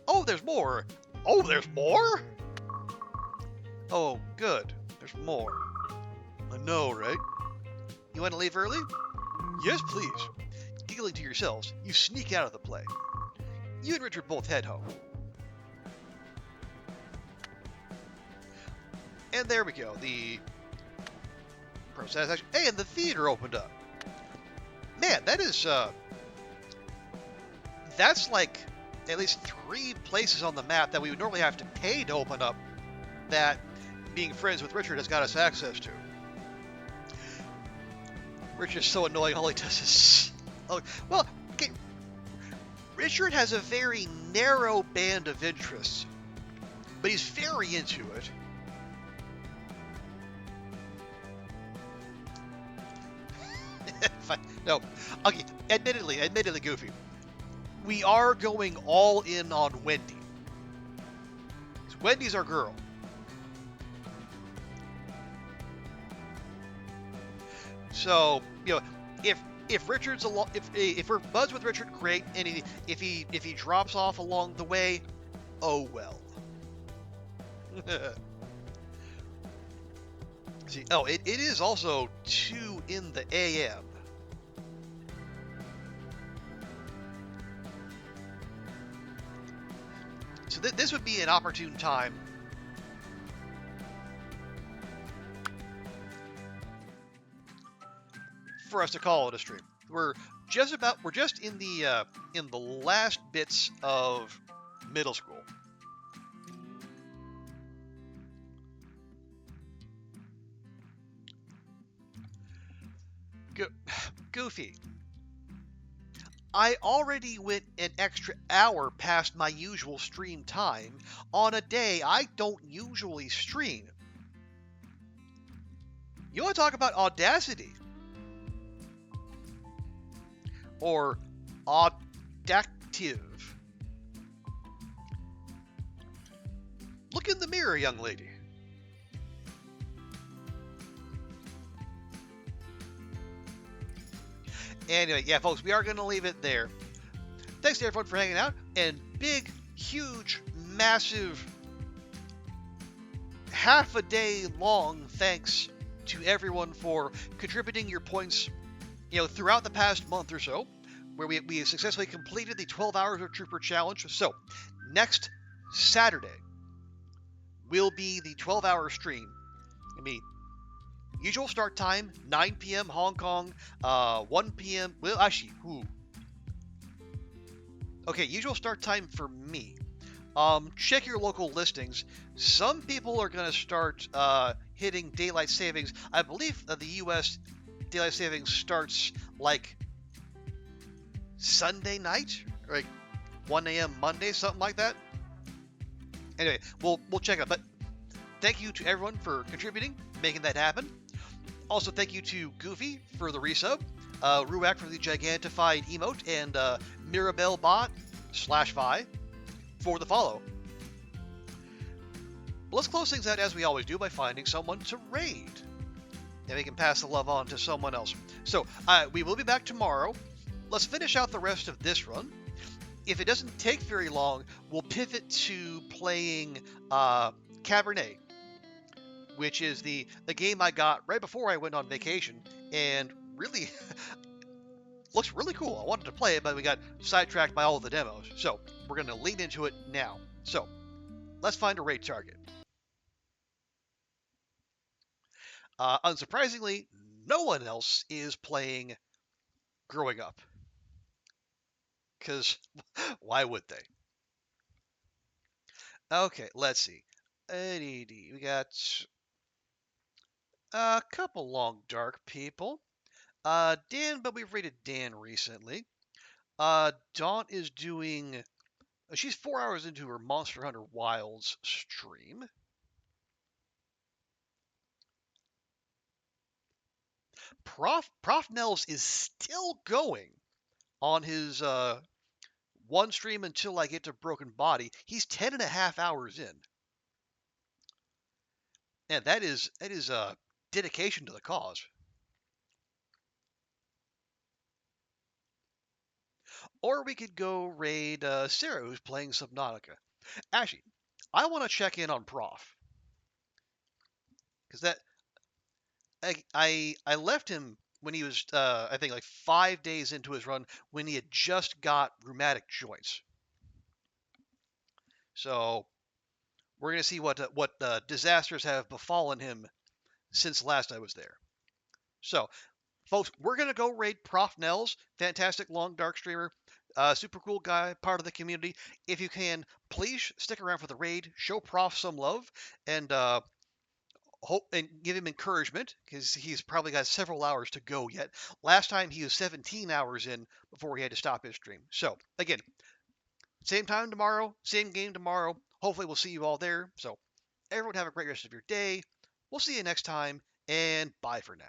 Oh, there's more. Oh, there's more? Oh, good. There's more. I know, right? You want to leave early? Yes, please. Giggling to yourselves, you sneak out of the play. You and Richard both head home. And there we go. The process. Hey, and the theater opened up. Man, that is that's like at least 3 places on the map that we would normally have to pay to open up that being friends with Richard has got us access to. Richard's so annoying, all he does is... Oh, well, okay. Richard has a very narrow band of interests, but he's very into it. No, okay, admittedly, Goofy. We are going all in on Wendy. Wendy's our girl. So, you know, if Richard's if we're buds with Richard, great. And if he drops off along the way, oh well. See, oh, it is also 2 in the AM. So this would be an opportune time for us to call it a stream. We're just in the last bits of middle school. Goofy, I already went an extra hour past my usual stream time on a day I don't usually stream. You want to talk about audacity? Or audactive? Look in the mirror, young lady. Anyway, yeah, folks, we are going to leave it there. Thanks to everyone for hanging out, and big, huge, massive, half a day long thanks to everyone for contributing your points, throughout the past month or so, where we have successfully completed the 12 hours of Trooper Challenge. So, next Saturday will be the 12-hour stream. I mean, usual start time, 9 p.m. Hong Kong, 1 p.m. Well, actually, okay, usual start time for me. Check your local listings. Some people are going to start hitting daylight savings. I believe the U.S. daylight savings starts like Sunday night, or like 1 a.m. Monday, something like that. Anyway, we'll check it out. But thank you to everyone for contributing, making that happen. Also, thank you to Goofy for the resub, Ruak for the Gigantified emote, and Mirabelle Bot /Vi for the follow. Let's close things out as we always do by finding someone to raid. And we can pass the love on to someone else. So, we will be back tomorrow. Let's finish out the rest of this run. If it doesn't take very long, we'll pivot to playing Cabernet, which is the game I got right before I went on vacation, and really looks really cool. I wanted to play it, but we got sidetracked by all of the demos. So we're going to lean into it now. So let's find a raid target. Unsurprisingly, no one else is playing Growing Up. Because why would they? Okay, let's see. We got a couple long dark people. Dan, but we've rated Dan recently. Dawn is doing. She's 4 hours into her Monster Hunter Wilds stream. Prof Nels is still going on his one stream until I get to Broken Body. He's 10.5 hours in. And that is dedication to the cause. Or we could go raid Sarah, who's playing Subnautica. Actually, I want to check in on Prof. Because I left him when he was I think like 5 days into his run when he had just got rheumatic joints. So we're gonna see what disasters have befallen him since last I was there. So, folks, we're gonna go raid Prof Nels, fantastic long dark streamer, super cool guy, part of the community. If you can, please stick around for the raid, show Prof some love, and hope and give him encouragement because he's probably got several hours to go yet. Last time he was 17 hours in before he had to stop his stream. So again, same time tomorrow, same game tomorrow. Hopefully we'll see you all there. So everyone have a great rest of your day. We'll see you next time, and bye for now.